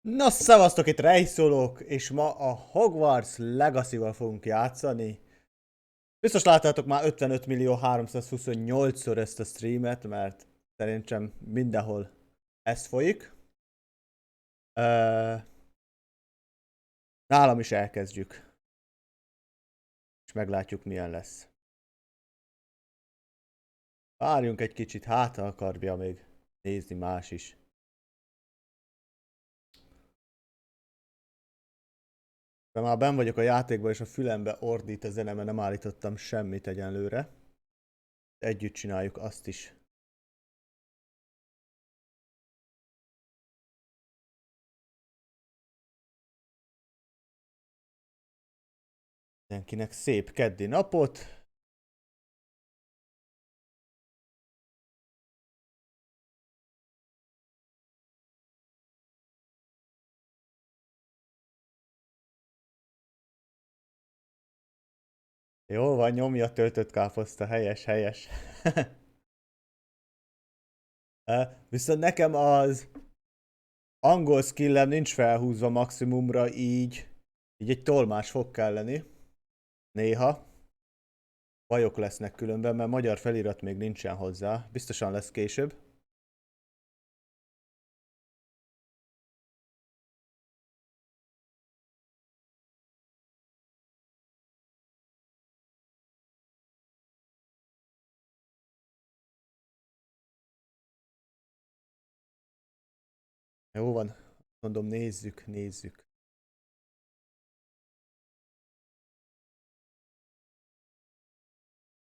Na, szevasztok, itt Reysolock, és ma a Hogwarts Legacy-val fogunk játszani. Biztos láttátok már 55.328-szor ezt a streamet, mert szerintem mindenhol ez folyik. Uh, Nálam is elkezdjük, és meglátjuk milyen lesz. Várjunk egy kicsit, hát akarja még nézni más is. De már benn vagyok a játékban, és a fülembe ordít a zene, mert nem állítottam semmit egyenlőre. Együtt csináljuk azt is. Mindenkinek szép keddi napot. Jó van, nyomja töltött káposzta, helyes, helyes. Viszont nekem az angol skillem nincs felhúzva maximumra, így egy tolmás fog kelleni. Néha. Bajok lesznek különben, mert magyar felirat még nincsen hozzá. Biztosan lesz később. Jó van. Mondom, nézzük, nézzük.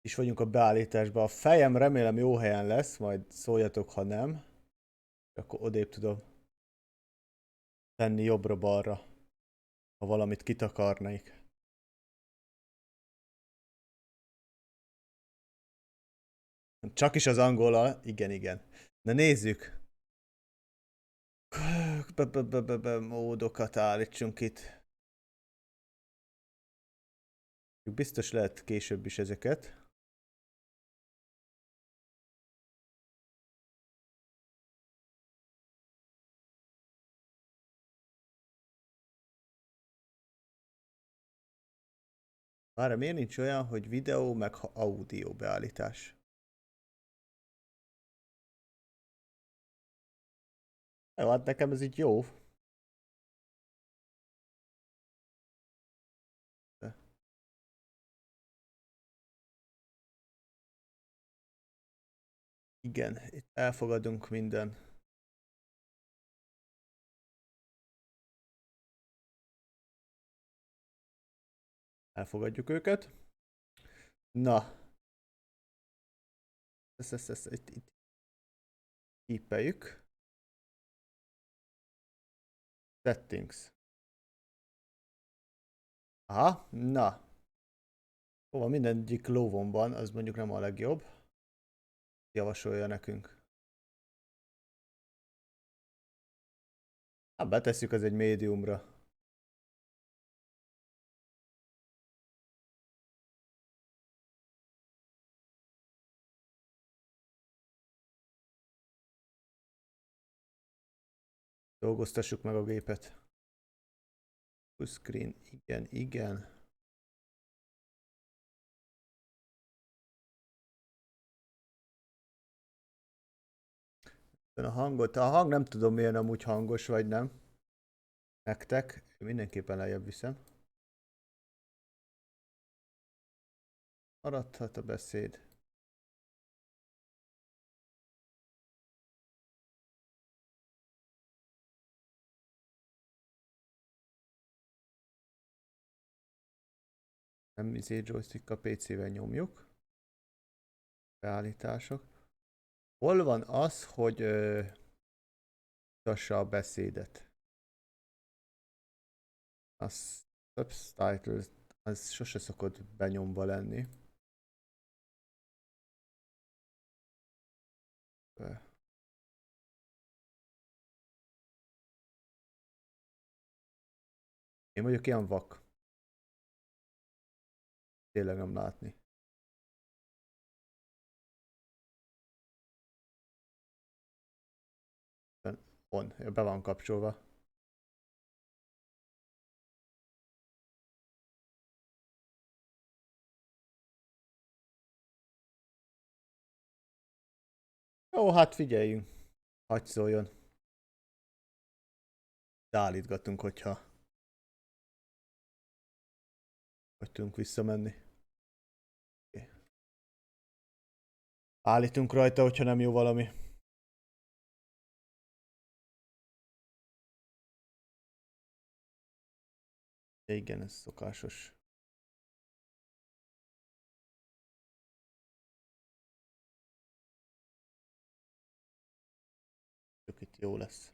Is vagyunk a beállításban. A fejem remélem jó helyen lesz, majd szóljatok, ha nem. Akkor odébb tudom tenni jobbra-balra, ha valamit kitakarnék. Csak is az angola, igen, igen. Na nézzük. Módokat állítsunk itt. Biztos lehet később is ezeket. Várj, miért nincs olyan, hogy videó meg audio beállítás? Jó, hát nekem ez így jó. Igen, itt elfogadunk minden. Elfogadjuk őket. Na. Ezt itt kípeljük. Settings. Aha, na. Hova mindegyik lóvon van, az mondjuk nem a legjobb. Javasolja nekünk. Hát betesszük az egy médiumra. Dolgoztassuk meg a gépet. Full screen, igen, igen. A hang nem tudom milyen amúgy hangos vagy nem. Nektek, mindenképpen lejjebb viszem. Maradhat a beszéd. Nem joystick a PC-vel nyomjuk. Beállítások. Hol van az, hogy mutassa a beszédet? A subtitles, az sose szokott benyomva lenni. Én vagyok ilyen vak. Tényleg nem látni. On, be van kapcsolva. Jó, hát figyeljünk. Hagy szóljon. De állítgatunk, hogyha hogy tudunk visszamenni. Okay. Állítunk rajta, hogyha nem jó valami. Igen, ez szokásos. Csak itt jó lesz.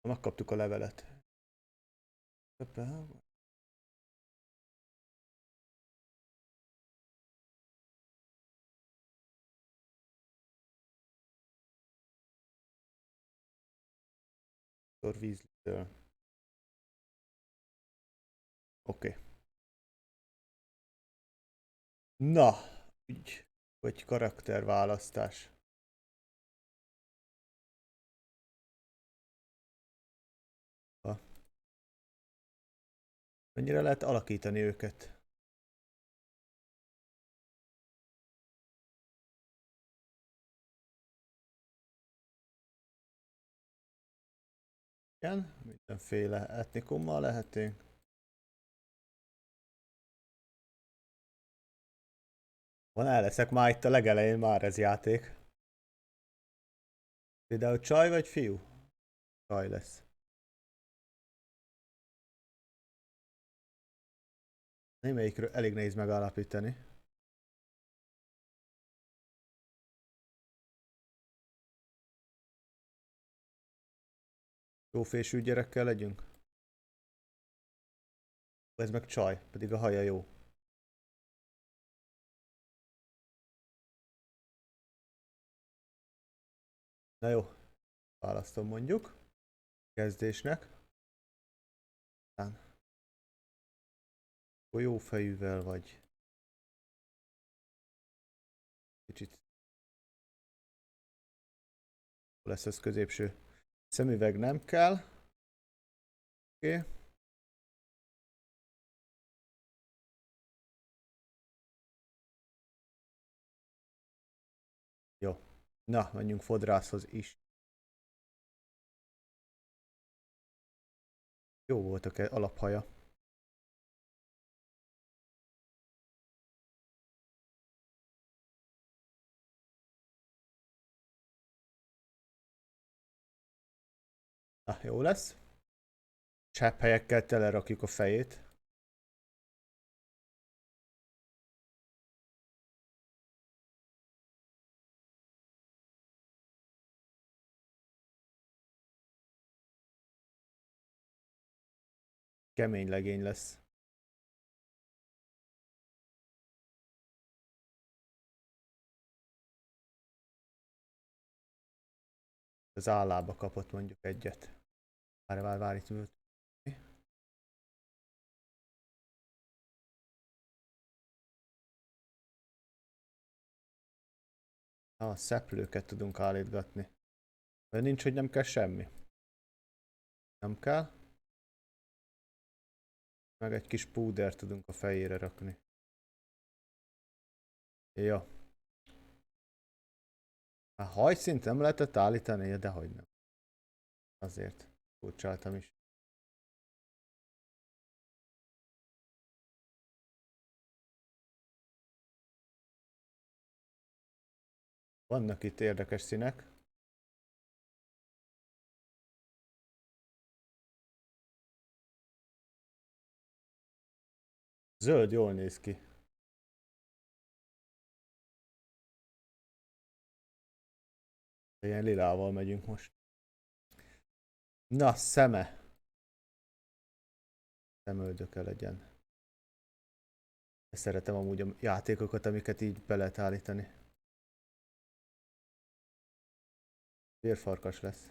Megkaptuk a levelet. Víztől. Oké. Na, úgy, hogy karakterválasztás. Mennyire lehet alakítani őket? Igen, mindenféle etnikummal lehetünk. Van, el leszek már itt a legelején, már ez játék. Például csaj vagy fiú? Csaj lesz. Némelyikről elég nehéz megállapítani. Jófésű gyerekkel legyünk? Ez meg csaj, pedig a haja jó. Na jó, választom mondjuk. Kezdésnek. Aztán jó fejűvel vagy. Kicsit lesz ez középső. Szemüveg nem kell. Oké. Okay. Jó. Na, menjünk fodrászhoz is. Jó volt a alaphaja. Na, jó lesz. Csepp-helyekkel telerakjuk a fejét. Kemény legény lesz. Az állába kapott mondjuk egyet. Várj, itt ült. A szeplőket tudunk állítgatni. De nincs, hogy nem kell semmi. Nem kell. Meg egy kis púdert tudunk a fejére rakni. Jó. A hajszint nem lehetett állítani, de hogy nem. Azért furcsáltam is. Vannak itt érdekes színek. Zöld jól néz ki. Ilyen lilával megyünk most. Na, szeme. Szemöldöke legyen. Szeretem amúgy a játékokat, amiket így be lehet állítani. Vérfarkas lesz.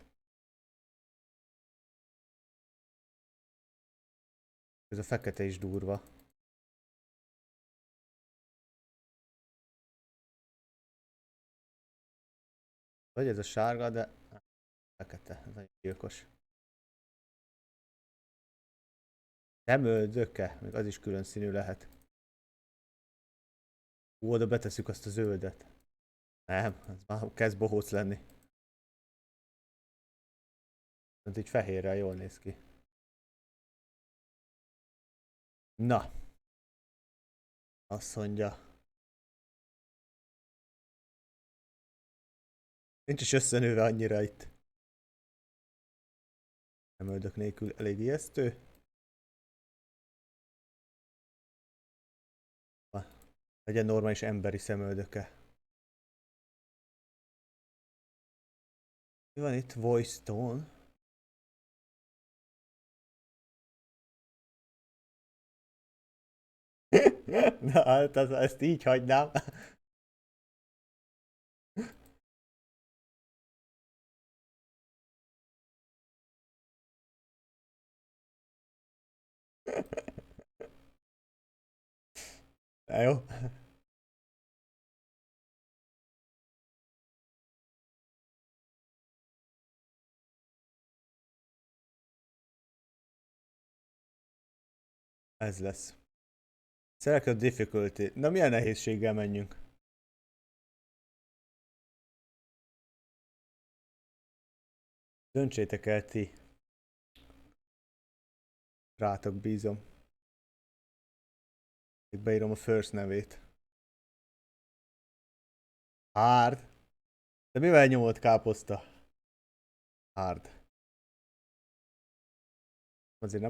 Ez a fekete is durva. Vagy ez a sárga, de fekete. Ez egy gyilkos. Szemöldöke, még az is külön színű lehet. Oda betesszük azt a zöldet. Nem, ez már kezd bohóc lenni. Ez így fehérrel jól néz ki. Na. Azt mondja. Nincs is összenőve annyira itt. Szemöldök nélkül elég ijesztő. Legyen normális emberi szemöldöke. Mi van itt? Voice tone. Na, hát ezt így hagynám. Na jó. Ez lesz. Select difficulty. Na milyen nehézséggel menjünk? Döntsétek el ti. Rátok bízom. Itt beírom a first nevét. Hard. De mivel nyomott káposzta? Hard. Azért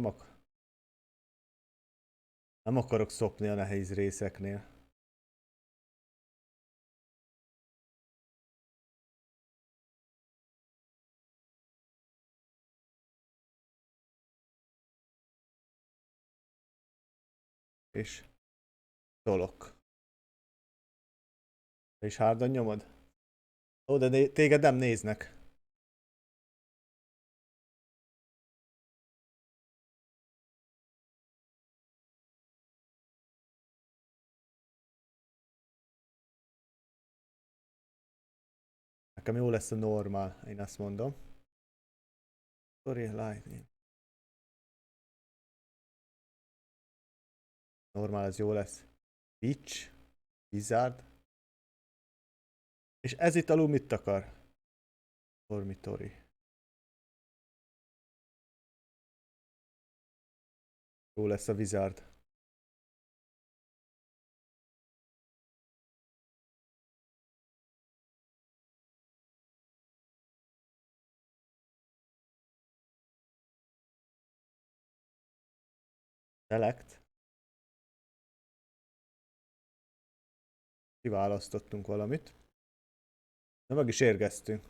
nem akarok szopni a nehéz részeknél. És tolok. Te is hárdan nyomod? Ó, de téged nem néznek. Nekem jó lesz a normál, én azt mondom. Sorry, lightning. Normál az jó lesz. Witch. Wizard. És ez itt alul mit akar? Dormitory. Jó lesz a Wizard. Select. Kiválasztottunk valamit. De meg is érkeztünk.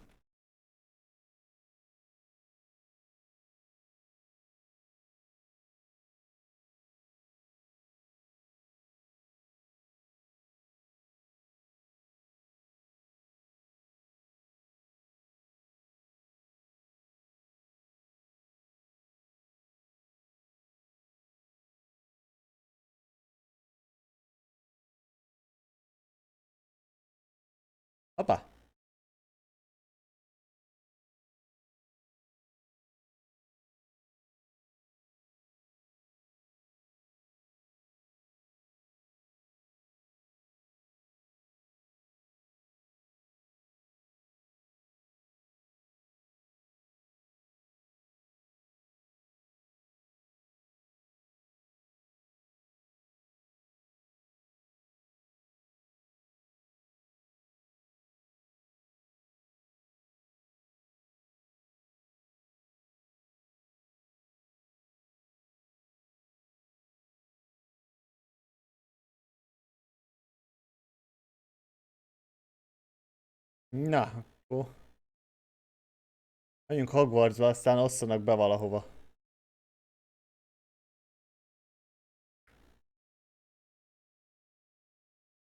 Hoppá! Na, akkor menjünk Hogwartsba, aztán osszanak be valahova.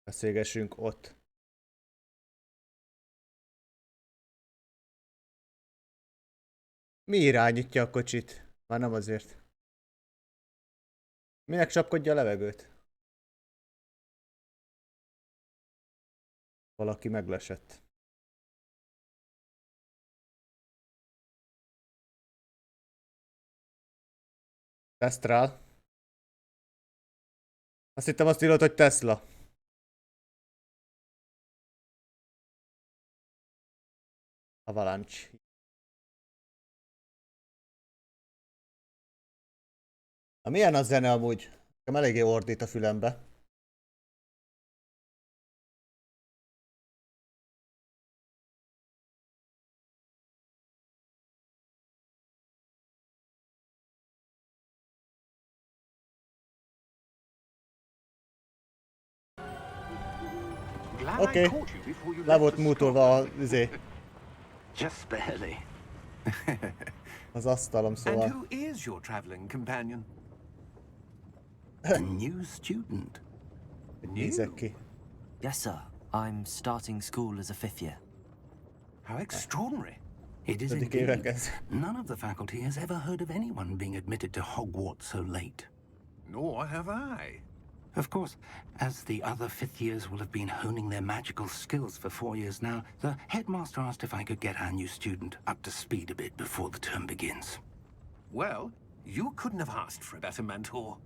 Beszélgessünk ott. Mi irányítja a kocsit? Már nem azért. Minek csapkodja a levegőt? Valaki meglesett. Tesztrál. Azt hittem azt írod, hogy Tesla. Avalanche. Milyen a zene amúgy? Nekem eléggé ordít a fülembe. Oké. Le volt mútolva Just barely. az asztalom, szóval. And who is your traveling companion? A new student. Nézek ki. Yes, sir. I'm starting school as a fifth year. How extraordinary. It is Ötödik indeed. évekez. None of the faculty has ever heard of anyone being admitted to Hogwarts so late. Nor have I. Of course, as the other fifth years will have been honing their magical skills for 4 years now, the headmaster asked if I could get our new student up to speed a bit before the term begins. Well, you couldn't have asked for a better mentor.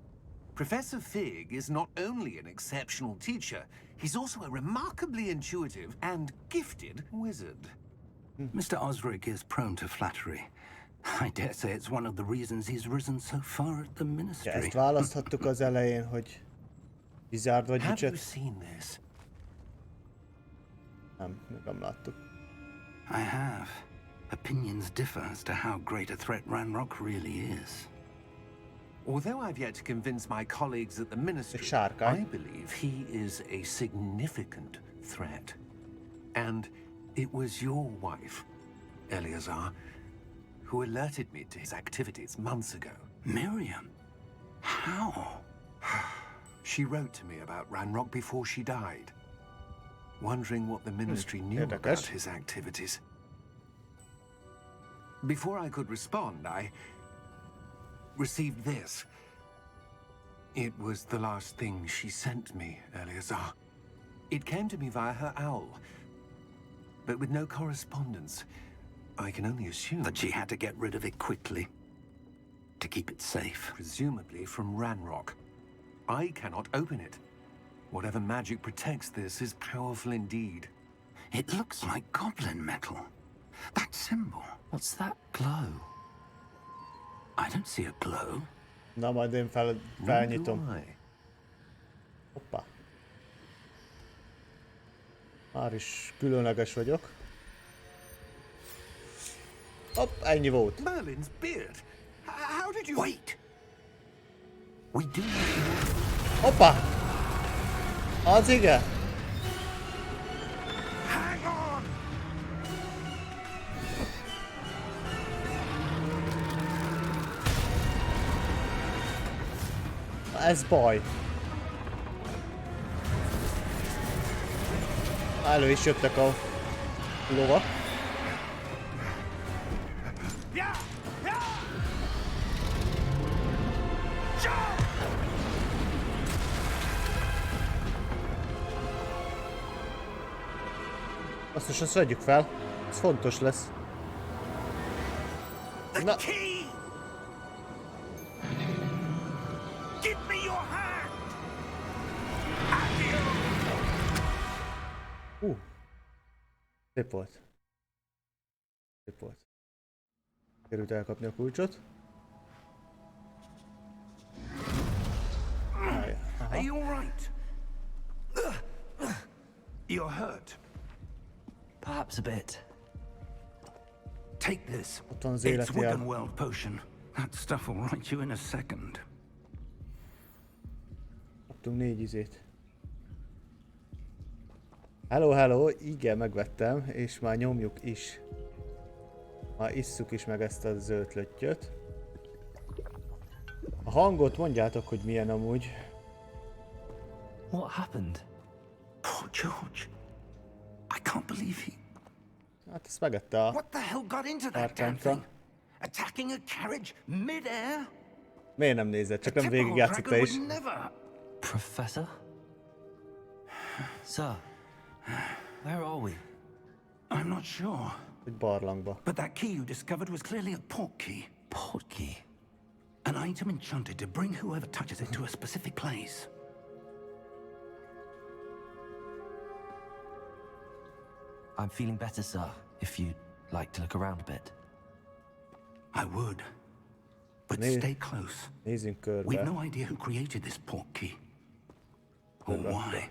Professor Fig is not only an exceptional teacher, he's also a remarkably intuitive and gifted wizard. Mr. Osric is prone to flattery. I dare say it's one of the reasons he's risen so far at the Ja, ministry. ezt választhattuk az elején, hogy Wizard vagy Have you Witchet? seen this? Nem láttuk. I have. Opinions differ as to how great a threat Ranrock really is. Although I've yet to convince my colleagues at the ministry, sárkány. I believe he is a significant threat. And it was your wife, Eleazar, who alerted me to his activities months ago. Miriam? How? She wrote to me about Ranrock before she died, wondering what the ministry knew érdekes. about his activities. Before I could respond, I received this. It was the last thing she sent me, Eleazar. It came to me via her owl, but with no correspondence. I can only assume That she had to get rid of it quickly. To keep it safe. presumably from Ranrock. I cannot open it. Whatever magic protects this is powerful indeed. It looks like goblin metal. That symbol. What's that glow? I don't see a glow. Na, majd én felnyitom. Why? Hoppá. Már is különleges vagyok. Hopp, ennyi volt. Merlin's beard. How did you... Wait! We do. Hoppá! Az igen! Hang on! Ez baj. Elő is jöttek a lovak. Yeah! Yeah! Jump! Azt is azt vegyük fel. Ez fontos lesz. Na, Key! Give me your hand! szép volt. Szép volt. Került elkapni a kulcsot. Are you all right? You're hurt. Perhaps a bit. Take this. Ott van az It's életjel. Wiggenweld potion. That stuff will right you in a second. Kaptunk 4 izét. Hello, hello, igen, megvettem, és már nyomjuk is. Már isszuk is meg ezt a zöld löttyöt. A hangot mondjátok, hogy milyen amúgy. What happened? Poor George. I can't believe he... Hát ezt megette a What the hell got into that damn Tartántra. thing? Attacking a carriage mid-air? Miért nem nézett? Csak nem Typical végigjátszott dragon is. would never. Professor? Sir, where are we? I'm not sure. Egy barlangba. But that key you discovered was clearly a port key. Port key. An item enchanted to bring whoever touches it to a specific place. I'm feeling better, sir, if you'd like to look around a bit? I would. But Né- stay close. Nézzünk We've körbe. no idea who created this portkey. Or why.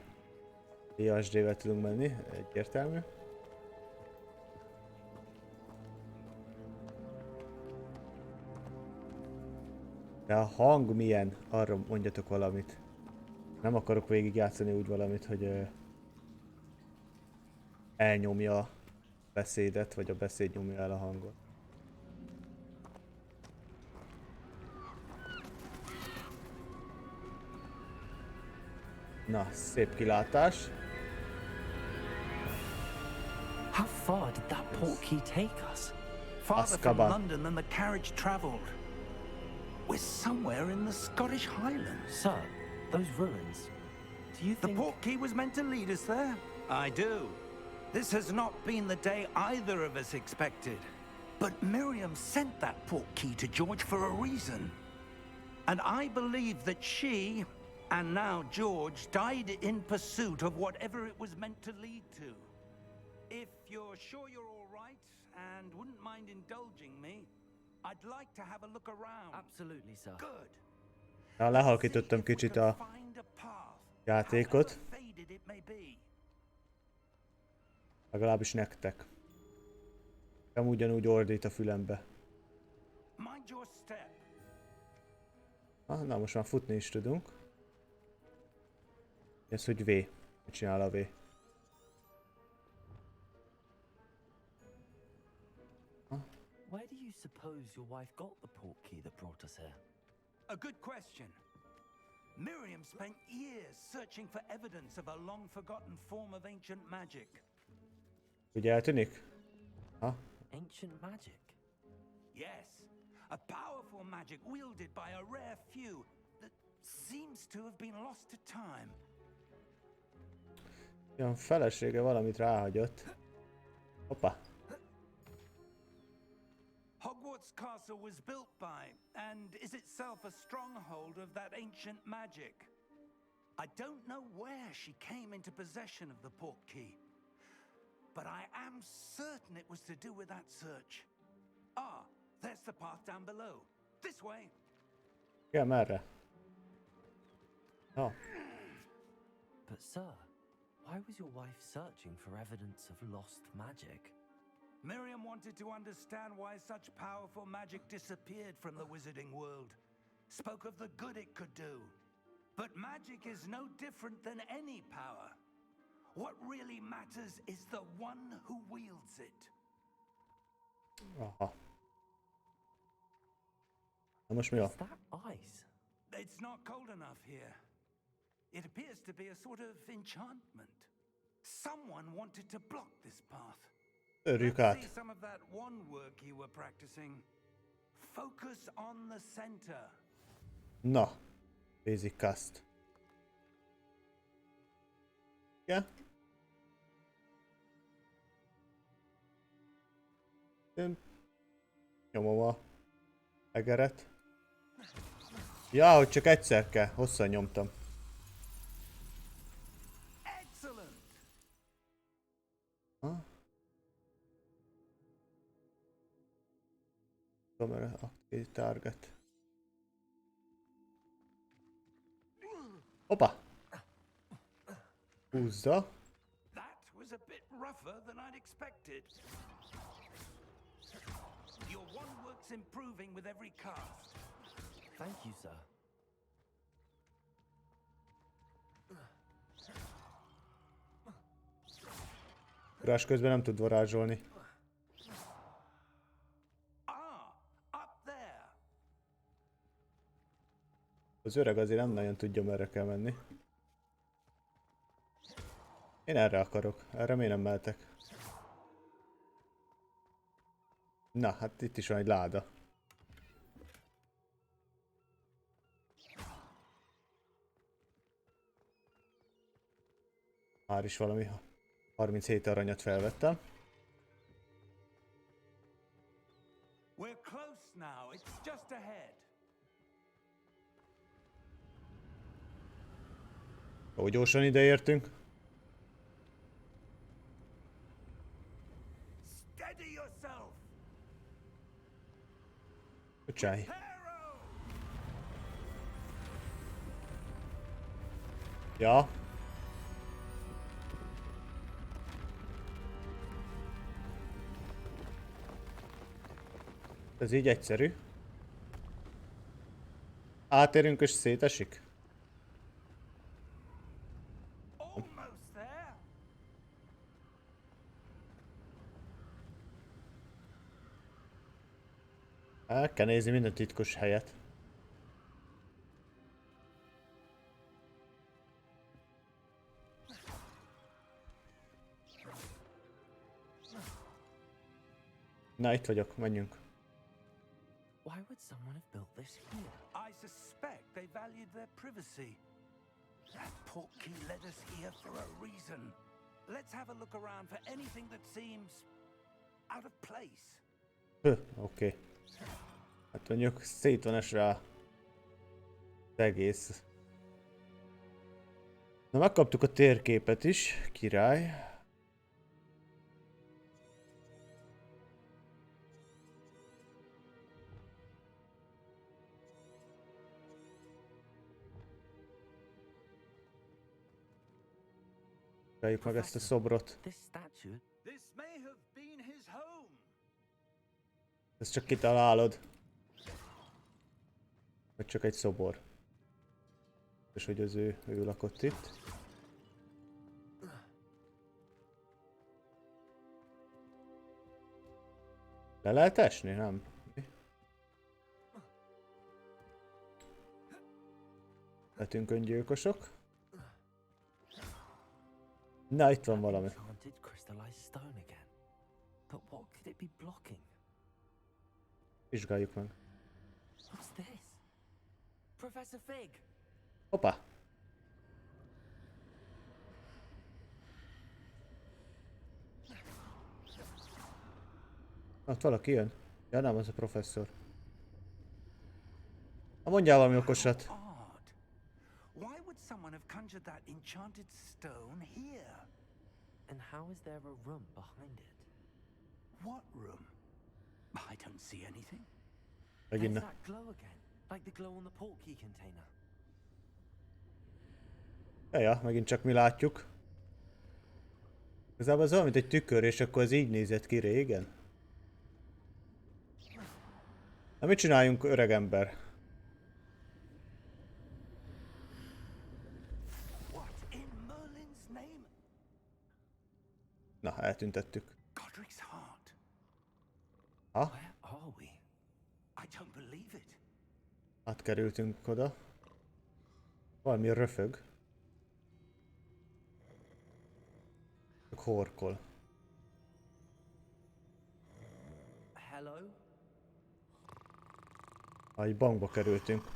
ISD-vel tudunk menni, egyértelmű. De a hang milyen? Arra mondjatok valamit. Nem akarok végigjátszani úgy valamit, hogy elnyomja a beszédet, vagy a beszéd nyomja el a hangot. Na, szép kilátás. How far did that portkey take us? Farther from Azkaban. London than the carriage travelled. We're somewhere in the Scottish Highlands. Sir, those ruins. Do you The think... portkey was meant to lead us there? I do. This has not been the day either of us expected. But Miriam sent that portkey to George for a reason. And I believe that she, and now George, died in pursuit of whatever it was meant to lead to. If you're sure you're all right and wouldn't mind indulging me, I'd like to have a look around. Absolutely, sir. Good. Na, lehalkítottam kicsit a játékot. Legalábbis nektek. Nem ugyanúgy ordít a fülembe. Na, most már futni is tudunk. Ez, hogy V. Mit csinál a V? Where do you suppose your wife got the portkey that brought us here? A good question. Miriam spent years searching for evidence of a long-forgotten form of ancient magic. Ugye eltűnik? Ha? Ancient magic? Yes, a powerful magic wielded by a rare few that seems to have been lost to time. Olyan felesége valamit ráhagyott. Hoppá. Hogwarts Castle was built by, and is itself a stronghold of that ancient magic. I don't know where she came into possession of the portkey, but I am certain it was to do with that search. Ah, there's the path down below. This way. Igen, merre? Na, But sir, why was your wife searching for evidence of lost magic? Miriam wanted to understand why such powerful magic disappeared from the wizarding world. Spoke of the good it could do. But magic is no different than any power. What really matters is the one who wields it. aha. Na most mi van? Is that ice? It's not cold enough here. It appears to be a sort of enchantment. Someone wanted to block this path. Örjük Let's see át. some of that one work you were practicing. Focus on the center. Na. Basic cast. Igen? Én nyomom a egeret. Ja, hogy csak egyszer kell. Hosszan nyomtam. Excellent. Ha? Kamera activate target. Hoppá! Húzza. That was a bit rougher than I'd expected. Your one work's improving with every cast. Thank you, sir. Ugrás közben nem tud varázsolni. Up there. Az öreg azért nem nagyon tudja, merre kell menni. Én erre akarok. Erre miért nem mehetek? Na, hát itt is van egy láda. Már is valami 37 aranyat felvettem. We're close now. It's just ahead. Ó, gyorsan ideértünk. Steady yourself. Bocsáj. Ja. Ez így egyszerű. Átérünk és szétesik? Almost there. El kell nézni minden titkos helyet. Na, itt vagyok, menjünk. Why would someone have built this here? I suspect they valued their privacy. That portkey led us here for a reason. Let's have a look around for anything that seems out of place. Oké. Hát mondjuk szét van esve az egész. Na, megkaptuk a térképet is, király. Vegyük meg ezt a szobrot. This statue. This may have been his home. Ezt csak kitalálod. Vagy csak egy szobor. És hogy az ő lakott itt. Le lehet esni? Nem. Lehetünk öngyilkosok. Na, itt van valami. Enchanted crystallized stone again. But what could it be blocking? Vizsgáljuk meg. What's this? Professor Fig! Hoppá! Ott valaki jön. Ja, nem, az a professzor. Ha mondjál valami okosat. Odd. Why would someone have conjured that enchanted stone here? And how is there a room behind it? What room? I don't see anything. Megint There's ne. that glow again, like the glow on the portkey container. Ja, megint csak mi látjuk. Igazából ez olyan, mint egy tükör, és akkor ez így nézett ki régen. Na, mit csináljunk, öregember? What in Merlin's name? Na, eltüntettük. Godric's heart. Ha? Where are we? I don't believe it. Átkerültünk oda. Valami röfög. Csak horkol. Hello? Egy bankba kerültünk.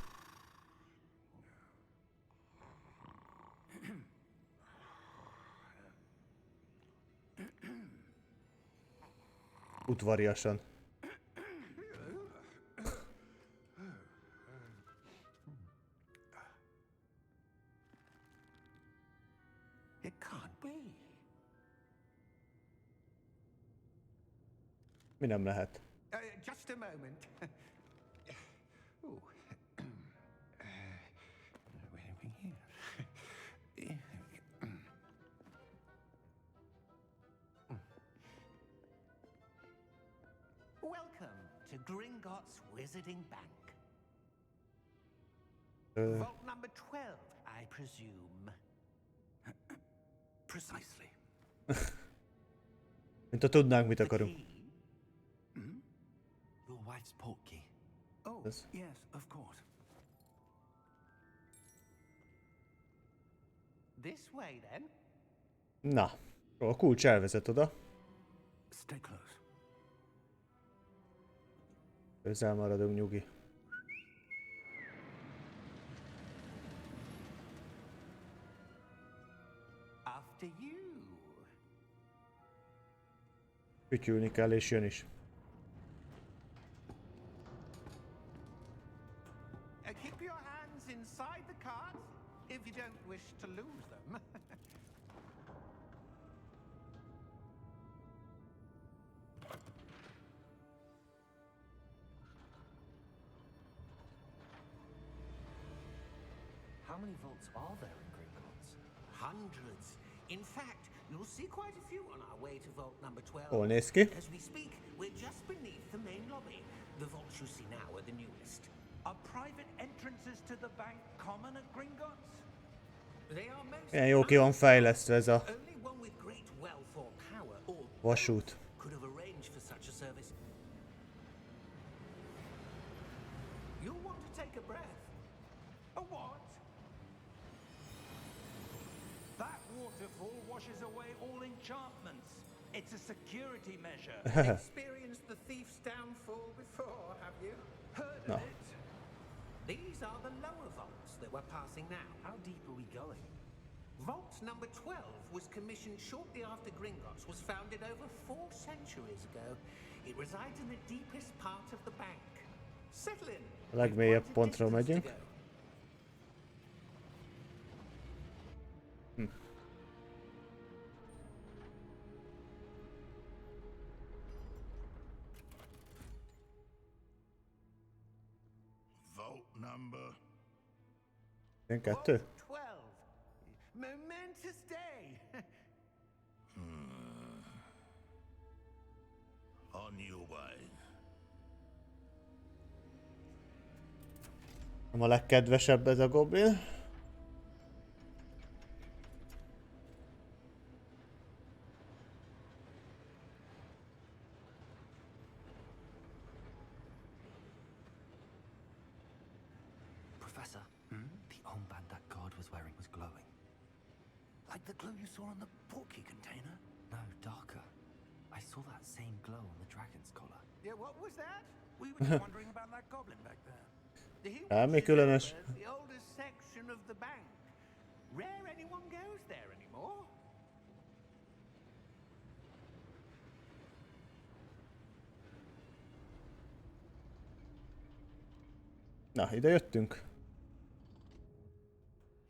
Udvariasan. It can't be. Mi nem lehet? Just a moment. Ooh. Where are we here? Welcome to Gringotts Wizarding Bank. Vault number 12, I presume. Precisely. Mint ha tudnánk, mit The akarunk. key? Your wife's portkey. Oh, Yes. yes, of course. This way, then. Na, a kulcs elvezet oda. Stay close. Közel maradunk, nyugi. After you. Fütyülni kell, és jön is. Keep your hands inside the cart if you don't wish to lose them. How many vaults are there in Gringotts? Hundreds. In fact, you'll see quite a few on our way to vault number 12. Hol néz ki? As we speak, we're just beneath the main lobby. The vaults you see now are the newest. Are private entrances to the bank common at Gringotts? They are most Ilyen jó ki van fejlesztve ez a only one with great wealth or power or vasút. could have arranged for such a service. You'll want to take a breath. A what? That waterfall washes away all enchantments. It's a security measure. Experienced the thief's downfall before, have you? Heard No. of it? These are the lower vaults that we're passing now. How deep are we going? Vault number 12 was commissioned shortly after Gringotts was founded over 4 centuries ago. It resides in the deepest part of the bank. Settle in. A legmélyebb We've quite a pontról distance megyünk. to go. Vault number 12? 12. Momentous day. on your way. Nem a legkedvesebb ez a goblin. Professor, the armband that guard was wearing was glowing. Like the glue you saw on the portkey container? No, darker. I saw that same glow on the dragon's collar. Yeah, what was that? We were just wondering about that goblin back there. He Semmi watches különös. over the oldest section of the bank. Rare anyone goes there anymore. Na, ide jöttünk.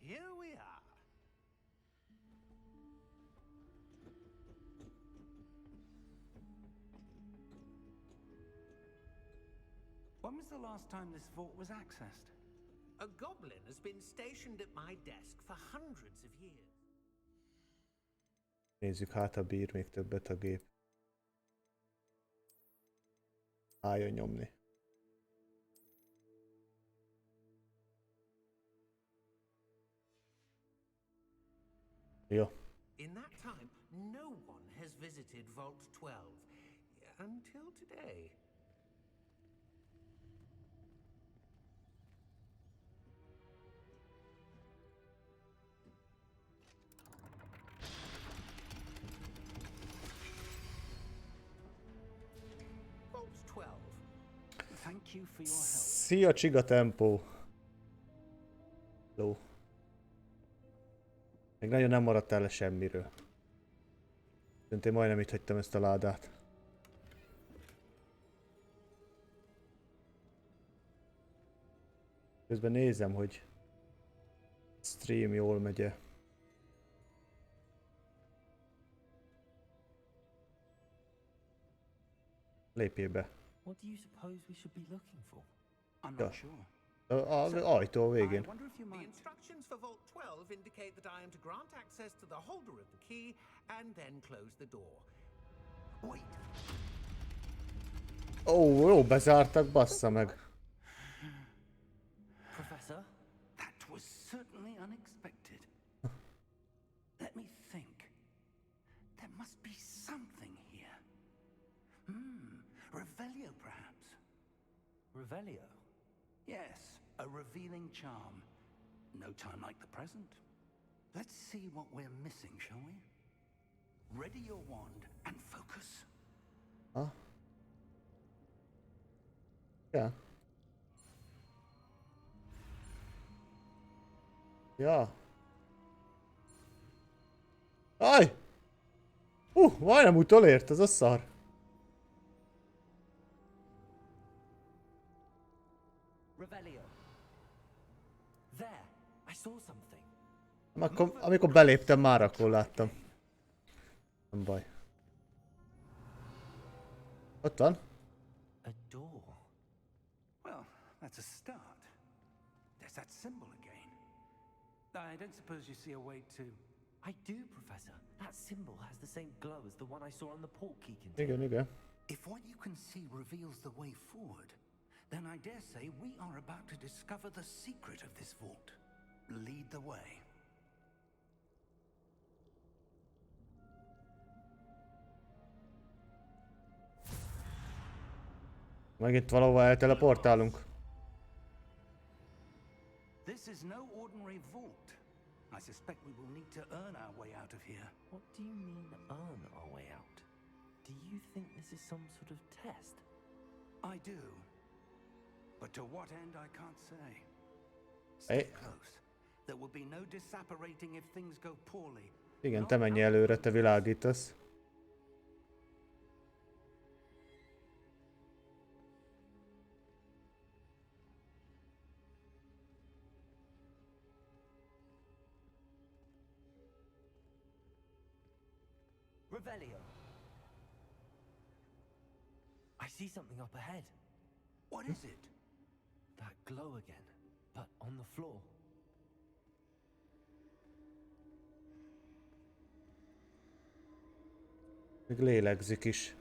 Here we are. When was the last time this vault was accessed? A goblin has been stationed at my desk for hundreds of years. Nézzük, hát ha bír még többet a gép. Álljon nyomni. Jó. In that time, no one has visited Vault 12 until today. Vault 12. Thank you for your help. Szia, csiga tempó. Ló. Még nagyon nem maradtál le semmiről. Én majdnem itt hagytam ezt a ládát. Közben nézem, hogy stream jól megy-e. Lépjél be. What do you suppose we should be looking for? I'm Yeah. not sure. Az ajtó végén. I wonder if you The might... instructions for Vault 12 indicate that I am to grant access to the holder of the key and then close the door. Wait. Ó, jó, bezártak, bassza meg. Professor? That was certainly unexpected. Let me think. There must be something here. Revelio, perhaps. Revelio? Yes, a revealing charm. No time like the present. Let's see what we're missing, shall we? Ready your wand and focus. Ha? Ja. Ja. Aj! Majdnem utolért, az a szar. Revelio. There, I saw something. Amikor beléptem, már akkor láttam. Nem baj. Ott van. A door. Well, that's a start. There's that symbol again. I don't suppose you see a way to... I do, Professor. That symbol has the same glow as the one I saw on the portkey container. Igen, igen. If what you can see reveals the way forward, then I dare say we are about to discover the secret of this vault. Lead the way. Megint valahova elteleportálunk. This is no ordinary vault. I suspect we will need to earn our way out of here. What do you mean, earn our way out? Do you think this is some sort of test? I do. But to what end, I can't say. Stay close. There will be no disapparating if things go poorly. Igen, te menj előre, te világítasz. Revelio. I see something up ahead. What is it? That glow again, but on the floor. Még lélegzik is.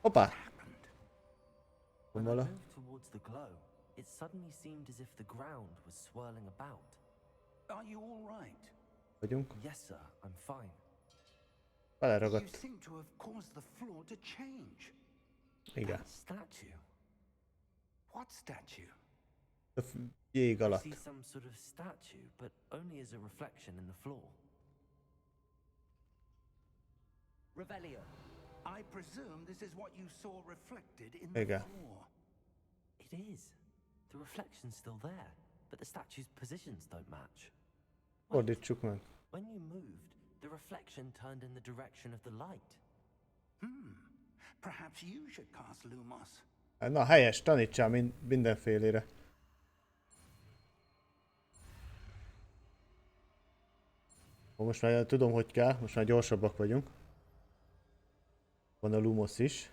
Hoppá! When I Vala. moved towards the glow, it suddenly seemed as if the ground was swirling about. Are you all right? Vagyunk. Yes, sir, I'm fine. You Beleragadt. seem to have caused the floor to change. Igen. That statue. What statue? A jég I alatt. see some sort of statue, but only as a reflection in the floor. Revelio. I presume this is what you saw reflected in the Igen. floor. It is. The reflection's still there, but the statue's positions don't match. Fordítsuk meg. When you moved, the reflection turned in the direction of the light. Perhaps you should cast Lumos. Na, helyes, tanítsál mindenfélére. Most már tudom, hogy kell, most már gyorsabbak vagyunk. Van a Lumos is.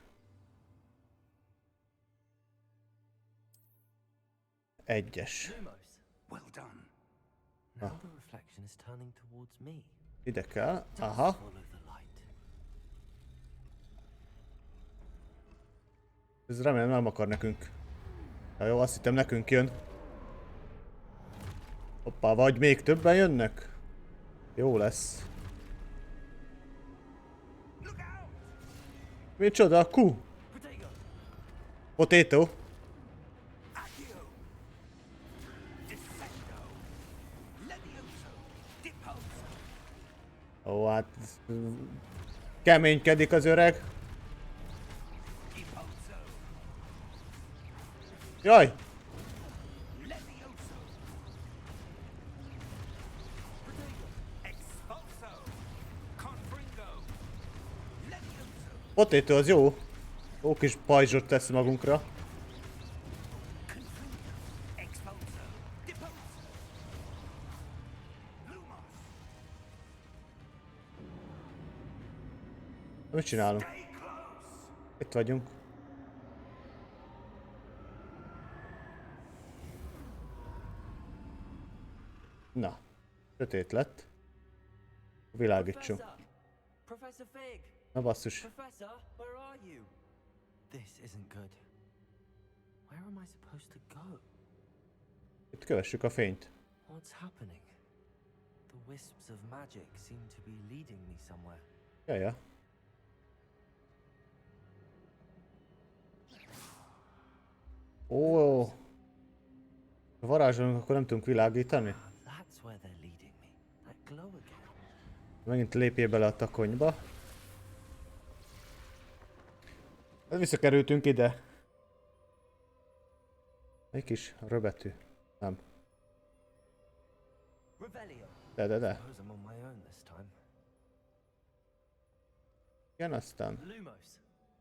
Egyes. Lumos. Well done. Now the reflection is turning towards me. Ide kell. Just Aha. follow the light. Ez remélem nem akar nekünk. Na jó, azt hittem nekünk jön. Hoppá, vagy még többen jönnek? Jó lesz. Micsoda? Q? Potato. Potato? Accio. Descendo. Levioso. Deposo. Ó, hát... Keménykedik az öreg. Deposo. Jaj! Levioso. Expulso. Confringo. Levioso. Potato az jó. Jó kis pajzsot tesz magunkra. Expulso. Deposo. Lumos. Mit csinálunk? Stay close. Itt vagyunk. Na. Sötét lett. Világítsunk. Professor! Professor Fig! Na basszus. Professor, where are you? This isn't good. Where am I supposed to go? Itt kövessük a fényt. What's happening? The wisps of magic seem to be leading me somewhere. Jaja. Ó. Ha varázsolunk, akkor nem tudunk világítani. That's where they're leading me. That glow again. Megint lépjél bele a takonyba. Visszakerültünk ide. Egy kis röbetű. Nem. Revelio. De. Suppose I'm on my own this time. Igen, aztán Lumos.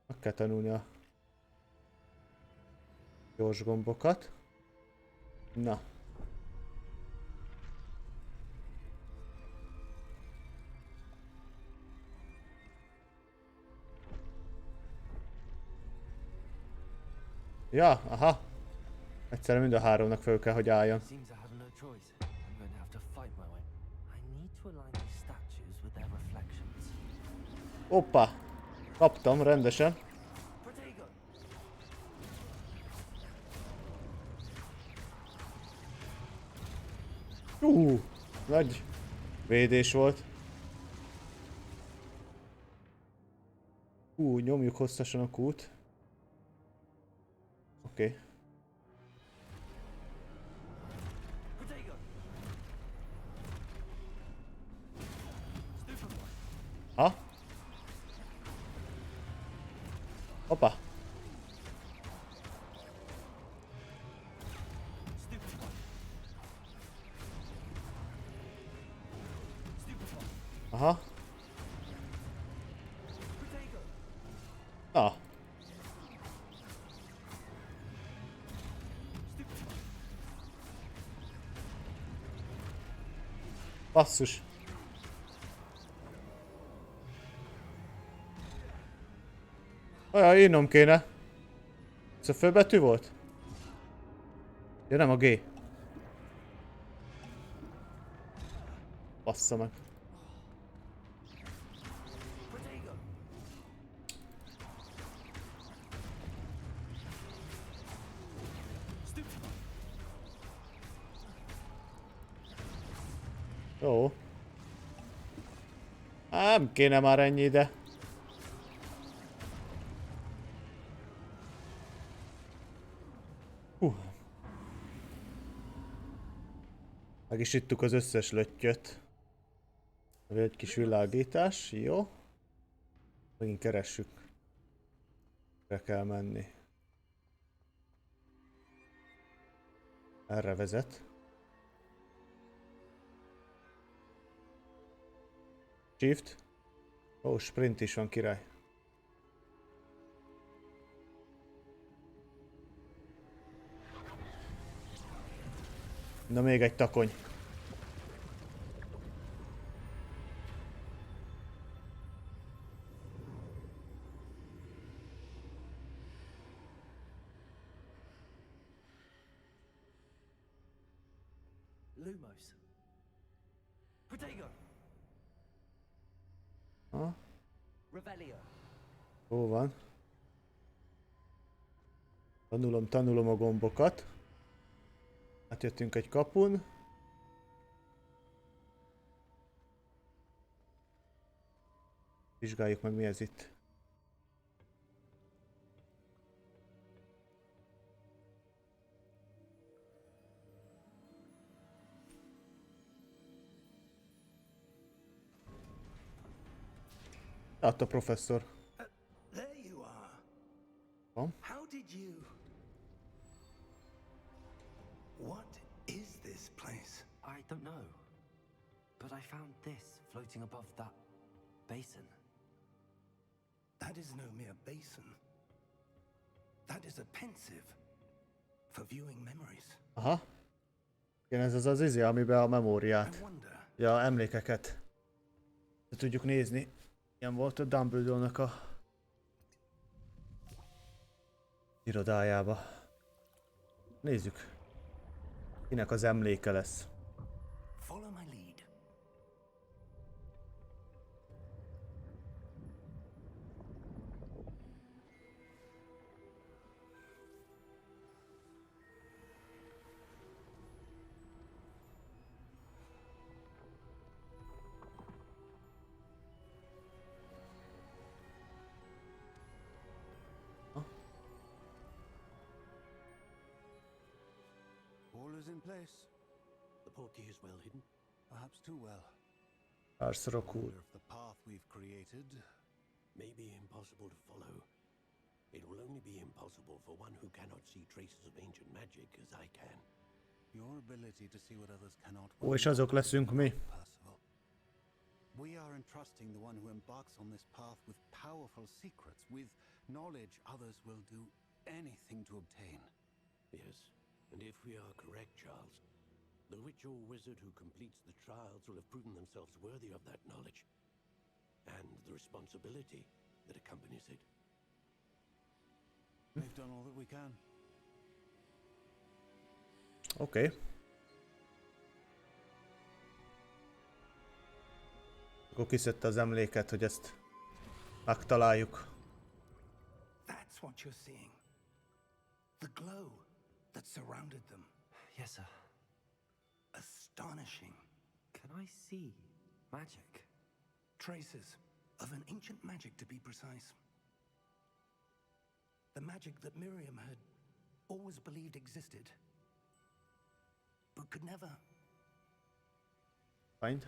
meg kell tanulni a gyors gombokat. Na. Ja, aha. Egyszerűen mind a háromnak fel kell, hogy álljon. Seems I have no choice. I'm going to have to fight my way. I need to align these statues with their reflections. Hoppá! Kaptam rendesen. Nagy védés volt. Nyomjuk hosszasan a kút. Oké. Ha? Hoppá! Aha. Ah. Basszus. Olyan, írnom kéne. Ez a főbetű volt? Ja, nem a G. Bassza meg. Jó. Nem kéne már ennyi ide. Meg is ittuk az összes löttyöt. Egy kis világítás, jó. Megint keressük. Erre kell menni. Erre vezet. Shift. Ó, sprint is van, király. Na, még egy takony. Lumos. Protego. Ha? Revelio. Jó van. Tanulom a gombokat. Átjöttünk egy kapun. Vizsgáljuk meg, mi ez itt. Hát a professzor. There you are. Van? How did you... What is this place? I don't know. But I found this floating above that basin. That is no mere basin. That is a pensive for viewing memories. Aha. Igen, ez az izé, amiben a memóriát. I wonder. Ja, emlékeket. De tudjuk nézni. Ilyen volt a Dumbledore-nak a irodájába. Nézzük. Kinek az emléke lesz. Follow my lead. All is in place. The portkey is well hidden. Perhaps too well. Tarts I wonder if the path we've created... May be impossible to follow. It will only be impossible for one who cannot see traces of ancient magic as I can. Your ability to see what others cannot... Ó, és azok leszünk mi. Percival. We are entrusting the one who embarks on this path with powerful secrets, with knowledge others will do anything to obtain. Yes, and if we are correct, Charles, the witch or wizard who completes the trials will have proven themselves worthy of that knowledge, and the responsibility that accompanies it. We've done all that we can. Oké. Akkor kiszedte az emléket, hogy ezt megtaláljuk. That's what you're seeing. The glow that surrounded them. Yes, sir. Astonishing. Can I see magic? Traces of an ancient magic, to be precise. The magic that Miriam had always believed existed, but could never. Find.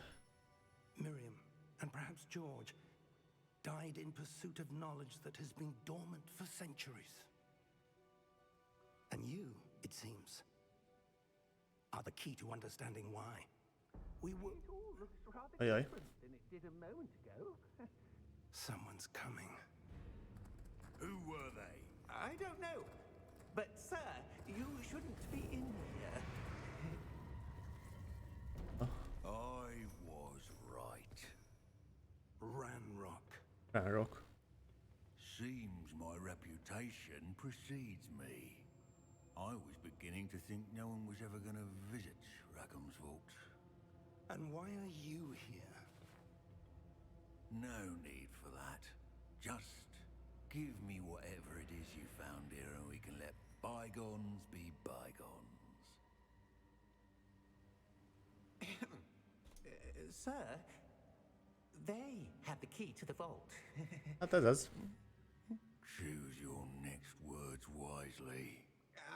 Miriam, and perhaps George, died in pursuit of knowledge that has been dormant for centuries. And you, it seems, are the key to understanding why. We were... It all looks rather Aye, aye. different than it did a moment ago. Someone's coming. Who were they? I don't know. But, sir, you shouldn't be in here. I was right. Ranrock. Rock. Seems my reputation precedes me. I was beginning to think no one was ever going to visit Rackham's vault. And why are you here? No need for that. Just give me whatever it is you found here and we can let bygones be bygones. Sir, they had the key to the vault. Hát ez az. Choose your next words wisely.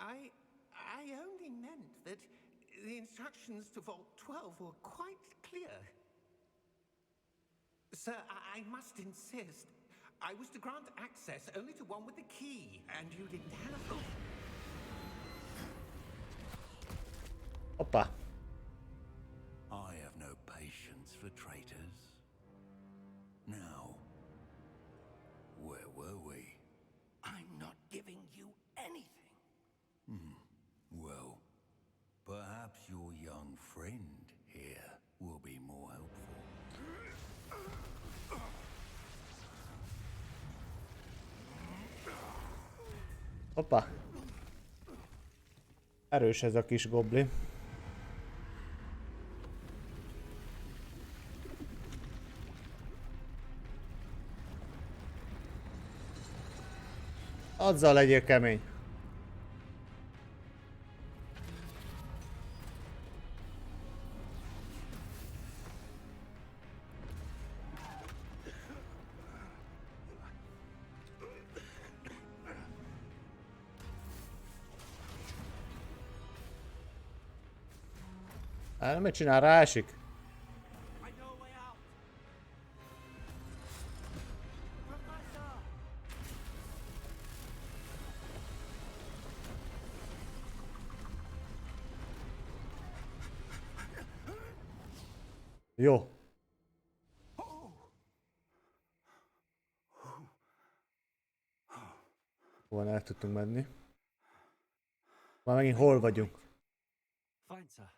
I only meant that the instructions to Vault 12 were quite clear. Sir, I must insist. I was to grant access only to one with the key, and you didn't have it. Hoppá. I have no patience for traitors. Now, where were we? I'm not giving you anything. Well, perhaps your young friend here will be more helpful. Hoppá. Erős ez a kis goblin. Azzal legyél kemény. Mit csinál? Ráesik? I know a way out. Professor! Jó. Hol el tudtunk menni? Már megint hol vagyunk? Fine, sir.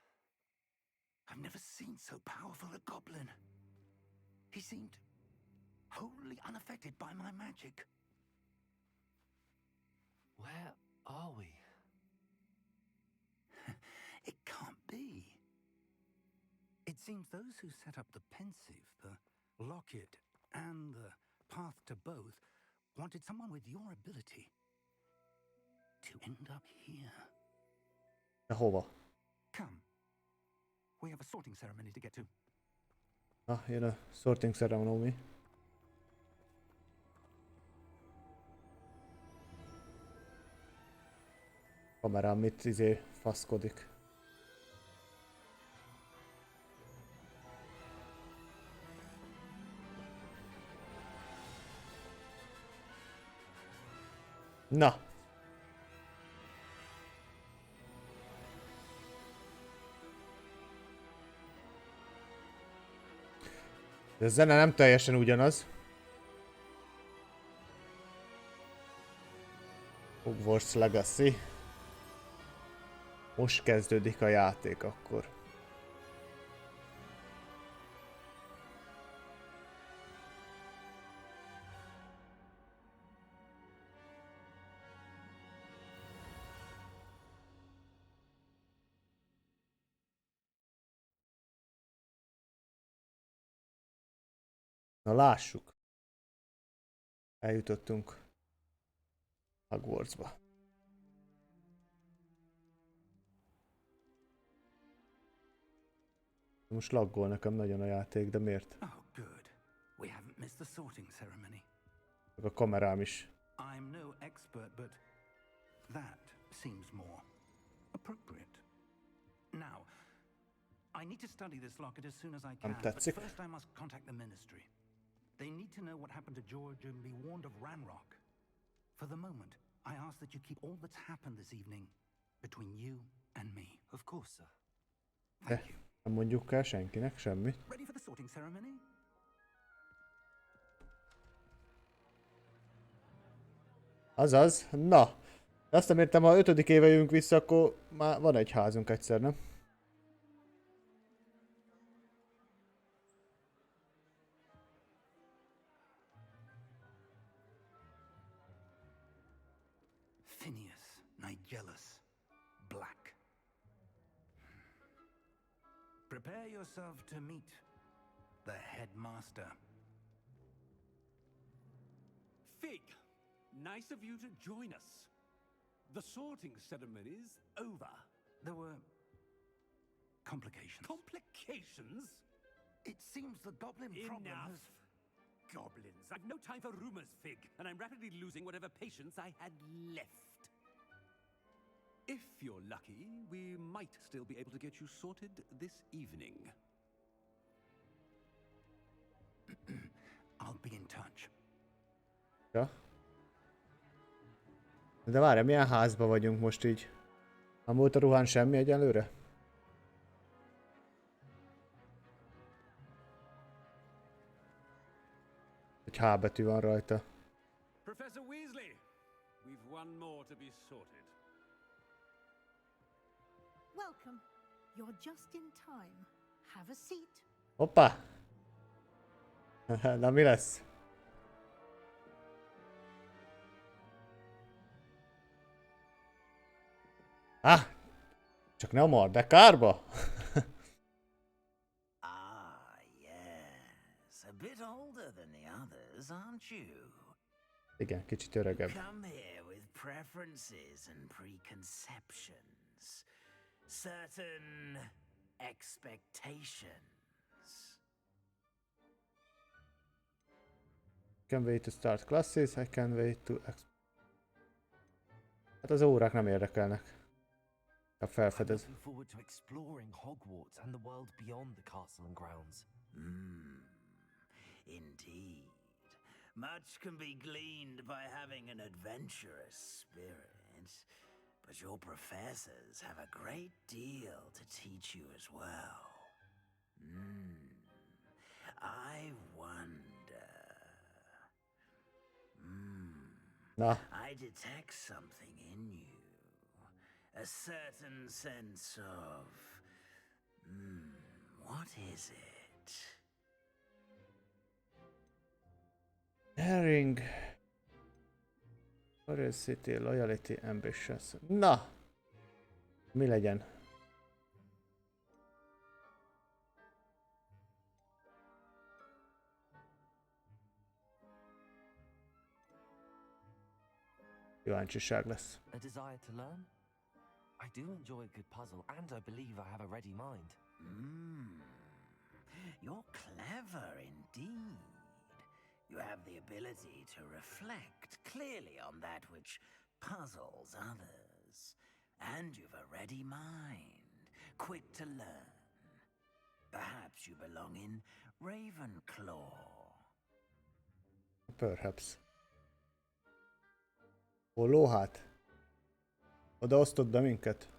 I've never seen so powerful a goblin. He seemed wholly unaffected by my magic. Where are we? It can't be. It seems those who set up the pensive, the locket, and the path to both wanted someone with your ability to end up here. De hova? Come. We have a sorting ceremony to get to. Na, jön a sorting ceremony. Kamerám mit faszkodik. Na. De a zene nem teljesen ugyanaz. Hogwarts Legacy. Most kezdődik a játék akkor. Na lássuk. Eljutottunk Hogwartsba. Most laggol nekem nagyon a játék, de miért? Oh, good. We haven't missed the sorting ceremony. Meg a kamerám is. I'm no expert, but that seems more appropriate. Now, I need to study this locket as soon as I can, but tetszik. first I must contact the ministry. They need to know what happened to George and be warned of Ranrock. For the moment, I ask that you keep all that's happened this evening between you and me. Of course, sir. Thank you. Nem mondjuk el senkinek semmit. Ready for the sorting ceremony? Azaz, na. Azt nem értem, ha 5. éve jövünk vissza, akkor már van egy házunk egyszer, nem? Phineas, Nigellus, Black. Prepare yourself to meet the headmaster. Fig, nice of you to join us. The sorting ceremony's over. There were complications. Complications? It seems the goblin problem Enough. has... Goblins. I've no time for rumors, Fig, and I'm rapidly losing whatever patience I had left. If you're lucky, we might still be able to get you sorted this evening. I'll be in touch. Ja. De várj, milyen házban vagyunk most így? Nem volt a ruhán semmi egyelőre? Egy H betű van rajta. Professor Weasley, we've one more to be sorted. Welcome. You're just in time. Have a seat. Hoppá! Na mi lesz? Csak ne a Mardekárba? Yes. A bit older than the others, aren't you? Igen, kicsit öregebb. Come here with preferences and preconceptions. Certain expectations. Can wait to start classes, I can wait to... Hát az órák nem érdekelnek. A I'm felfedez. looking forward to exploring Hogwarts and the world beyond the castle and grounds. Indeed. Much can be gleaned by having an adventurous spirit, but your professors have a great deal to teach you as well. I wonder. Na, I detect something in you. A certain sense of... what is it? Daring. Curiosity, loyalty, ambitions. Na! Mi legyen? Kíváncsiság lesz. A desire to learn? I do enjoy a good puzzle, and I believe I have a ready mind. You're clever indeed. You have the ability to reflect clearly on that which puzzles others. And you've a ready mind, quick to learn. Perhaps you belong in Ravenclaw. Perhaps. Hol lóhát? Oda osztod be minket?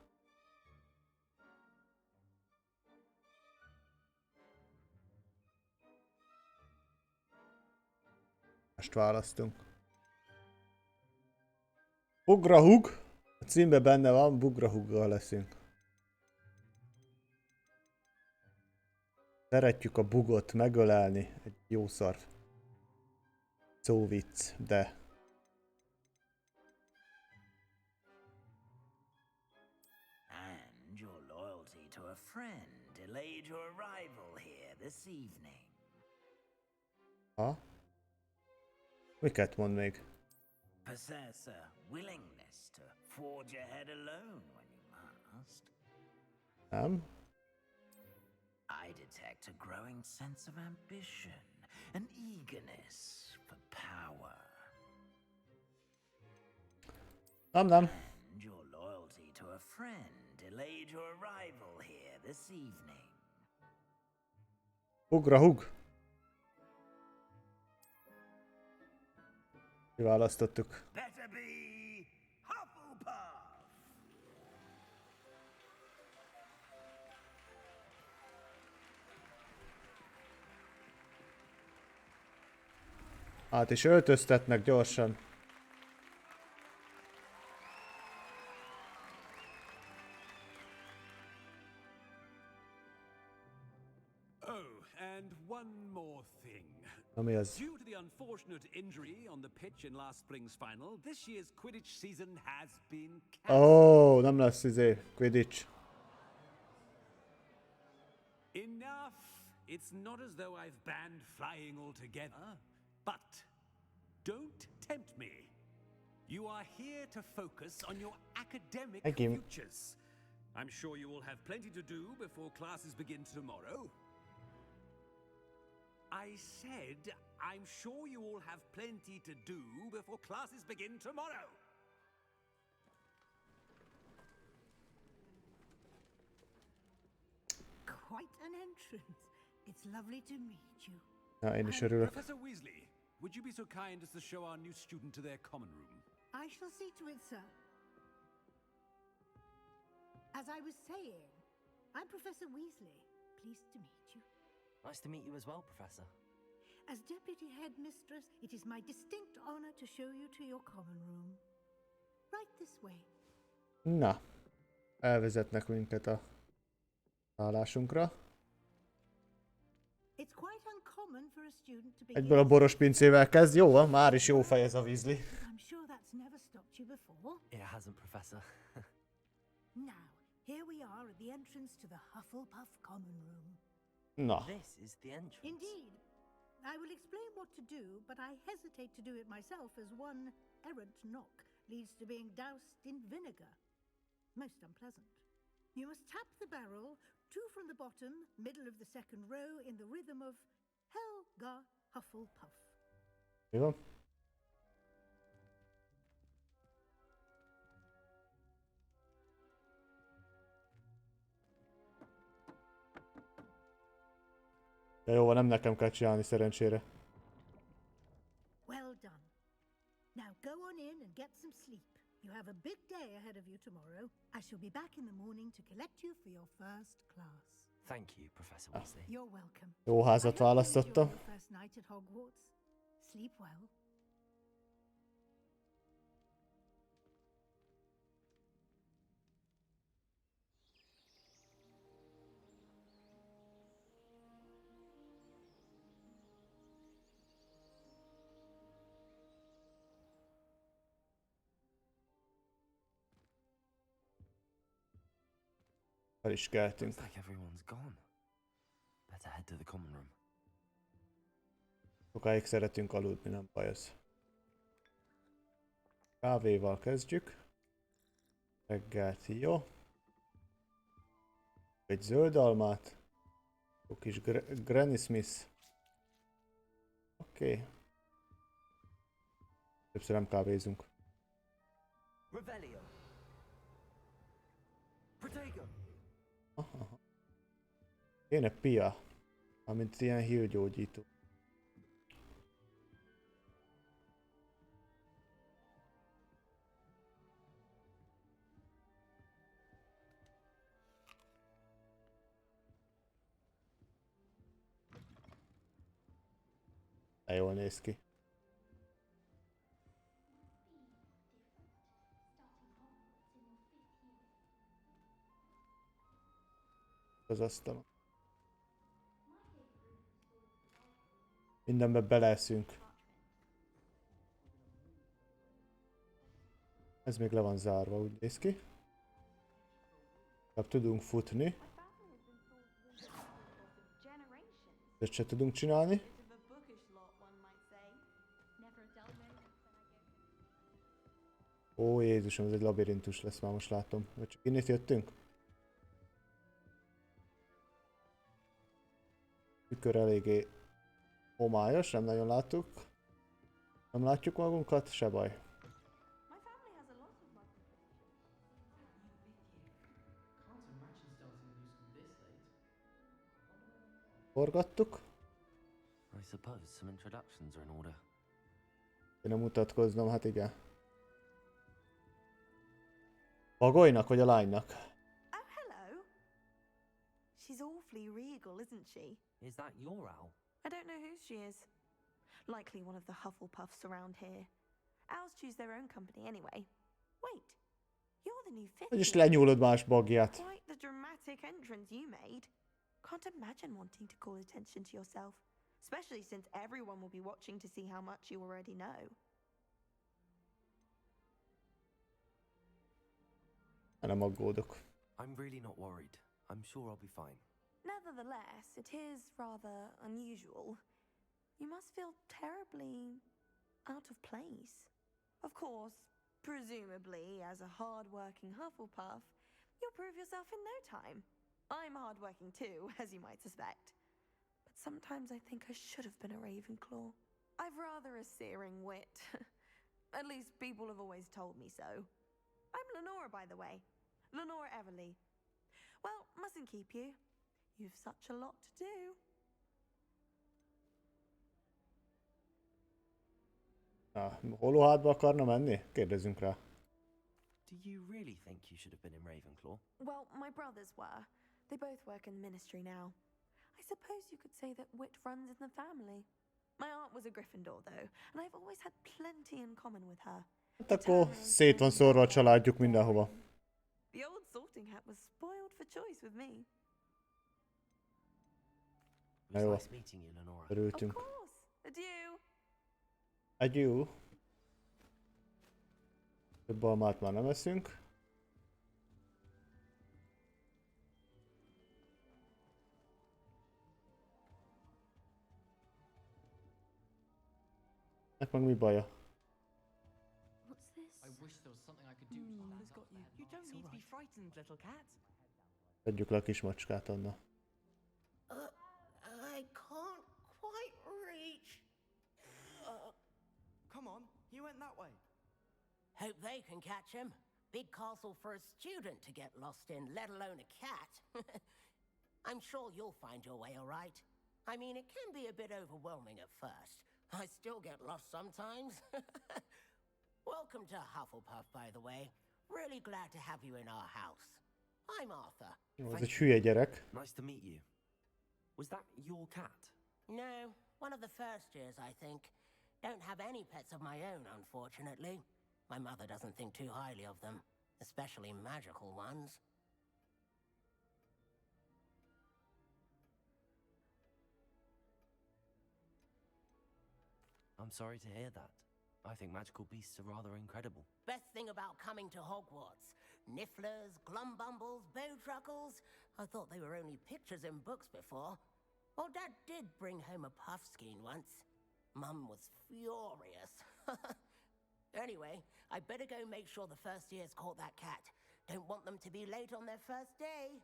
Most választunk. BugraHugra. A címben benne van, BugraHugra leszünk. Szeretjük a bugot megölelni. Egy jó szar. Szóvicc, de... And your loyalty to a friend delayed your arrival here this evening. Ha? Miket mond még? Possess a willingness to forge ahead alone when you must. Nem? I detect a growing sense of ambition, an eagerness for power. Nem, nem. And your loyalty to a friend delayed your arrival here this evening. BugraHugra. Kiválasztottuk. Better be Hufflepuff! Hát is öltöztetnek gyorsan. Oh, and one more thing. Ami az? Due to the unfortunate injury on the pitch in last spring's final, this year's Quidditch season has been cancelled. Nem lesz Quidditch. Enough! It's not as though I've banned flying altogether, but don't tempt me. You are here to focus on your academic futures. I'm sure you will have plenty to do before classes begin tomorrow. I said, I'm sure you all have plenty to do before classes begin tomorrow. Quite an entrance. It's lovely to meet you. Na, én is örülök. Professor Weasley, would you be so kind as to show our new student to their common room? I shall see to it, sir. As I was saying, I'm Professor Weasley. Pleased to meet you. Nice to meet you as well, Professor. As Deputy Headmistress, it is my distinct honor to show you to your common room. Right this way. Na, elvezetnek minket a szállásunkra. It's quite uncommon for a student to be. Egyből a boros pincével kezd. Jó van, már is jó fej ez a Weasley. I'm sure that's never stopped you before. It hasn't, Professor. Now, here we are at the entrance to the Hufflepuff common room. Na. This is the entrance. Indeed. I will explain what to do, but I hesitate to do it myself as one errant knock leads to being doused in vinegar. Most unpleasant. You must tap the barrel, 2 from the bottom, middle of the second row, in the rhythm of Helga Hufflepuff. Mi van? De jó, nem nekem kell csinálni szerencsére. Well done. Now go on in and get some sleep. You have a big day ahead of you tomorrow. I shall be back in the morning to collect you for your first class. Thank you, Professor Weasley. You're welcome. Jó házat választottam. Your first night at Hogwarts. Sleep well. El is keltünk. Looks like everyone's gone. Better head to the common room. Sokáig szeretünk aludni, nem baj ez. Kávéval kezdjük. Reggelt, jó. Egy zöld almát. Jó kis Granny Smith. Oké. Többször nem kávézunk. Revelio. Protego. Aha. Kéne pia. Amint ilyen hírgyógyító. De jól néz ki. Az asztalon. Mindenbe beleeszünk. Ez még le van zárva, úgy néz ki. Tehát tudunk futni. Ezt se tudunk csinálni. Jézusom, ez egy labirintus lesz, már most látom. Vagy csak innét jöttünk? Tükör eléggé homályos, nem nagyon láttuk. Nem látjuk magunkat, se baj. Forgattuk. I suppose some introductions are in order. Kéne mutatkoznom, hát igen. Bagolynak vagy a lánynak? Oh, hello. She's awfully regal, isn't she? Is that your owl? I don't know who she is. Likely one of the Hufflepuffs around here. Owls choose their own company anyway. Wait, you're the new fifth. Vagyis lenyúlod más bagját. Quite the dramatic entrance you made. Can't imagine wanting to call attention to yourself, especially since everyone will be watching to see how much you already know. Nem aggódok. I'm really not worried. I'm sure I'll be fine. Nevertheless, it is rather unusual. You must feel terribly out of place. Of course, presumably, as a hard-working Hufflepuff, you'll prove yourself in no time. I'm hard-working too, as you might suspect. But sometimes I think I should have been a Ravenclaw. I've rather a searing wit. At least people have always told me so. I'm Lenora, by the way. Lenora Everly. Well, mustn't keep you. You've such a lot to do. Holohátba akarna menni? Kérdezzünk rá. Do you really think you should have been in Ravenclaw? Well, my brothers were. They both work in the ministry now. I suppose you could say that wit runs in the family. My aunt was a Gryffindor, though, and I've always had plenty in common with her. Hát akkor szét van szórva a családjuk mindenhova. The old sorting hat was spoiled for choice with me. It was nice meeting you, Lenora. Örültünk. Of course. Adieu. Adieu. Több almát már nem eszünk. Nek meg mi baja? What's this? I wish there was something I could do. Has got you. You don't need to be frightened, little cat. Tegyük le a kis macskát, Anna. I can't quite reach. Come on, he went that way. Hope they can catch him. Big castle for a student to get lost in, let alone a cat. I'm sure you'll find your way all right. I mean, it can be a bit overwhelming at first. I still get lost sometimes. Welcome to Hufflepuff, by the way. Really glad to have you in our house. I'm Arthur. Jó, ez egy hülye gyerek. Nice to meet you. Was that your cat? No, one of the first years, I think. Don't have any pets of my own, unfortunately. My mother doesn't think too highly of them, especially magical ones. I'm sorry to hear that. I think magical beasts are rather incredible. Best thing about coming to Hogwarts. Nifflers, glumbumbles, bowtruckles. I thought they were only pictures in books before. Well, Dad did bring home a puffskein once. Mum was furious. Anyway, I better go make sure the first years caught that cat. Don't want them to be late on their first day.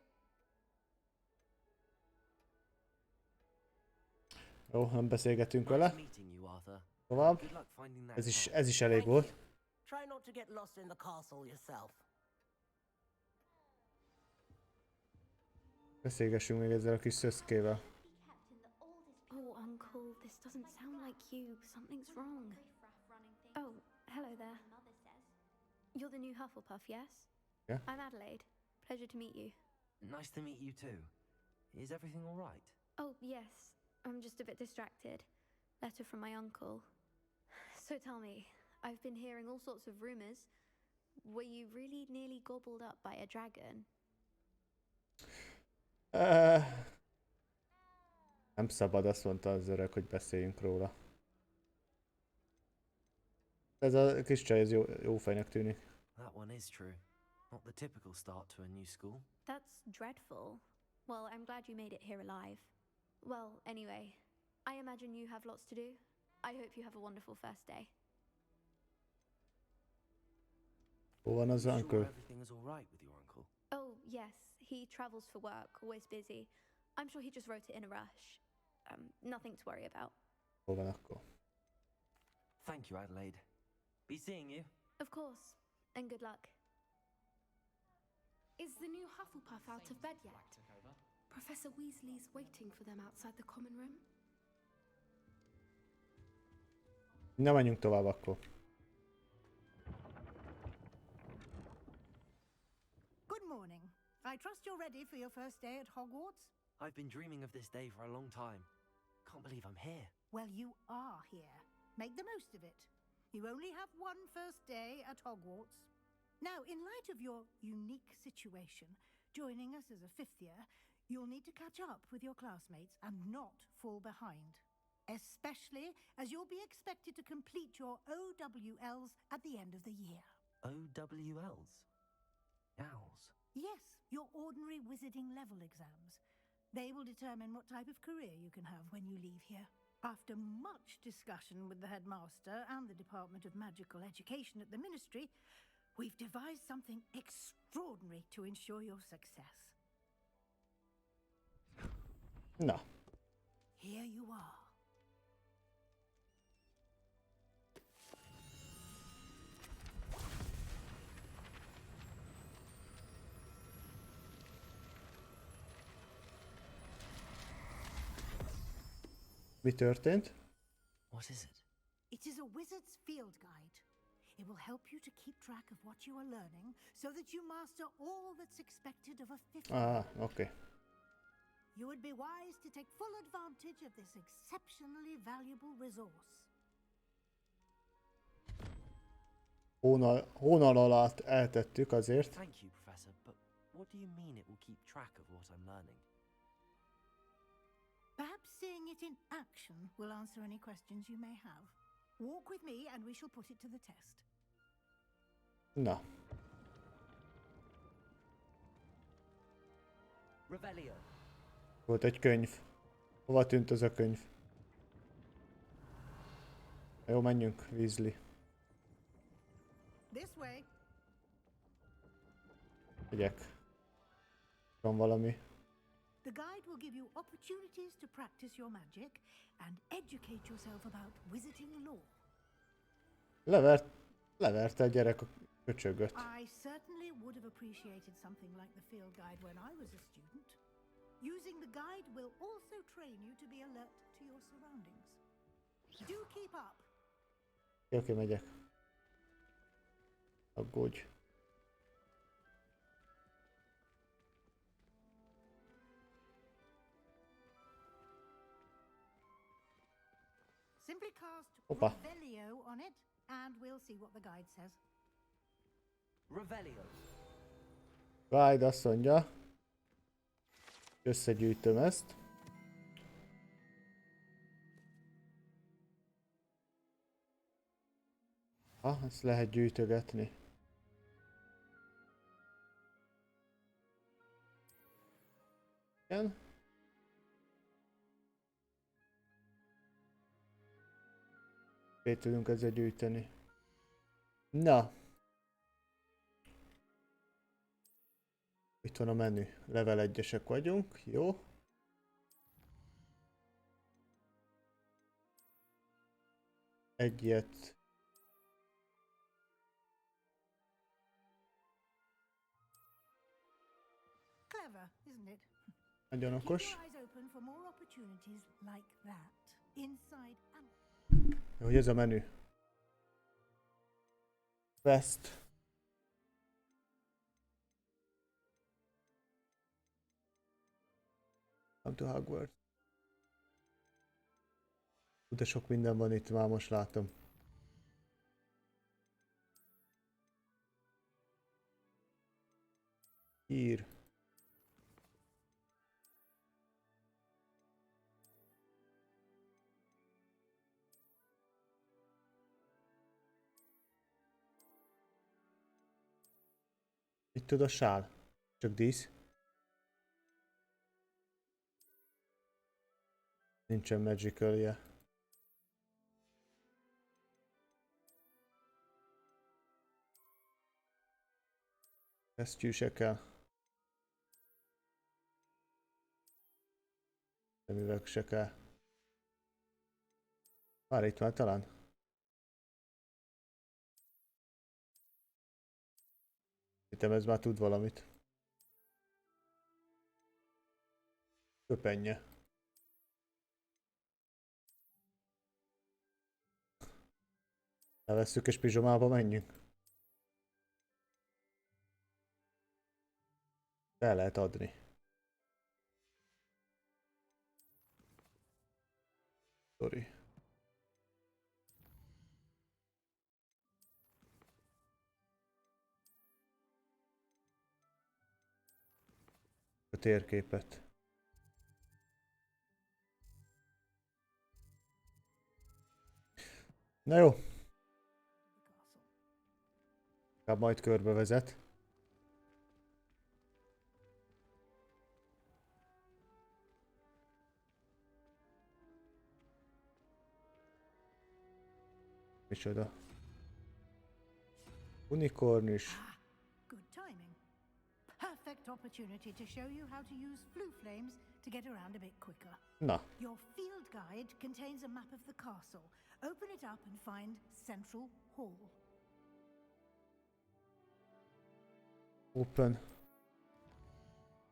Jó, nem beszélgetünk vele. Nice meeting you, Arthur. Tovább. Good luck finding that Ez is elég volt. Try not to get lost in the castle yourself. Beszélgessünk még ezzel a kis szöszkével. Oh, Uncle, this doesn't sound like you. Something's wrong. Oh, hello there. You're the new Hufflepuff, yes? Yeah. I'm Adelaide. Pleasure to meet you. Nice to meet you too. Is everything all right? Oh, yes. I'm just a bit distracted. Letter from my uncle. So tell me, I've been hearing all sorts of rumors. Were you really nearly gobbled up by a dragon? Nem szabad, azt mondta az öreg, hogy beszéljünk róla. Ez a kis csaj, ez jó fejnek tűnik. That one is true. Not the typical start to a new school. That's dreadful. Well, I'm glad you made it here alive. Well, anyway, I imagine you have lots to do. I hope you have a wonderful first day. Hol van az uncle? Everything is all right with your uncle? Oh, yes. He travels for work, always busy. I'm sure he just wrote it in a rush. Nothing to worry about. Hol van akkor? Thank you, Adelaide. Be seeing you. Of course. And good luck. Is the new Hufflepuff out of bed yet? Professor Weasley's waiting for them outside the common room. Na, menjünk tovább akkor. Good morning. I trust you're ready for your first day at Hogwarts? I've been dreaming of this day for a long time. Can't believe I'm here. Well, you are here. Make the most of it. You only have one first day at Hogwarts. Now, in light of your unique situation, joining us as a fifth year, you'll need to catch up with your classmates and not fall behind. Especially as you'll be expected to complete your OWLs at the end of the year. OWLs? Owls? Yes, your ordinary wizarding level exams. They will determine what type of career you can have when you leave here. After much discussion with the headmaster and the Department of Magical Education at the Ministry, we've devised something extraordinary to ensure your success. Na. Here you are. Mi történt? What is it? It is a wizard's field guide. It will help you to keep track of what you are learning so that you master all that's expected of a fifth year. Okay. You would be wise to take full advantage of this exceptionally valuable resource. Hónal alatt eltettük azért. Thank you, Professor, but what do you mean it will keep track of what I'm learning? Perhaps seeing it in action will answer any questions you may have. Walk with me and we shall put it to the test. Na. Revelio. Volt egy könyv. Hova tűnt az a könyv? Jó, menjünk, Weasley. This way. Figyek. Van valami. The guide will give you opportunities to practice your magic and educate yourself about wizarding lore. Leverte a gyerek a köcsögöt. I certainly would have appreciated something like the field guide when I was a student. Using the guide will also train you to be alert to your surroundings. Do keep up. Oké, megyek. Aggódj. Simply cast Hoppa. Revelio on it and we'll see what the guide says. Revelio. Guide azt mondja. Összegyűjtöm ezt. Ezt lehet gyűjtögetni. Igen. Mit tudunk ezzel gyűjteni? Na. Itt van a menü. Level 1-esek vagyunk. Jó. Ilyet. Clever, isn't it? Nagyon Keep okos. your eyes open for more opportunities like that. Inside and Hogy ez a menü? Quest. Come to Hogwarts. De sok minden van itt, már most látom. Ír. Mit tud a sál? Csak dísz? Nincsen magical-je. Kesztyűsekkel. Szemüveg se kell. Már itt van talán. Hittem ez már tud valamit. Köpenje. Elvesszük és pizsomába menjünk. El lehet adni. Sorry. A térképet. Na jó. Inkább majd körbevezet. Micsoda? Unikornis. Good timing. Perfect opportunity to show you how to use flue flames to get around a bit quicker. Na. Your field guide contains a map of the castle. Open it up and find Central Hall. Open.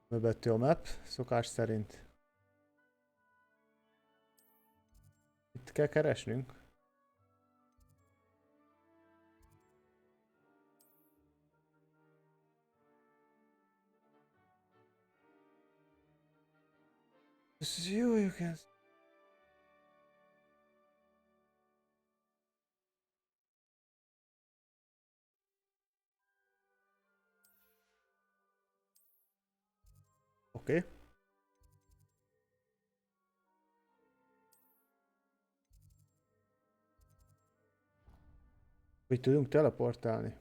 Mögötti a map, szokás szerint. Itt kell keresnünk. Jó, you can... Oké. Hogy tudunk teleportálni?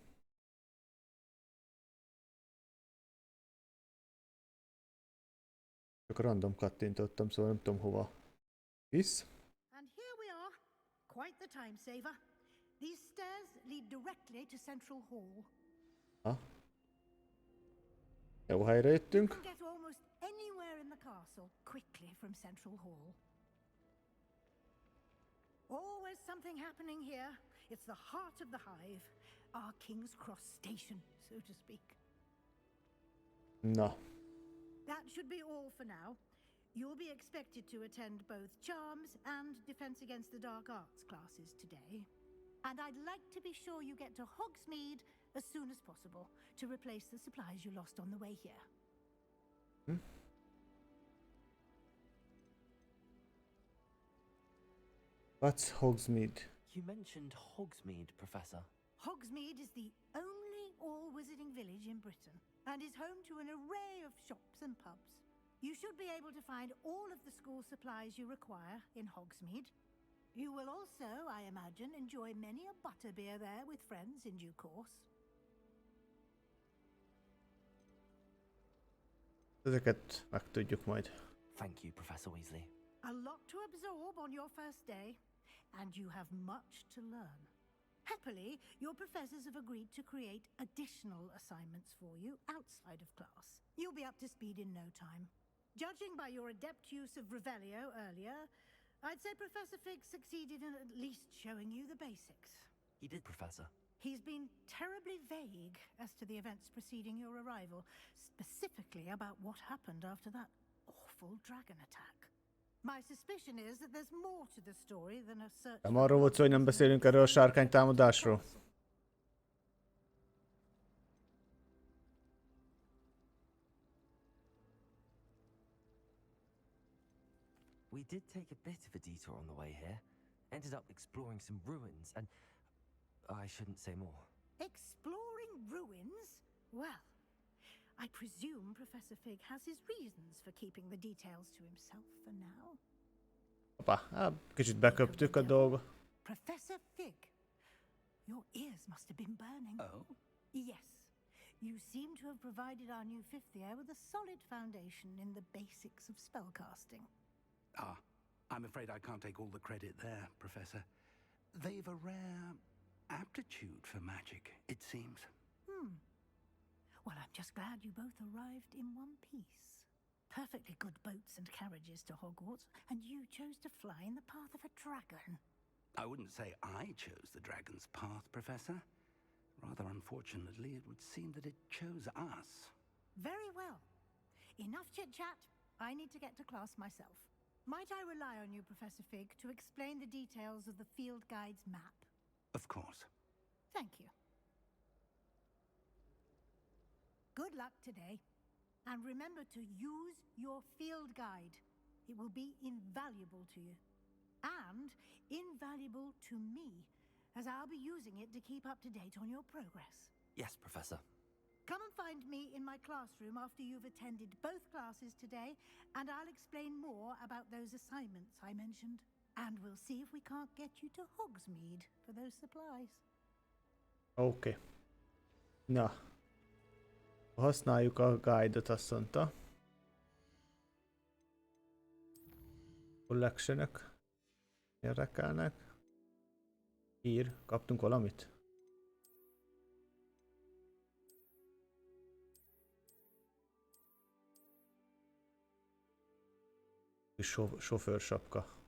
Csak random kattintottam, szóval nem tudom hova visz. And here we are. Quite the time saver. These stairs lead directly to Central Hall. Ha. Jó helyre jöttünk. You can get almost anywhere in the castle quickly from Central Hall. Always something happening here. It's the heart of the hive. Our King's Cross station, so to speak. Na. That should be all for now. You'll be expected to attend both Charms and Defense Against the Dark Arts classes today. And I'd like to be sure you get to Hogsmeade as soon as possible to replace the supplies you lost on the way here. What's Hogsmeade? You mentioned Hogsmeade, Professor. Hogsmeade is the only all-wizarding village in Britain and is home to an array of shops and pubs. You should be able to find all of the school supplies you require in Hogsmeade. You will also, I imagine, enjoy many a butterbeer there with friends in due course. Ezeket megtudjuk majd. Thank you, Professor Weasley. A lot to absorb on your first day, and you have much to learn. Happily, your professors have agreed to create additional assignments for you outside of class. You'll be up to speed in no time. Judging by your adept use of Revelio earlier, I'd say Professor Fig succeeded in at least showing you the basics. He did, Professor. He's been terribly vague as to the events preceding your arrival, specifically about what happened after that awful dragon attack. My suspicion is that there's more to the story than a search. Nem arról volt szó, hogy nem beszélünk erről a sárkány támadásról. We did take a bit of a detour on the way here. Ended up exploring some ruins and... I shouldn't say more. Exploring ruins? Well, I presume Professor Fig has his reasons for keeping the details to himself for now. Hoppá, kicsit beköptük a dolgot. Professor Fig, your ears must have been burning. Oh? Yes. You seem to have provided our new fifth year with a solid foundation in the basics of spellcasting. Ah, I'm afraid I can't take all the credit there, Professor. They've a rare aptitude for magic, it seems. Well, I'm just glad you both arrived in one piece. Perfectly good boats and carriages to Hogwarts, and you chose to fly in the path of a dragon. I wouldn't say I chose the dragon's path, Professor. Rather unfortunately, it would seem that it chose us. Very well. Enough chit-chat. I need to get to class myself. Might I rely on you, Professor Fig, to explain the details of the field guide's map? Of course. Thank you. Good luck today. And remember to use your field guide. It will be invaluable to you. And invaluable to me, as I'll be using it to keep up to date on your progress. Yes, Professor. Come and find me in my classroom after you've attended both classes today, and I'll explain more about those assignments I mentioned. And we'll see if we can't get you to Hogsmeade for those supplies. Oké. Na. Használjuk a guide-ot, azt mondta. Collectionök érdekelnek. Ír. Kaptunk valamit? Sofőrsapka.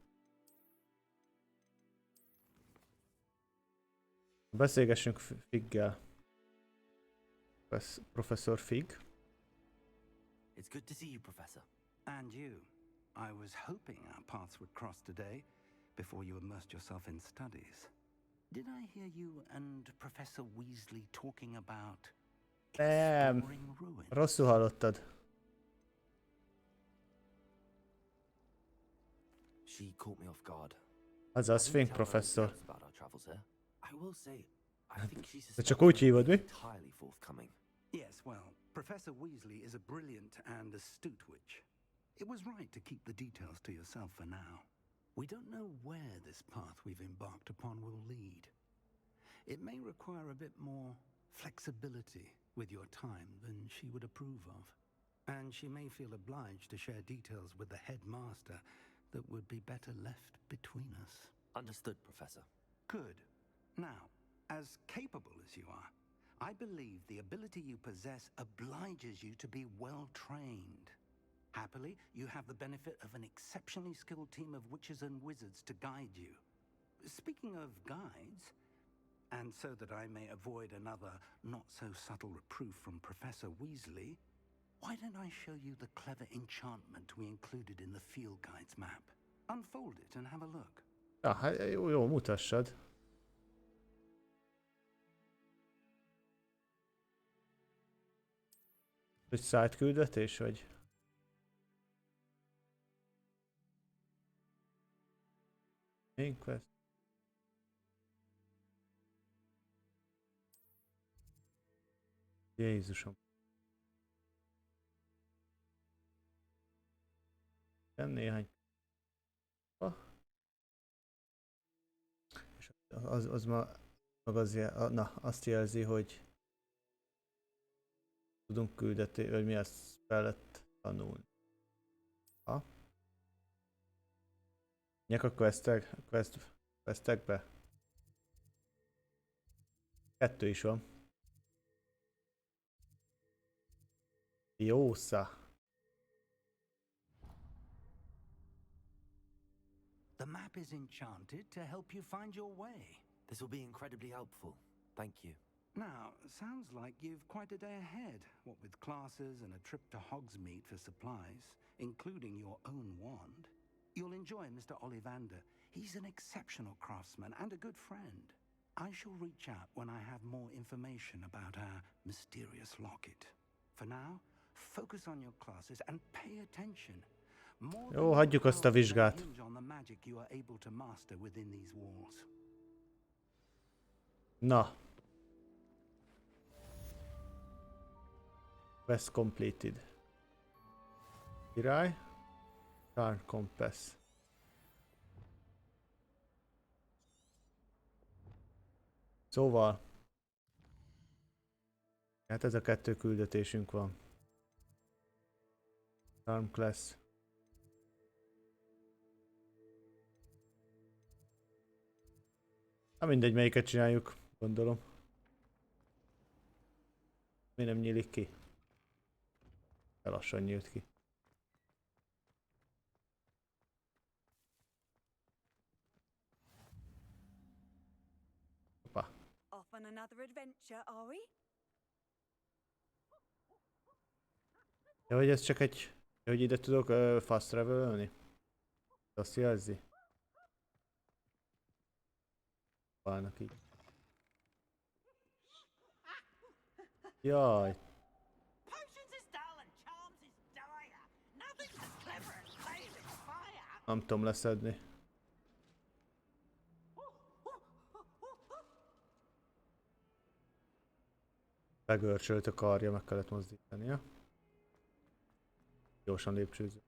Beszélgessünk Figgel. Professor Fig. It's good to see you, Professor. And you. I was hoping our paths would cross today, before you immersed yourself in studies. Did I hear you and Professor Weasley talking about exploring ruins? Rosszul hallottad. She caught me off guard. Azaz, Fink professzor. About our travels here. I will say, I think she's De csak úgy hívod, mi? entirely forthcoming. Yes, well, Professor Weasley is a brilliant and astute witch. It was right to keep the details to yourself for now. We don't know where this path we've embarked upon will lead. It may require a bit more flexibility with your time than she would approve of. And she may feel obliged to share details with the headmaster that would be better left between us. Understood, Professor. Good. Now, as capable as you are, I believe the ability you possess obliges you to be well trained. Happily, you have the benefit of an exceptionally skilled team of witches and wizards to guide you. Speaking of guides, and so that I may avoid another not-so-subtle reproof from Professor Weasley, why don't I show you the clever enchantment we included in the field guide's map? Unfold it and have a look. Ja, hát jó, mutassad. Egy side küldetés, vagy? Quest. Jézusom. Néhány. És az ma meg az azt jelzi, hogy tudunk küldetni, hogy mi azt kellett tanulni. Ha? Nyek a questekbe. 2 is van. Jósza. The map is enchanted to help you find your way. This will be incredibly helpful. Thank you. Now, sounds like you've quite a day ahead, what with classes and a trip to Hogsmeade for supplies, including your own wand. You'll enjoy Mr. Ollivander. He's an exceptional craftsman and a good friend. I shall reach out when I have more information about our mysterious locket. For now, focus on your classes and pay attention. Jó, hagyjuk azt a vizsgát. Na. Quest completed. Király. Turn compass. Szóval. Hát ez a 2 küldetésünk van. Turn class. Na mindegy, melyiket csináljuk, gondolom. Mi nem nyílik ki? Lassan nyílt ki. Hoppá. Off on another adventure, are we? Ja, hogy ez csak egy... Hogy ide tudok fast travel-ölni? Azt jelzi? Válnak így. Jaj. Nem tudom leszedni. Begörcsölt a karja, meg kellett mozdítania. Gyorsan lépcsőző.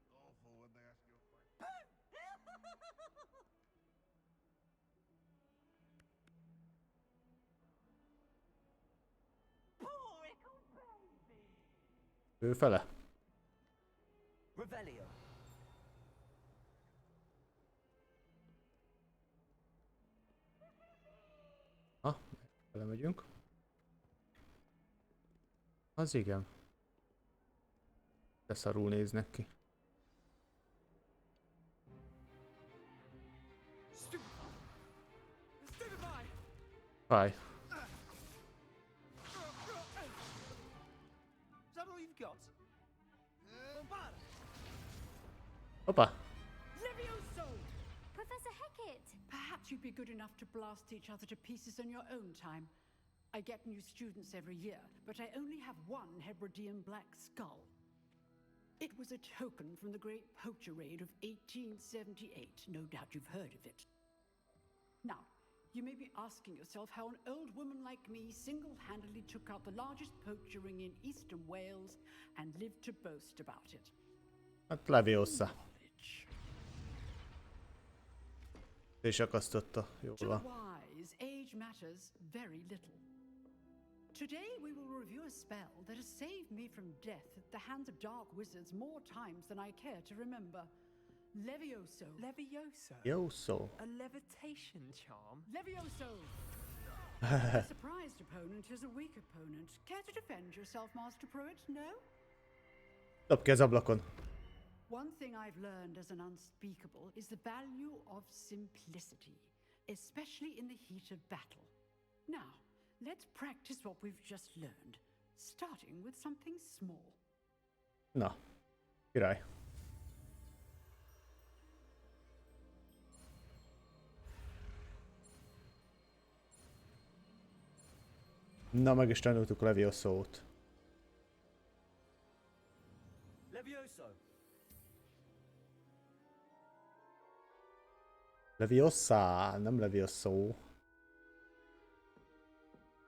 Ő fele? Ha, fele megyünk. Az igen. De szarul néznek ki. Fáj. Hoppá! Professor Hecat! Perhaps you'd be good enough to blast each other to pieces on your own time. I get new students every year, but I only have one Hebridean black skull. It was a token from the Great Poacher Raid of 1878. No doubt you've heard of it. Now, you may be asking yourself how an old woman like me single-handedly took out the largest poacher ring in eastern Wales and lived to boast about it. Hát Leviosa. És akasztotta. Jól van. Wise, age matters very little. Today we will review a spell that has saved me from death at the hands of dark wizards more times than I care to remember. Levioso. Levioso? Yoso. A levitation charm? Levioso! A surprised opponent is a weak opponent. Care to defend yourself, Master Pruitt? No? Dob ki az ablakon. One thing I've learned as an unspeakable is the value of simplicity, especially in the heat of battle. Now, let's practice what we've just learned, starting with something small. Na, király. Na, meg is tanultuk Leviosót. Levioso. Leviosa, nem Levioso.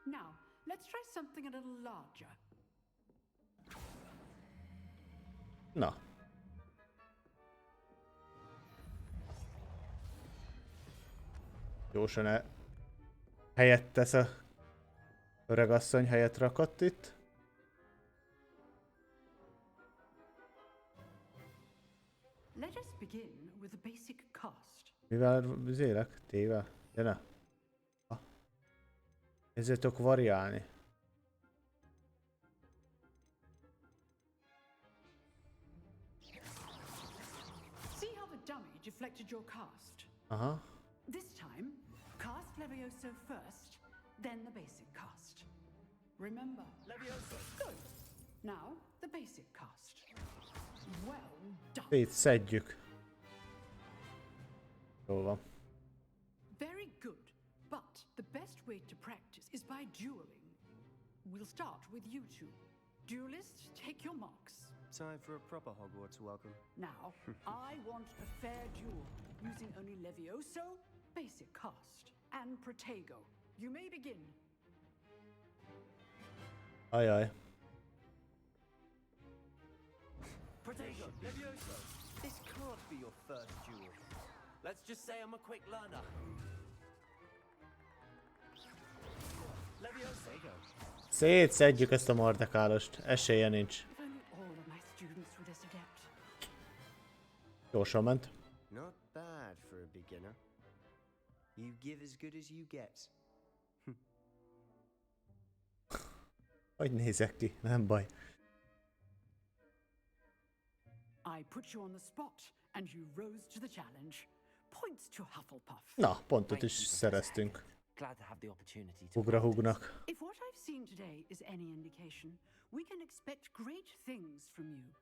Now, let's try something a little larger. Na. Gyorsan helyet tesz a öregasszony, helyet rakott itt. Let us begin with a basic cast. Mivel vizélek? Téve? De ne. Ezért tudok variálni. See how the dummy deflected your cast? Aha. This time, cast Levioso first, then the basic cast. Remember, Levioso. Good. Now, the basic cast. Well done. Szedjük. Jól van. Very good. But the best way to practice is by dueling. We'll start with you two. Duelists, take your marks. Time for a proper Hogwarts welcome. Now, I want a fair duel, using only Levioso, basic cast, and Protego. You may begin. Ajaj. Protego, Levioso. This can't be your first duel. Let's just say I'm a quick learner. Levioso. Szétszedjük ezt a mardekálost. Esélye nincs. If only all of my students were this adept. Gyorsan ment. Not bad for a beginner. You give as good as you get. Hogy nézek ki? Nem baj. I put you on the spot, and you rose to the challenge. Points to Hufflepuff. Na, pontot is szereztünk. Glad to have the opportunity to BugraHugnak. If what I've seen today is any indication, we can expect great things from you.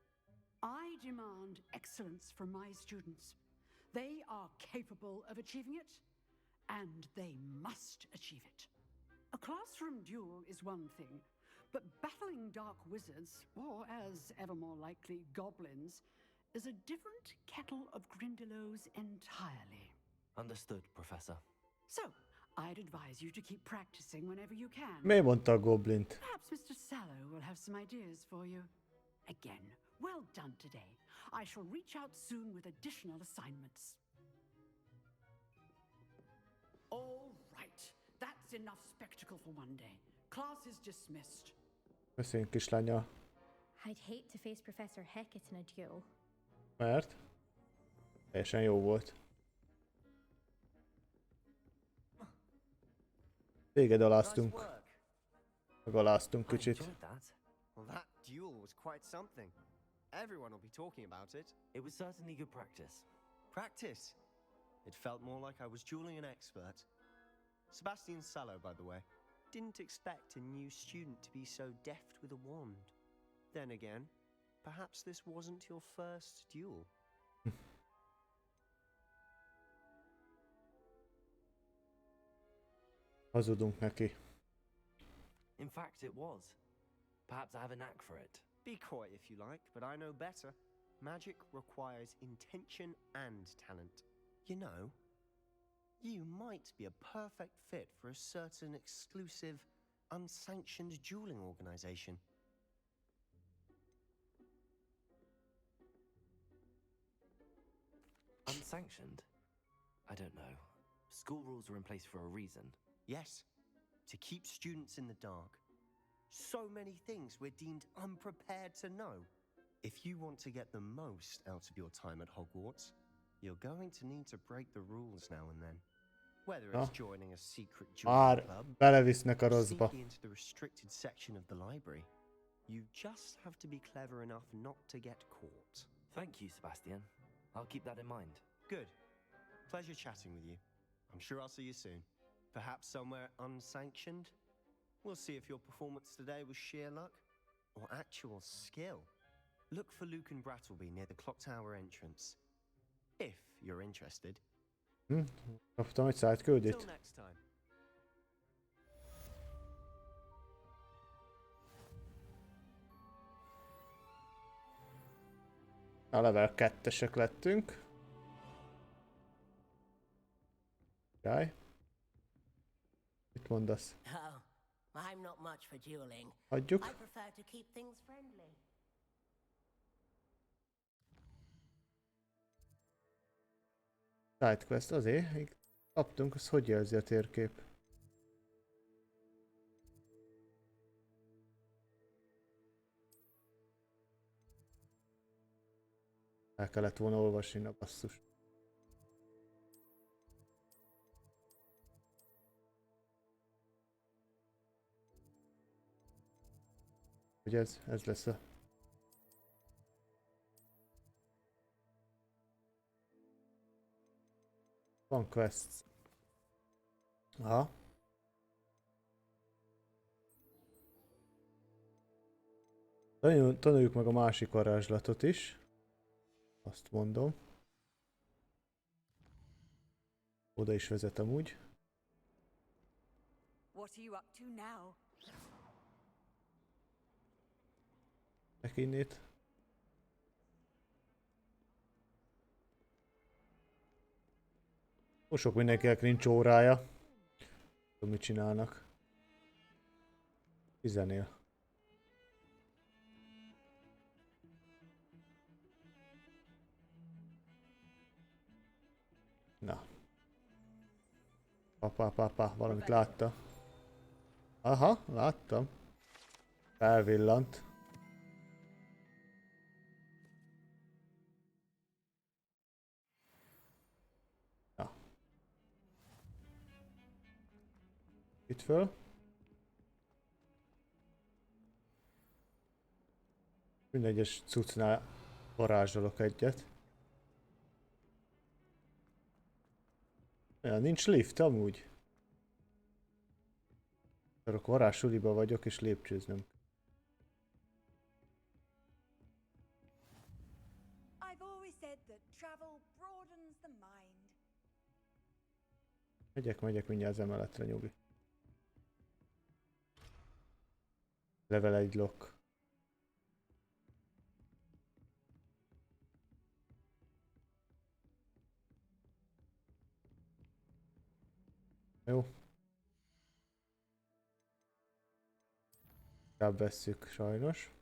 I demand excellence from my students. They are capable of achieving it, and they must achieve it. A classroom duel is one thing, but battling dark wizards, or as ever more likely, goblins, is a different kettle of Grindylows entirely. Understood, Professor. So, I'd advise you to keep practicing whenever you can. Miért mondta a goblint? Perhaps Mr. Sallow will have some ideas for you. Again, well done today. I shall reach out soon with additional assignments. All right, that's enough spectacle for one day. Class is dismissed. Köszönjük, kislánya. I'd hate to face Professor Hecat in a duel. Mert? Teljesen jó volt. Téged aláztunk. Megaláztunk kicsit. Well, that duel was quite something. Everyone will be talking about it. It was certainly good practice. Practice? It felt more like I was dueling an expert. Sebastian Sallow, by the way, didn't expect a new student to be so deft with a wand. Then again, perhaps this wasn't your first duel. Hazudunk neki. In fact, it was. Perhaps I have a knack for it. Be coy if you like, but I know better. Magic requires intention and talent. You know, you might be a perfect fit for a certain exclusive, unsanctioned dueling organization. Unsanctioned? I don't know. School rules are in place for a reason. Yes, to keep students in the dark. So many things we're deemed unprepared to know. If you want to get the most out of your time at Hogwarts, you're going to need to break the rules now and then. Whether it's joining a secret dueling club, belevisznek a rosszba. sneaking into the restricted section of the library, you just have to be clever enough not to get caught. Thank you, Sebastian. I'll keep that in mind. Good. Pleasure chatting with you. I'm sure I'll see you soon. Perhaps somewhere unsanctioned? We'll see if your performance today was sheer luck or actual skill. Look for Luke and Brattleby near the clock tower entrance. If you're interested. Kaptam egy szájtküldét. Till next time. A level 2-esek lettünk. Jaj. Mit mondasz? Oh, I'm not much for dueling. Hagyjuk. I prefer to keep things friendly. Sidequest azért, még kaptunk, az hogy jelzi a térkép? El kellett volna olvasni a basszus. Hogy ez lesz a... Van quests. Aha. Tanuljuk meg a másik varázslatot is. Azt mondom. Oda is vezetem úgy. What are you up to now? Innét. Sok mindenkinek nincs órája. Tudom, mit csinálnak. 10-nél. Na. Papa, valamit látta. Aha, láttam. Felvillant. Itt föl. Minden egyes cuccnál varázsolok egyet. Ja, nincs lift amúgy. Akkor varázssuliba vagyok és lépcsőznöm. Megyek mindjárt az emeletre, nyugi. Level 1 lock. Jó. Inkább vesszük sajnos.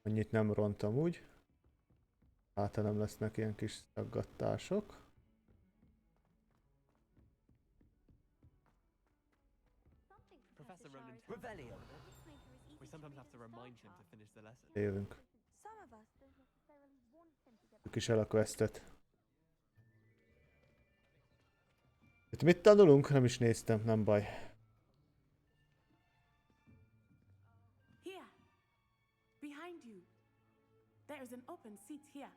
Annyit nem rontam úgy. Hát nem lesznek ilyen kis szaggatások. Professor Ronan Rebellion. We sometimes have to remind him to finish the lesson. Jövünk. Ők is el a questet. Itt mit tanulunk? Nem is néztem, nem baj. Here. Behind you. There is an open seat here.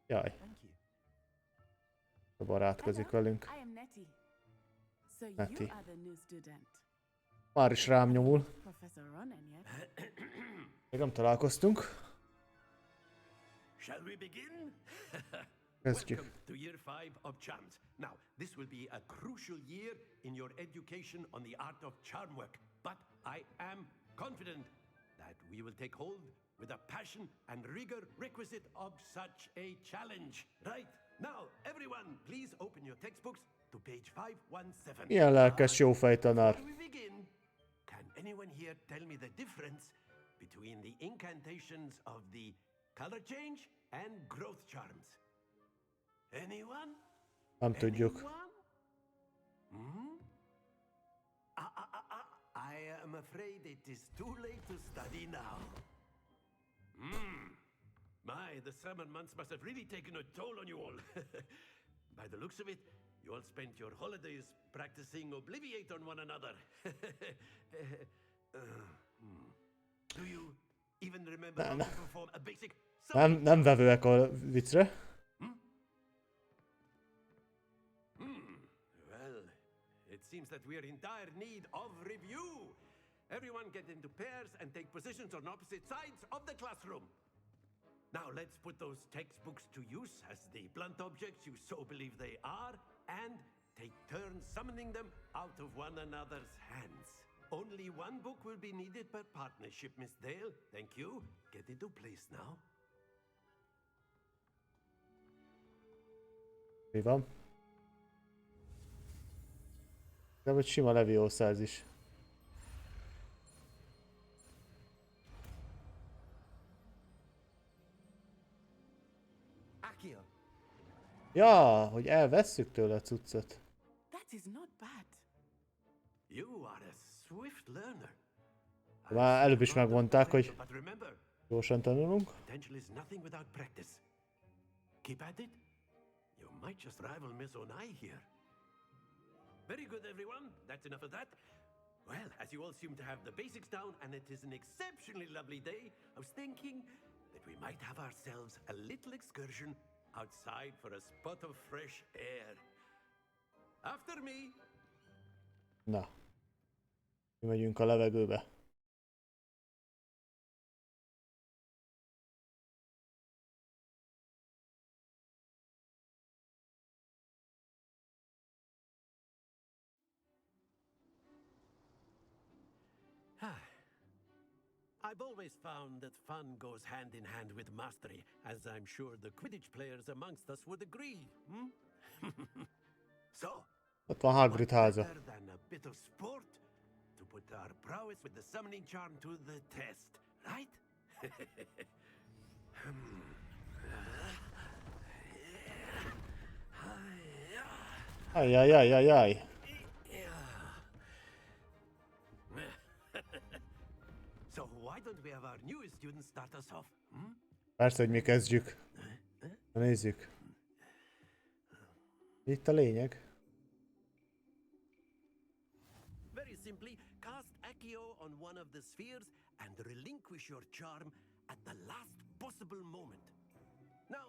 Jaj. Barátkozik velünk. I am Nettie. So Nettie. you are the new student. Már is rám nyomul. Professor Ronan, yes? Még nem találkoztunk. Shall we begin? Kezdjük. Welcome to year 5 of charms. Now, this will be a crucial year in your education on the art of charm work, but I am confident that we will take hold with a passion and rigor requisite of such a challenge. Right? Now, everyone, please open your textbooks to page 517. Milyen lelkes jófej tanár. Before we begin, can anyone here tell me the difference between the incantations of the color change and growth charms? Anyone? Nem tudjuk. Hmm? I am afraid it is too late to study now. My, the summer months must have really taken a toll on you all. By the looks of it, you all spent your holidays practicing Obliviate on one another. Do you even remember how to perform a basic... Nem vevőek a viccre. Well, it seems that we are in dire need of review. Everyone get into pairs and take positions on opposite sides of the classroom. Now let's put those textbooks to use as the blunt objects you so believe they are, and take turns summoning them out of one another's hands. Only one book will be needed per partnership, Miss Dale. Thank you. Get into place now. Mi van? Nem, hogy sima Leviosa ez is. Ja, hogy elvesszük tőle a cuccot. That is not bad. You are a swift learner. Már előbb is megmondták, hogy gyorsan tanulunk. Potential is nothing without practice. Keep at it. You might just rival Miss Onai here. Very good, everyone. That's enough of that. Well, as you all seem to have the basics down, and it is an exceptionally lovely day, I was thinking that we might have ourselves a little excursion outside for a spot of fresh air. After me. Na. Megyünk a levegőbe. I've always found that fun goes hand in hand with mastery, as I'm sure the Quidditch players amongst us would agree. So, ott van Hagrid háza. better than a bit of sport to put our prowess with the summoning charm to the test, right? Ajjajajajaj. So why don't we have our newest students start us off? Persze, hogy mi kezdjük. Na nézzük. Itt a lényeg. very simply, cast Accio on one of the spheres and relinquish your charm at the last possible moment. Now,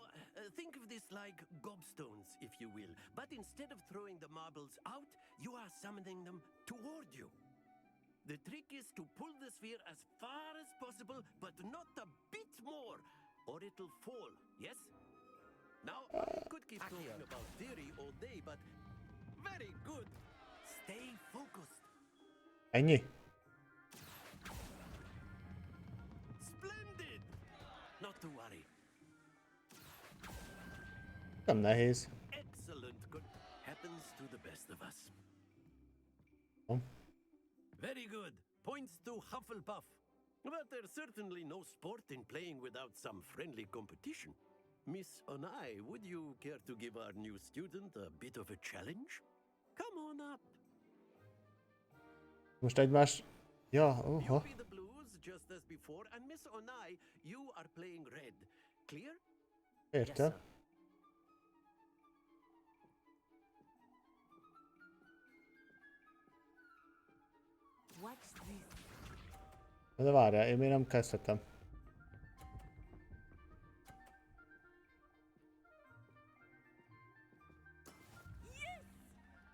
think of this like gobstones, if you will, but instead of throwing the marbles out, you are summoning them toward you. The trick is to pull the sphere as far as possible, but not a bit more, or it'll fall, yes? Now, I could keep talking about theory all day, but very good. Stay focused. Ennyi? Splendid! Not to worry. Nem nehéz. Excellent. Good. Happens to the best of us. Oh. Very good. Points to Hufflepuff. But there's certainly no sport in playing without some friendly competition. Miss Onai, would you care to give our new student a bit of a challenge? Come on up. Most egymás... Ja, You be the blues just as before, and Miss Onai, you are playing red. Clear? Értem. Yes, De várjál, én még nem kezdhetem.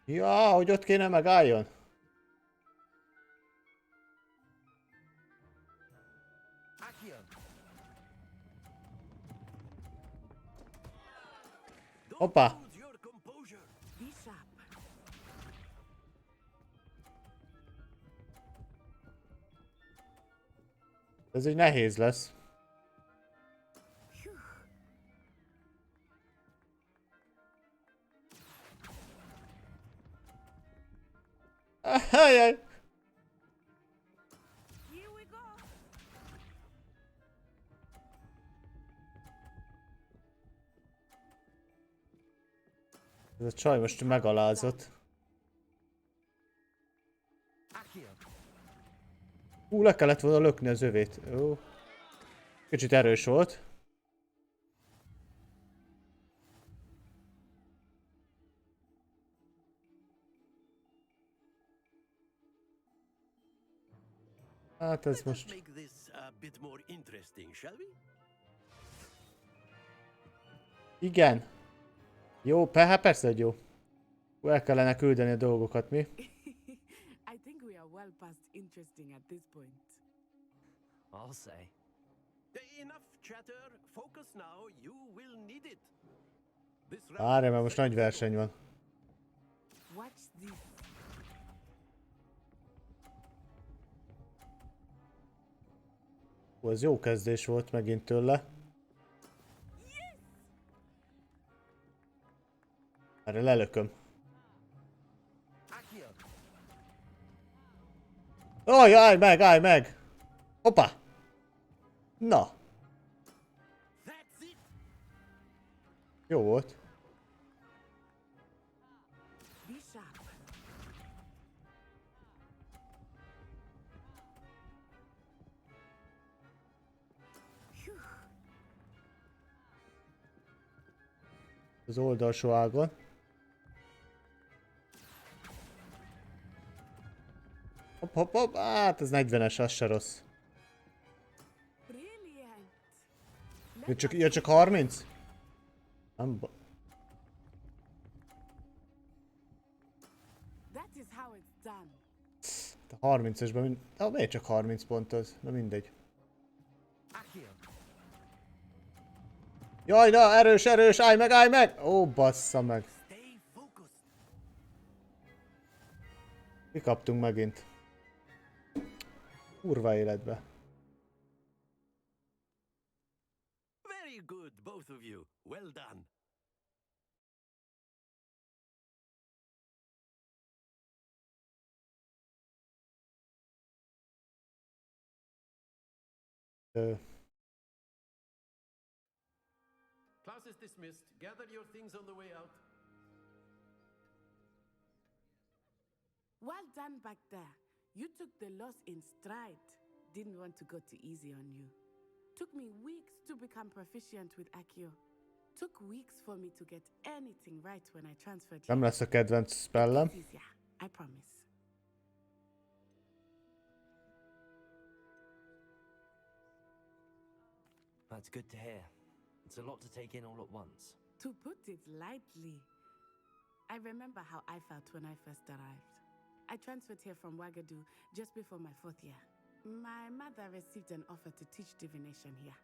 Ja, hogy ott kéne megálljon. Hoppá! Ez így nehéz lesz. Ajaj! Ez a csaj most megalázott. Le kellett volna lökni az övét. Ó. Kicsit erős volt. Hát ez most... Igen. Jó, hát persze, hogy jó. El kellene küldeni a dolgokat, mi? I think we are well past interesting at this point. I'll say. Enough chatter. Focus now. You will need it. Várj, mert most nagy verseny van. Watch this. Ó, ez jó kezdés volt megint tőle. Erre lelököm. Aj, állj meg! Hoppá! Na! Jó volt. Az oldalsó ágon. Hopp, hát ez 40-es, az se rossz. Jött csak 30? Nem a 30-esben miért csak 30 pont az? Na mindegy. Jaj, na, erős, állj meg! Ó, bassza meg. Mi kaptunk megint? Kurva életbe. Very good, both of you. Well done. Class is dismissed. Gather your things on the way out. Well done back there. You took the loss in stride. Didn't want to go too easy on you. Took me weeks to become proficient with Accio. Took weeks for me to get anything right when I transferred. Nem lesz a kedvenc spellem. I promise. That's good to hear. It's a lot to take in all at once. To put it lightly, I remember how I felt when I first arrived. I transferred here from Ouagadougou just before my 4th year. My mother received an offer to teach divination here.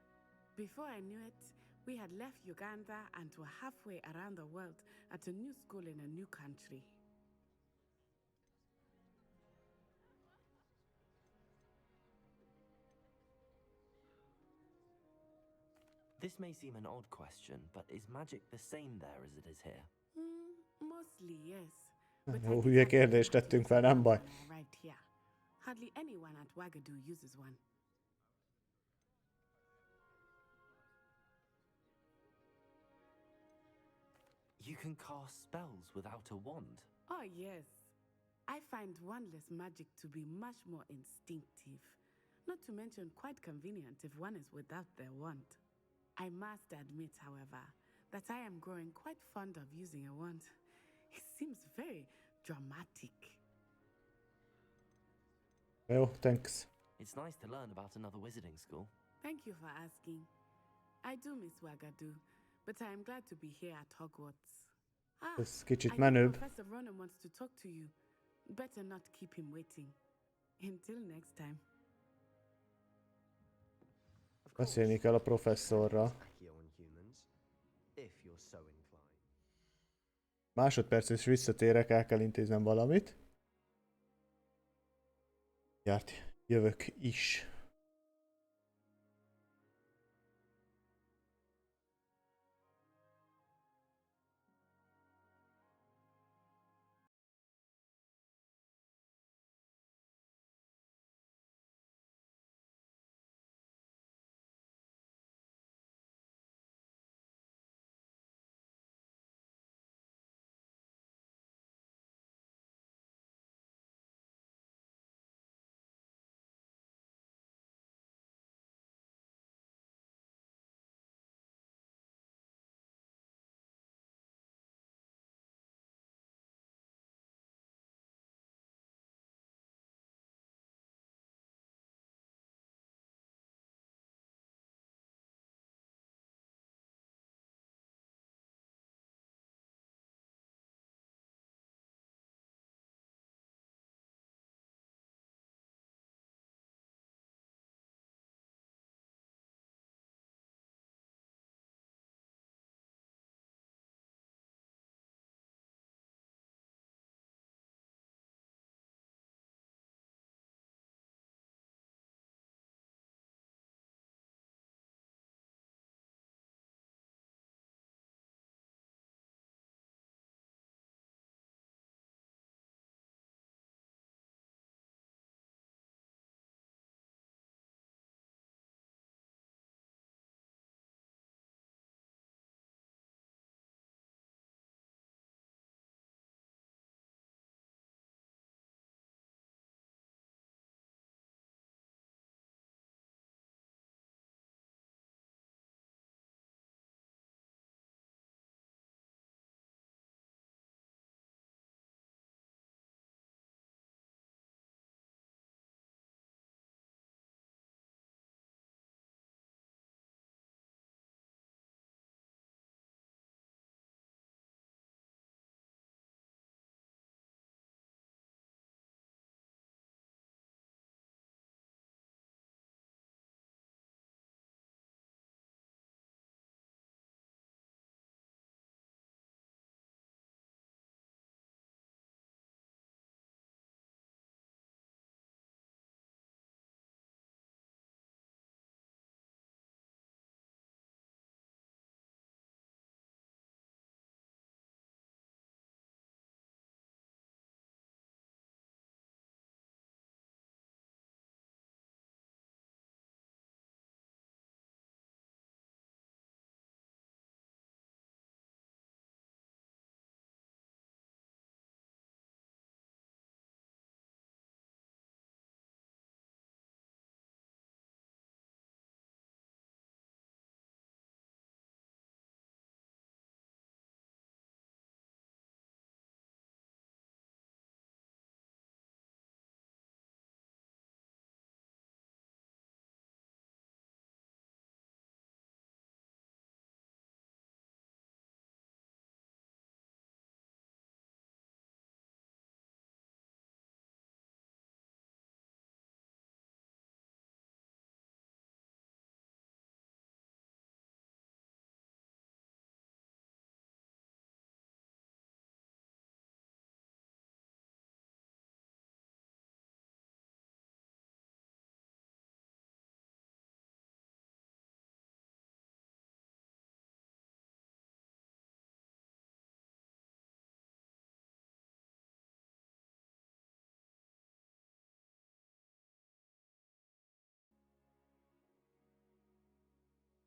Before I knew it, we had left Uganda and were halfway around the world at a new school in a new country. This may seem an odd question, but is magic the same there as it is here? Mostly, yes. Jó, hülye kérdést tettünk fel, nem baj. Right here. Hardly anyone at Ouagadougou uses one. You can cast spells without a wand? Oh, yes. I find wandless magic to be much more instinctive. Not to mention quite convenient if one is without their wand. I must admit, however, that I am growing quite fond of using a wand. It seems very dramatic. Jó, thanks. It's nice to learn about another wizarding school. Thank you for asking. I do miss Ouagadougou, but I am glad to be here at Hogwarts. Ez kicsit I menőbb. think Professor Ronan wants to talk to you. Better not keep him waiting. Until next time. Beszélni kell a professzorral. Másodperc és visszatérek, el kell intéznem valamit. Járt, jövök is.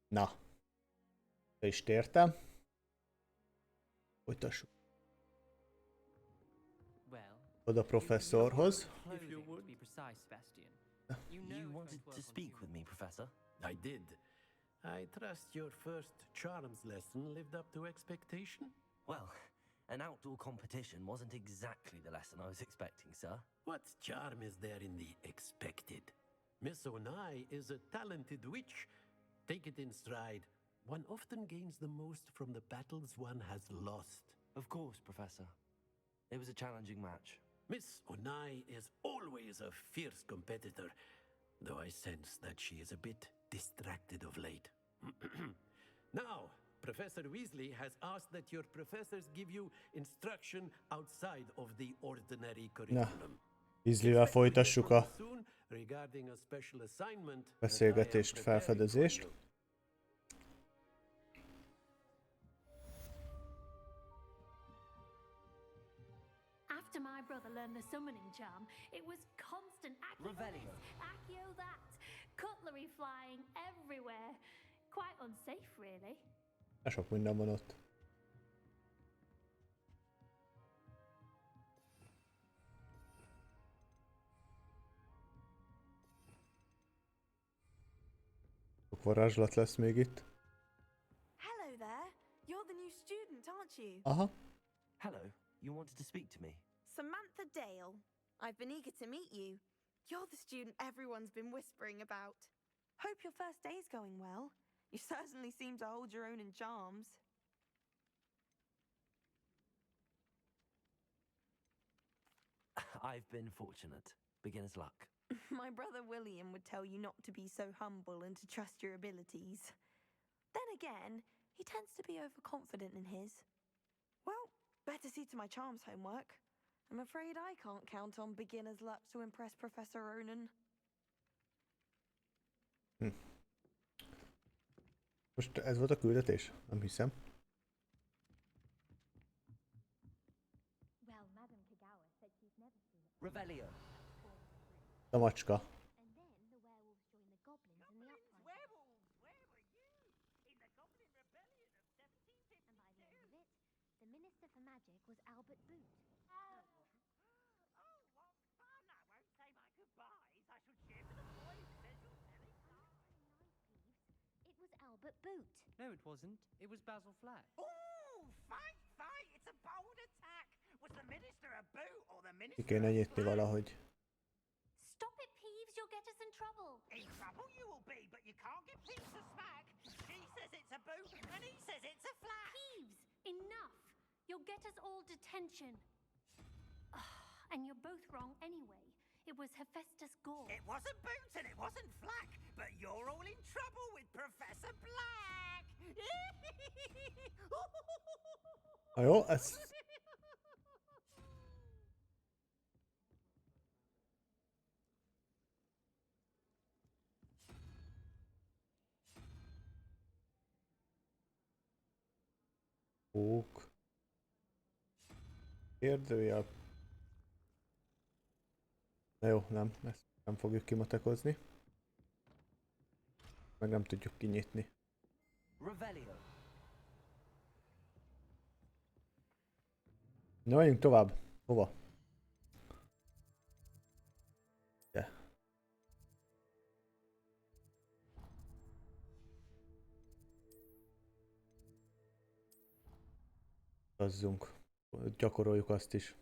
Na. És tértem. Folytassuk. Oda professzorhoz. If you would. To be precise, Sebastian. You wanted to speak with me, Professor? I did. I trust your first charms lesson lived up to expectation? Well, an outdoor competition wasn't exactly the lesson I was expecting, sir. What charm is there in the expected? Miss Onai is a talented witch. Take it in stride. One often gains the most from the battles one has lost. Of course, Professor. It was a challenging match. Miss Onai is always a fierce competitor, though I sense that she is a bit distracted of late. Now, Professor Weasley has asked that your professors give you instruction outside of the ordinary curriculum. Weasleyvel folytassuk a regarding a special assignment beszélgetést, felfedezést. After my brother learned the summoning charm, it was constant accio this, accio that, cutlery flying everywhere. Quite unsafe, really. Sok minden van ott. Sok varázslat lesz még itt. Hello there. You're the new student, aren't you? Aha. Hello. You wanted to speak to me? Samantha Dale. I've been eager to meet you. You're the student everyone's been whispering about. Hope your first day's going well. You certainly seem to hold your own in charms. I've been fortunate. Beginner's luck. My brother William would tell you not to be so humble and to trust your abilities. Then again, he tends to be overconfident in his. Well, better see to my charms homework. I'm afraid I can't count on beginner's luck to impress Professor Ronan. Most ez volt a küldetés? Nem hiszem. Revelio. A macska. Albert Boot. No, it wasn't. It was Basil Flack. Ooh, fight, fight! It's a bold attack. Was the minister a boot or the minister? Ki kéne nyitni valahogy. Stop it, Peeves! You'll get us in trouble. In trouble you will be, but you can't give Peeves a smack. She says it's a boot, and he says it's a flack. Peeves, enough! You'll get us all detention. And you're both wrong anyway. It was Hephaestus Gore. It wasn't Boot and it wasn't Flack, but you're all in trouble with Professor Black. Na jó, ez... Ók. Kérdőjel. Na jó, nem, ezt nem fogjuk kimatekozni. Meg nem tudjuk kinyitni. Na, menjünk tovább. Hova? De. Utazzunk. Gyakoroljuk azt is.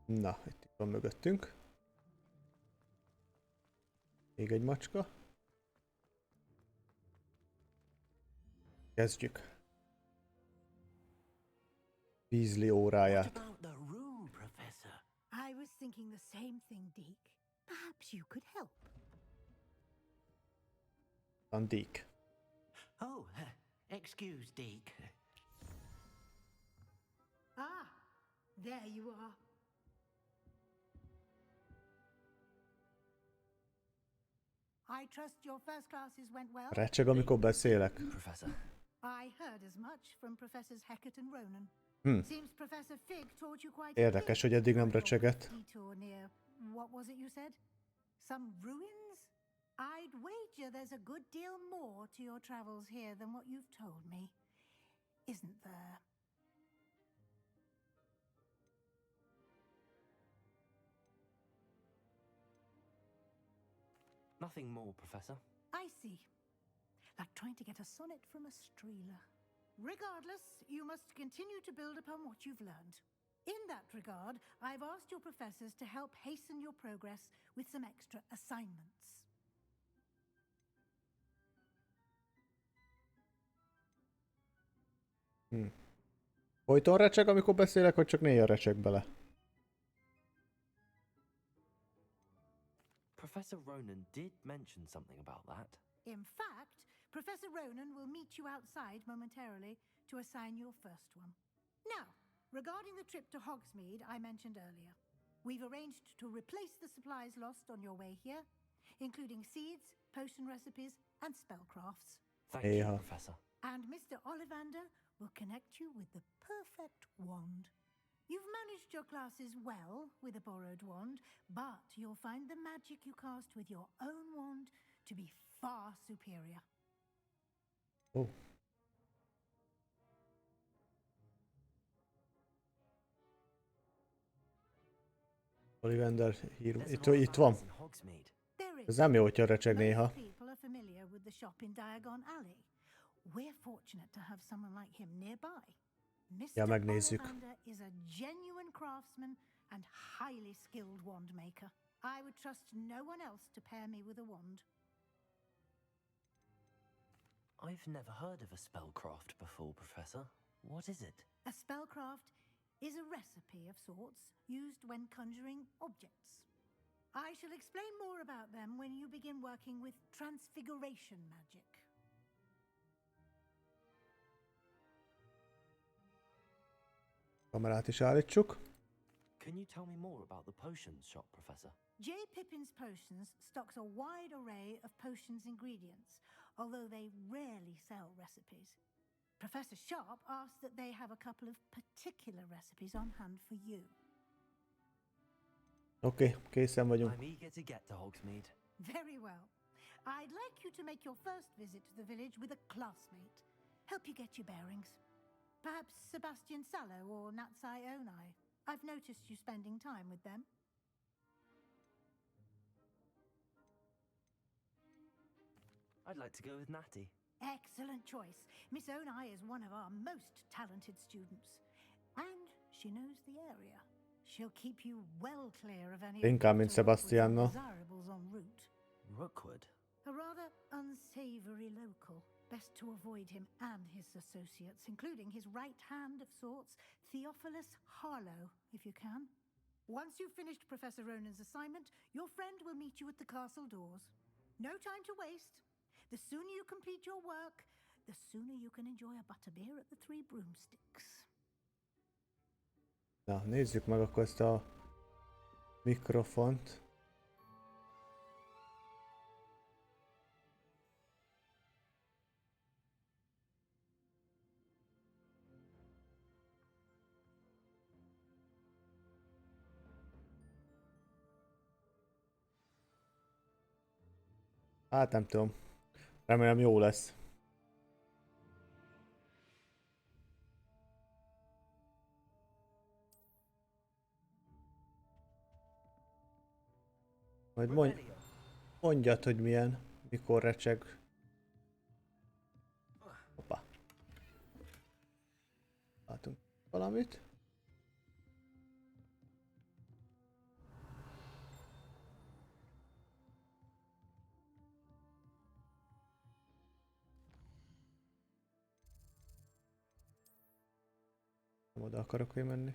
Na, itt van mögöttünk. Még egy macska. Kezdjük. Weasley óráját. I was thinking the same thing, Deke. Perhaps you could help. Van Deke. Oh, excuse, Deke. Ah, there you are. I trust your first classes went well? Recseg, amikor beszélek. Professor. I heard as much from Professors Hackett and Ronan. Seems Professor Fig taught you quite Érdekes, hogy eddig nem recsegett. What was it you said? Some ruins? I'd wager there's a good deal more to your travels here than what you've told me. Isn't there? Nothing more, Professor. I see. Like trying to get a sonnet from a streeler. Regardless, you must continue to build upon what you've learned. In that regard, I've asked your professors to help hasten your progress with some extra assignments. Folyton recseg, amikor beszélek, vagy csak néha recseg bele? Professor Ronan did mention something about that. In fact, Professor Ronan will meet you outside momentarily to assign your first one. Now, regarding the trip to Hogsmeade I mentioned earlier, we've arranged to replace the supplies lost on your way here, including seeds, potion recipes, and spellcrafts. Thank you, Professor. And Mr. Ollivander will connect you with the perfect wand. You've managed your classes well with a borrowed wand, but you'll find the magic you cast with your own wand to be far superior. Oh. Ollivander itt van. Ez nem jó, hogyha recseg néha. People are familiar with the shop in Diagon Alley. We're fortunate to have someone like him nearby. Ja, Mr. megnézzük. Ollivander is a genuine craftsman and highly skilled wand maker. I would trust no one else to pair me with a wand. I've never heard of a spellcraft before, Professor. What is it? A spellcraft is a recipe of sorts used when conjuring objects. I shall explain more about them when you begin working with transfiguration magic. Kamerát is állítsuk. Can you tell me more about the potions shop, Professor? J. Pippin's Potions stocks a wide array of potions ingredients, although they rarely sell recipes. Professor Sharp asked that they have a couple of particular recipes on hand for you. Oké, készen vagyunk. I'm eager to get to Hogsmeade. Very well. I'd like you to make your first visit to the village with a classmate. Help you get your bearings. Perhaps Sebastian Sallow or Natsai Onai. I've noticed you spending time with them. I'd like to go with Natty. Excellent choice. Miss Onai is one of our most talented students. And she knows the area. She'll keep you well clear of any Inkább, mint Sebastiannal. desirables en route. Rookwood? A rather unsavory local. Best to avoid him and his associates, including his right hand of sorts, Theophilus Harlow, if you can. Once you've finished Professor Ronan's assignment, your friend will meet you at the castle doors. No time to waste. The sooner you complete your work, the sooner you can enjoy a butterbeer at the Three Broomsticks. Na, nézzük meg akkor ezt a mikrofont. Hát nem tudom. Remélem jó lesz. Majd mondjad, hogy milyen, mikor recseg. Hoppá. Látunk valamit. Nem oda akarok én menni.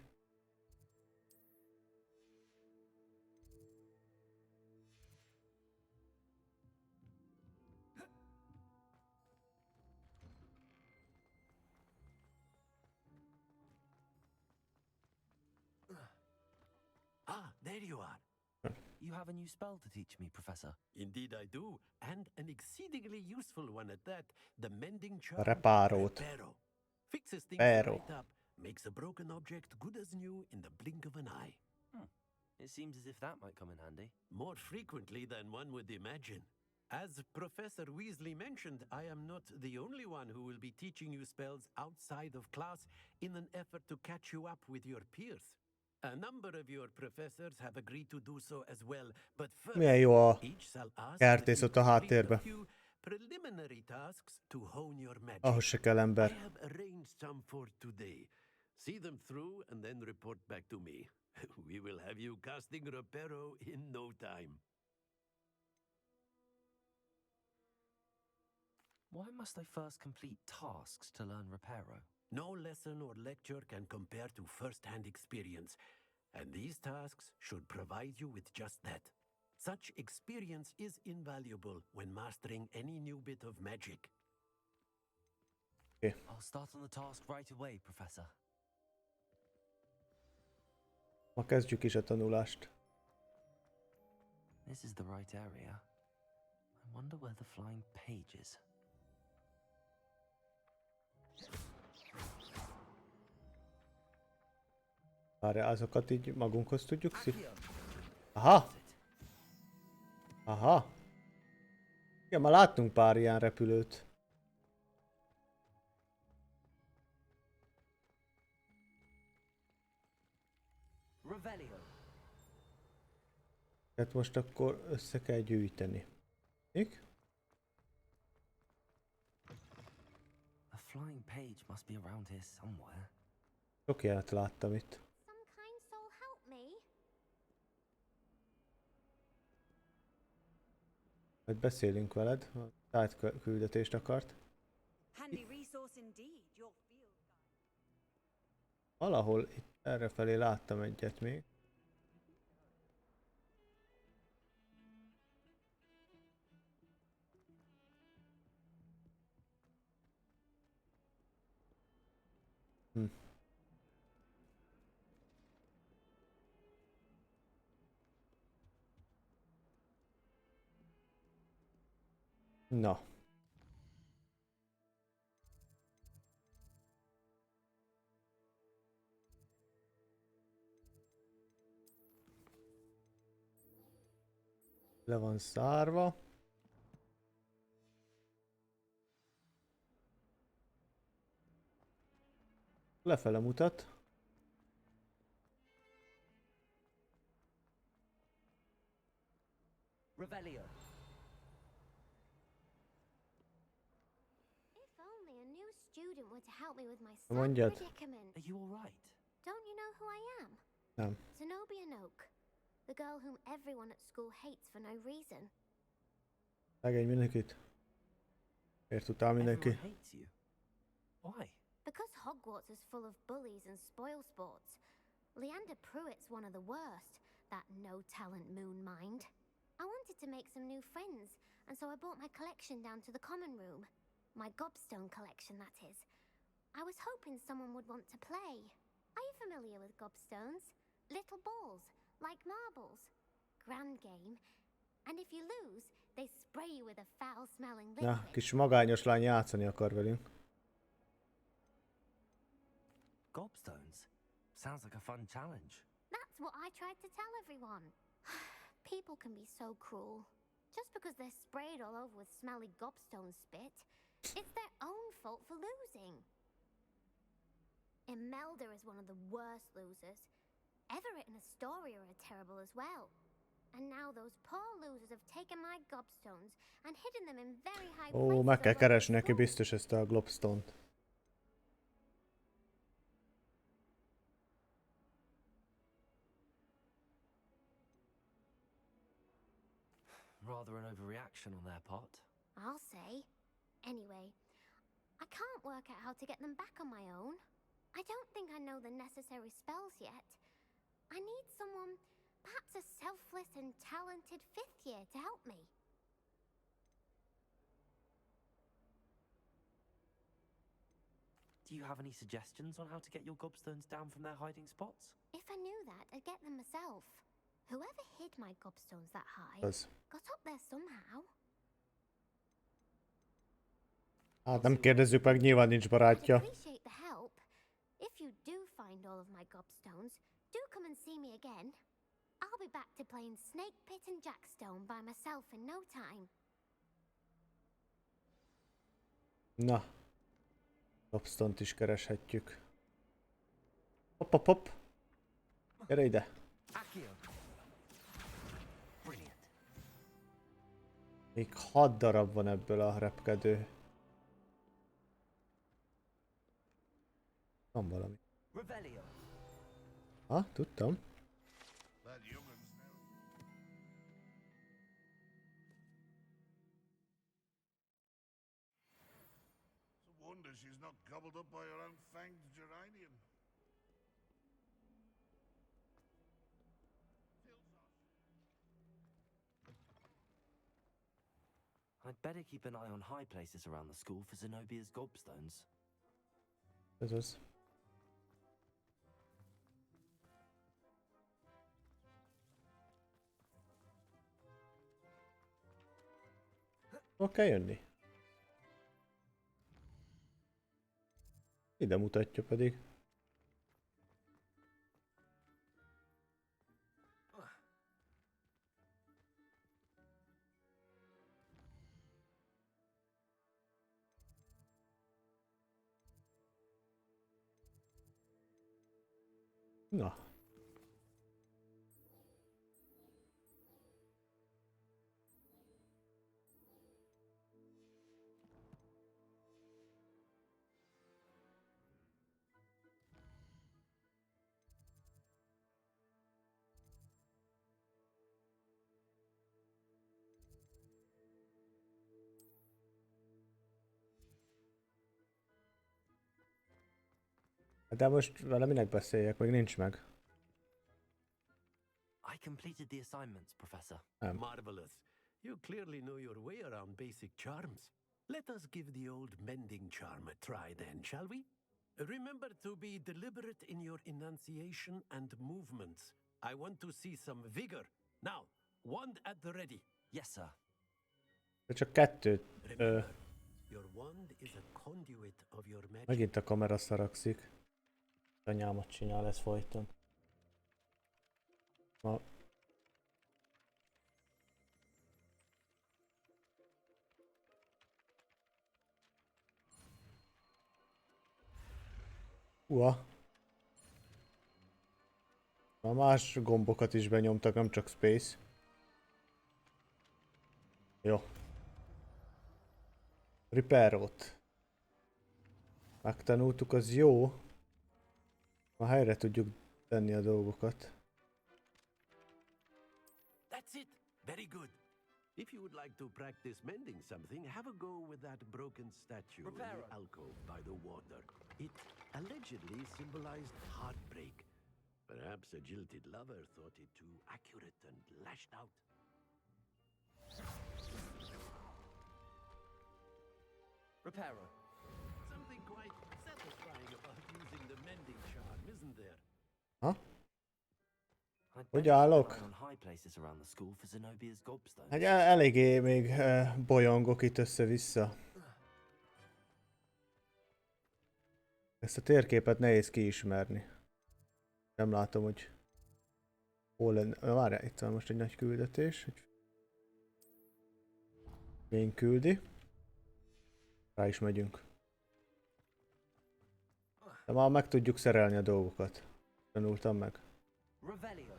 There you are. You have a new spell to teach me, Professor. Indeed I do, and an exceedingly useful one at that. The mending charm. Reparót. Reparo. Fixes things Pero. right up Makes a broken object good as new in the blink of an eye. It seems as if that might come in handy. More frequently than one would imagine. As Professor Weasley mentioned, I am not the only one who will be teaching you spells outside of class in an effort to catch you up with your peers. A number of your professors have agreed to do so as well, but first, Milyen jó a each shall ask kertész that ott a you complete háttérben. a few preliminary tasks to hone your magic. Ahhoz se kell I ember. have arranged some for today. See them through and then report back to me. We will have you casting Reparo in no time. Why must I first complete tasks to learn Reparo? No lesson or lecture can compare to first-hand experience, and these tasks should provide you with just that. Such experience is invaluable when mastering any new bit of magic. Okay. I'll start on the task right away, Professor. Ma kezdjük is a tanulást. This is the right area. I wonder where the flying page is. Várjál, azokat így magunkhoz tudjuk Aha! Aha! Igen, már láttunk pár ilyen repülőt. Tehát most akkor össze kell gyűjteni. Mik? A flying page must be around here somewhere. Sok jelet láttam itt. Some kind soul help me. Majd beszélünk veled, a tájtküldetést akart. Handy resource indeed, your field. Valahol itt errefelé láttam egyet még. Na. Le van szárva. Lefele mutat. Revelio. If only a new student were to help me with my sad Mondjad. predicament. Are you all right? Don't you know who I am? Nem. Zenobia Noak, the girl whom everyone at school hates for no reason. Szegény mindenkit. Miért utál mindenki? Everyone hates you. Why? Because Hogwarts is full of bullies and spoilsports. Leander Pruitt's one of the worst, that no-talent moon mind. I wanted to make some new friends, and so I brought my collection down to the common room. My gobstone collection, that is. I was hoping someone would want to play. Are you familiar with gobstones? Little balls, like marbles. Grand game. And if you lose, they spray you with a foul-smelling liquid. Na, kis magányos lány játszani akar velünk. Gobstones? Sounds like a fun challenge. That's what I tried to tell everyone. People can be so cruel. Just because they're sprayed all over with smelly gobstone spit, it's their own fault for losing. Imelda is one of the worst losers. Everett and Astoria are terrible as well. And now those poor losers have taken my gobstones and hidden them in very high places. Ó, meg kell keresni neki biztos ezt a globstone-t. Rather an overreaction on their part. I'll say. Anyway, I can't work out how to get them back on my own. I don't think I know the necessary spells yet. I need someone, perhaps a selfless and talented fifth year to help me. Do you have any suggestions on how to get your gobstones down from their hiding spots? If I knew that, I'd get them myself. Whoever hid my gobstones that high got up there somehow. Hát nem kérdezzük meg, nyilván nincs barátja. Appreciate the help. If you do of my gobstones, do come and see me again. I'll be back to playing Snake Pit and Jackstone by myself in no time. Na. Gobstone-t is kereshetjük. Hopp, hopp, hopp. Gyere ide. Még 6 darab van ebből a repkedő. Van valami. Ha, tudtam. Wonder she's not gobbled up by her own fanged geranium. I'd better keep an eye on high places around the school for Zenobia's gobstones. Ez az. Hol kell jönni? Ide mutatja pedig. Na. De most vele minek beszéljek, még nincs meg. I completed the assignments, Professor. Marvelous. You clearly know your way around basic charms. Let us give the old mending charm a try then, shall we? Remember to be deliberate in your enunciation and movements. I want to see some vigor. Now, wand at the ready. Yes, sir. De csak kettőt. Your wand is a conduit of your magic. Megint a kamera szaragszik. Anyámat csinál ez folyton. Ma. Ua. Na más gombokat is benyomtak, nem csak space. Jó. Repairot. Megtanultuk, az jó. Ma helyre tudjuk tenni a dolgokat. That's it. Very good. If you would like to practice mending something, have a go with that broken statue in the alcove by the water. It allegedly symbolized heartbreak. Perhaps a jilted lover thought it too accurate and lashed out. Repairer. Something quite satisfying about using the mending charm, isn't there? Ha? I'd Hogy better keep állok? an eye on high places around the school for Zenobia's gobstones. Hát eléggé még bolyongok itt össze-vissza. Ezt a térképet nehéz kiismerni. Nem látom, hogy hol lenne. Várjál, itt van most egy nagy küldetés. Fény küldi. Rá is megyünk. De már meg tudjuk szerelni a dolgokat. Tanultam meg. Revelio.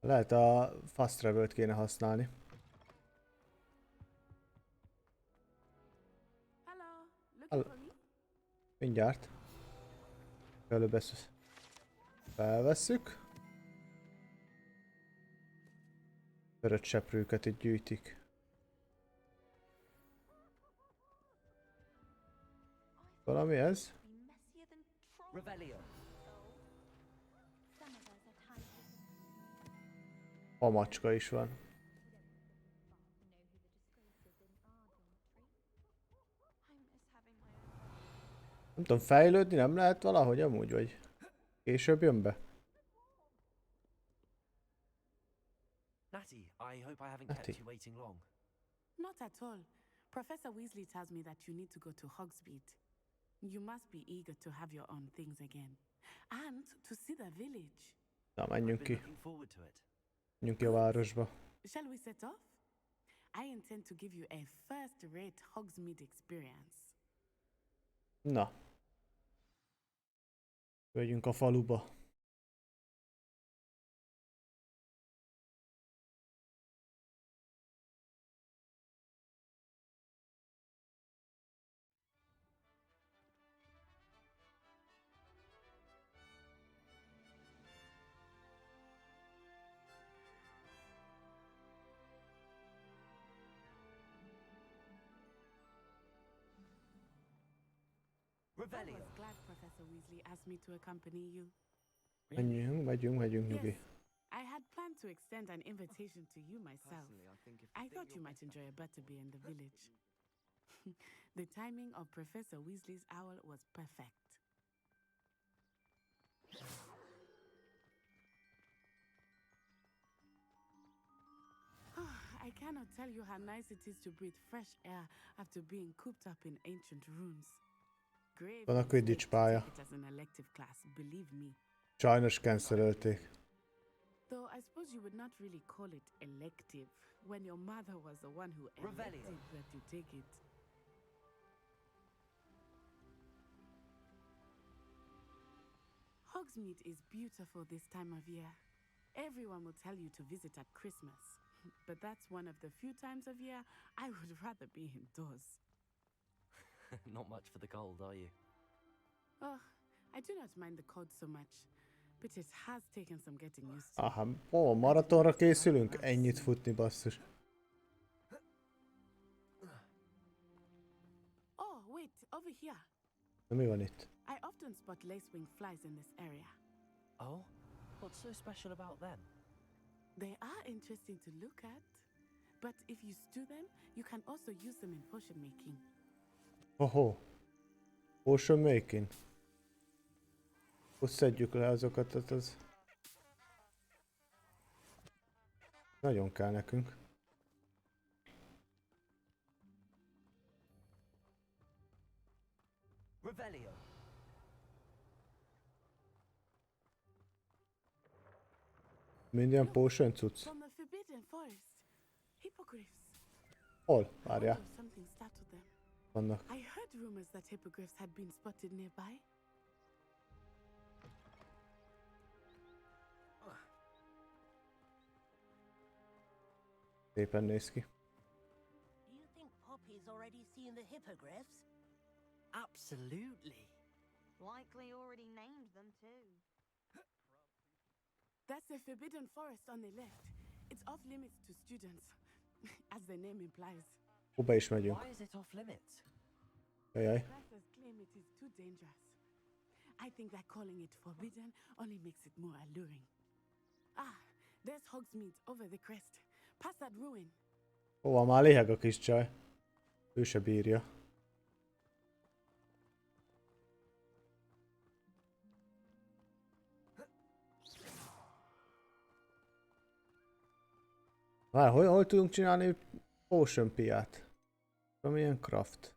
Lehet a fast travel-t kéne használni. Hello. Mindjárt. Előbb felvesszük. Törött seprőket itt gyűjtik. Valami ez? Revelio. A macska is van. Nem tudom, fejlődni nem lehet valahogy amúgy, vagy később jön be? Hattie, I hope I haven't kept you waiting long. Not at all. Professor Weasley tells me that you need to go to Hogsmeade. You must be eager to have your own things again. And to see the village. Na, menjünk ki. Looking forward to it. Menjünk ki a városba. Shall we set off? I intend to give you a first-rate Hogsmeade experience. Na. Vegyünk a faluba. I was glad Professor Weasley asked me to accompany you. Megyünk, nyugi. I had planned to extend an invitation to you myself. I thought you might enjoy a butterbeer in the village. The timing of Professor Weasley's owl was perfect. I cannot tell you how nice it is to breathe fresh air after being cooped up in ancient rooms. Van a Quidditch pálya. Sajnos cancelölték. Though I suppose you would not really call it elective when your mother was the one who elected that you take it. Hogsmeade is beautiful this time of year. Everyone will tell you to visit at Christmas, but that's one of the few times of year I would rather be indoors. Not much for the cold, are you? Oh, I do not mind the cold so much, but it has taken some getting used to. Aha, maratonra készülünk? Ennyit futni, basszus. Oh, wait, over here. Na, mi van itt? I often spot lacewing flies in this area. Oh? What's so special about them? They are interesting to look at, but if you stew them, you can also use them in potion making. Oho. Potion making. Hogy szedjük le azokat, tehát ez... Nagyon kell nekünk. Revelio. Minden potion cucc. Hol? Várjál. Vannak. I heard rumors that hippogriffs had been spotted nearby. Szépen néz ki. Do you think Poppy's already seen the hippogriffs? Absolutely. Likely already named them too. That's the forbidden forest on the left. It's off limits to students, as the name implies. Hova is megyünk? Why is it off limits? Jajjaj. Professors claim it is too dangerous. I think that calling it forbidden only makes it more alluring. Ah, there's Hogsmeade over the crest. Past that ruin. Hova már léheg a kis csaj? Ő se bírja. Várj, hol tudunk csinálni potion piát? Milyen craft?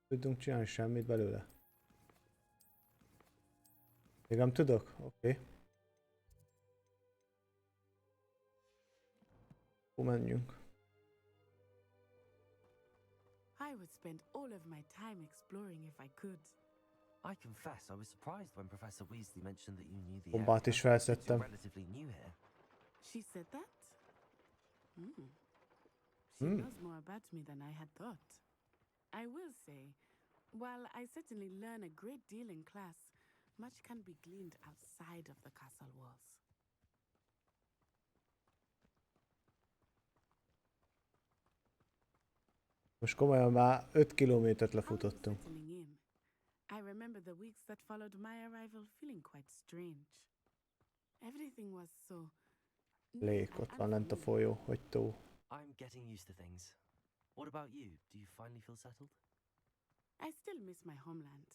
Tudunk csinálni semmit belőle? Még nem tudok? Oké. Menjünk. I would spend all of my time exploring if I could. I confess, I was surprised when Professor Weasley mentioned that you knew the Bombát is felszedtem. You're relatively new here. She said that? She knows more about me than I had thought. I will say, while I certainly learn a great deal in class, much can be gleaned outside of the castle walls. Most komolyan már 5 kilométert lefutottunk. I remember the weeks that followed my arrival feeling quite strange. Everything was so Lék, ott van lent a folyó, vagy tó. I'm getting used to things. What about you? Do you finally feel settled? I still miss my homeland,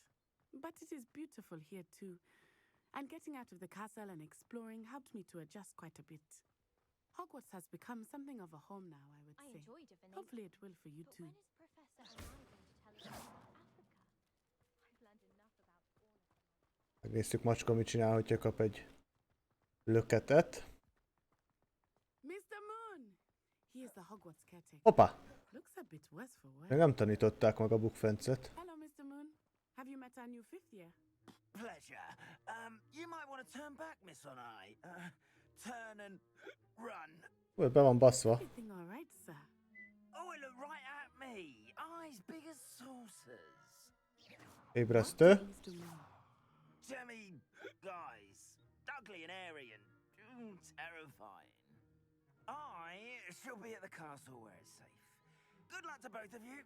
but it is beautiful here too. And getting out of the castle and exploring helped me to adjust quite a bit. Hogwarts has become something of a home now, I would say. Hopefully it will for you too. Megnéztük macska mit csinál, hogyha kap egy löketet. Mr. Moon! He is the Hogwarts caretaker. Hoppá! Looks a bit worse for wear. Még nem tanították meg a bukfencet. Hello, Mr. Moon. Have you met our new fifth year? Pleasure. You might want to turn back, Miss On Eye. Turn and run. Úgy be van baszva. Everything all right, sir? Oh, it looked right at me. Eyes big as saucers. Ébresztő. Jemmy guys. Ugly and airy and terrifying. I shall be at the castle where it's safe. Good luck to both of you.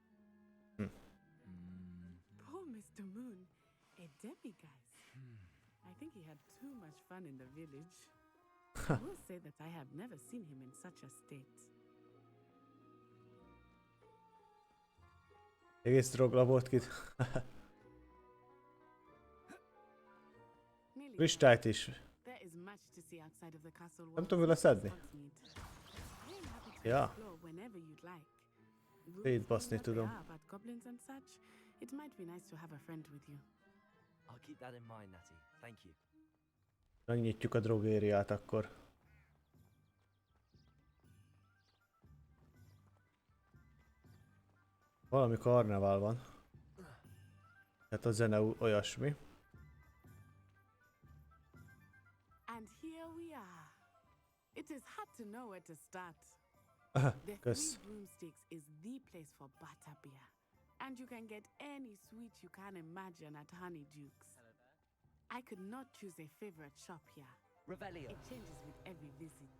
Poor Mr. Moon. A demiguise. I think he had too much fun in the village. I will say that I have never seen him in such a state. Egész drogla volt ki. Kristályt is. Nem tudom vele szedni. Ja. Szétbaszni tudom. It might be nice to have a friend with you. I'll keep that in mind, Natty. Thank you. Megnyitjuk a drogériát akkor. Valami karnevál van. Hát a zene olyasmi. And here we are. It is hard to know where to start. The Kösz. Three Broomsticks is the place for butterbeer. And you can get any sweet you can imagine at Honeyduke's. I could not choose a favorite shop here. Revelio. It changes with every visit.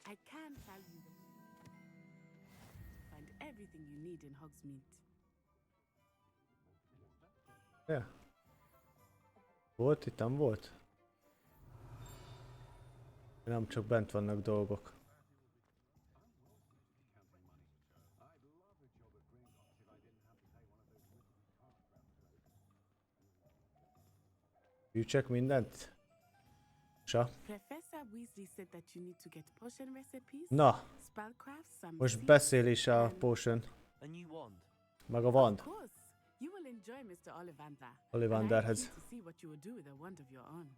I can tell you find everything you need in Hogsmeade. Yeah. Volt itt, nem volt? Nem csak bent vannak dolgok. Gyűjtsek mindent? Professor Weasley said that you need to get potion recipes. Na, spellcrafts, some most beszél is a potion. A new wand. Meg a wand. Of course. You will enjoy Mr. Ollivander. Ollivanderhez. And I'm keen to see what you will do with a wand of your own.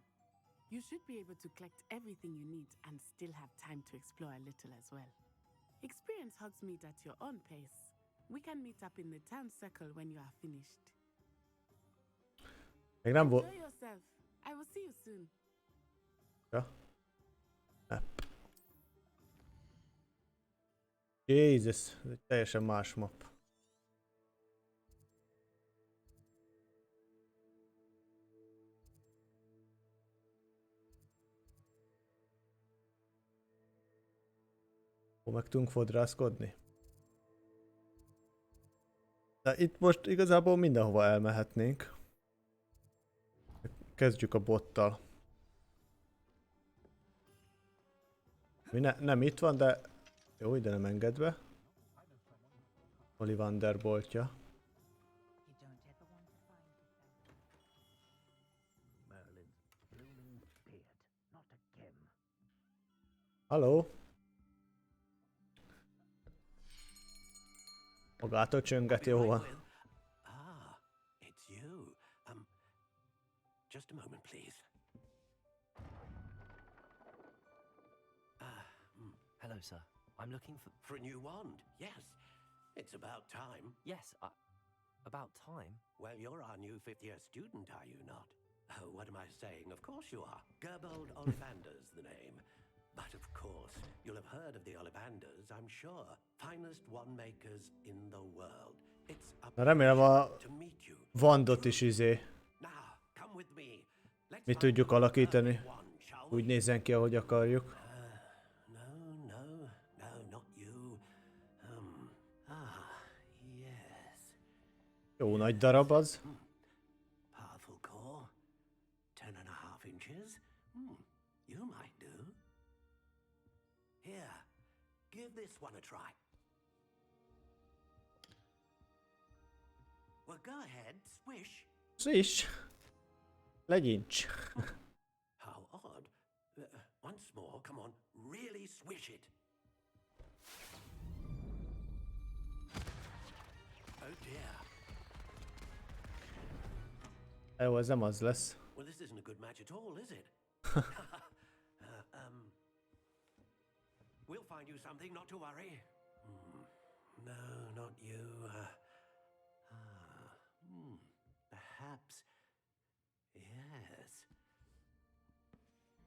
You should be able to collect everything you need and still have time to explore a little as well. Experience Hogsmeade at your own pace. We can meet up in the town circle when you are finished. Még nem volt. Enjoy yourself. I will see you soon. Ja. Jézus, ez egy teljesen más map. Hol meg tudunk fodrászkodni? De itt most igazából mindenhova elmehetnénk. Kezdjük a bottal. Mi nem itt van, de jó, ide nem engedve. Ollivander boltja. Halló? Magától csönget, jó van. Ah, it's you. Just a moment, please. Hello, sir. I'm looking for a new wand. Yes, it's about time. Yes, about time? Well, you're our new fifth-year student, are you not? Oh, what am I saying? Of course you are. Gerbold Ollivander's the name. But of course, you'll have heard of the Ollivanders, I'm sure. Finest wand makers in the world. It's a Remélem a to meet you. wandot is Now, come with me. mi tudjuk alakítani. Úgy nézzen ki, ahogy akarjuk. No, not you. Yes. Jó nagy darab az. Powerful core. 10.5 inches. You might do. Here, give this one a try. Well, go ahead, swish. Swish. Legyincs. How odd. Once more, come on, really swish it. Oh dear. Jó, ez nem az lesz. Well, this isn't a good match at all, is it? We'll find you something, not to worry. No, not you. Perhaps. Yes.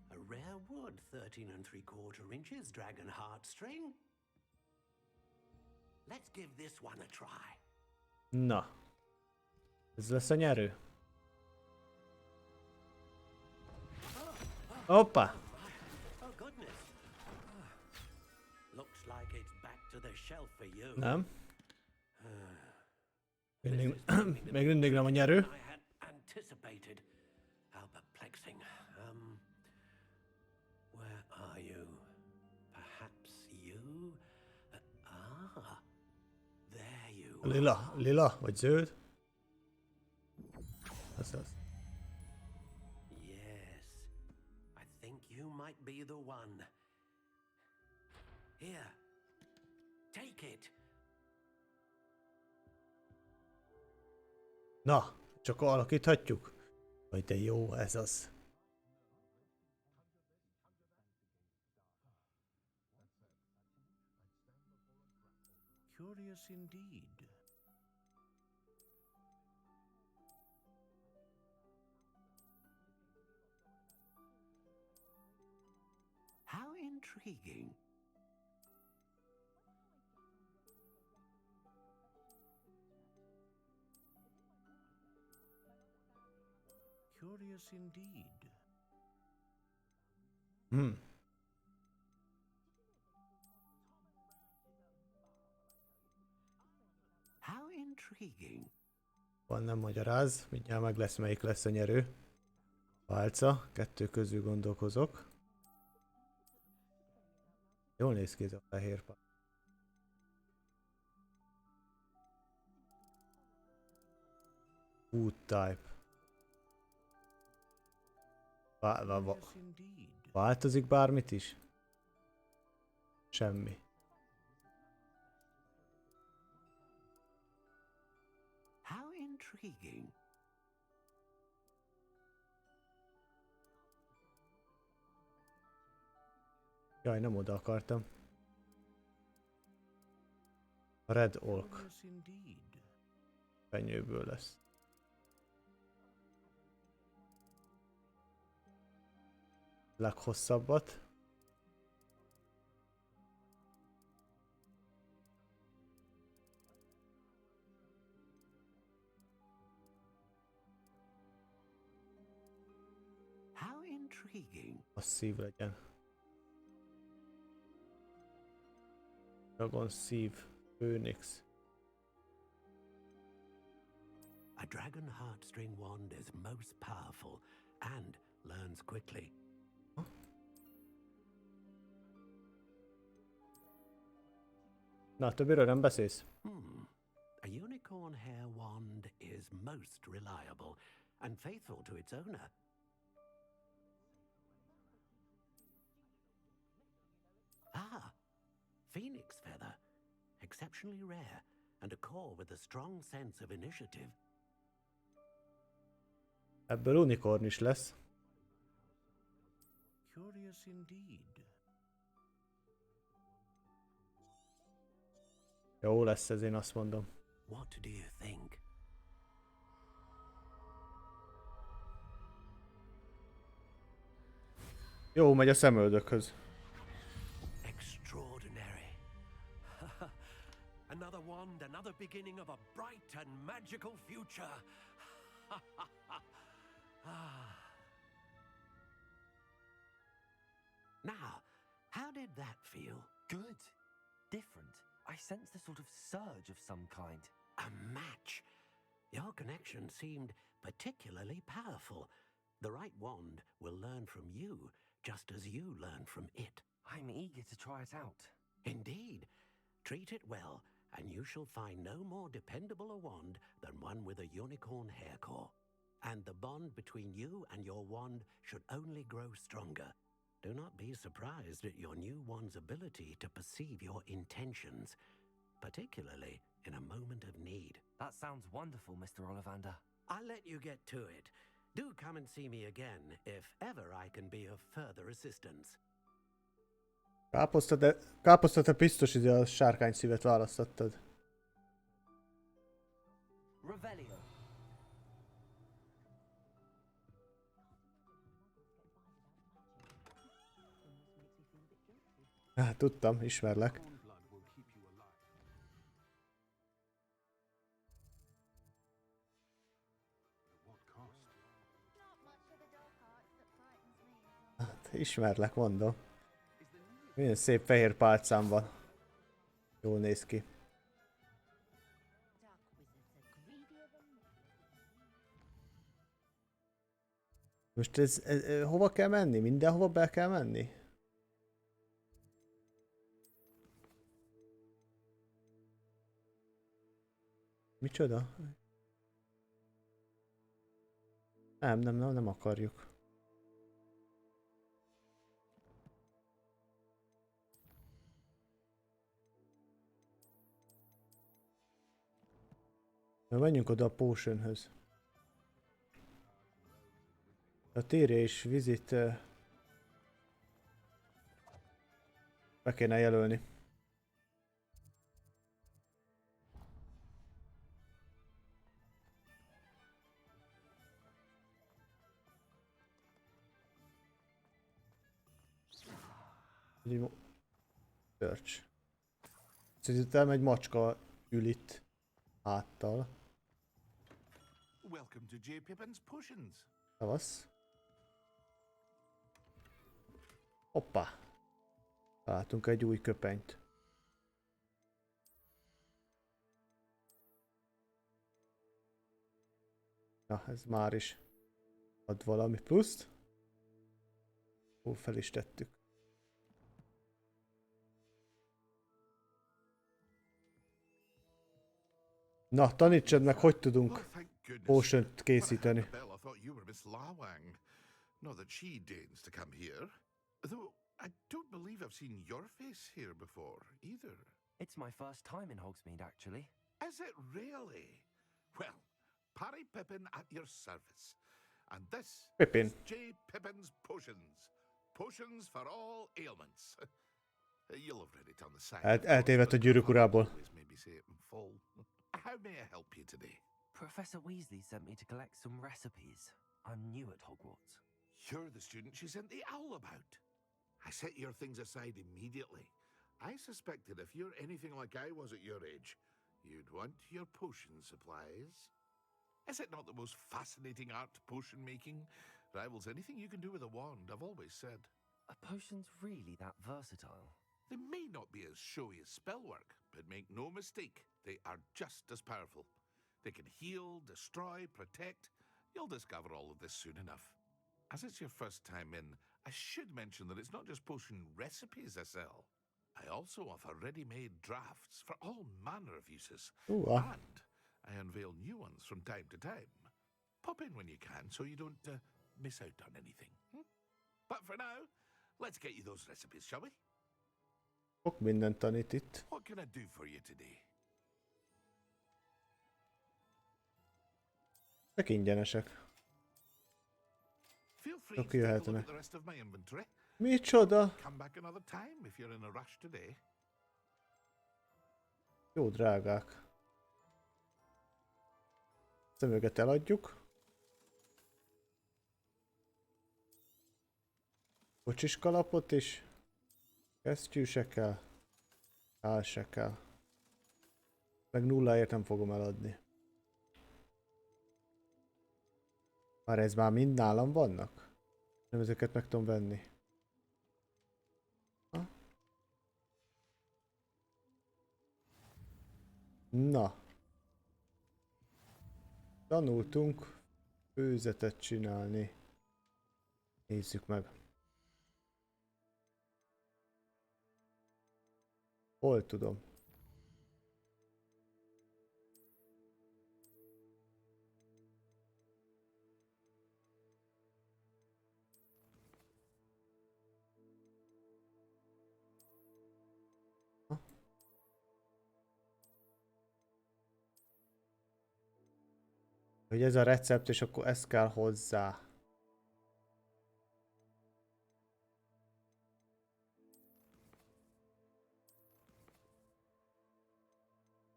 A rare wood, 13 3/4 inches, dragon heartstring. Let's give this one a try. Na. Ez lesz a nyerő. Hoppá! Oh goodness. Looks like it's back to the shelf for you. Nem. Még mindig nem a nyerő. I had anticipated. How perplexing. Where are you? Perhaps you? There you are. Lila vagy zöld? Ez az. Yes. I think you might be the one. Here. Take it. Na, csak alakíthatjuk. Vagy de jó, ez az. Curious indeed. How intriguing. Curious indeed. How intriguing. Van nem magyaráz, mindjárt meg lesz melyik lesz a nyerő. Válca, kettő közül gondolkozok. Jól néz ki ez a fehér pár. Food type. Változik bármit is? Semmi. How intriguing. Jaj, nem oda akartam. A Red Oak. Fenyőből lesz. Leghosszabbat. How intriguing. Masszív legyen. Dragon szív. Phoenix. A dragon heartstring wand is most powerful and learns quickly. Na, többiről nem beszélsz? A unicorn hair wand is most reliable and faithful to its owner. Phoenix feather. Exceptionally rare and a core with a strong sense of initiative. Ebből unicorn is lesz. Curious indeed. Jó lesz ez, én azt mondom. What do you think? Jó, megy a szemöldökhöz. Extraordinary. Another wand, another beginning of a bright and magical future. Now, how did that feel? Good. Different. I sensed a sort of surge of some kind. A match. Your connection seemed particularly powerful. The right wand will learn from you, just as you learn from it. I'm eager to try it out. Indeed. Treat it well, and you shall find no more dependable a wand than one with a unicorn hair core. And the bond between you and your wand should only grow stronger. Do not be surprised at your new wand's ability to perceive your intentions, particularly in a moment of need. That sounds wonderful, Mr. Ollivander. I'll let you get to it. Do come and see me again if ever I can be of further assistance. Káposzta, te biztos ide a sárkány szívet választottad. Revelio. Hát, tudtam, ismerlek. Hát, ismerlek, mondom. Milyen szép fehér pálcám van. Jól néz ki. Most ez hova kell menni? Mindenhova be kell menni? Micsoda? Nem akarjuk. Na, menjünk oda a potionhöz. A térje és vizit be kéne jelölni. Search. Szerintem egy macska ül itt háttal. Welcome to J. Pippin's Potions. Szavasz. Hoppá. Találtunk egy új köpenyt. Na, ez már is ad valami pluszt. Ó, fel is tettük. Na, tanítsad meg, hogy tudunk potion-t készíteni. Not that she deigns to come here. Though I don't believe I've seen your face here before, either. It's my first time in Hogsmeade, actually. Is it really? Well, Parry Pippin at your service. And this Pippin. is J. Pippin's Potions. Potions for all ailments. You'll have read it on the side. Eltévedt a Gyűrűk Urából. Maybe say it in full. How may I help you today? Professor Weasley sent me to collect some recipes. I'm new at Hogwarts. You're the student she sent the owl about. I set your things aside immediately. I suspected if you're anything like I was at your age, you'd want your potion supplies. Is it not the most fascinating art, potion making? Rivals anything you can do with a wand, I've always said. Are potions really that versatile? They may not be as showy as spellwork, but make no mistake, they are just as powerful. They can heal, destroy, protect. You'll discover all of this soon enough. As it's your first time in, I should mention that it's not just potion recipes I sell. I also offer ready-made drafts for all manner of uses. And I unveil new ones from time to time. Pop in when you can so you don't miss out on anything. But for now, let's get you those recipes, shall we? Sok mindent tanít itt. What can I do for you today? Ezek ingyenesek. Feel free Csak to take a look jöhetnek. at the rest of my inventory. Micsoda? Come back another time if you're in a rush today. Jó drágák. Szemüveget eladjuk. Kocsis kalapot is. Kesztyű se kell. Kál se kell. Meg nulláért nem fogom eladni. Már ez már mind nálam vannak? Nem, ezeket meg tudom venni. Ha? Na. Tanultunk főzetet csinálni. Nézzük meg. Hol tudom? Hogy ez a recept, és akkor ez kell hozzá.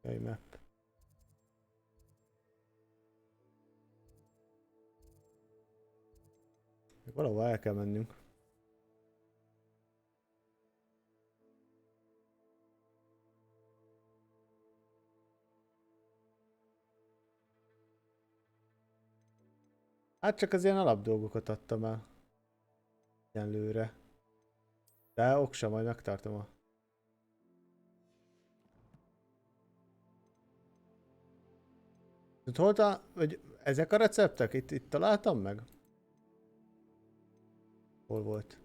Okay, map. Valahol el kell mennünk. Hát csak az ilyen alapdolgokat adtam el. Egyenlőre. De oksa, majd megtartom a... Hol hogy ezek a receptek? Itt találtam meg? Hol volt?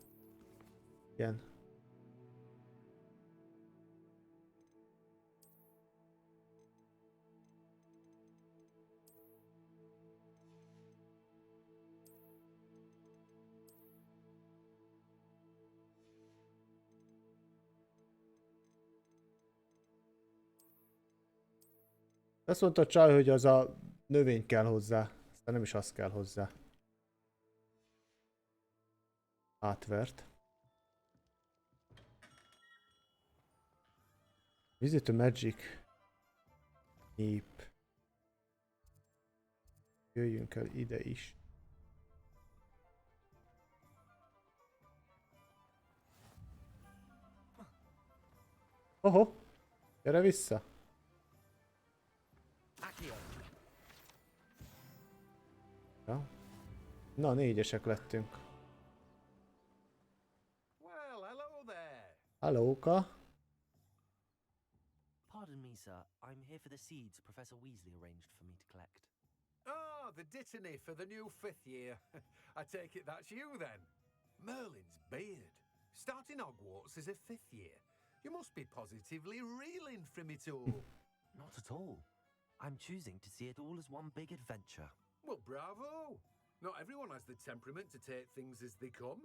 Igen. Azt mondta a csaj, hogy az a növény kell hozzá. Aztán nem is az kell hozzá. Átvert. Visit to magic. Nép. Jöjjünk el ide is. Oho! Gyere vissza! Ja. Na, 4-esek lettünk. Well, hello there. Hallóka! Pardon me, sir. I'm here for the seeds Professor Weasley arranged for me to collect. Oh, the dittany for the new 5th year. I take it that's you then. Merlin's beard. Starting Hogwarts as a 5th year. You must be positively reeling from it all. Not at all. I'm choosing to see it all as one big adventure. Well, bravo. Not everyone has the temperament to take things as they come.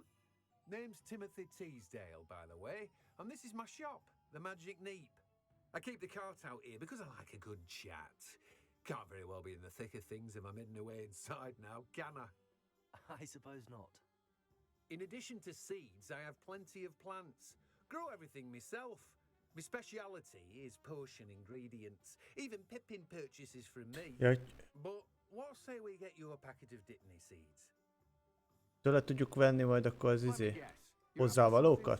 Name's Timothy Teasdale, by the way, and this is my shop, the Magic Neep. I keep the cart out here because I like a good chat. Can't very well be in the thick of things if I'm hidden away inside now, can I? I suppose not. In addition to seeds, I have plenty of plants. Grow everything myself. My speciality is potion ingredients. Even Pippin purchases from me. But what say we get you a packet of Dittany seeds? Tőle tudjuk venni majd akkor az hozzávalókat?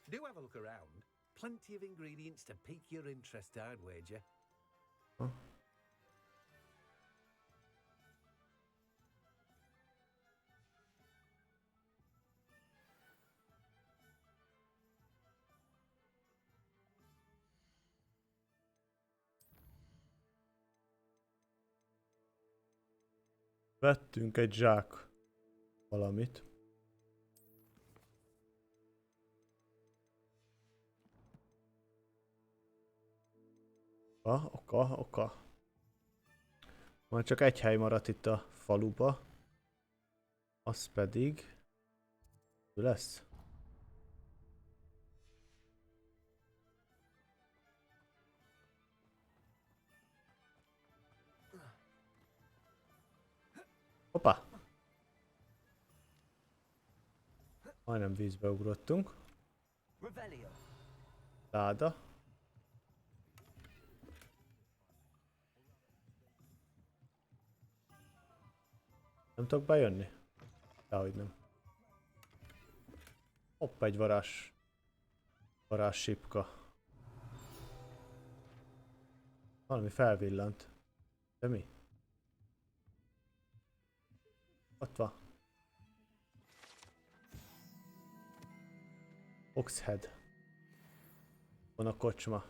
Do have a look around. Plenty of ingredients to pique your interest, I'd wager. Huh? Vettünk egy zsák valamit. Oka. Majd csak egy hely maradt itt a faluba. Az pedig... lesz. Hoppá! Majdnem vízbe ugrottunk. Láda. Nem tudok bejönni? Dehogy nem. Hopp, egy varázssipka. Valami felvillant. De mi? Ott van. Oxhead. Van a kocsma.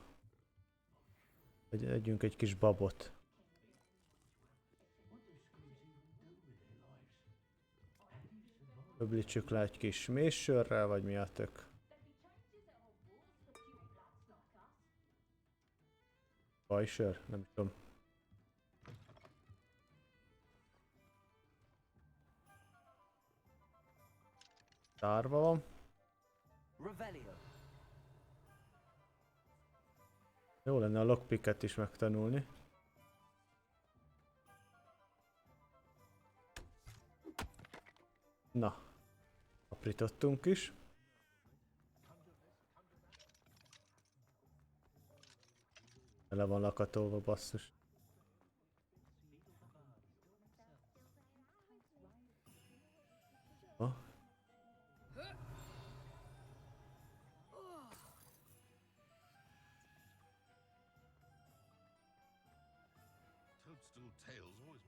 Együnk egy kis babot. Öblítsük le egy kis méssörrel, vagy mi a tök? fajsör? Nem tudom. Tárva van. Jó lenne a lockpicket is megtanulni. Na, aprítottunk is. Le van lakatolva, basszus. Ha?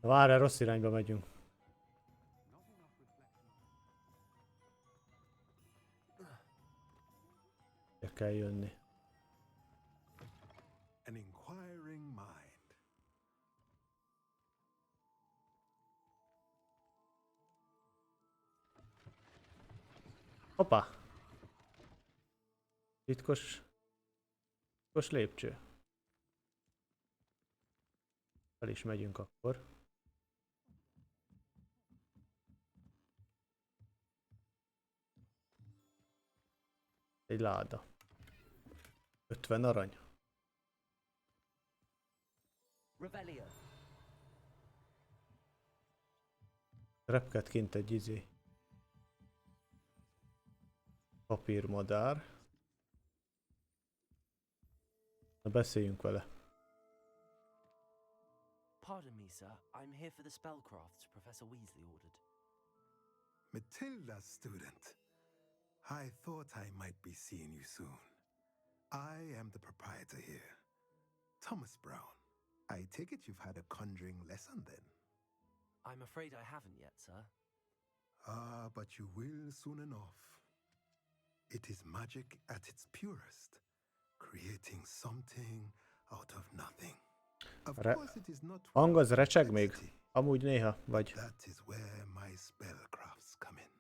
Várj, rossz irányba megyünk. De kell jönni. An inquiring mind. Hoppá! Titkos lépcső. Fel is megyünk akkor. Egy láda. 50 arany. Repked kint egy izé. Papírmadár. Na beszéljünk vele. Pardon me, sir. I'm here for the spellcrafts Professor Weasley ordered. Matilda's student. I thought I might be seeing you soon. I am the proprietor here, Thomas Brown. I take it you've had a conjuring lesson then? I'm afraid I haven't yet, sir. Ah, but you will soon enough. It is magic at its purest, creating something out of nothing. Of course it is not hang az recseg még? Amúgy néha, vagy... That is where my spellcrafts come in.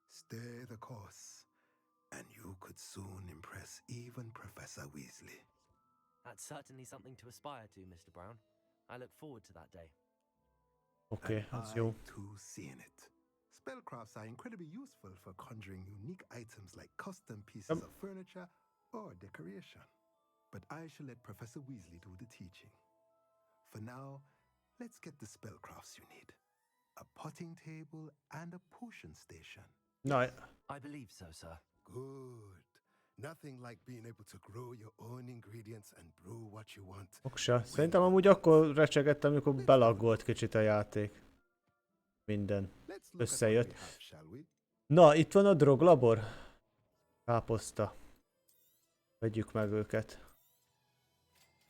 Stay the course, and you could soon impress even Professor Weasley. That's certainly something to aspire to, Mr. Brown. I look forward to that day. Okay, that's jó. Too seeing it. Spellcrafts are incredibly useful for conjuring unique items like custom pieces of furniture or decoration. But I shall let Professor Weasley do the teaching. For now, let's get the spellcrafts you need. A potting table and a potion station. No, I believe so, sir. Good. Nothing like being able to grow your own ingredients and brew what you want. Oksa. Szerintem amúgy akkor recsegettem, amikor belaggolt kicsit a játék. Minden összejött. Na, itt van a droglabor. Káposzta. Vegyük meg őket.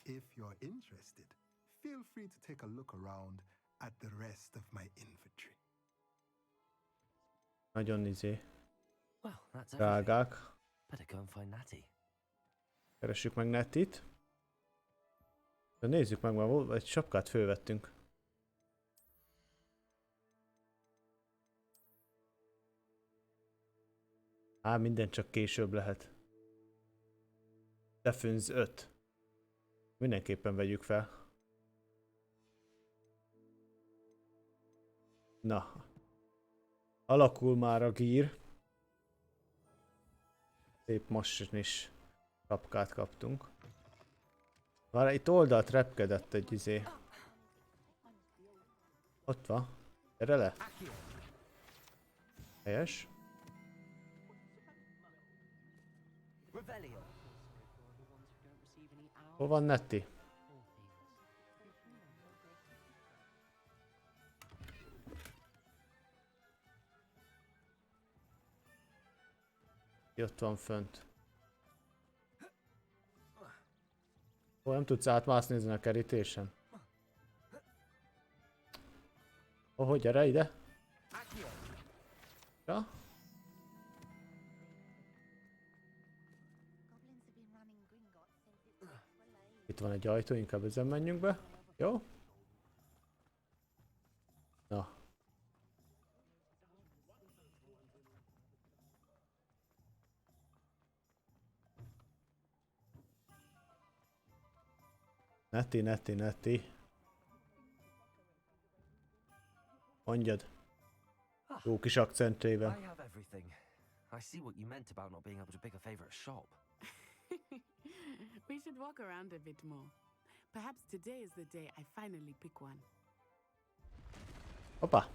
If you're interested, feel free to take a look around at the rest of my inventory. Nagyon izé. Well, that's drágák. Better go and find Natty. Keressük meg Nettit. De nézzük meg, már egy sapkát fölvettünk. Á, minden csak később lehet. Defenz 5. Mindenképpen vegyük fel. Na. Alakul már a gír. Szép mosnis sapkát kaptunk. Várj, itt oldalt repkedett egy izé. Ott van. Gyere le. Helyes. Hol van Nettie? Ott van fönt. Ó, nem tudsz átmászni ezen a kerítésen. Ó, gyere ide. Ja? Itt van egy ajtó, inkább ezen menjünk be. Jó? Na. Neti. Mondjad. Jó kis akcentével. I have everything. I see what you meant about not being able to pick a favorite shop. We should walk around a bit more. Perhaps today is the day I finally pick one. Hoppá.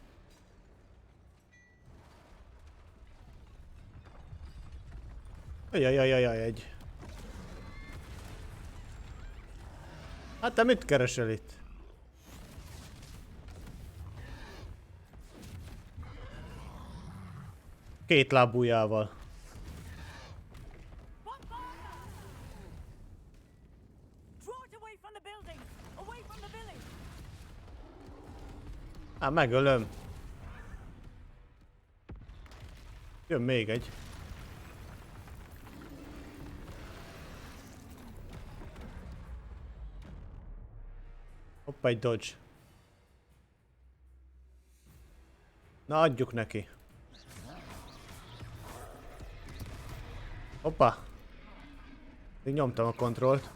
Ajajajajaj, egy. Hát te mit keresel itt? Két lábújával. Hát megölöm. Jön még egy. Hoppá, egy dodge. Na, adjuk neki. Hoppá. Még nyomtam a kontrollt.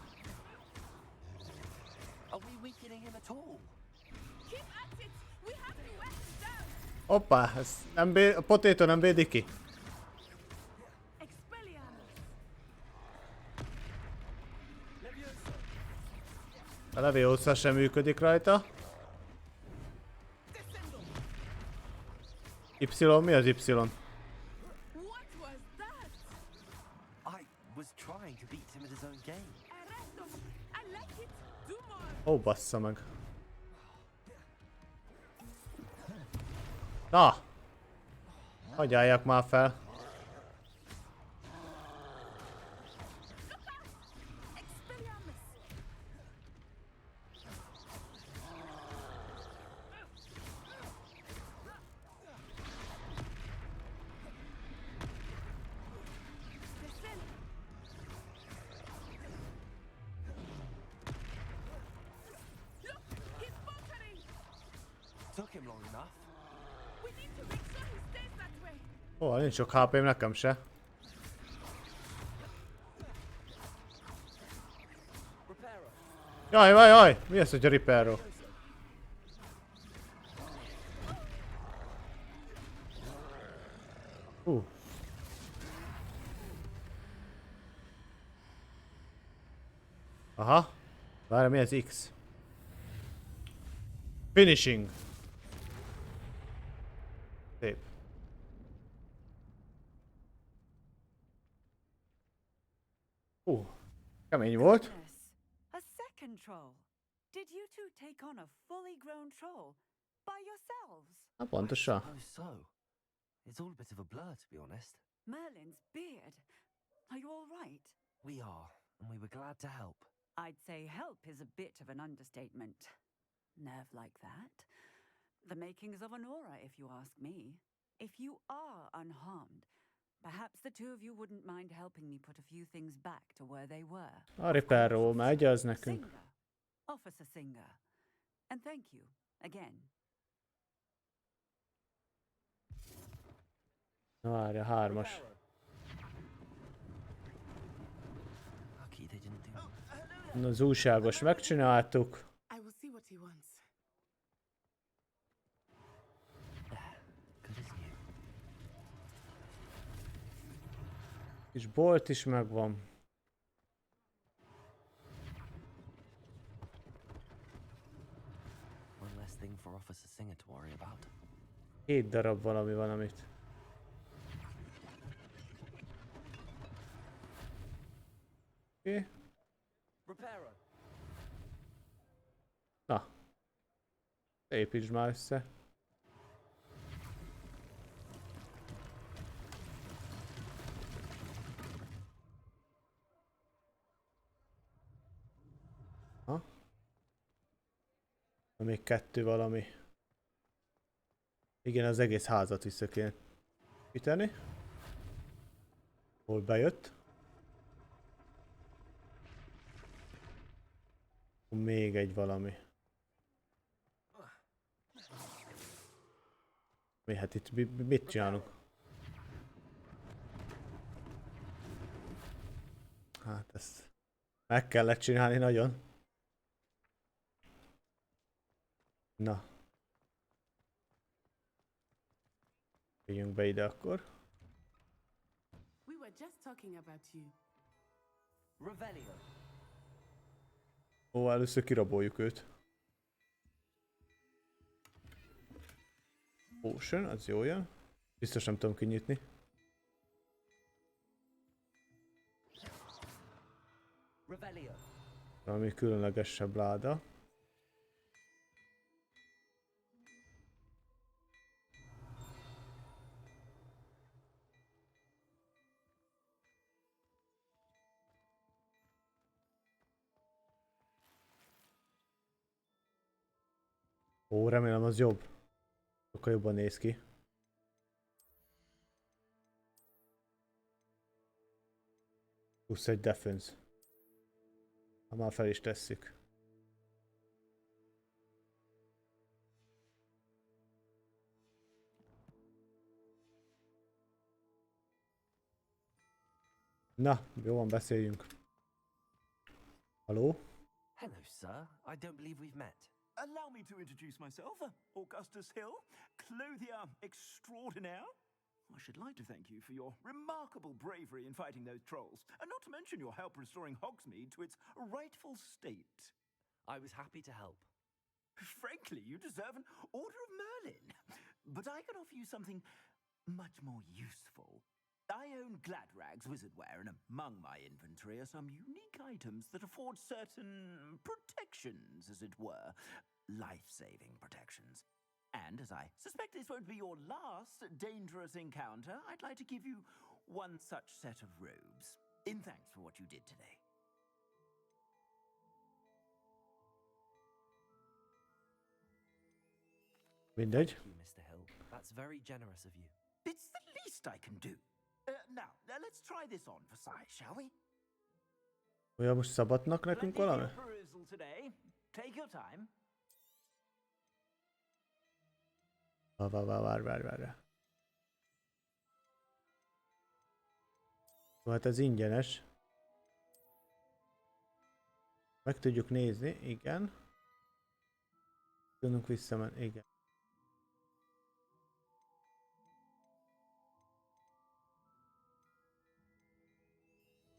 Hoppá, ez nem a potato nem védi ki. A Leviosa sem működik rajta. Y, mi az Y? Ó, bassza meg. Na! Hagyjálják már fel. Ó, nincs sok HP-m nekem se. Jaj! Mi az, hogy a Repairo? Aha. Várj, mi az X? Finishing. Szép. Kemény volt. A second troll. Did you two take on a fully grown troll by yourselves? Na pontosan. So, it's all a bit of a blur, to be honest. Merlin's beard. Are you all right? We are, and we were glad to help. I'd say help is a bit of an understatement. Nerve like that. The makings of an aura, if you ask me. If you are unharmed, perhaps the two of you wouldn't mind helping me put a few things back to where they were. A Repairo megy, az nekünk. Singer. Officer Singer. And thank you, again. Na várja, 3-as. Az újságos megcsináltuk. I will see what he wants. Kis bolt is megvan. One less thing for Officer Singer to worry about. 7 darab valami van, amit. Oké. Na. Építsd már össze. Ha? Még 2 valami. Igen, az egész házat vissza kéne építeni. Hol bejött? Még egy valami. Mi, hát itt mit csinálunk? Hát ezt meg kellett csinálni nagyon. Na. Jöjjünk be ide akkor. We were just talking about you. Revelio. Ó, először kiraboljuk őt. Potion, az jó jön. Biztos nem tudom kinyitni. Revelio. Valami különlegesebb láda. Ó, remélem az jobb. Sokkal jobban néz ki. Plusz egy defense. Ha már fel is tesszük. Na, jó van, beszéljünk. Haló? Hello, sir. I don't believe we've met. Allow me to introduce myself, Augustus Hill, clothier extraordinaire. I should like to thank you for your remarkable bravery in fighting those trolls, and not to mention your help restoring Hogsmeade to its rightful state. I was happy to help. Frankly, you deserve an Order of Merlin. But I can offer you something much more useful. I own Gladrag's wizardwear, and among my inventory are some unique items that afford certain protections, as it were. Life-saving protections. And as I suspect this won't be your last dangerous encounter, I'd like to give you one such set of robes, in thanks for what you did today. Mindegy. Thank you, Mr. Hill. That's very generous of you. It's the least I can do. Now, let's try this on for size, shall we? Olyan most szabadnak nekünk valami? Take your time. Várj. Hát ez ingyenes. Meg tudjuk nézni, igen. Tudunk visszamenni, igen.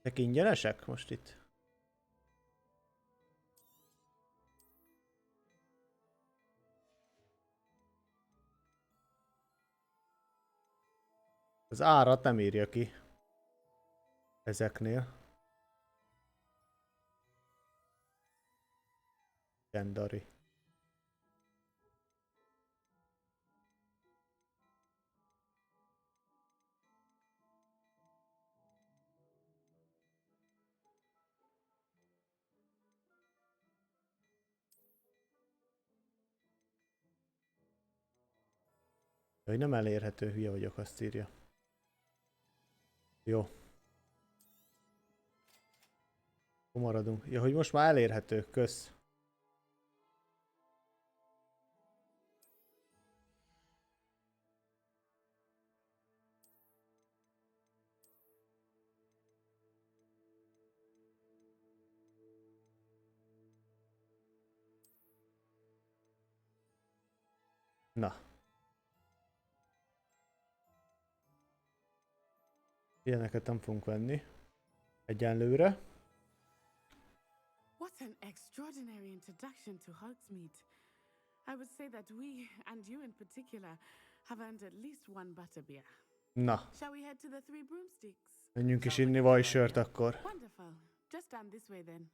Ezek ingyenesek most itt? Az árat nem írja ki. Ezeknél. Legendary. Hogy nem elérhető, hülye vagyok, azt írja. Jó. Maradunk. Ja, hogy most már elérhető, kösz. Na. Ilyeneket nem fogunk venni. Egyenlőre. What an extraordinary introduction to Hogsmeade. I would say that we, and you in particular, have earned at least one butterbeer. Na. Shall we head to the Three Broomsticks? Menjünk is inni vajsört akkor. Wonderful. Just stand this way then.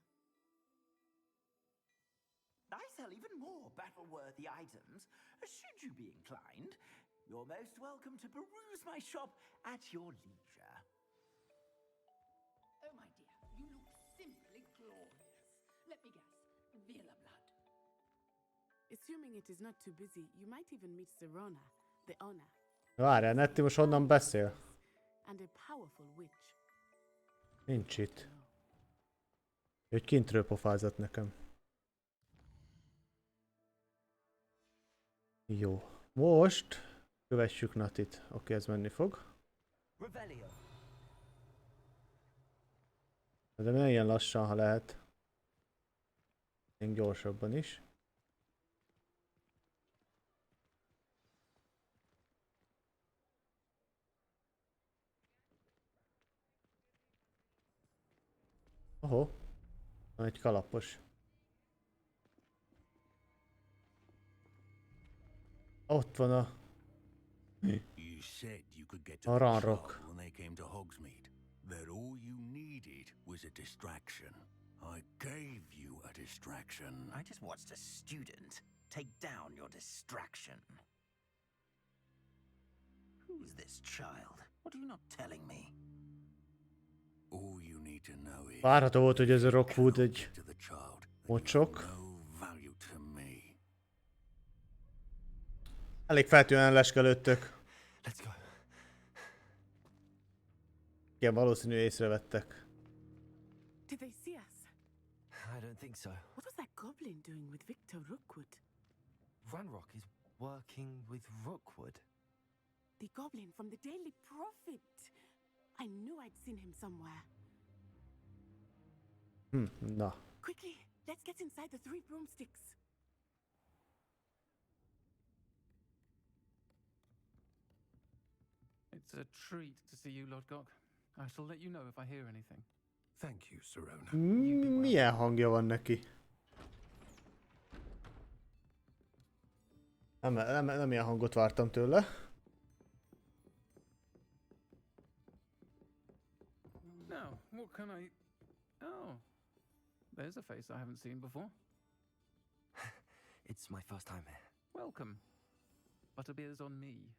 I sell even more battle-worthy items. Should you be inclined, you're most welcome to peruse my shop at your leisure. Oh, my dear, you look simply glorious. Let me guess, Vila blood. Assuming it is not too busy, you might even meet Serona, the owner. Várjál, Netti most honnan beszél? And a powerful witch. Nincs itt. Hogy kintről pofázott nekem. Jó. Most kövessük Natit. Oké, ez menni fog. De ne ilyen lassan, ha lehet. Még gyorsabban is. Ahó. Van egy kalapos. Ott van a... You said you could get to A the ranrok. troll when they came to Hogsmeade. That all you needed was a distraction. I gave you a distraction. I just watched a student take down your distraction. Who's this child? What are you not telling me? All you need to know is Várható volt, hogy ez a Rockwood egy to the child. mocsok. No value to me. Elég feltűnően leskelődtök. Let's go. Igen, valószínű észrevettek. Did they see us? I don't think so. What was that goblin doing with Victor Rookwood? Ranrock is working with Rookwood. The goblin from the Daily Prophet. I knew I'd seen him somewhere. Na. Quickly, let's get inside the 3 broomsticks. It's a treat to see you, Lodgok. I shall let you know if I hear anything. Thank you, Sirona. Milyen hangja van neki? Nem ilyen hangot vártam tőle. Now, what can I... Oh, there's a face I haven't seen before. It's my first time here. Welcome. Butterbeer's on me.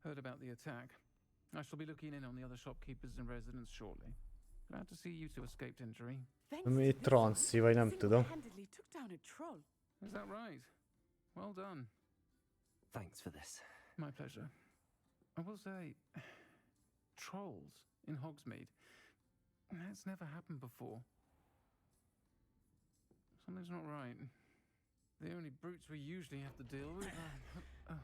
Heard about the attack. I shall be looking in on the other shopkeepers and residents shortly. Glad to see you two escaped injury. Mi transzi, vagy nem tudom. Took down a troll. Is that right? Well done. Thanks for this. My pleasure. I will say, trolls in Hogsmeade. That's never happened before. Something's not right. The only brutes we usually have to deal with are...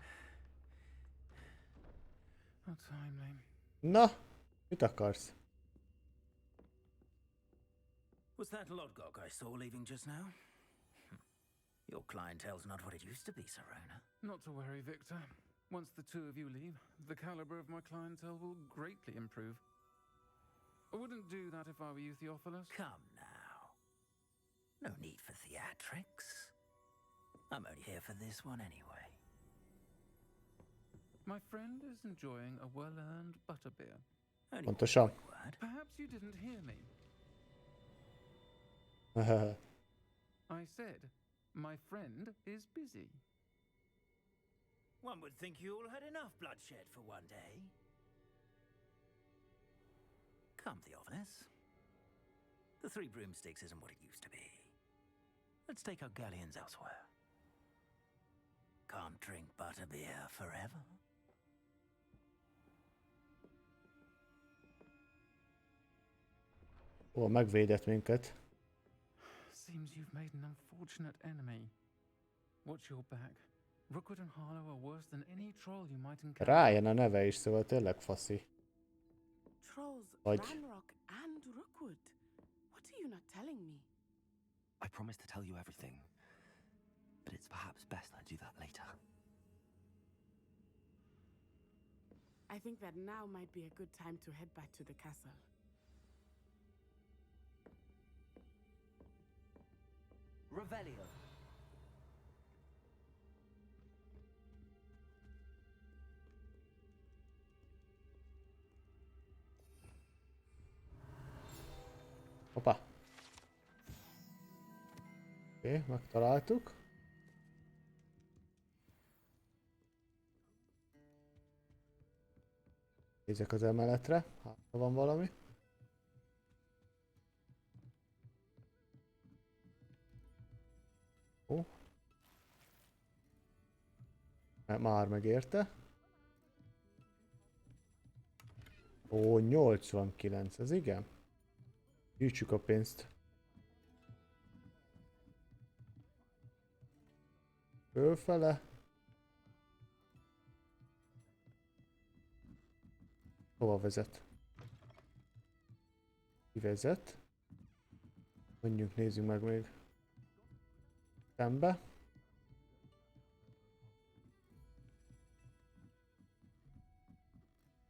How timely. Na, mit akarsz? Was that Lodgok I saw leaving just now? Your clientele's not what it used to be, Sirona. Not to worry, Victor. Once the two of you leave, the caliber of my clientele will greatly improve. I wouldn't do that if I were you, Theophilus. Come now. No need for theatrics. I'm only here for this one anyway. My friend is enjoying a well-earned butterbeer. Pontosan. Perhaps you didn't hear me. I said, my friend is busy. One would think you all had enough bloodshed for one day. Come, Theophilus. The 3 broomsticks isn't what it used to be. Let's take our galleons elsewhere. Can't drink butterbeer forever. Ó, megvédett minket. Seems you've made an unfortunate enemy. Watch your back. Rookwood and Harlow are worse than any troll you might encounter. Ryan a neve is, szóval tényleg faszi. Trolls, Vagy... Ranrock and Rookwood. What are you not telling me? I promise to tell you everything, but it's perhaps best I do that later. I think that now might be a good time to head back to the castle. Revelio. Hoppá. Oké, megtaláltuk. Nézzek az emeletre, hát van valami. Ó. Már megérte. Ó, 89, ez igen. Gyűjtsük a pénzt. Fölfele. Hova vezet? Ki vezet? Mondjuk nézzük meg még. Szembe.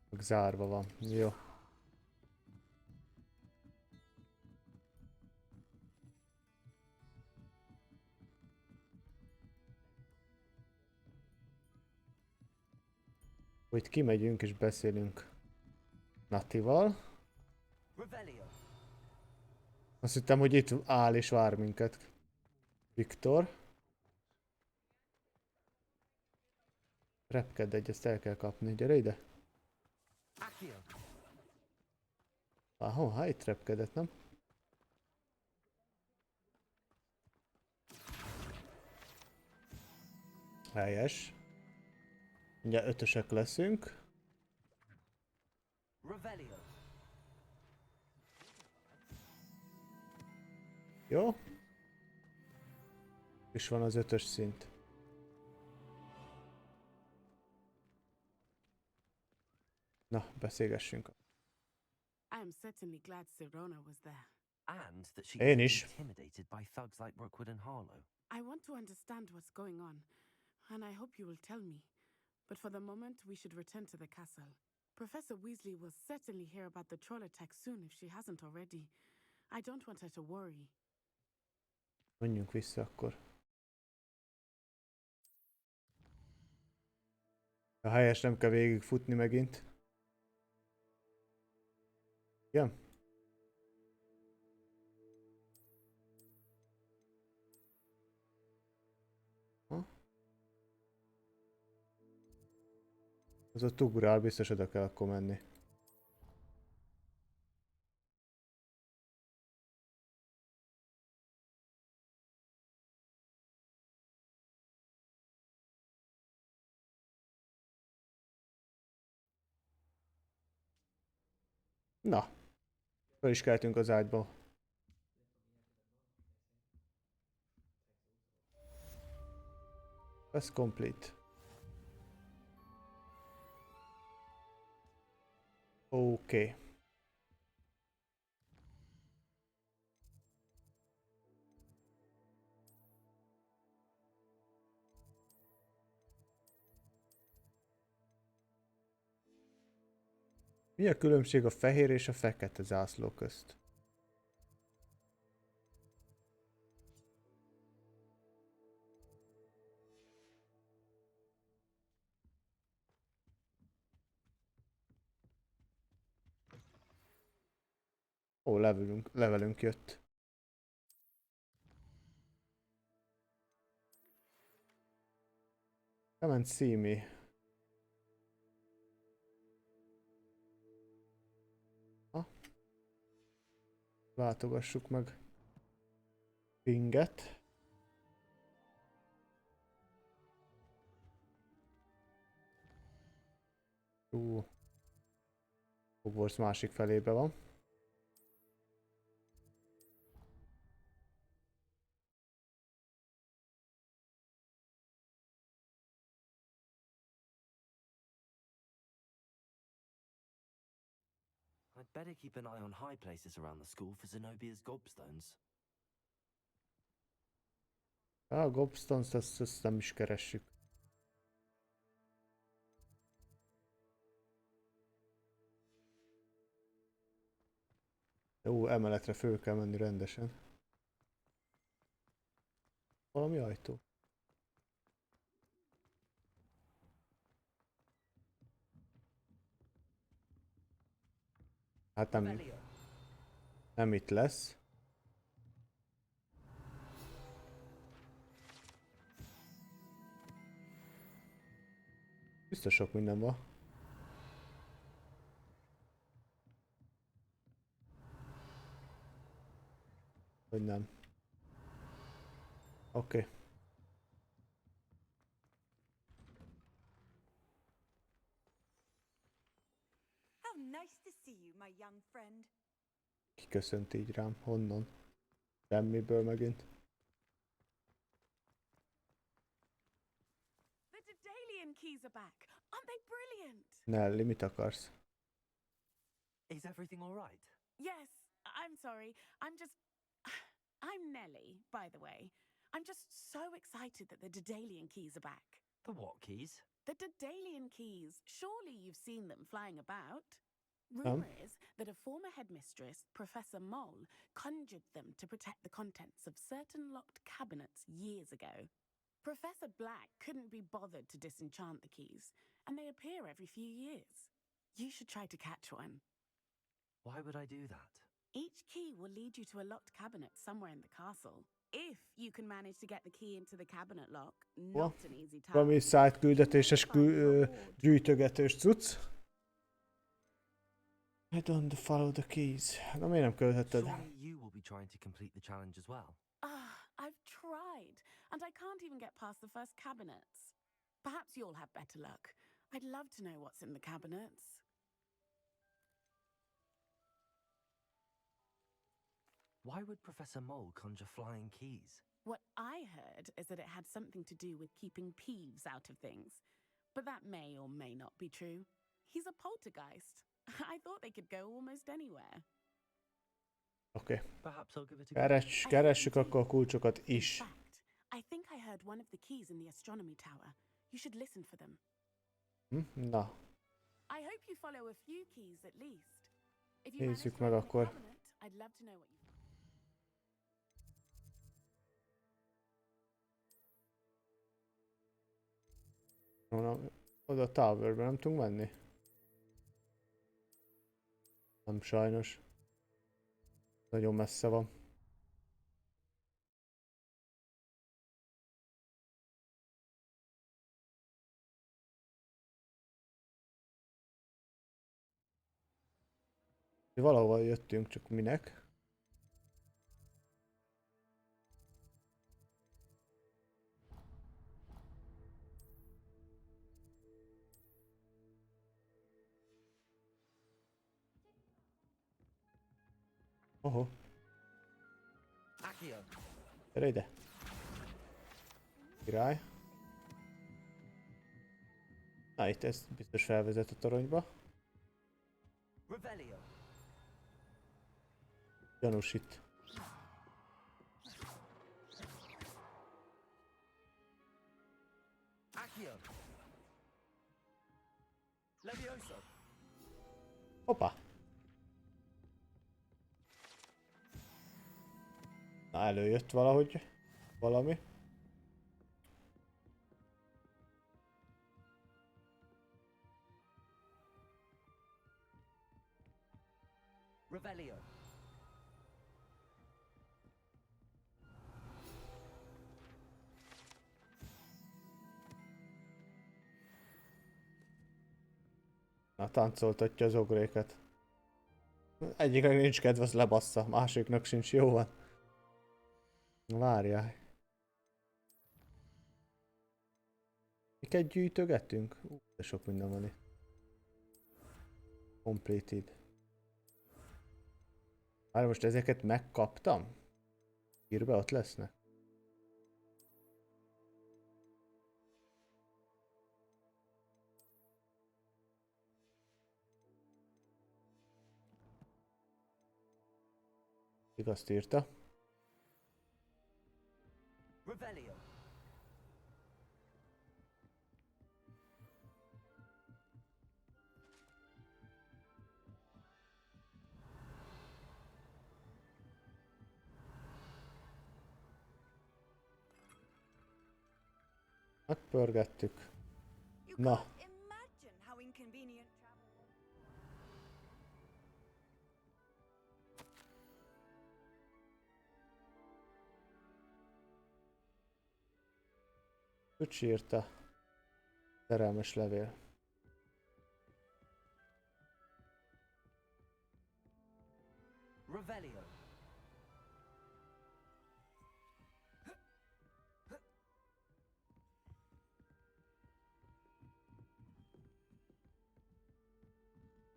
Meg zárva van. Jó. Hogy kimegyünk és beszélünk Natival. Azt hittem, hogy itt áll és vár minket. Viktor. Repkedd egy, ezt el kell kapni. Gyere ide. Ahol, itt repkedett, nem? Helyes. Ugye 5-ösek leszünk. Jó. És van az 5-ös szint. Na, beszélgessünk. I'm certainly glad Sirona was there. And that she Én isn't is. intimidated by thugs like Rookwood and Harlow. I want to understand what's going on, and I hope you will tell me. But for the moment, we should return to the castle. Professor Weasley will certainly hear about the troll attack soon if she hasn't already. I don't want her to worry. Menjünk vissza akkor. A helyes, nem kell végig futni megint. Igen? Az ott ugrál, biztos oda kell akkor menni. Na, fel is keltünk az ágyba. Ez complete. Oké. Mi a különbség a fehér és a fekete zászló közt? Ó, levelünk jött. Come and see me. Ha? Látogassuk meg Pinget. Hogwarts másik felébe van. I'd better keep an eye on high places around the school for Zenobia's gobstones. A gobstones, azt nem is keressük. Jó, emeletre föl kell menni rendesen. Valami ajtó. Hát nem itt lesz. Biztos sok minden van. Hogy nem. Oké. Ki köszönt így rám? Honnan? Semmiből megint. The Dedalian keys are back. Aren't they brilliant? Nelly, mit akarsz? Is everything all right? Yes, I'm sorry. I'm Nelly, by the way. I'm just so excited that the Dedalian keys are back. The what keys? The Dedalian keys. Surely you've seen them flying about. Rumor is that a former headmistress, Professor Moll, conjured them to protect the contents of certain locked cabinets years ago. Professor Black couldn't be bothered to disenchant the keys, and they appear every few years. You should try to catch one. Why would I do that? Each key will lead you to a locked cabinet somewhere in the castle. If you can manage to get the key into the cabinet lock, not an easy task. Valami side küldetéses gyűjtögetős cucc. I don't follow the keys. Na miért nem költheted? Surely you will be trying to complete the challenge as well. I've tried, and I can't even get past the first cabinets. Perhaps you'll have better luck. I'd love to know what's in the cabinets. Why would Professor Mole conjure flying keys? What I heard is that it had something to do with keeping Peeves out of things. But that may or may not be true. He's a poltergeist. I thought they could go almost anywhere. Oké. Perhaps I'll give it a go. Keressük akkor a kulcsokat is. I think I heard one of the keys in the astronomy tower. You should listen for them. Na. I hope you follow a few keys at least. If you Nézzük meg akkor. I'd love to know what you Oda a towerbe nem tudunk menni? Nem sajnos. Nagyon messze van. Valahol jöttünk, csak minek? Oho. Gyere ide. Király. Na itt ez biztos felvezet a toronyba. Gyanús itt. Hoppá. Na előjött valahogy. Valami. Revelio. Na táncoltatja az ogréket. Egyiknek nincs kedve, az lebassza, másiknak sincs, jó van. Várjál. Miket gyűjtögetünk? De sok minden van itt. Completed. Már most ezeket megkaptam? Írbe ott lesznek? Azt írta. Revelio. Megpörgettük. Na. Öcs írta. Szerelmes levél. Revelio.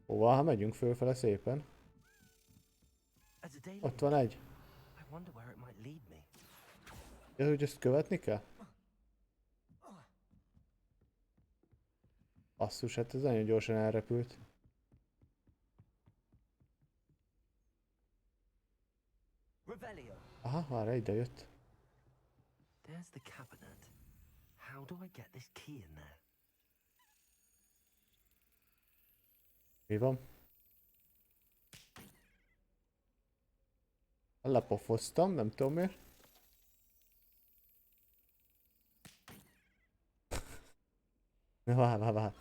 Hova? Hát megyünk fölfele szépen. Ott van egy. Ja, hogy ezt követni kell? Basszus, hát ez nagyon gyorsan elrepült. Aha, már ide jött. There's the cabinet. How do I get this key in there? Mi van? Lepofoztam, nem tudom miért. Vár.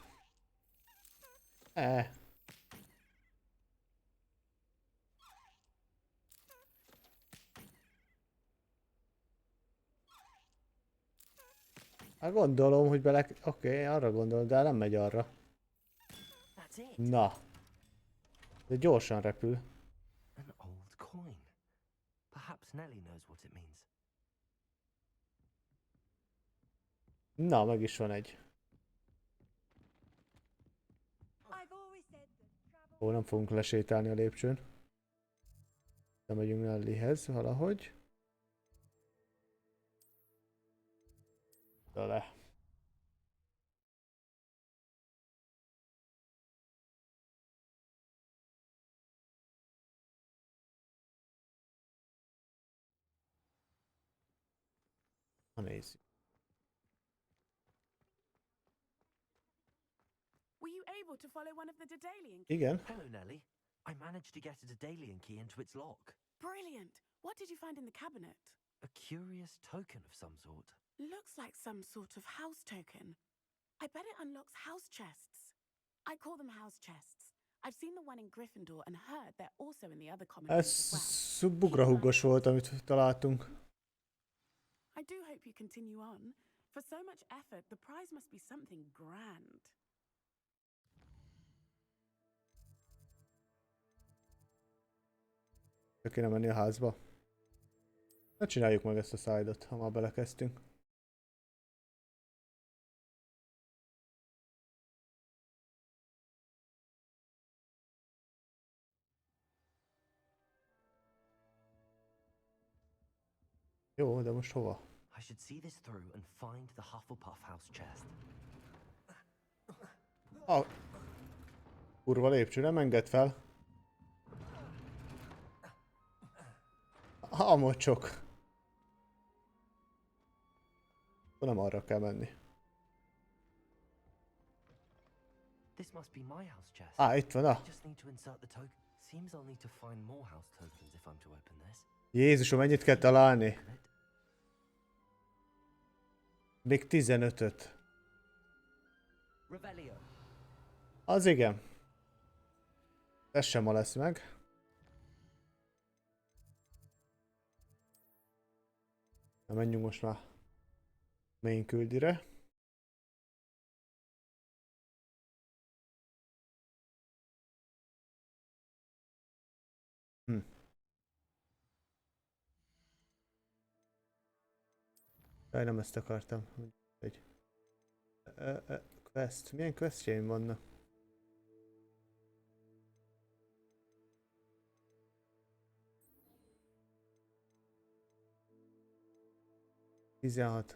Hát gondolom, hogy bele... Oké, arra gondolom, de nem megy arra. Na. De gyorsan repül. An old coin. Perhaps Nelly knows what it means. Na, meg is van egy. Ó, nem fogunk lesétálni a lépcsőn. De megyünk Nellyhez valahogy. Le. Na nézzük. Were you able to follow one of the Daedalian keys? Igen. Hello, Nelly. I managed to get a Daedalian key into its lock. Brilliant. What did you find in the cabinet? A curious token of some sort. Looks like some sort of house token. I bet it unlocks house chests. I call them house chests. I've seen the one in Gryffindor and heard they're also in the other common rooms as well. Ez BugraHugras volt, amit találtunk. I do hope you continue on. For so much effort, the prize must be something grand. Be kéne menni a házba. Na csináljuk meg ezt a side-ot, ha már belekezdtünk. Jó, de most hova? I should see this through and find the Hufflepuff house chest. Kurva lépcső, nem enged fel. A mocsok. Nem arra kell menni. This must be my house chest. Itt van. I just need to insert the token. Seems I'll need to find more house tokens if I'm to open this. Jézusom, mennyit kell találni? Még 15-öt. Az igen. Ez sem ma lesz meg. Na menjünk most már main küldire. Jaj, nem ezt akartam. Egy quest. Milyen questjeim vannak? Tizenhat.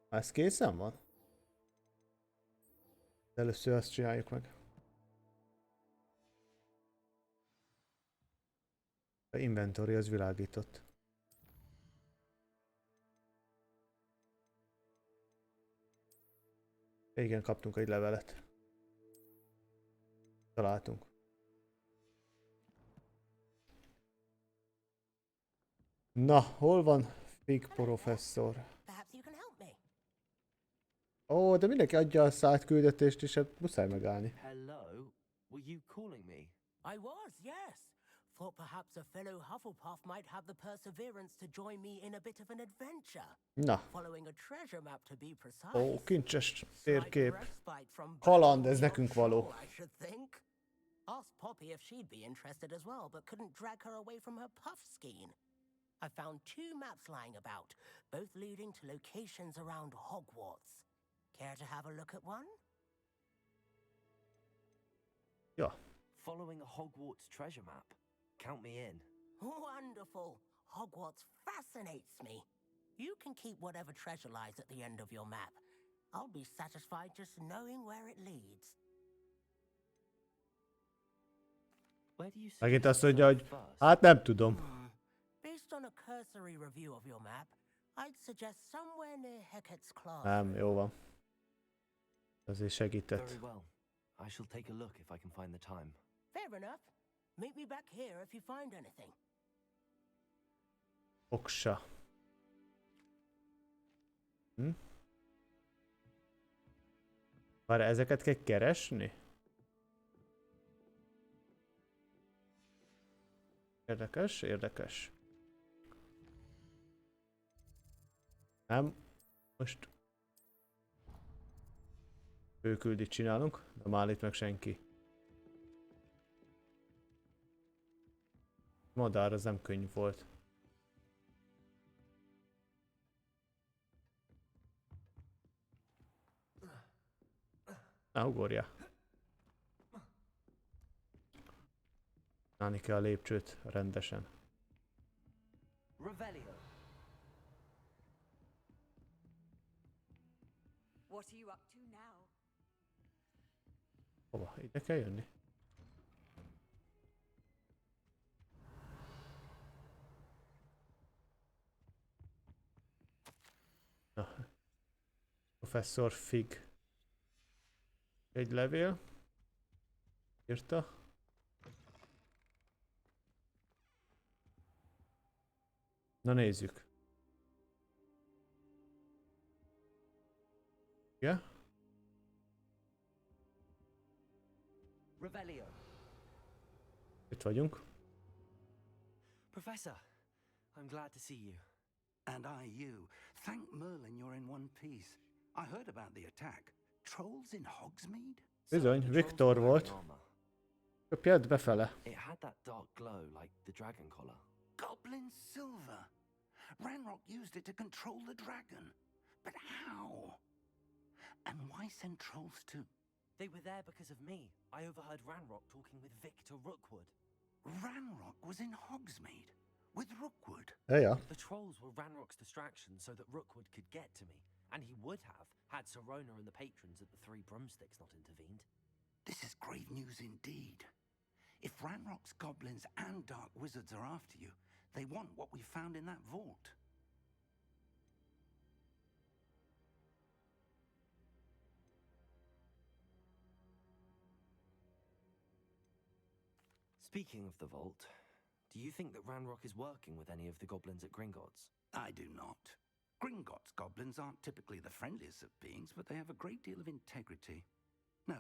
Ez készen van? De először azt csináljuk meg. A inventory az világított. Igen, kaptunk egy levelet. Találtunk. Na, hol van Fig professzor? Ó, de mindenki adja a szállt küldetést, és hát muszáj megállni. Hello? Were you calling me? I was, yes. Thought perhaps a fellow Hufflepuff might have the perseverance to join me in a bit of an adventure. Na. Following a treasure map to be precise. Ó, kincses térkép. Kaland, ez nekünk való. I should think. Asked Poppy if she'd be interested as well, but couldn't drag her away from her puff skein. I found 2 maps lying about, both leading to locations around Hogwarts. Care to have a look at one? Ja. Following a Hogwarts treasure map. Count me in. Wonderful. Hogwarts fascinates me. You can keep whatever treasure lies at the end of your map. I'll be satisfied just knowing where it leads. Where do you see? Megint azt mondja, hogy hát nem tudom. Based on a cursory review of your map, I'd suggest somewhere near Hecat's Claw. Nem, jó van. Azért segített. Very well. I shall take a look if I can find the time. Fair enough. Meet me back here if you find anything. Oksa. Várj, ezeket kell keresni? Érdekes, érdekes. Nem, most főküldit csinálunk, de már itt meg senki. Madár, az nem könnyű volt. Na, ugorja. Állni kell a lépcsőt rendesen. Revelio. What are you up to now? Hova? Ide kell jönni? Na. Professzor Fig. Egy levél. Írta. Na nézzük. Igen? Revelio. Itt vagyunk. Professor, I'm glad to see you. And I you. Thank Merlin you're in one piece. I heard about the attack. Trolls in Hogsmeade? Bizony, Viktor volt. Köpjed befele. It had that dark glow like the dragon collar. Goblin silver. Ranrock used it to control the dragon. But how? And why send trolls to... They were there because of me. I overheard Ranrock talking with Victor Rookwood. Ranrock was in Hogsmeade with Rookwood. Yeah. The trolls were Ranrock's distraction so that Rookwood could get to me. And he would have had Sirona and the patrons at the Three Broomsticks not intervened. This is grave news indeed. If Ranrock's goblins and dark wizards are after you, they want what we found in that vault. Speaking of the vault, do you think that Ranrock is working with any of the goblins at Gringotts? I do not. Gringotts goblins aren't typically the friendliest of beings, but they have a great deal of integrity. No,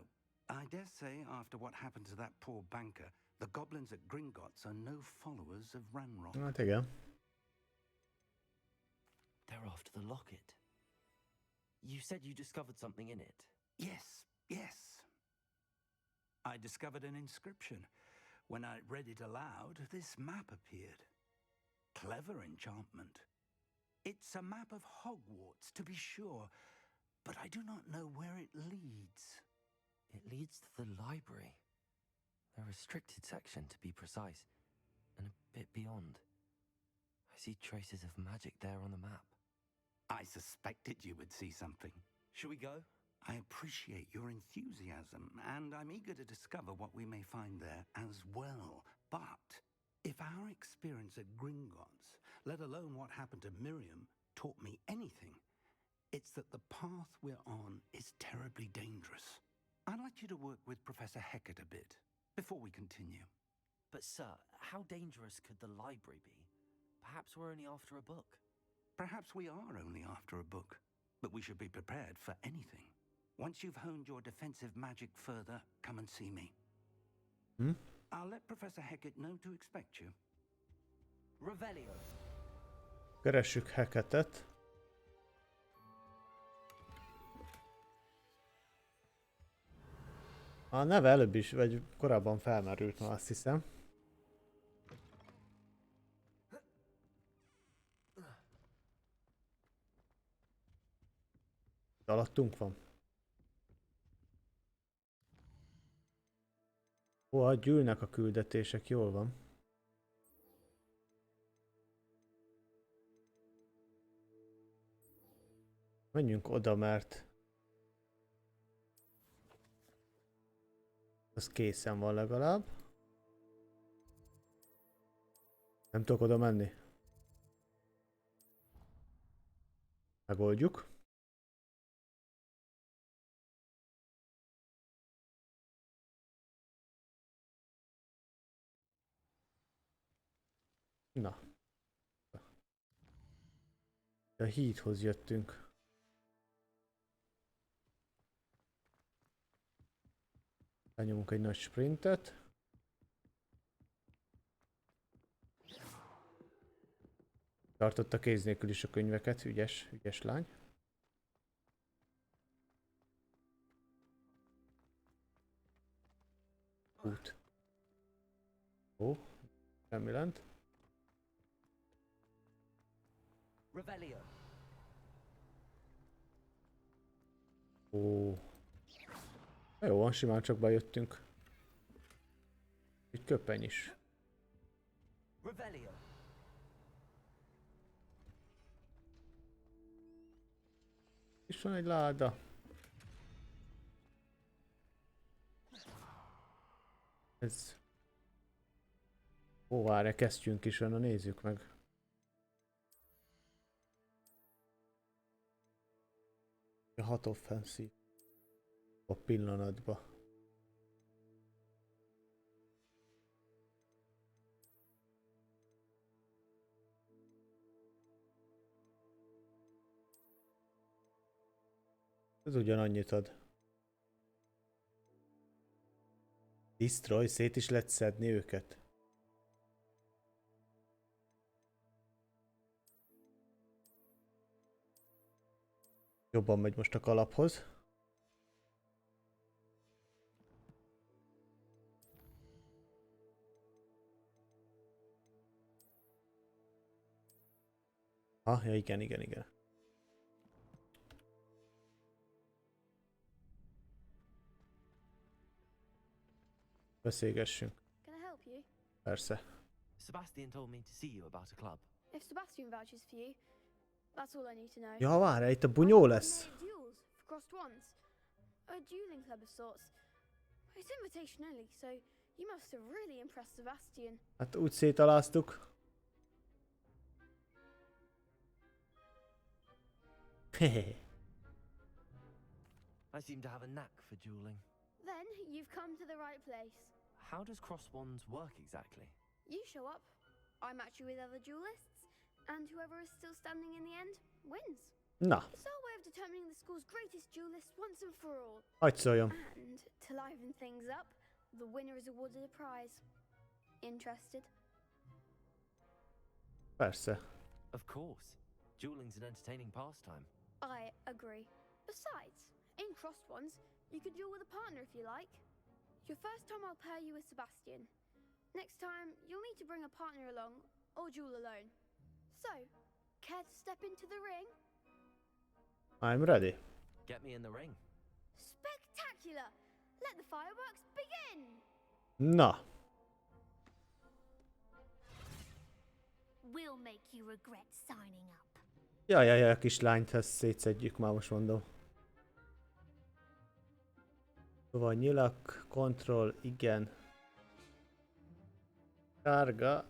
I dare say after what happened to that poor banker, the goblins at Gringotts are no followers of Ranrock. Hát igen. They're after the locket. You said you discovered something in it. Yes, yes. I discovered an inscription. When I read it aloud, this map appeared. Clever enchantment. It's a map of Hogwarts, to be sure, but I do not know where it leads. It leads to the library. The restricted section, to be precise, and a bit beyond. I see traces of magic there on the map. I suspected you would see something. Shall we go? I appreciate your enthusiasm, and I'm eager to discover what we may find there as well. But if our experience at Gringotts, let alone what happened to Miriam, taught me anything, it's that the path we're on is terribly dangerous. I'd like you to work with Professor Hecat a bit before we continue. But sir, how dangerous could the library be? Perhaps we're only after a book. Perhaps we are only after a book, but we should be prepared for anything. Once you've honed your defensive magic further, come and see me. I'll let Professor Hecat know to expect you. Revelio. Keressük Hecatet. A neve előbb is, vagy korábban felmerült ma, azt hiszem. Alattunk van. Ó, gyűlnek a küldetések, jól van. Menjünk oda, mert az készen van legalább. Nem tudok oda menni. Megoldjuk. Na. A hídhoz jöttünk. Lenyomunk egy nagy sprintet. Tartotta kéz nélkül is a könyveket, ügyes lány. Út. Ó, semmi lent. Ó. Jó van, simán csak bejöttünk. Egy köpeny is. És van egy láda. Ez... Ó, várj, kezdjünk is, na nézzük meg. A 6 offenszív. A pillanatban. Ez ugyanannyit ad. Destroy, szét is lehet szedni őket. Jobban megy most a kalaphoz. Ah, ja, igen. Beszélgessünk. Can I help you? Persze. Sebastian told me to see you about a club. If Sebastian vouches for you, that's all I need to know. Ja, várj, itt a bunyó lesz. Duels for crossed ones. A dueling club of sorts. It's invitation only, so you must have really impressed Sebastian. Hát úgy szétaláztuk. Hehe. I seem to have a knack for dueling. Then you've come to the right place. How does cross wands work exactly? You show up, I match you with other duelists, and whoever is still standing in the end wins. Na. It's our way of determining the school's greatest duelist once and for all. Hadd szóljon. And to liven things up, the winner is awarded a prize. Interested? Persze. Of course. Dueling's an entertaining pastime. I agree. Besides, in crossed ones, you could duel with a partner if you like. Your first time I'll pair you with Sebastian. Next time, you'll need to bring a partner along, or duel alone. So, care to step into the ring? I'm ready. Get me in the ring. Spectacular! Let the fireworks begin! Na. We'll make you regret signing up. Jaj, a kislányt, ezt szétszedjük már, most mondom. Szóval nyilak, kontroll, igen. Sárga.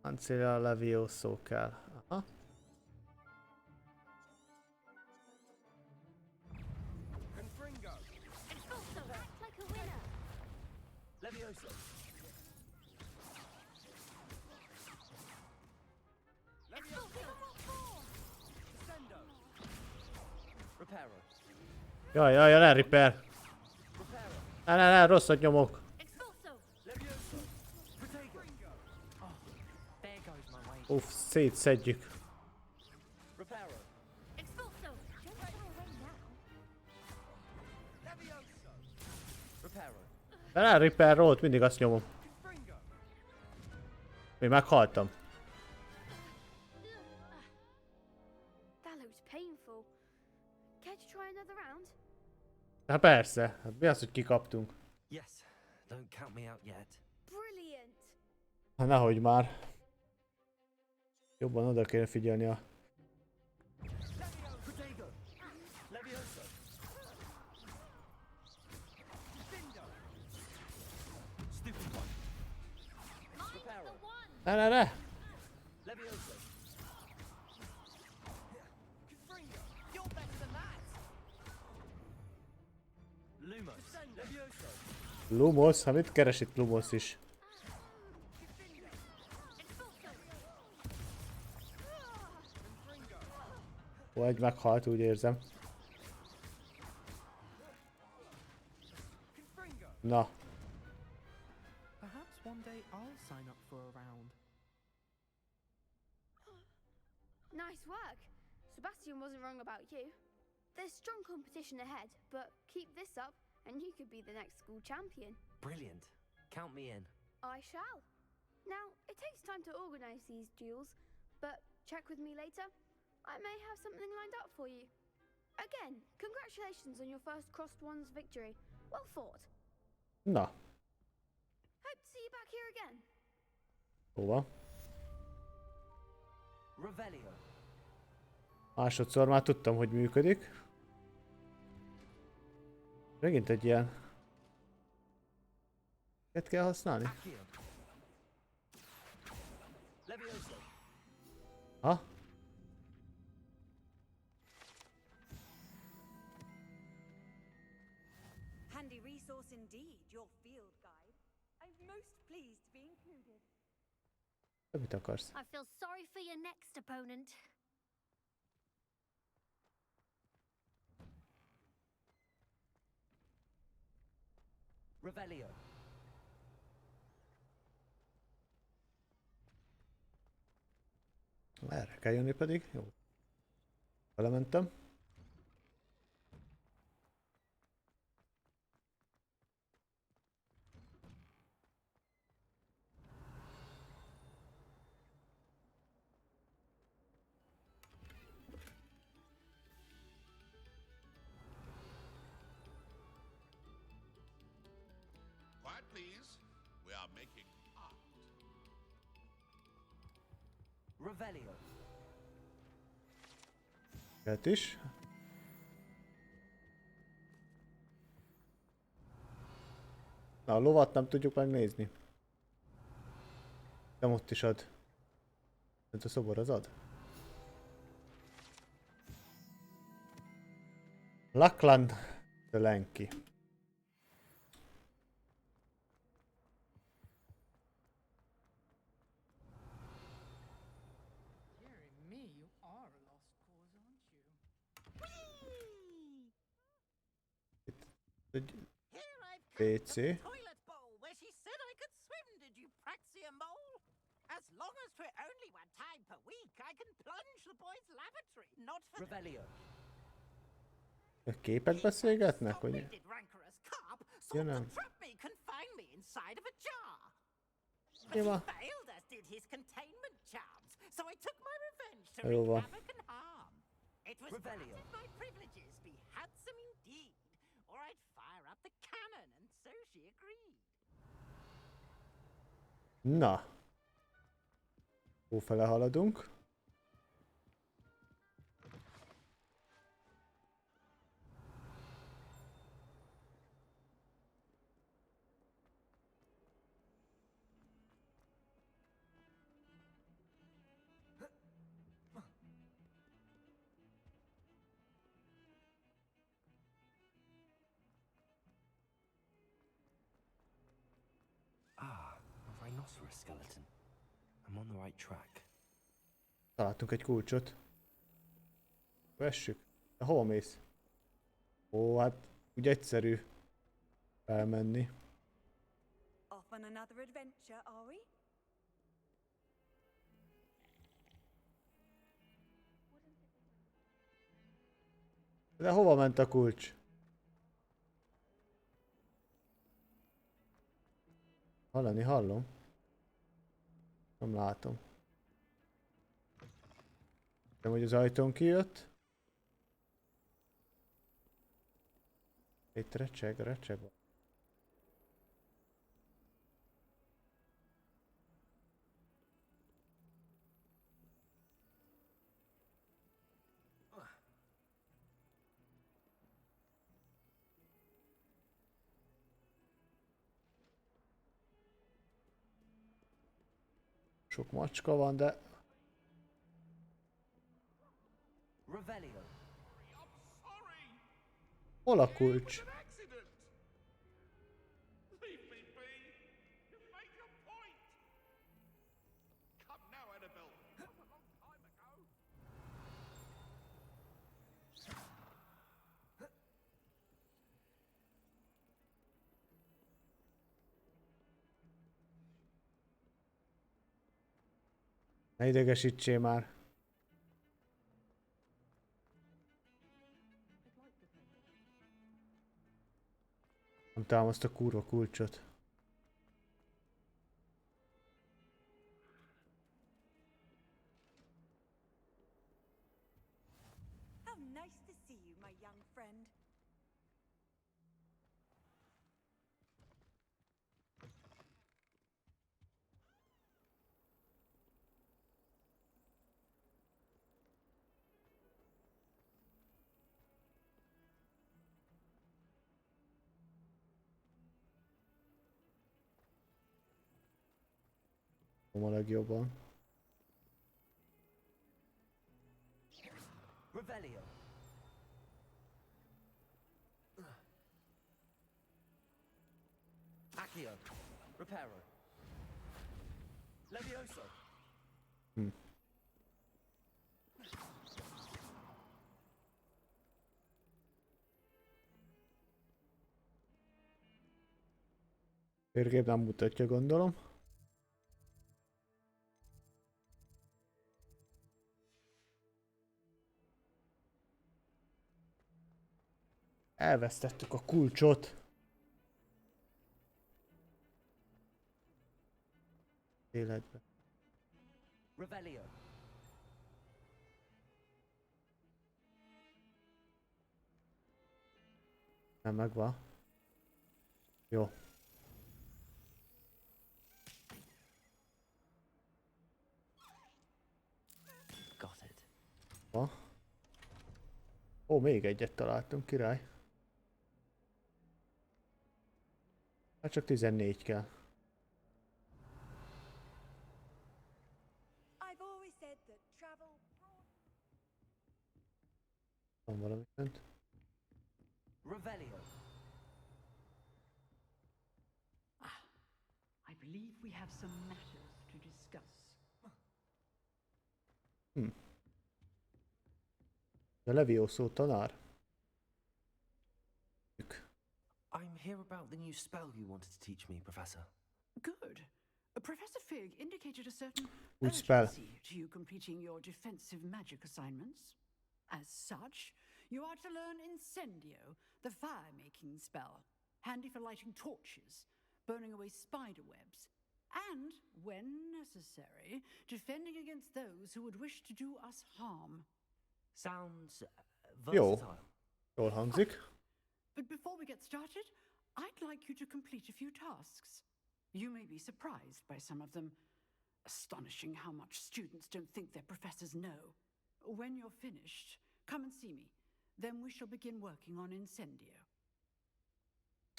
Ancilla levioso kell. Aha. Levioso. Reparo. Jaj, ne repair. Ne, rosszat nyomok. Uff, szétszedjük. De ne repair rollt, mindig azt nyomom. Még meghaltam. That looks painful. Care to try another round? Hát persze, hát mi az, hogy kikaptunk? Yes, don't count me out yet. Brilliant. Hát nehogy már. Jobban oda kéne figyelni a... Ne! Lumos? Hát mit keres itt Lumos is? Ó, egy meghalt, úgy érzem. Na. Perhaps one day I'll sign up for a round. Nice work. Sebastian wasn't wrong about you. There's strong competition ahead, but keep this up and you could be the next school champion. Brilliant. Count me in. I shall. Now, it takes time to organise these duels, but check with me later. I may have something lined up for you. Again, congratulations on your first Crossed Ones victory. Well fought. Na. Hope to see you back here again. Hova? Revelio. Másodszor már tudtam, hogy működik. Megint egy ilyen... Miket kell használni? Ha? Handy resource indeed, your field guide. I'm most pleased to be included. Mit akarsz? I feel sorry for your next opponent. Revelio. Erre kell jönni pedig. Jó. Belementem. Quiet, please. We are making art. Revelio. Ilyet is. Na, a lovat nem tudjuk megnézni. Nem ott is ad. Ez a szobor az ad. Lakland lenki. Egy PC. Toilet bowl where she said I could swim. Did you praxia mole? As long as we're only one time per week, I can plunge the boys' lavatory. Not for Revelio. A képek beszélgetnek, hogy... Did rancorous carp Ja, sought nem. to trap me, confine me inside of a jar. But Jó he van. failed, as did his containment charms. So I took my revenge to Jó wreak van. havoc and harm. It was Revelio. granted my privileges be handsome indeed, or I'd fire up the cannon, and so she agreed. Na. Hófele haladunk. Ah, a rhinoceros skeleton. I'm on the right track. Találtunk egy kulcsot. Vessük. De hova mész? Ó, hát úgy egyszerű felmenni. Off on another adventure, are we? De hova ment a kulcs? Hallani hallom. Nem látom. Nem, hogy az ajtón kijött. Itt recseg. Sok macska van, de... Revelio. Hol a kulcs? Leave me be. You make your point. Come now, Annabelle. That was a long time ago. Ne idegesítsél már. Nem találom azt a kurva kulcsot. How nice to see you, my young friend. A legjobban. Revelio. Accio. Reparo. Levioso. Térkép nem mutatja, gondolom. Elvesztettük a kulcsot. Életbe. Revelio. Nem megvan. Jó. Got it. Ha. Ó, még egyet találtunk, király. Hát csak 14 kell. I've always said that travel. Van valami fent. Revelio. I believe we have some matters to discuss. A Levioso tanár. I'm here about the new spell you wanted to teach me, Professor. Good. Professor Fig indicated a certain Which spell? urgency to you completing your defensive magic assignments. As such, you are to learn Incendio, the fire-making spell, handy for lighting torches, burning away spider webs, and, when necessary, defending against those who would wish to do us harm. Sounds Jó. versatile. Jól hangzik. But before we get started, I'd like you to complete a few tasks. You may be surprised by some of them. Astonishing how much students don't think their professors know. When you're finished, come and see me. Then we shall begin working on Incendio.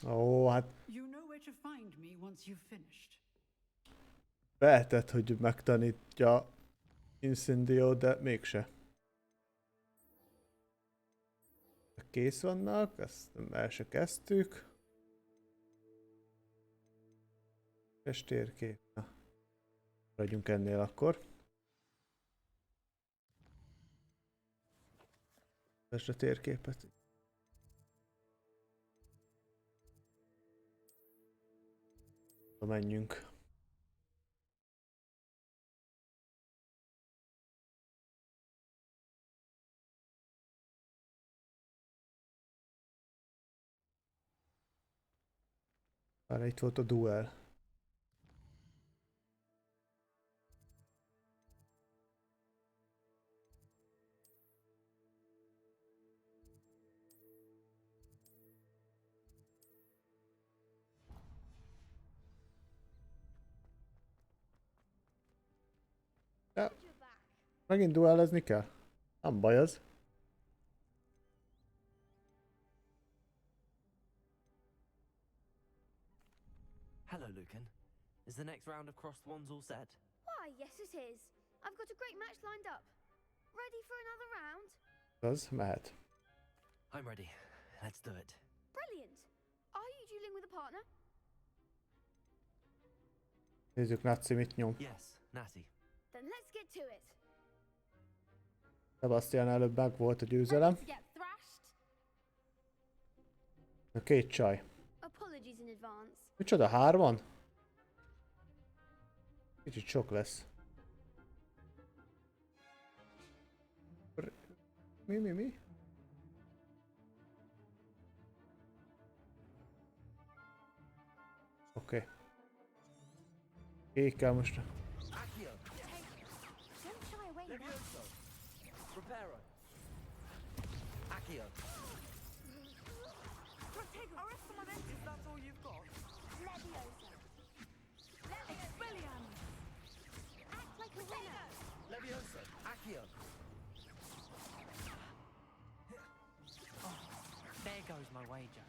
Ó, hát You know where to find me once you've finished. lehetett, hogy megtanítja Incendio, de mégse. Kész vannak, ezt el se kezdtük. És térkép. Na, maradjunk ennél akkor. Ezt a térképet. Menjünk. Már itt volt a duel. Ja. Megint duellezni kell? Nem baj az. Hello, Lucan. Is the next round of crossed wands all set? Why, yes, it is. I've got a great match lined up. Ready for another round? Az mehet. I'm ready. Let's do it. Brilliant. Are you dueling with a partner? Nézzük, Nazi mit nyom. Yes, Natty. Then let's get to it. Sebastian előbb meg volt a győzelem. To get thrashed? A két csaj. Apologies in advance. Micsoda, 3-an? Kicsit sok lesz. Mi? Oké. Kékkel most. There goes my wager.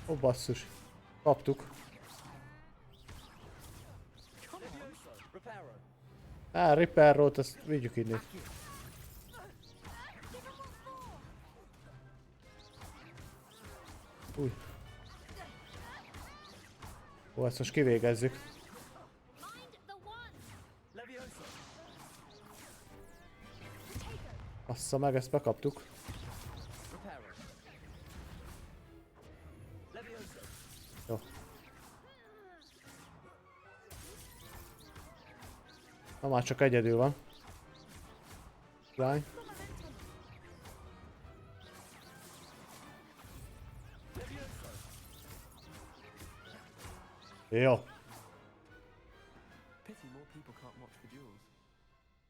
Ó, basszus. Kaptuk. Á, Ripperrót, azt vigyük innen. Új. Ó, ezt most kivégezzük. Assza meg, ezt bekaptuk. Jó. Na már csak egyedül van. Lány. Jó.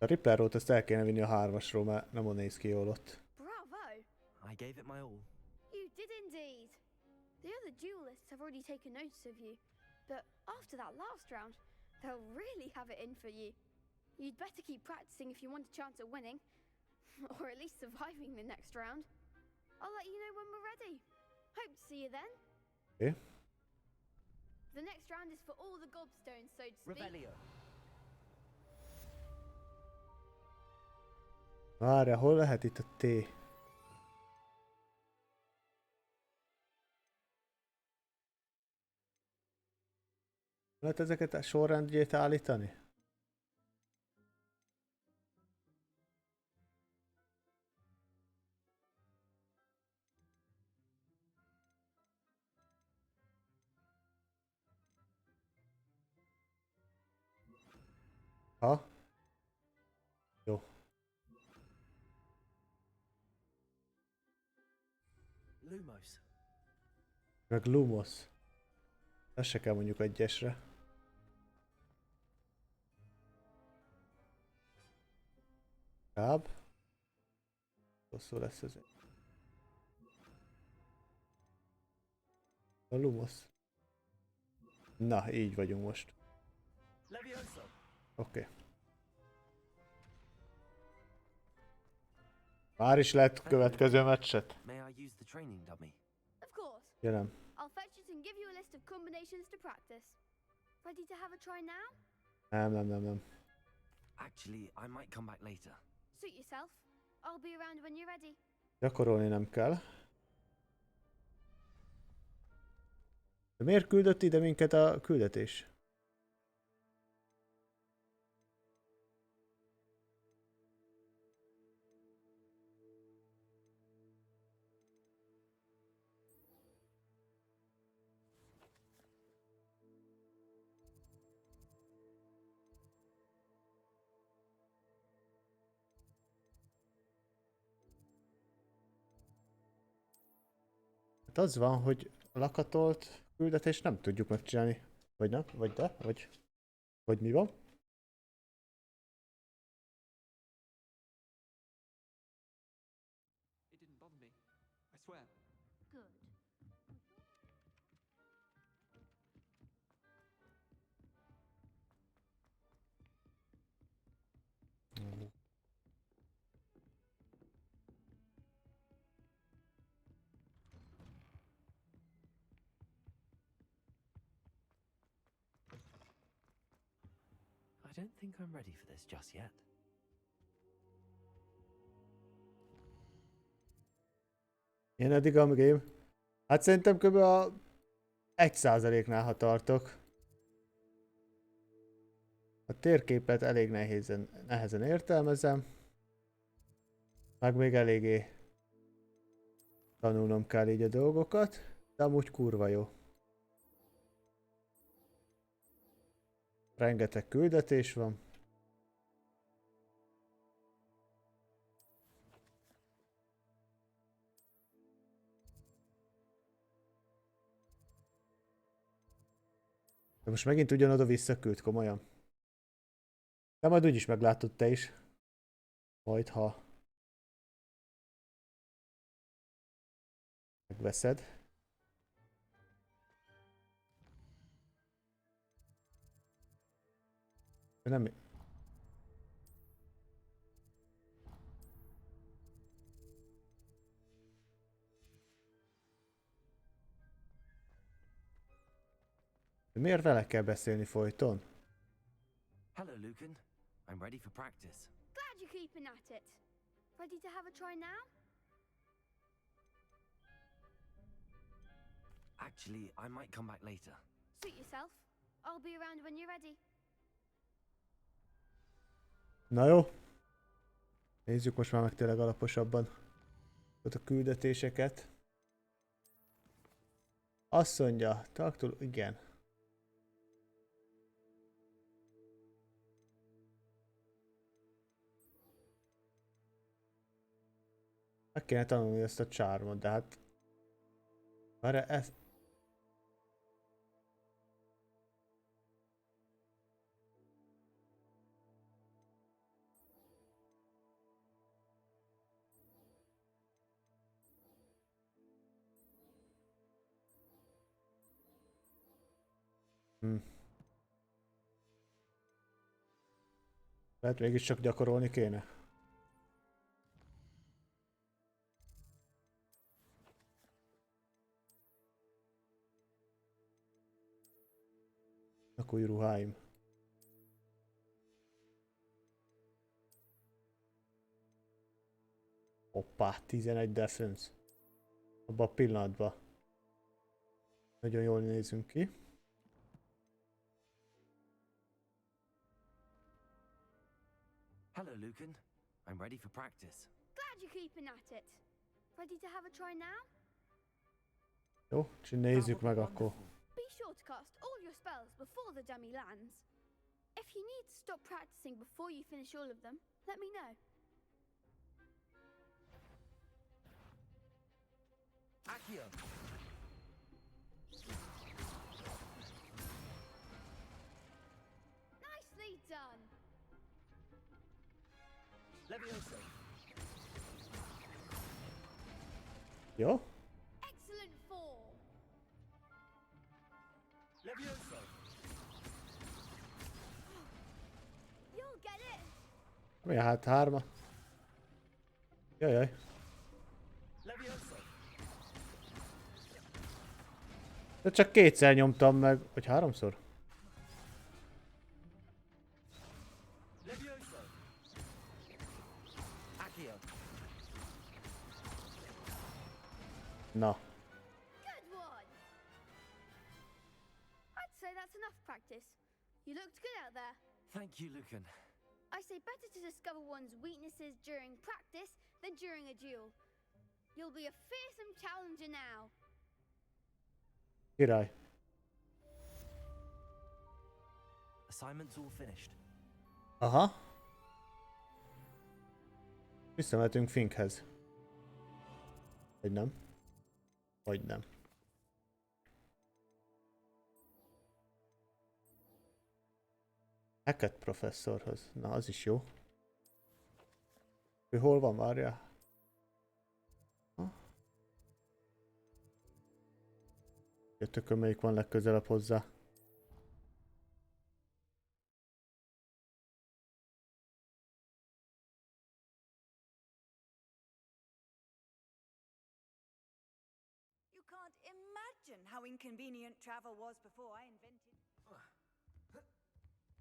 A Ripperrót ezt el kéne vinni a 3-asról, mert nem néz ki jól ott. Bravo! I gave it my all. You did indeed. The other duelists have already taken notice of you, but after that last round, they'll really have it in for you. You'd better keep practicing if you want a chance at winning, or at least surviving the next round. I'll let you know when we're ready. Hope to see you then. Okay. The next round is for all the gobstones, so to speak. Rebellion. Várja, hol lehet itt a T? Lehet ezeket a sorrendjét állítani? Ha? Jó. Lumos. Meg Lumos. Ezt se kell mondjuk egyesre. Káb. Hosszú lesz ez. A Lumos. Na, így vagyunk most. Oké. Már is lehet következő meccset. May I use the training dummy? Of course. Gyerem. I'll fetch it and give you a list of combinations to practice. Ready to have a try now? Nem. Actually, I might come back later. Suit yourself. I'll be around when you're ready. Gyakorolni nem kell. De miért küldött ide minket a küldetés? Hát az van, hogy a lakatolt küldetést nem tudjuk megcsinálni. Vagy nem? Vagy de? Vagy mi van? It didn't bother me. I swear. Good. I don't think I'm ready for this just yet. Én eddig a game. Hát szerintem kb. A 1%-nál ha tartok. A térképet elég nehezen értelmezem. Meg még eléggé tanulnom kell így a dolgokat, de amúgy kurva jó. Rengeteg küldetés van. De most megint ugyanoda visszaküld, komolyan. De majd úgyis meglátod te is. Majd ha megveszed. De nem... De miért vele kell beszélni folyton? Hello, Lucan. I'm ready for practice. Glad you're keeping at it. Ready to have a try now? Actually, I might come back later. Suit yourself. I'll be around when you're ready. Na jó. Nézzük most már meg tényleg alaposabban ott a küldetéseket. Azt mondja, taktól, igen. Meg kéne tanulni ezt a charmot, de hát... Várj, ez... Lehet mégiscsak gyakorolni kéne. A új ruháim. Hoppá, 11 defense. Abba a pillanatban. Nagyon jól nézünk ki. Hello, Lucan. I'm ready for practice. Glad you're keeping at it. Ready to have a try now? Jó, és nézzük meg akkor. Be sure to cast all your spells before the dummy lands. If you need to stop practicing before you finish all of them, let me know. Accio. Nicely done. Levioso. Jó? Excellent form. Levioso. You'll get it. Mi hát hárma? Jajjaj. Levioso. De csak kétszer nyomtam meg, vagy háromszor? Levioso. Accio. Na. Good one. I'd say that's enough practice. You looked good out there. Thank you, Lucan. I say better to discover one's weaknesses during practice than during a duel. You'll be a fearsome challenger now. Király. Assignment's all finished. Aha. Visszamehetünk Finkhez. Vagy nem? Vagy nem. Hackett professzorhoz. Na, az is jó. Ő hol van, várjál? Jöttökön melyik van legközelebb hozzá. You can't imagine how inconvenient travel was before I invented...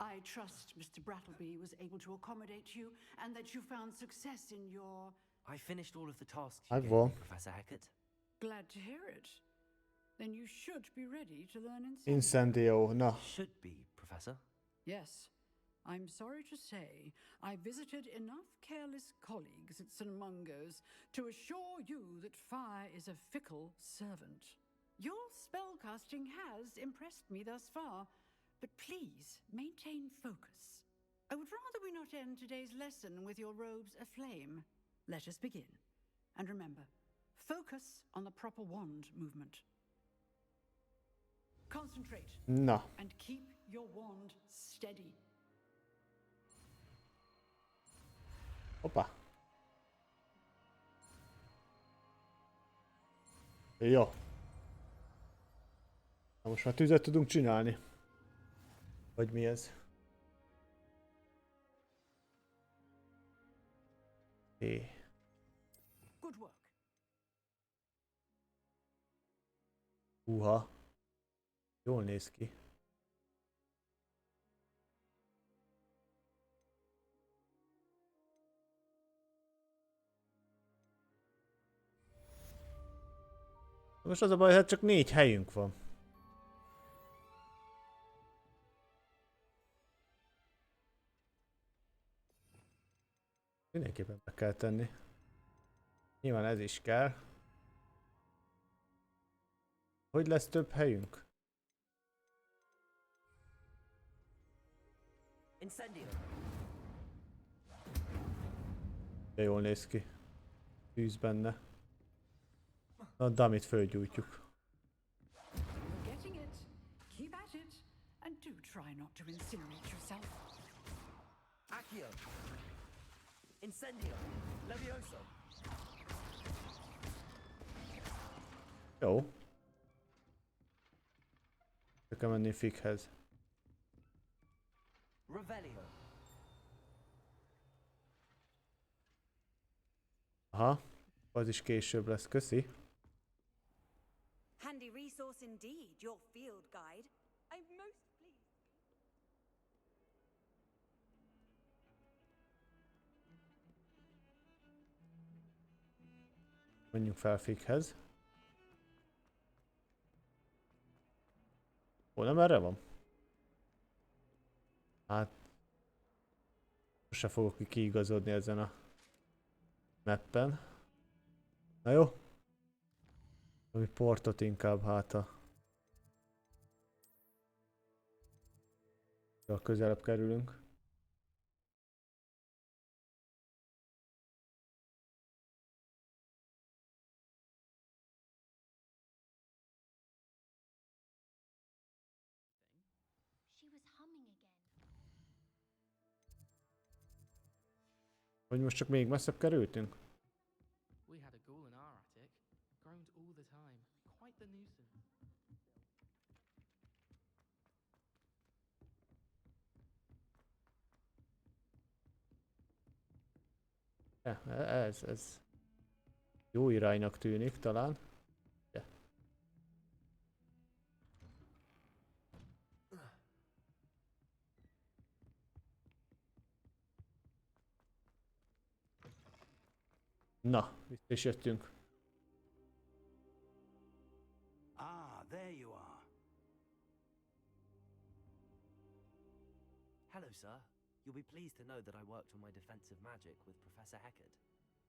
I trust Mr. Brattleby was able to accommodate you and that you found success in your... I finished all of the tasks you I've gave won. me, Professor Hackett. Glad to hear it. Then you should be ready to learn Incendio, na. Should be, Professor. Yes. I'm sorry to say I visited enough careless colleagues at St. Mungo's to assure you that fire is a fickle servant. Your spellcasting has impressed me thus far, but please maintain focus. I would rather we not end today's lesson with your robes aflame. Let us begin. And remember, focus on the proper wand movement. Concentrate. Na. And keep your wand steady. Hoppá. Jó. Na most már tüzet tudunk csinálni. Vagy mi ez? Good work. Húha. Jól néz ki. Most az a baj, hát csak 4 helyünk van. Mindenképpen be kell tenni. Nyilván ez is kell. Hogy lesz több helyünk? De jól néz ki. Tűz benne. Na, damit fölgyújtjuk. You're getting it. Keep at it. And do try not to incinerate yourself. Accio. Incendio. Levioso. Jó. Be kell menni Fighez. Revelio. Aha. Az is később lesz, köszi. Handy resource indeed, your field guide. I'm most pleased. Menjünk fel Fighez. Ó, nem erre van? Hát... Most se fogok kiigazodni ezen a mappen. Na jó. Ami portot inkább háta. A közelebb kerülünk. She was humming again. Hogy most csak még messzebb kerültünk? We had a ghoul in our attic. Groaned all the time. Quite the nuisance. Ez jó iránynak tűnik talán. Ja. Na, vissza is jöttünk. Ah, there you are. Hello, sir. You'll be pleased to know that I worked on my defensive magic with Professor Heckard.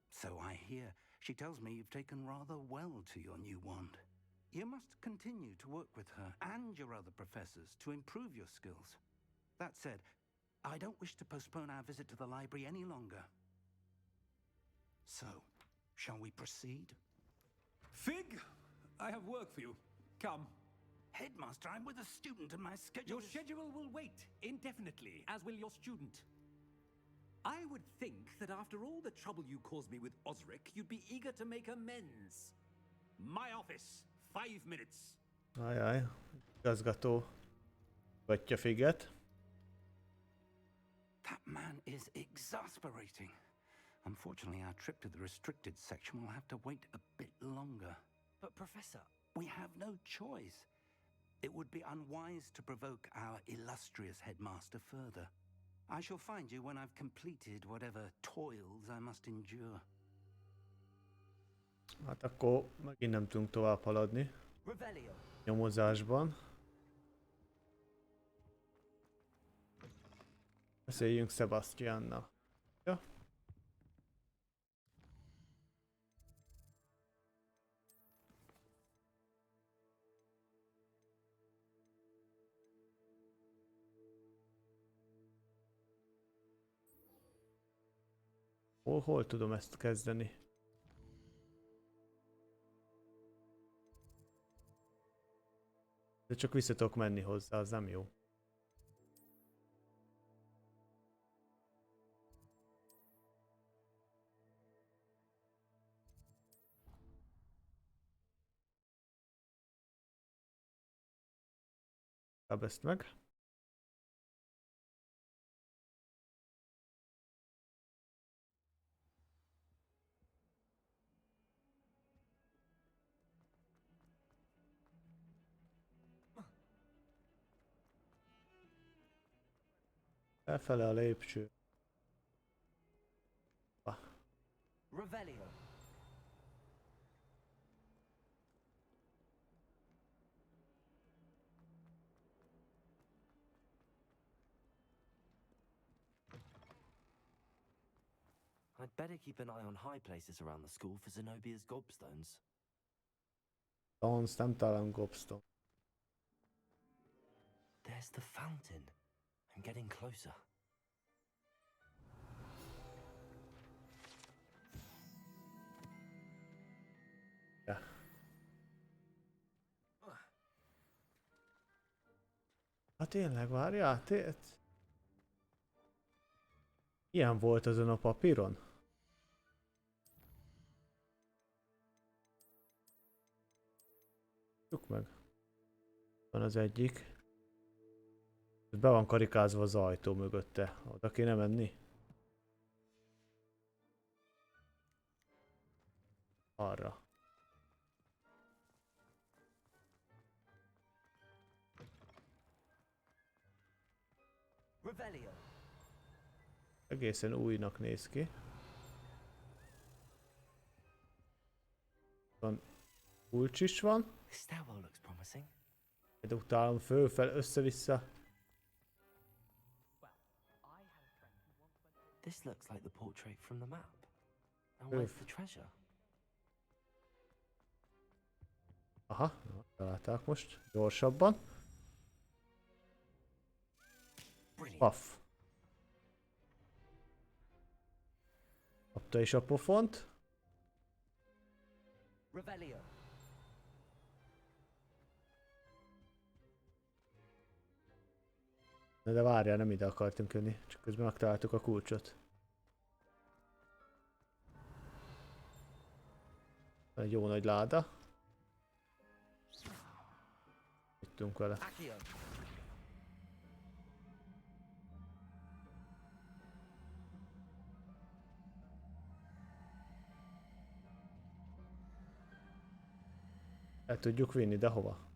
So I hear. She tells me you've taken rather well to your new wand. You must continue to work with her and your other professors to improve your skills. That said, I don't wish to postpone our visit to the library any longer. So, shall we proceed? Fig, I have work for you. Come. Headmaster, I'm with a student and my schedule Your schedule will wait indefinitely, as will your student. I would think that after all the trouble you caused me with Osric, you'd be eager to make amends. My office, 5 minutes. Ajaj, igazgató vatja Figet. That man is exasperating. Unfortunately, our trip to the restricted section will have to wait a bit longer. But, Professor... We have no choice. It would be unwise to provoke our illustrious headmaster further. I shall find you when I've completed whatever toils I must endure. Hát akkor megint nem tudunk tovább haladni. Nyomozásban. Beszéljünk Sebastiannal. Ja. Hol tudom ezt kezdeni? De csak vissza tudok menni hozzá, az nem jó. Kap ezt meg. Felfele a lépcső. Revelio. I'd better keep an eye on high places around the school for Zenobia's gobstones. Stones, nem találom gobstone. There's the fountain. I'm getting closer. Ja. Hát tényleg, várjál, ilyen volt azon a papíron? Csuk meg. Van az egyik. Be van karikázva az ajtó mögötte. Oda kéne menni? Arra. Revelio. Egészen újnak néz ki. Van kulcs is van. De utálom fölfel, össze-vissza. This looks like the portrait from the map. Now where's the treasure? Aha, találták most. Gyorsabban. Paff. Kapta is a pofont. Revelio. De várjál, nem ide akartunk jönni, csak közben megtaláltuk a kulcsot. Van egy jó nagy láda. Itt tudunk vele. El tudjuk vinni, de hova?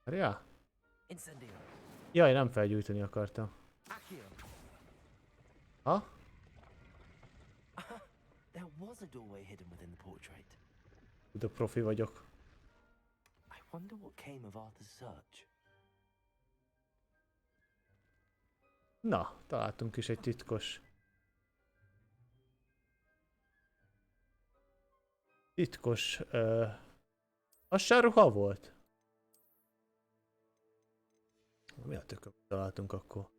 Ja. Jaj, nem felgyújtani akartam. Ha? There was a doorway hidden within the portrait. De profi vagyok. I wonder what came of Arthur's search. Na, találtunk is egy titkos. Titkos... Az se ruha volt? Mi a tököm találtunk akkor?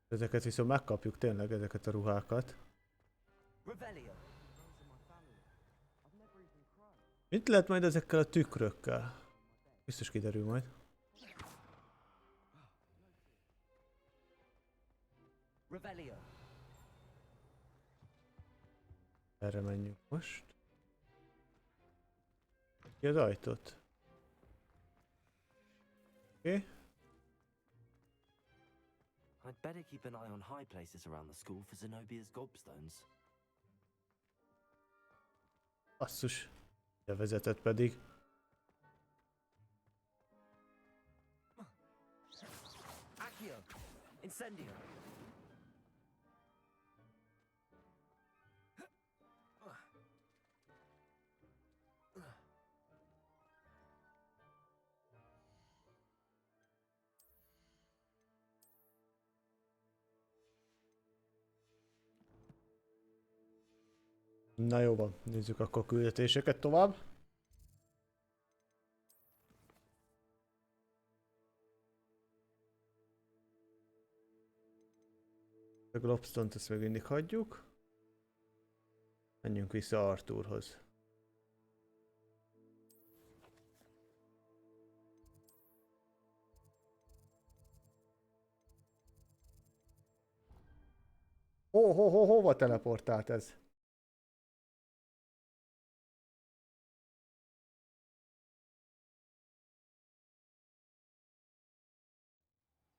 Ezeket viszont megkapjuk tényleg, ezeket a ruhákat. Mit lehet majd ezekkel a tükrökkel? Biztos kiderül majd. Erre menjünk most. Ki az ajtót? Oké. I'd better keep an eye on high places around the school for Zenobia's gobstones. Basszus. De vezetett pedig. Accio! Incendio! Na jó van, nézzük akkor a küldetéseket tovább. A Globstone-t ezt még mindig hagyjuk. Menjünk vissza Arthurhoz. Hova teleportált ez?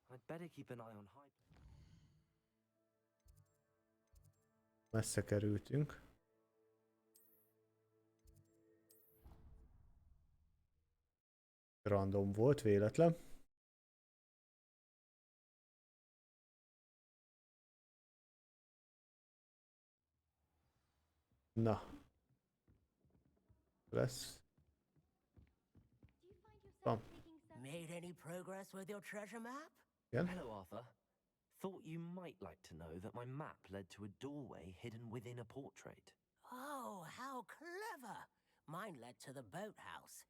I'd better keep an eye on high. Messze kerültünk. Random volt, véletlen. Na. Lesz. Van. Made any progress with your treasure map? Igen. Hello, Arthur. Thought you might like to know that my map led to a doorway hidden within a portrait. Oh, how clever! Mine led to the boathouse.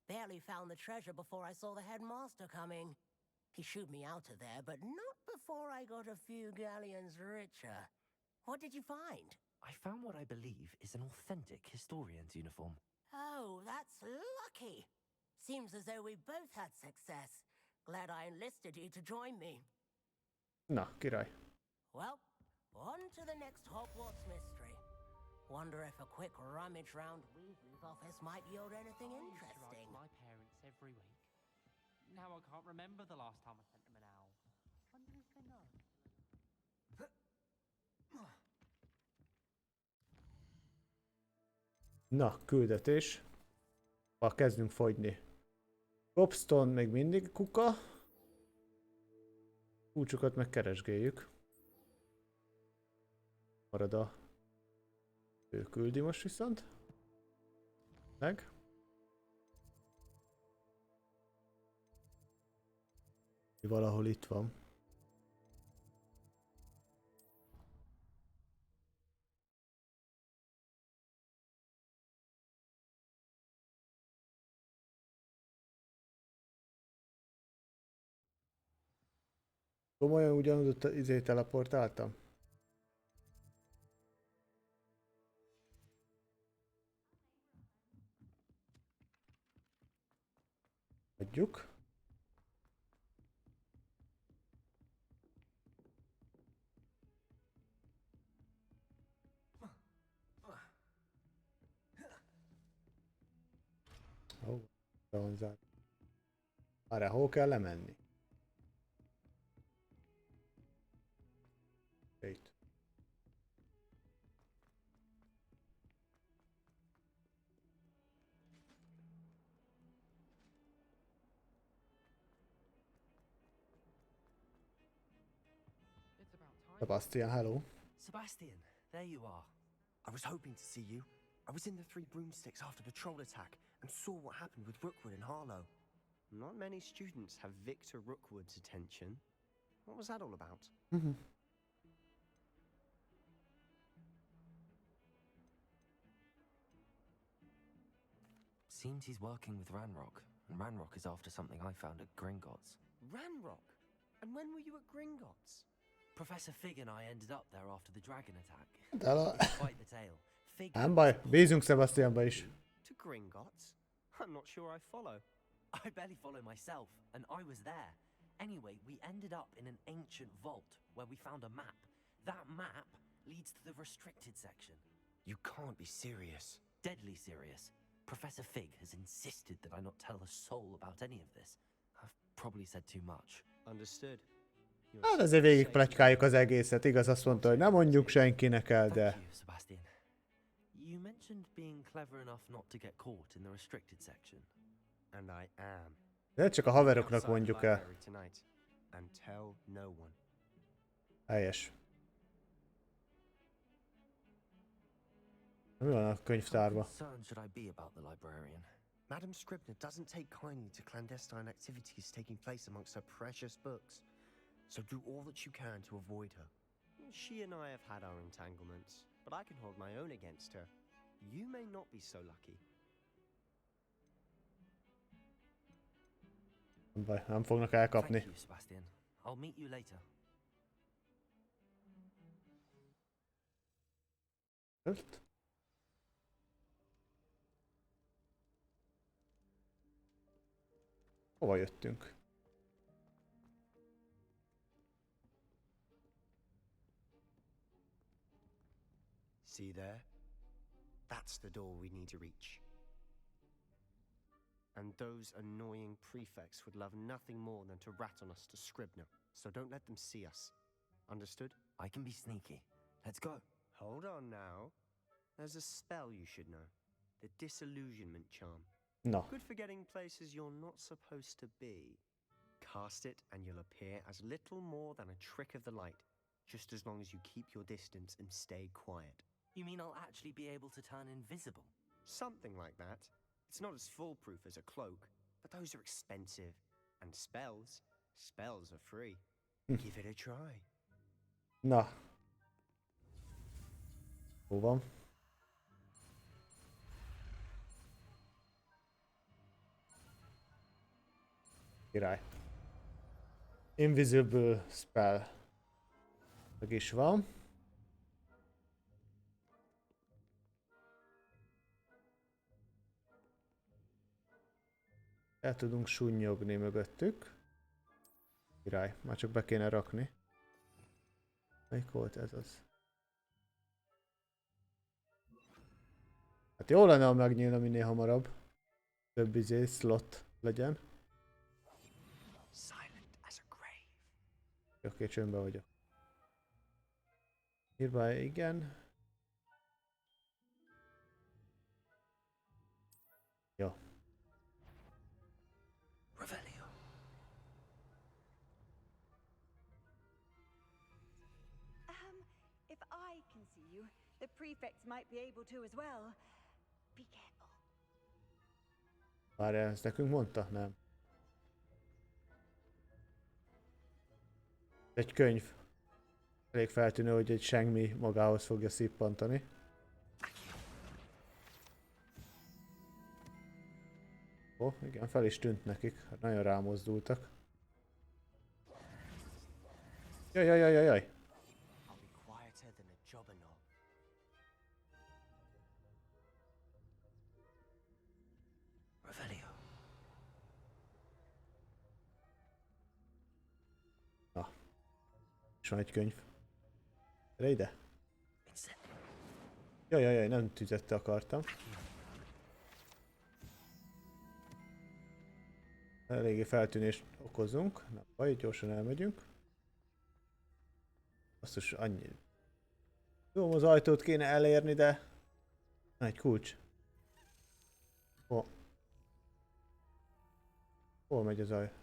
Barely found the treasure before I saw the headmaster coming. He shooed me out of there, but not before I got a few galleons richer. What did you find? I found what I believe is an authentic historian's uniform. Oh, that's lucky. Seems as though we both had success. Glad I enlisted you to join me. Na, király. Well, on to the next Hogwarts mystery. Wonder if a quick rummage round Weasley's office might yield anything interesting. My parents every week. Now I can't remember the last time I sent them an owl. Wonder if they know. Na, küldetés. Ha kezdünk fogyni. Gobstone még mindig kuka. Kulcsokat meg keresgéljük. Marad a... Ő küldi most viszont. Meg. Valahol itt van. Komolyan ugyanúgy teleportáltam? Adjuk. Ó, van zárt. Arra hol kell lemenni? Itt. Sebastian, hello. Sebastian, there you are. I was hoping to see you. I was in the Three Broomsticks after the troll attack and saw what happened with Rookwood and Harlow. Not many students have Victor Rookwood's attention. What was that all about? Seems he's working with Ranrock, and Ranrock is after something I found at Gringotts. Ranrock? And when were you at Gringotts? Professor Fig and I ended up there after the dragon attack. It's quite the tale. Fig nem baj, bízunk Sebastianba is. To Gringotts? I'm not sure I follow. I barely follow myself, and I was there. Anyway, we ended up in an ancient vault where we found a map. That map leads to the restricted section. You can't be serious. Deadly serious. Professor Fig has insisted that I not tell a soul about any of this. I've probably said too much. Understood. Hát azért végig pletykáljuk az egészet, igaz, azt mondta, hogy nem mondjuk senkinek el, de... Thank you, Sebastian. You mentioned being clever enough not to get caught in the restricted section. And I am. De csak a haveroknak mondjuk el. And tell no one. Helyes. Mi van a könyvtárban? Concerned should I be about the librarian? Madam Scribner doesn't take kindly to clandestine activities taking place amongst her precious books. So do all that you can to avoid her. She and I have had our entanglements, but I can hold my own against her. You may not be so lucky. Nem baj, nem fognak elkapni. Thank you, Sebastian. I'll meet you later. Ölt? Hova jöttünk? See there? That's the door we need to reach. And those annoying prefects would love nothing more than to rat on us to Scribner, so don't let them see us. Understood? I can be sneaky. Let's go. Hold on now. There's a spell you should know. The disillusionment charm. No. Good for getting places you're not supposed to be. Cast it and you'll appear as little more than a trick of the light, just as long as you keep your distance and stay quiet. You mean I'll actually be able to turn invisible? Something like that. It's not as foolproof as a cloak, but those are expensive. And spells are free. Give it a try. Na. Hol van? Király. Invisible spell. Meg is van. El tudunk sunnyogni mögöttük. Király, már csak be kéne rakni. Melyik volt ez az? Hát jó lenne, ha megnyílna minél hamarabb. Több slot legyen. Oké, csöndben vagyok. Írva igen. Jó. If I can see you, the prefects might be able to as well. Be careful. Várjál, ezt nekünk mondta? Nem. Egy könyv. Elég feltűnő, hogy egy senki magához fogja szippantani. Ó, igen, fel is tűnt nekik. Hát nagyon rámozdultak. Jaj. Na. És van egy könyv. Gyere ide. Jaj, nem tüzette akartam. Eléggé feltűnést okozunk. Na, baj, gyorsan elmegyünk. Basszus, annyi. Tudom, az ajtót kéne elérni, de... Na, egy kulcs. Hol megy az ajtó?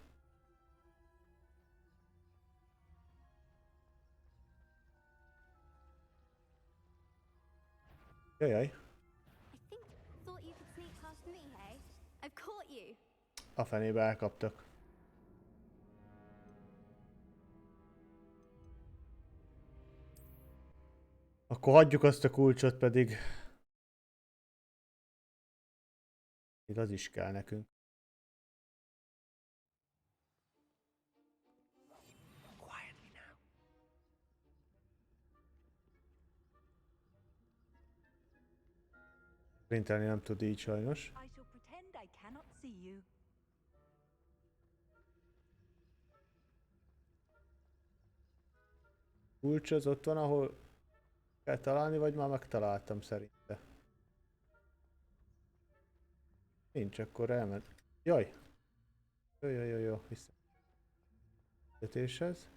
Jaj. Thought you could sneak past me, hey? I've caught you. A fenébe elkaptak. Akkor hagyjuk azt a kulcsot, pedig... Még az is kell nekünk. Printelni nem tud így sajnos. I shall pretend I cannot see you. Kulcs az ott van, ahol kell találni, vagy már megtaláltam szerinte. Nincs, akkor elment. Jaj! Jó, vissza. Kötéshez.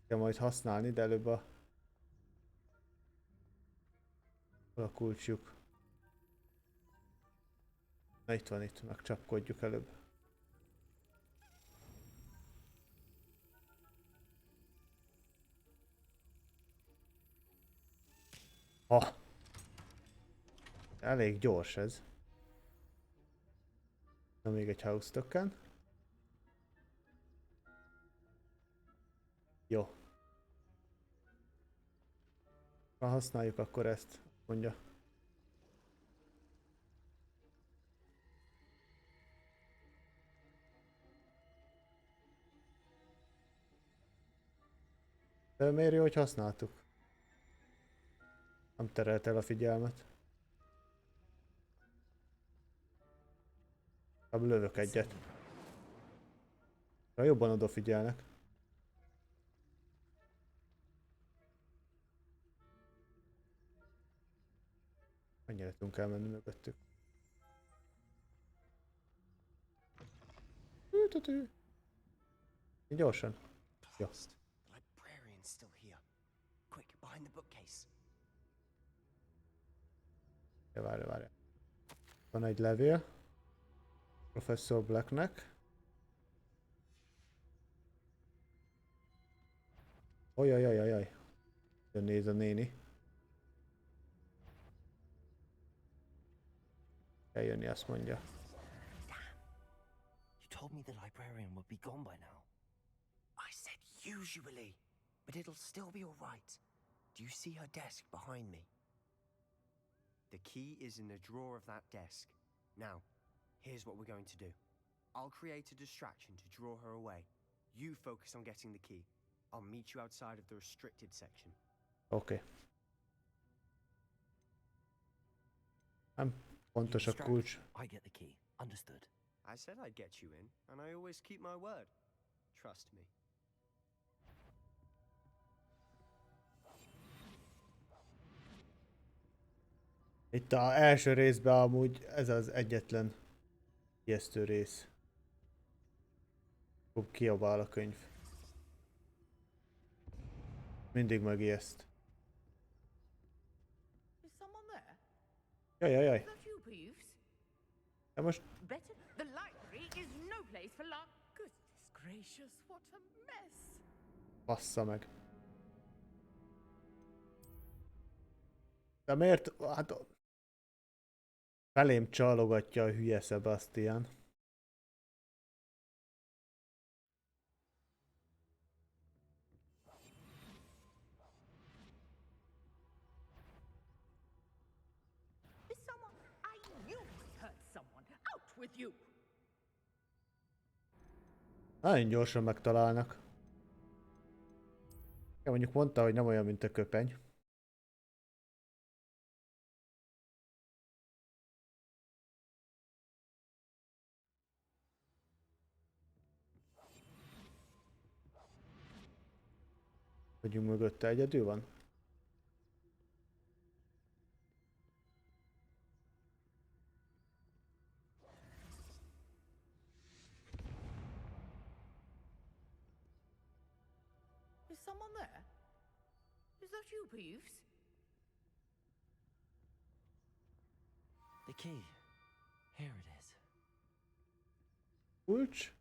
Kell majd használni, de előbb a... Hol a kulcsjuk? Na itt van, megcsapkodjuk előbb. Elég gyors ez. Na még egy house token. Jó. Ha használjuk, akkor ezt mondja. De miért jó, hogy használtuk? Nem terelt el a figyelmet. Lövök egyet. Jobban odafigyelnek. Mennyire tudunk elmenni mögöttük. Gyorsan. Jó. Várj. Van egy levél. Professzor Blacknek. Ojjajajajaj. Néz a néni. Eljönni, azt mondja. You told me the librarian would be gone by now. I said usually, but it'll still be all right. Do you see her desk behind me? The key is in the drawer of that desk. Now, here's what we're going to do. I'll create a distraction to draw her away. You focus on getting the key. I'll meet you outside of the restricted section. Okay. Nem fontos a kulcs. I get the key. Understood. I said I'd get you in, and I always keep my word. Trust me. Itt az első részben amúgy ez az egyetlen ijesztő rész. Kiabál a könyv. Mindig megijeszt. Jaj. De most... The library is no place for goodness gracious, what a mess. Bassza meg. De miért? Hát... Felém csalogatja a hülye Sebastian. Nagyon gyorsan megtalálnak. Ja, mondjuk mondta, hogy nem olyan, mint a köpeny. Vagyunk mögötte, egyedül van? Is someone there? Is that you, Peeves? The key. Here it is. Kulcs?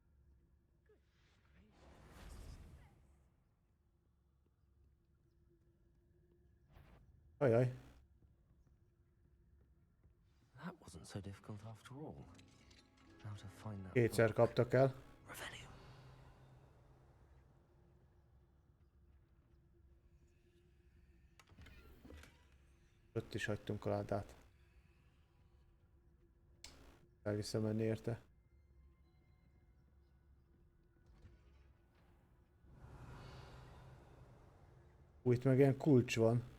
Ajaj. That wasn't so difficult after all. How to find that Kétszer kaptak el. Ott is hagytunk a ládát. El visszamenni érte. Itt meg ilyen kulcs van.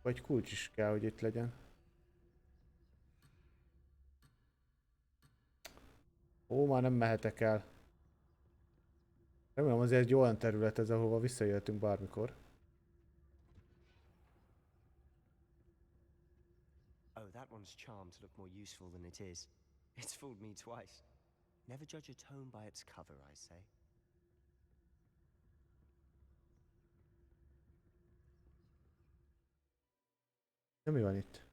Vagy kulcs is kell, hogy itt legyen. Ó, már nem mehetek el. Remélem azért egy olyan terület ez, ahova visszajöhetünk bármikor. Oh, that one's charmed to look more useful than it is. It's fooled me twice. Never judge a tome by its cover, I say. De mi van itt?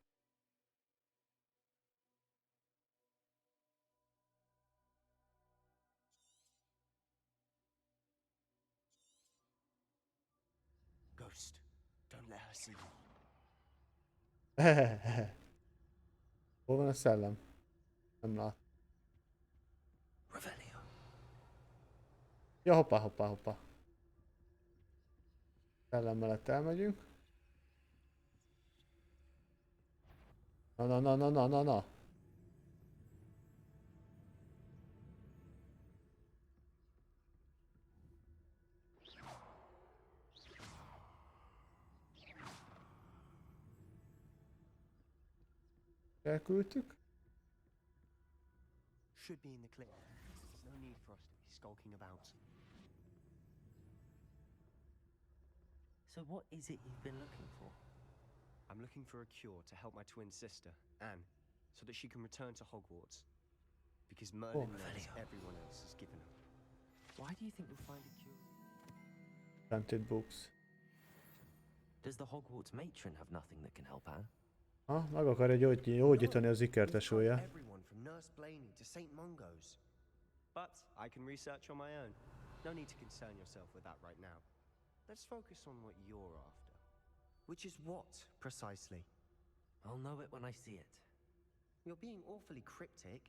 Ghost, don't let her see you. Hol van a szellem? Nem lát. Ja, hoppá. Szellem mellett elmegyünk. Na. Elküldtük. Should be in the clear. There's no need for us to be skulking about. So what is it you've been looking for? I'm looking for a cure to help my twin sister, Anne, so that she can return to Hogwarts. Because Merlin knows everyone else has given up. Why do you think you'll find a cure? Planted books. Does the Hogwarts matron have nothing that can help Anne? Ha, meg akarja gyógyítani az ikertesója. Everyone from Nurse Blaney to St. Mungo's. But I can research on my own. No need to concern yourself with that right now. Let's focus on what you're after. Which is what, precisely? I'll know it when I see it. You're being awfully cryptic.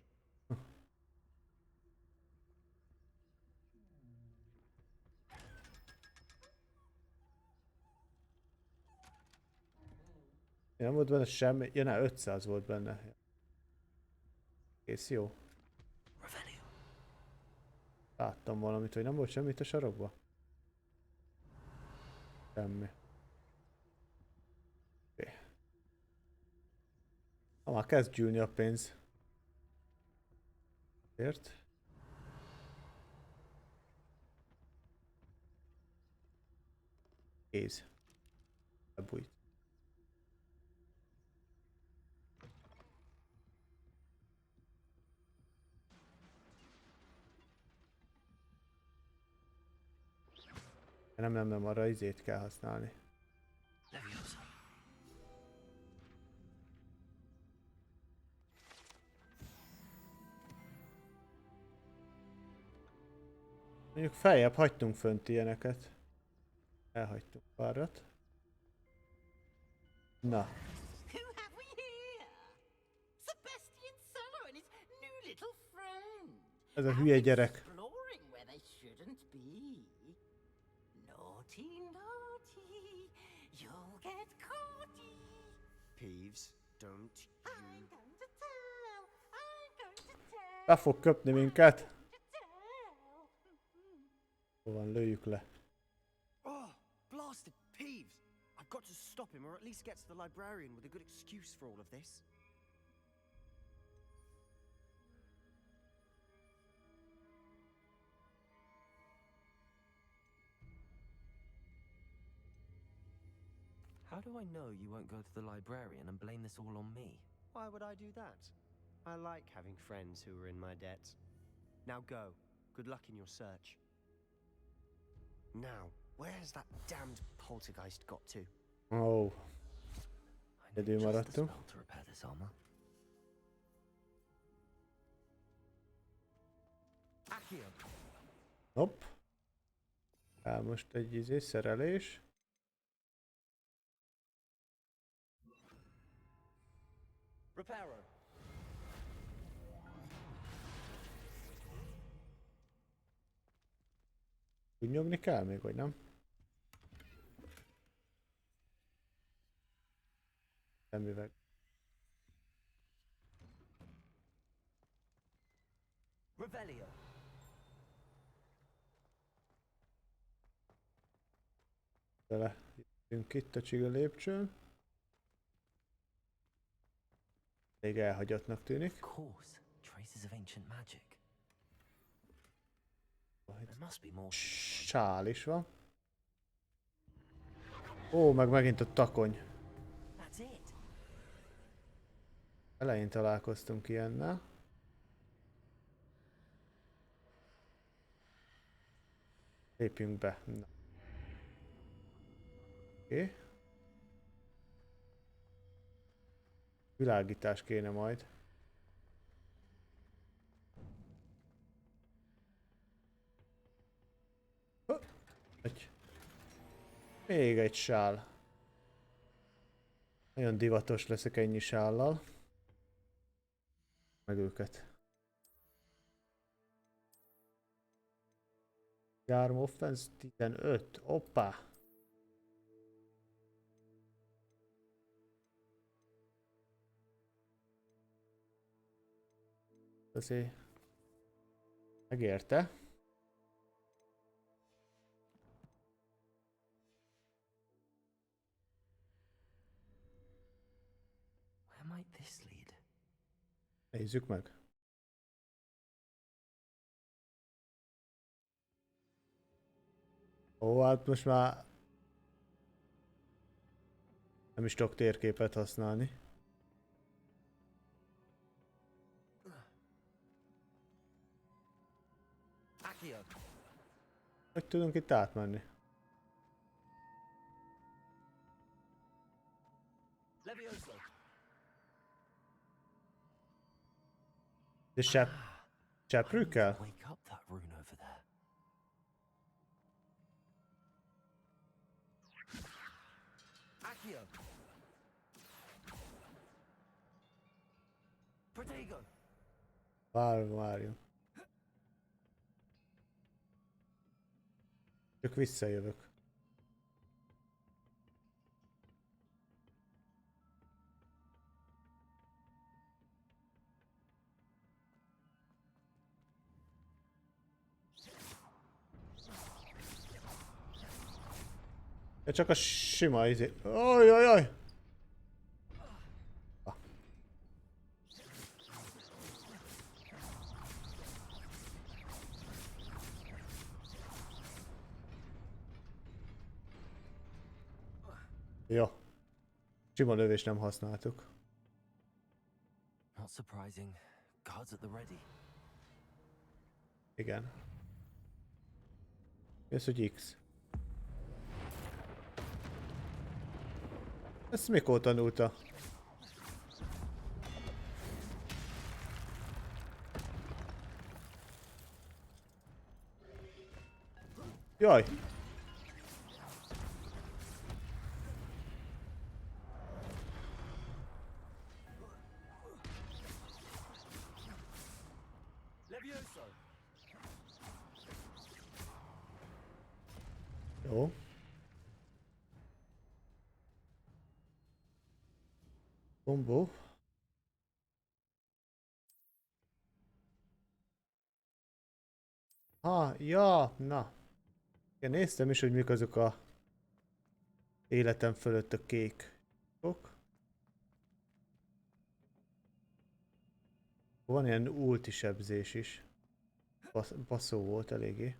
Nem volt benne semmi. Ja, ne, 500 volt benne. Kész, jó. Láttam valamit, hogy nem volt semmit a sarokba? Semmi. Oké. Ha már kezd gyűlni a pénz. Ért? Kéz. Bebújt. Nem, arra izét kell használni. Mondjuk feljebb hagytunk fönt ilyeneket. Elhagytunk párat. Na. Who have we here? Sebastian Cello and his new little friend. Ez a hülye gyerek. Exploring where they shouldn't be. Naughty, naughty. You'll get caughty. Peeves, don't you... I'm going to tell. I'm going to tell. Be fog köpni minket. Hol van, lőjük le. Oh, blasted Peeves! I've got to stop him, or at least get to the librarian with a good excuse for all of this. How do I know you won't go to the librarian and blame this all on me? Why would I do that? I like having friends who are in my debt. Now go. Good luck in your search. Now, where's that damned poltergeist got to? Oh. Egyedül maradtunk. To repair this armor. Hopp. Most egy szerelés. Repairer. Úgy nyomni kell még, vagy nem? Semmivel. Revelio. Bele jöttünk itt a csiga lépcsőn. Még elhagyottnak tűnik. Of course, traces of ancient magic. There must be more. Sál is van. Ó, meg megint a takony. That's it. Elején találkoztunk ilyennel. Lépjünk be. Na. Oké. Világítás kéne majd. Még egy sál. Nagyon divatos leszek ennyi sállal. Meg őket. Charm offense 15. Hoppá! Azért megérte. Where might this lead? Nézzük meg. Ó, hát most már nem is tudok térképet használni. Hogy tudunk itt átmenni? De seprűkkel? Wake up that rune over there. Accio. Protego. Várjunk. Csak visszajövök. Ja, csak a sima izé. Ajajaj! Ah. Jó. Sima lövést nem használtuk. Not surprising. Guards at the ready. Igen. Ez, hogy X. Ezt mikor tanulta? Jaj! Jó. Kombó. Ja, na. Én néztem is, hogy mik azok a életem fölött a kék ok. Van ilyen ulti sebzés is. Baszó volt eléggé.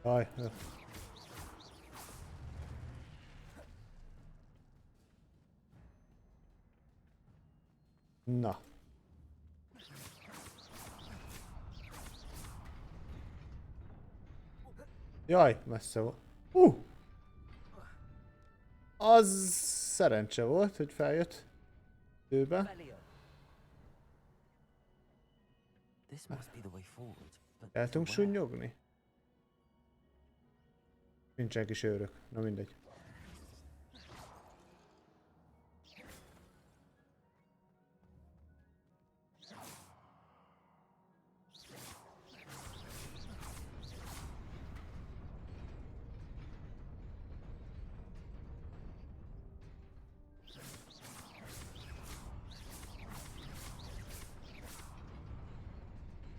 Jaj. Na. Jaj, messze volt. Az szerencse volt, hogy feljött időbe. El tudunk sunnyogni? Nincsen kis őrök, na mindegy.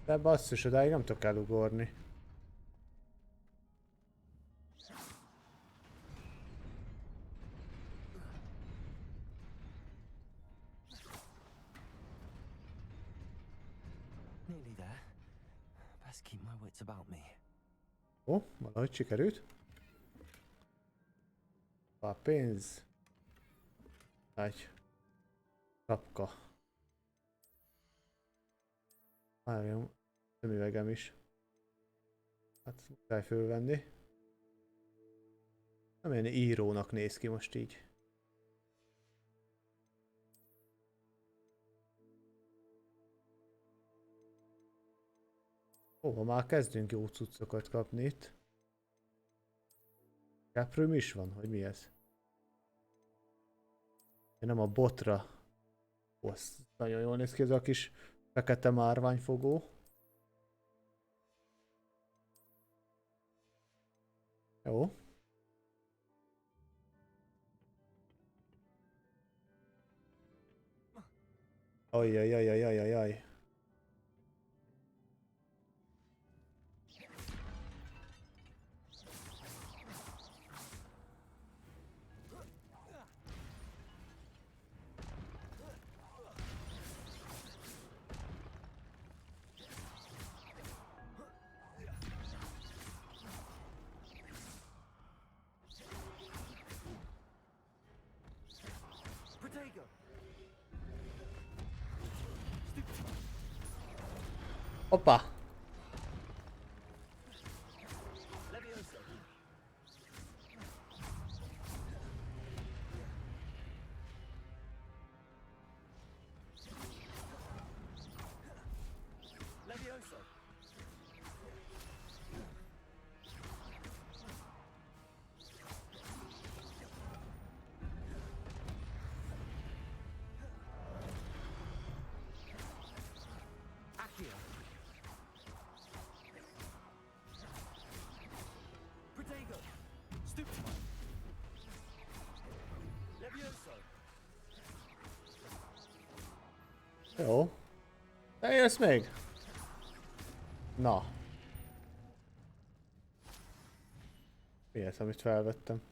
De basszus, odáig nem tudok elugorni. Nearly there. Best keep my wits about me. Ó, valahogy sikerült. A pénz. Egy kapka. Várjam, szemüvegem is. Hát muszáj fölvenni. Nem ilyen írónak néz ki most így. Ó, már kezdünk jó cuccokat kapni itt. Keprőm is van, hogy mi ez? Én nem a botra. Ó, ez nagyon jól néz ki ez a kis fekete márványfogó. Jó. Ajjajajajajajaj. Hoppá! Jó. De jössz még? Na. Mi ez, amit felvettem?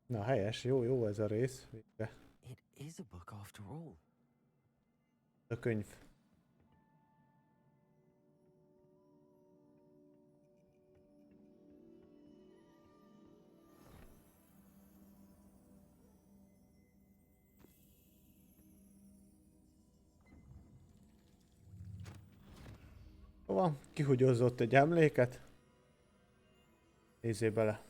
Na, helyes, jó ez a rész. Végre. It is a book after all. A könyv. Hova? Kihugyozott egy emléket? Nézzél bele.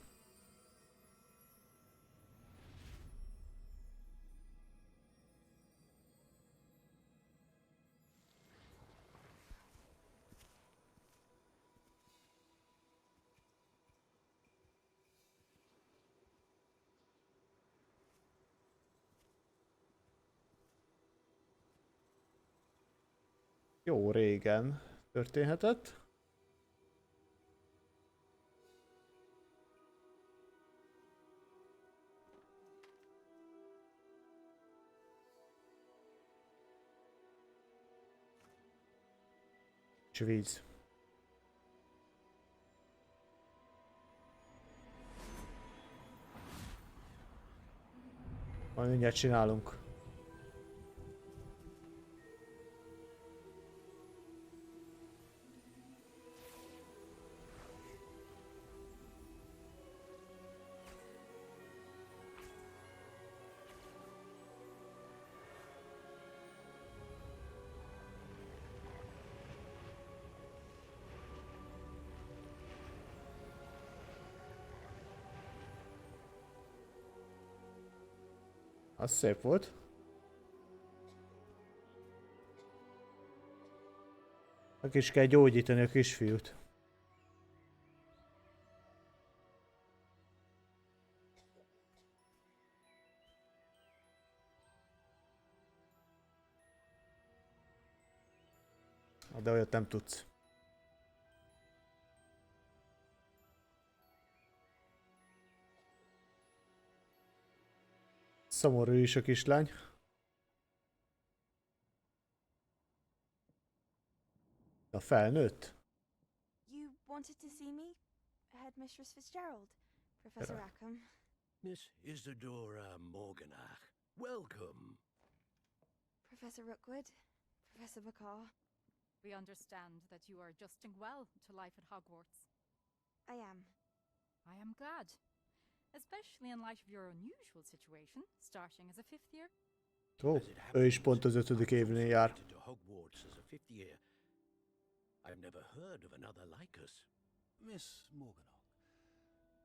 Jó régen történhetett. És víz. Majd mindjárt csinálunk. Az szép volt. Meg is kell gyógyítani a kisfiút. De olyat nem tudsz. Szomorú is a kislány. A felnőtt? You wanted to see me? Headmistress Fitzgerald, Professor Rackham. Miss Isadora Morganach, welcome. Professor Rookwood, Professor Bakar. We understand that you are adjusting well to life at Hogwarts. I am. I am glad. Especially in light of your unusual situation, starting as a fifth year. Ó, ő is pont az 5. évnél jár. To Hogwarts as a fifth year. I've never heard of another like us. Miss Morganock,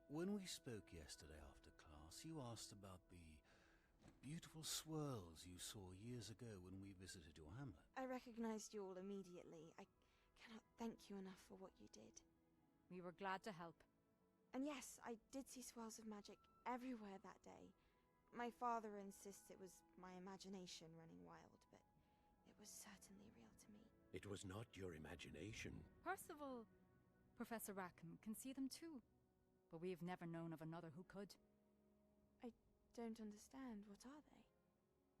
when we spoke yesterday after class, you asked about the beautiful swirls you saw years ago when we visited your hamlet? I recognized you all immediately. I cannot thank you enough for what you did. We were glad to help. And yes, I did see swirls of magic everywhere that day. My father insists it was my imagination running wild, but it was certainly real to me. It was not your imagination. Percival, Professor Rackham can see them too. But we've never known of another who could. I don't understand. What are they?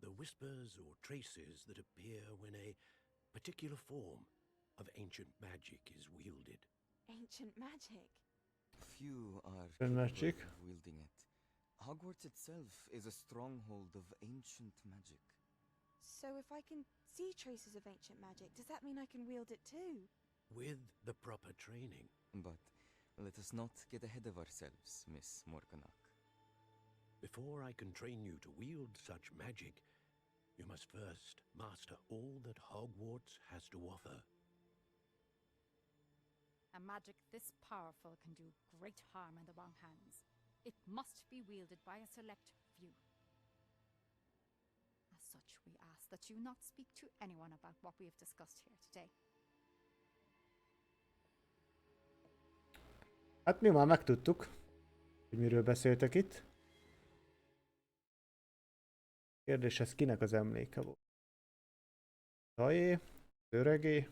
The whispers or traces that appear when a particular form of ancient magic is wielded. Ancient magic? Few are Magic. capable of wielding it. Hogwarts itself is a stronghold of ancient magic. So if I can see traces of ancient magic, does that mean I can wield it too? With the proper training. But let us not get ahead of ourselves, Miss Morganach. Before I can train you to wield such magic, you must first master all that Hogwarts has to offer. A magic this powerful can do great harm in the wrong hands. It must be wielded by a select few. As such, we ask that you not speak to anyone about what we have discussed here today. Hát mi már megtudtuk, hogy miről beszéltek itt. Kérdés, ez kinek az emléke volt? Tajé? Öregé?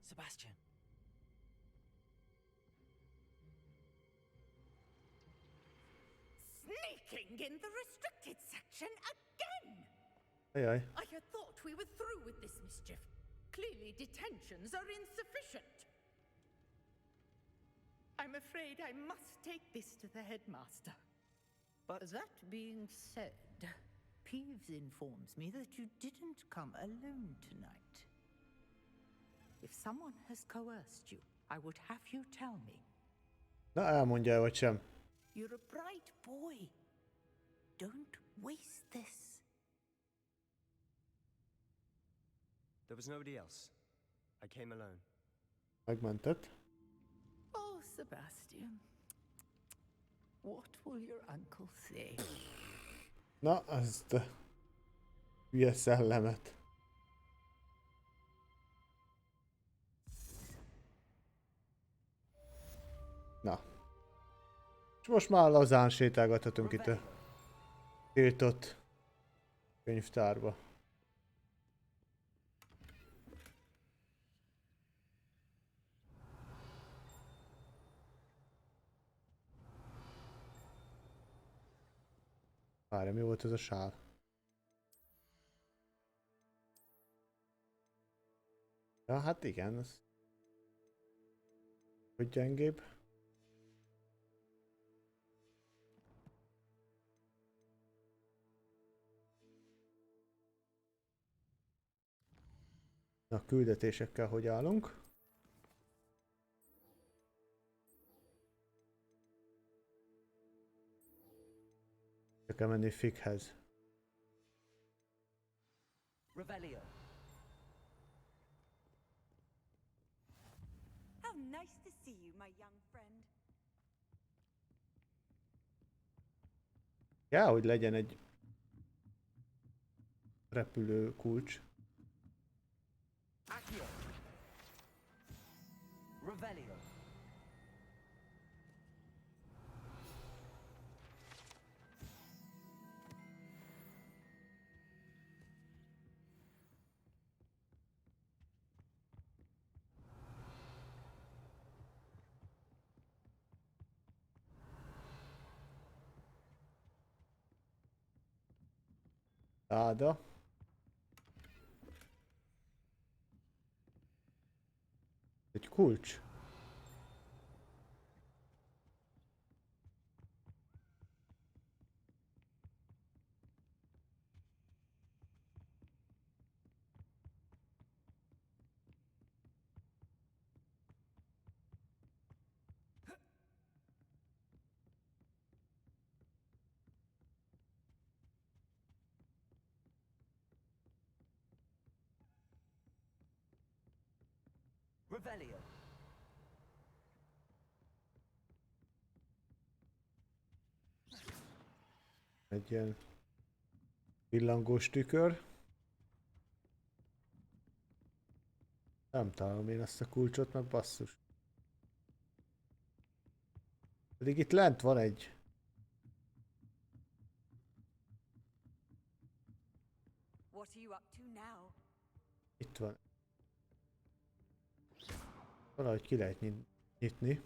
Sebastian. Sneaking in the restricted section again! Ajaj. I had thought we were through with this mischief. Clearly detentions are insufficient. I'm afraid I must take this to the headmaster. But that being said, Peeves informs me that you didn't come alone tonight. If someone has coerced you, I would have you tell me. Na, elmondja el, vagy sem. You're a bright boy. Don't waste this. There was nobody else. I came alone. Megmentett. Oh, Sebastian. What will your uncle say? Na, ezt a hülye szellemet. Na. És most már lazán sétálgathatunk itt a tiltott könyvtárba. Várj, mi volt ez a sál? Ja, hát igen, ez... Hogy gyengébb? Na, küldetésekkel hogy állunk? Kell menni Fighez. Revelio. How nice to see you, my young friend. Ja, hogy legyen egy repülő kulcs. Accio. Revelio. Láda. Egy kulcs. Revelio. Egy ilyen villangós tükör. Nem találom én azt a kulcsot, meg basszus. Pedig itt lent van egy. What are you up to now? Itt van. Valahogy ki lehet nyitni.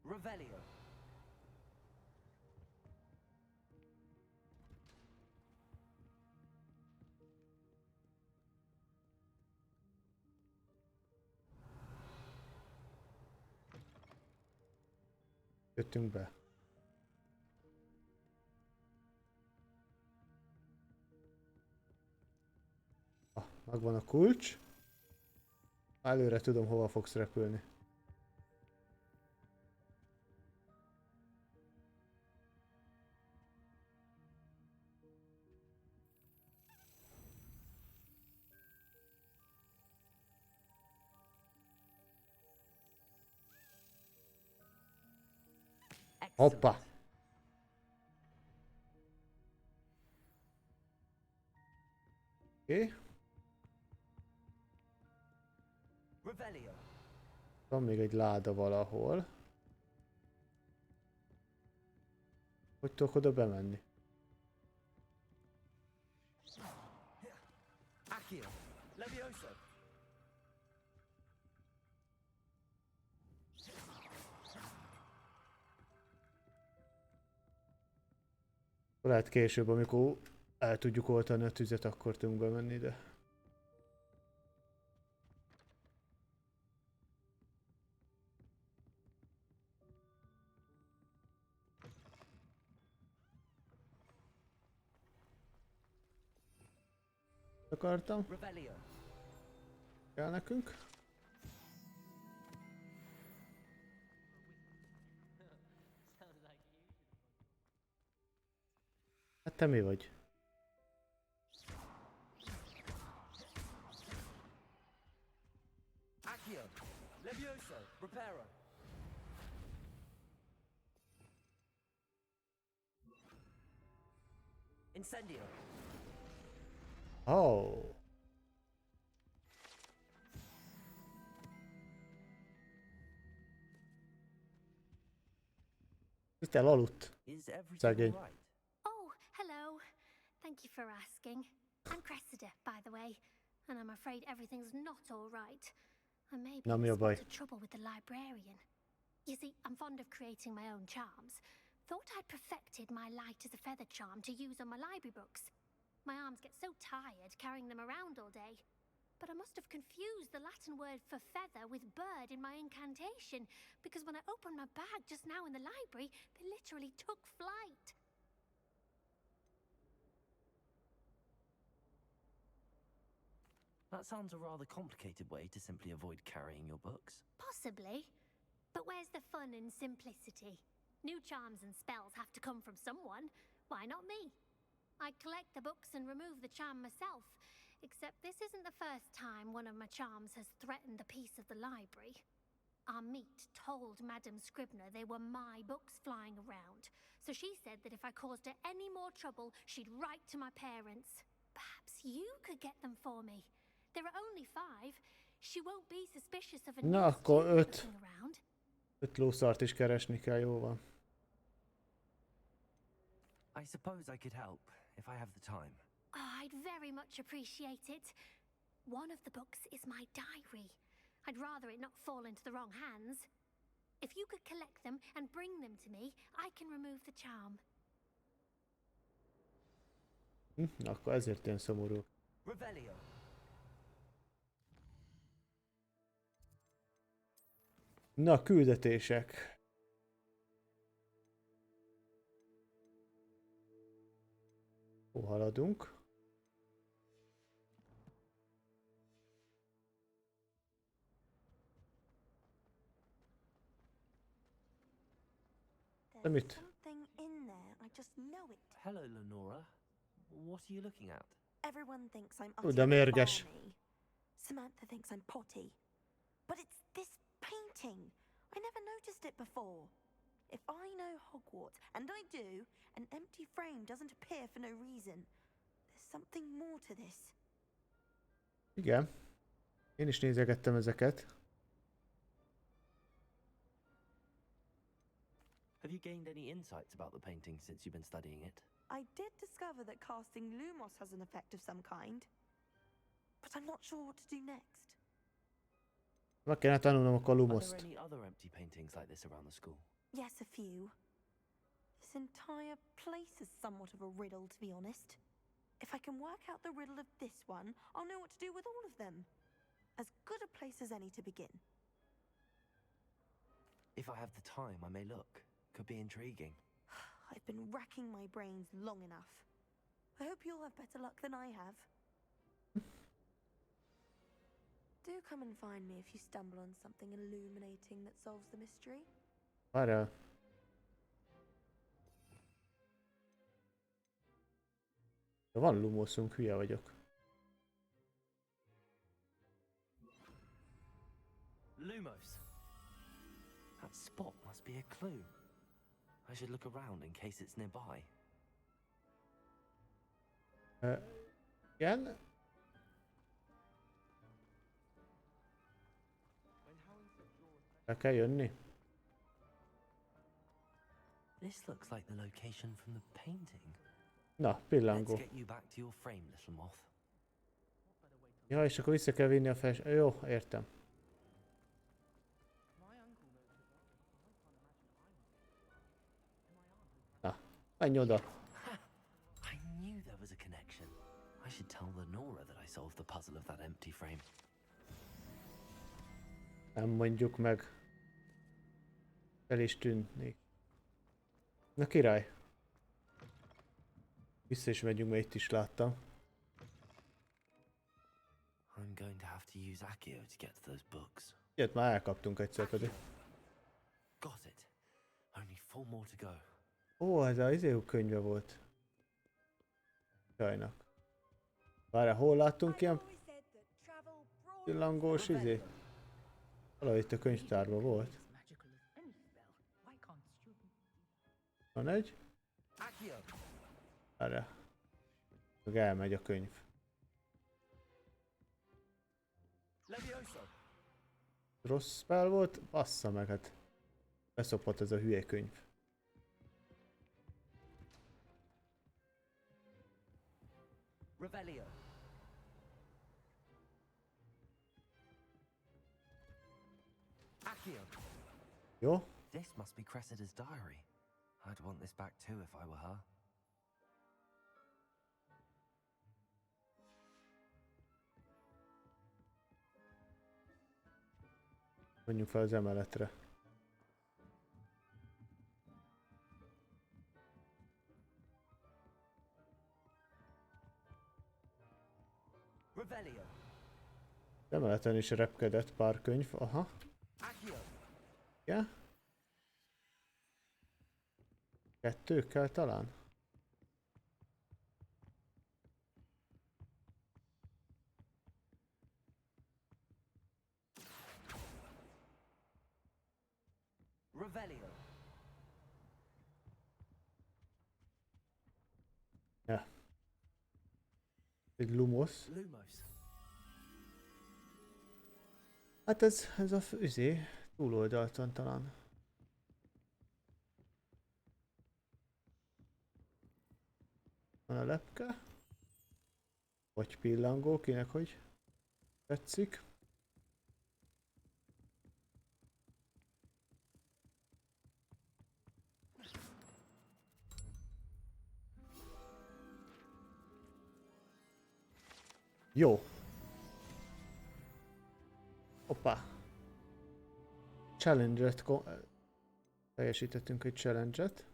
Revelio. Jöttünk be. Megvan a kulcs. Előre tudom, hova fogsz repülni. Hoppa! Oké. Revelio. Van még egy láda valahol. Hogy tudok oda bemenni? Accio. Levioso. Lehet később, amikor el tudjuk oltani a tüzet, akkor tudunk bemenni ide. Akartam. Kell nekünk. Hát te mi vagy? Accio. Levioso. Reparo. Incendio. Oh. Itt elaludt. Szegény. Oh, hello. Thank you for asking. I'm Cressida, by the way, and I'm afraid everything's not all right. I may be Na, mi a in baj? spot of trouble with the librarian. You see, I'm fond of creating my own charms. Thought I'd perfected my light as a feather charm to use on my library books. My arms get so tired carrying them around all day. But I must have confused the Latin word for feather with bird in my incantation, because when I opened my bag just now in the library, they literally took flight. That sounds a rather complicated way to simply avoid carrying your books. Possibly. But where's the fun in simplicity? New charms and spells have to come from someone. Why not me? I collect the books and remove the charm myself. Except this isn't the first time one of my charms has threatened the peace of the library. Amit told Madame Scribner they were my books flying around. So she said that if I caused her any more trouble, she'd write to my parents. Perhaps you could get them for me. There are only 5. She won't be suspicious of a Na, new akkor student 5. looking around. 5 lószart is keresni kell, jó van. I suppose I could help, if I have the time. Oh, I'd very much appreciate it. One of the books is my diary. I'd rather it not fall into the wrong hands. If you could collect them and bring them to me, I can remove the charm. Akkor ezért ilyen szomorú. Revelio. Na, küldetések. Hol haladunk? Amit? Something in there. I just know it. Hello, Lenora. What are you looking at? Everyone thinks I'm De utterly mérges. balmy. Samantha thinks I'm potty. But it's this painting. I never noticed it before. If I know Hogwarts, and I do, an empty frame doesn't appear for no reason. There's something more to this. Igen. Én is nézegettem ezeket. Have you gained any insights about the painting since you've been studying it? I did discover that casting Lumos has an effect of some kind. But I'm not sure what to do next. Meg kéne tanulnom akkor Are Lumoszt. there any other empty paintings like this around the school? Yes, a few. This entire place is somewhat of a riddle, to be honest. If I can work out the riddle of this one, I'll know what to do with all of them. As good a place as any to begin. If I have the time, I may look. Could be intriguing. I've been racking my brains long enough. I hope you'll have better luck than I have. Do come and find me if you stumble on something illuminating that solves the mystery. Várjál. Van Lumosunk, hülye vagyok. Lumos. That spot must be a clue. I should look around in case it's nearby. Igen? El kell jönni? This looks like the location from the painting. Na, Let's pillangó. get you back to your frame, little moth. Ja, és akkor vissza kell vinni a fels... Jó, értem. Na, menj oda. I knew there was a connection. I should tell the Nora that I solved the puzzle of that empty frame. Nem mondjuk meg. El is tűnnék. Na király. Vissza is megyünk, mert itt is láttam. I'm going to have to use Accio to get to those books. Ilyet már elkaptunk egyszer pedig. Got it. Only 4 more to go. Ó, ez az izé könyve volt. Sajnak. Várjál, hol láttunk ilyen pillangós izé? Valahogy itt a könyvtárban volt. Van egy? Várjál. Meg elmegy a könyv. Rossz spell volt? Bassza meg, hát beszopott ez a hülye könyv. Revelio. Accio. Jó? This must be Cressida's diary. I'd want this back too if I were her. Menjünk fel az emeletre. Revelio. Az emeleten is repkedett pár könyv, aha. Accio. Ja? 2 kell talán? Revelio. Ja. Egy Lumos. Lumos. Hát ez a izé, túloldalton talán. Van a lepke. Vagy pillangó, kinek hogy tetszik. Jó. Hoppá. Challenge-et teljesítettünk egy challenge-et.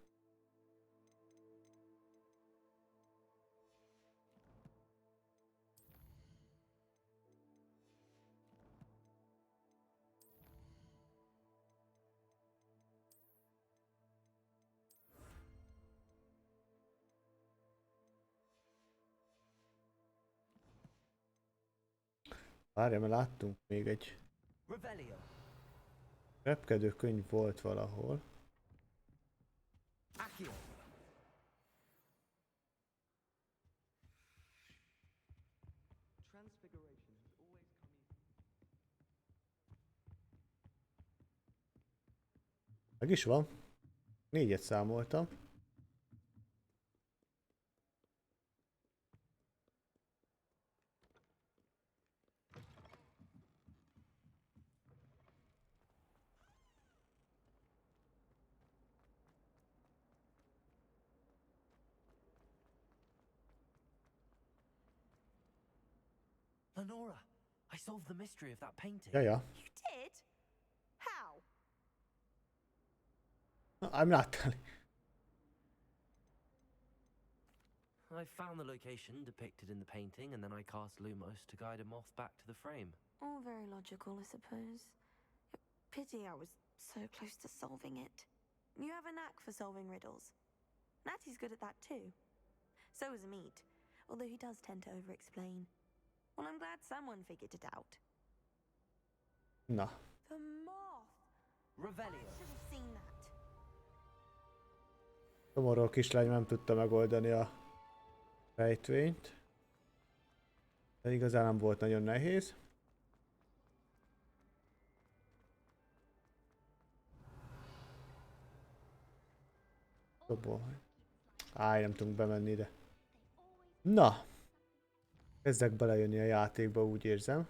Várjál, mert láttunk még egy repkedő könyv volt valahol. Meg is van. 4-et számoltam. Lenora, I solved the mystery of that painting. Ja, ja. You did? How? I'm not telling. I found the location depicted in the painting, and then I cast Lumos to guide a moth back to the frame. All very logical, I suppose. Pity I was so close to solving it. You have a knack for solving riddles. Natty's good at that too. So is Amit, although he does tend to over-explain. Well, I'm glad someone figured it out. Na. The moth! Revelio. I should have seen that. Szomorú kislány nem tudta megoldani a rejtvényt. De igazán nem volt nagyon nehéz. Nem tudunk bemenni ide. Na! Kezdek belejönni a játékba, úgy érzem.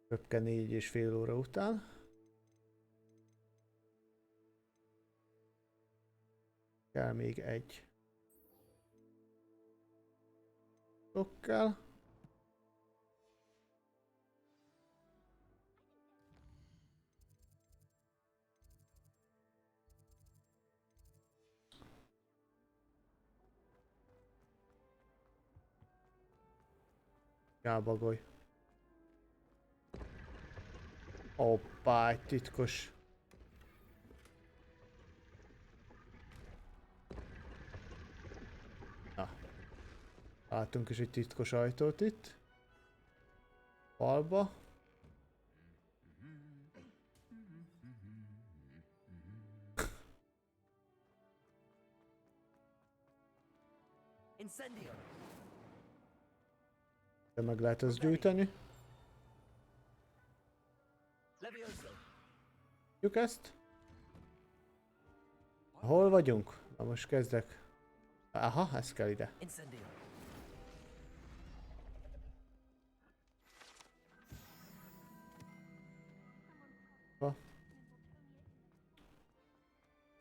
Röpke 4,5 óra után. Kell még egy. Sokkal. Elbagolj. Hoppá, egy titkos. Na. Látunk is egy titkos ajtót itt. Falba. Incendio. De meg lehet ezt gyújtani. Tudjuk ezt? Hol vagyunk? Na most kezdek. Aha, ez kell ide. Ha.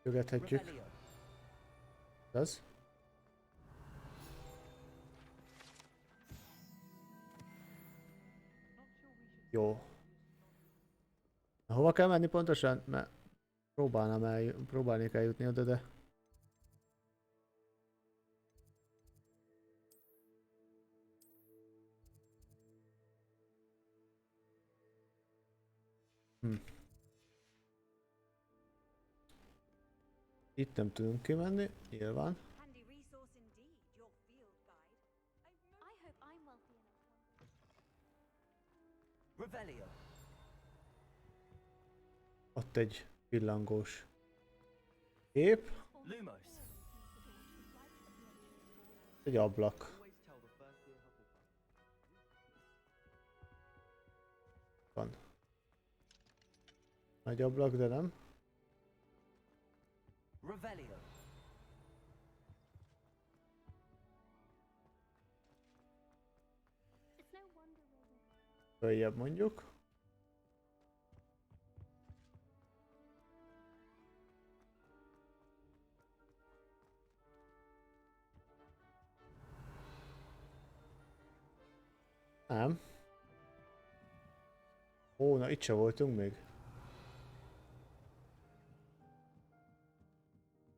Jögethetjük. Az? Jó. Na, hova kell menni pontosan? Mert próbálnék eljutni oda, de... Itt nem tudunk kimenni, nyilván. Ott egy pillangós kép. Egy ablak. Van. Nagy ablak, de nem. Följebb mondjuk. Nem. Ó, na itt se voltunk még.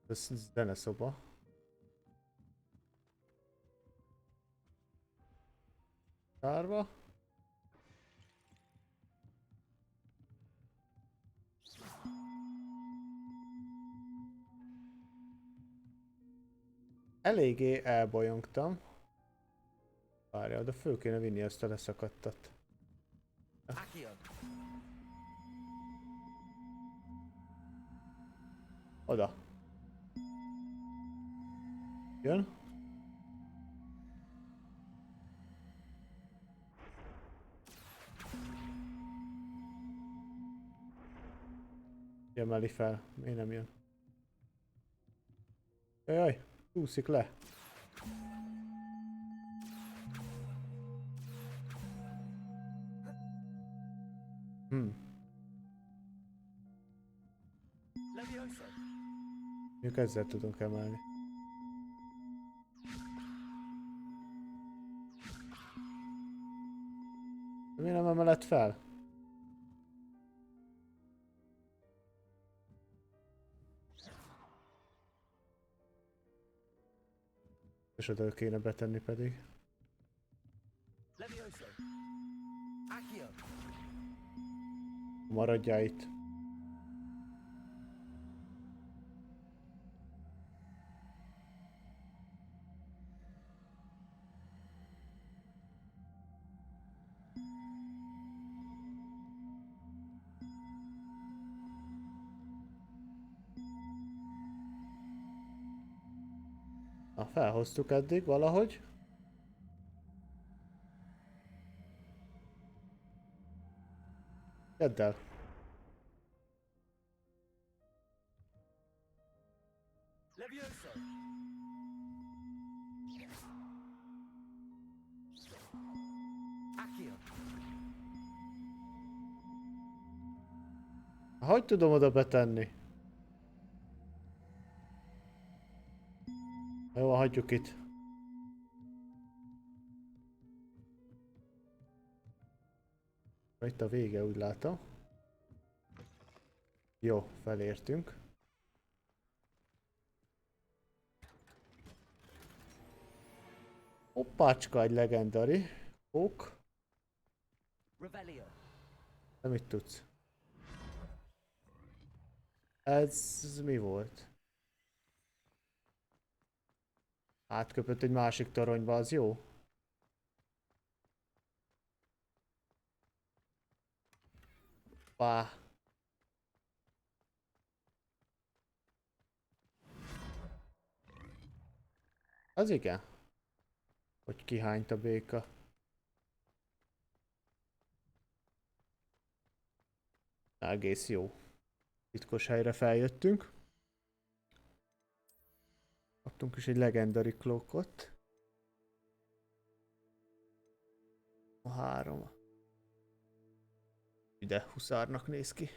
Ez zeneszoba. Tárva. Eléggé elbolyongtam. Várjál, de föl kéne vinni ezt a leszakadtat. Oda. Jön. Emeli fel. Miért nem jön? Jaj, úszik le. Mondjuk ezzel tudunk emelni. De miért nem emeled fel? És oda kéne betenni pedig. Maradjál itt. Na, felhoztuk eddig valahogy. Tedd el. Hogy tudom oda betenni? Jó, hagyjuk itt. Itt a vége, úgy látom. Jó, felértünk. Hoppácska, egy legendary. Ok. De mit tudsz? Ez mi volt? Átköpött egy másik toronyba, az jó? Pá. Az igen. Hogy kihányt a béka. Egész jó. Titkos helyre feljöttünk. Kaptunk is egy legendary cloakot. A 3. Ide huszárnak néz ki.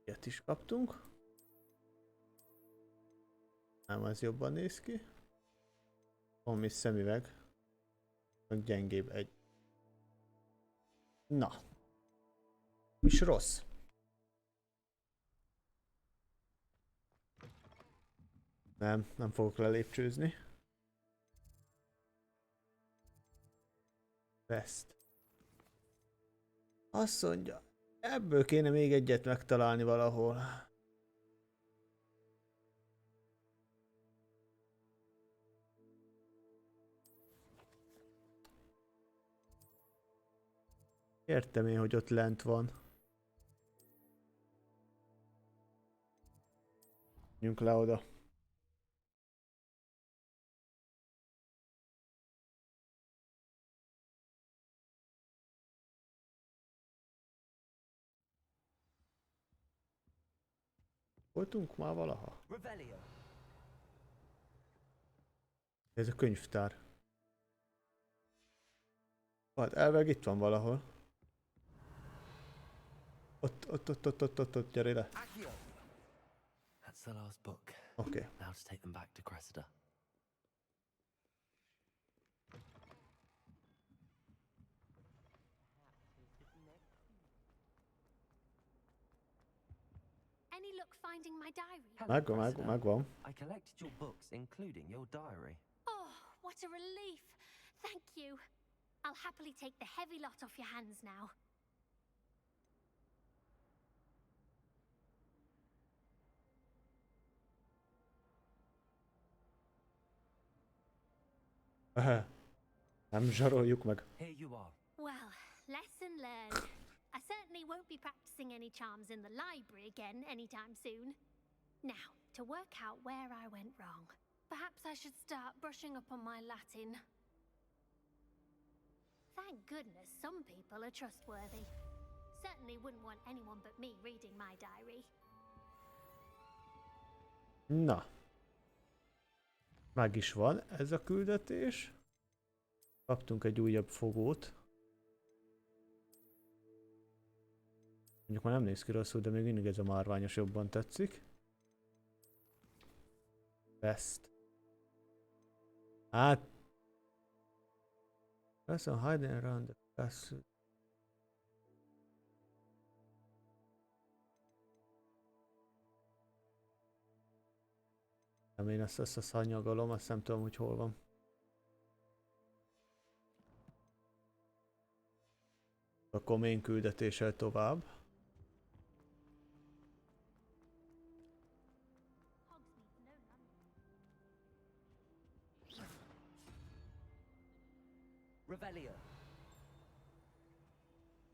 Ilyet is kaptunk. Nem, ez jobban néz ki. Van még szemüveg. Meg gyengébb egy. Na. És rossz. Nem fogok lelépcsőzni. Best. Azt mondja, ebből kéne még egyet megtalálni valahol. Értem én, hogy ott lent van. Menjünk le oda. Voltunk már valaha? Ez a könyvtár. Hát elveg itt van valahol. Ott, gyere ide. That's the last book. Okay. Now to take them back to Cressida. Any luck finding my diary? Megvan. I collected your books, including your diary. Oh, what a relief. Thank you. I'll happily take the heavy lot off your hands now. Nem zsaroljuk meg. Here you are. Well, lesson learned. I certainly won't be practicing any charms in the library again anytime soon. Now, to work out where I went wrong. Perhaps I should start brushing up on my Latin. Thank goodness some people are trustworthy. Certainly wouldn't want anyone but me reading my diary. Na. Meg is van ez a küldetés. Kaptunk egy újabb fogót. Mondjuk már nem néz ki rosszul, de még mindig ez a márványos jobban tetszik. Best. Hát... Person hiding around the castle. Nem, én ezt a szanyagolom, azt nem tudom, hogy hol van. Akkor main küldetéssel tovább. Revelio.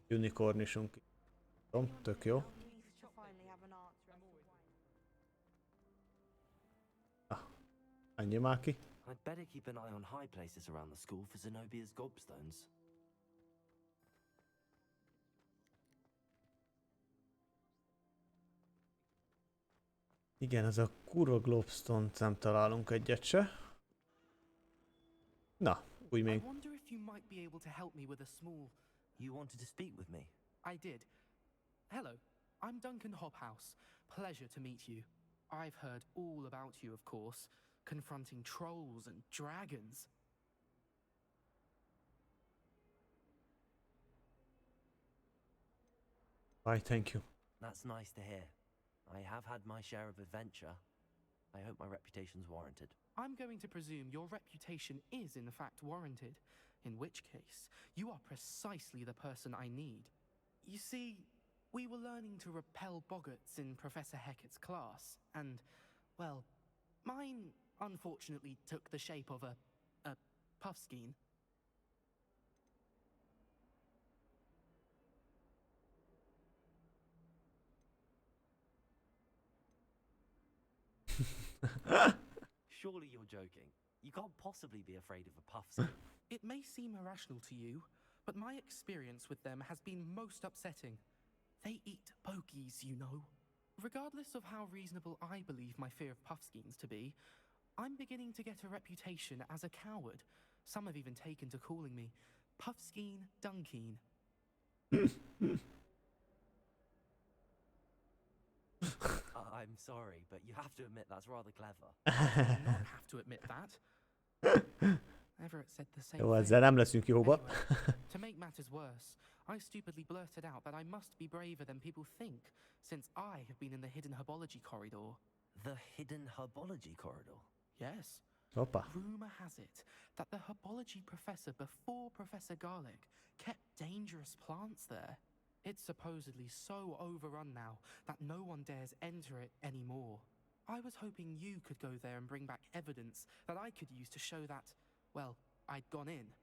Unicornisunk. Tudom, tök jó. Ennyi már ki. I'd better keep an eye on high places around the school for Zenobia's gobstones. Igen, ez a kurva globstone-t nem találunk egyet se. Na, új még. I wonder if you might be able to help me with a small... You wanted to speak with me? I did. Hello, I'm Duncan Hobhouse. Pleasure to meet you. I've heard all about you, of course, confronting trolls and dragons. Why, thank you. That's nice to hear. I have had my share of adventure. I hope my reputation's warranted. I'm going to presume your reputation is in fact warranted, in which case you are precisely the person I need. You see, we were learning to repel boggarts in Professor Hecat's class, and, well, mine unfortunately took the shape of a puffskein. Surely you're joking. You can't possibly be afraid of a puffskein. It may seem irrational to you, but my experience with them has been most upsetting. They eat bogies, you know. Regardless of how reasonable I believe my fear of puffskeins to be, I'm beginning to get a reputation as a coward. Some have even taken to calling me Puffskein Dunkeen. I'm sorry, but you have to admit that's rather clever. I do not have to admit that. Everett said the same Jó, thing. ezzel nem leszünk jóba. Anyway, to make matters worse, I stupidly blurted out that I must be braver than people think, since I have been in the hidden herbology corridor. The hidden herbology corridor? Yes. Hoppa. Rumor has it that the herbology professor before Professor Garlic kept dangerous plants there. It's supposedly so overrun now that no one dares enter it anymore. I was hoping you could go there and bring back evidence that I could use to show that, well, I'd gone in.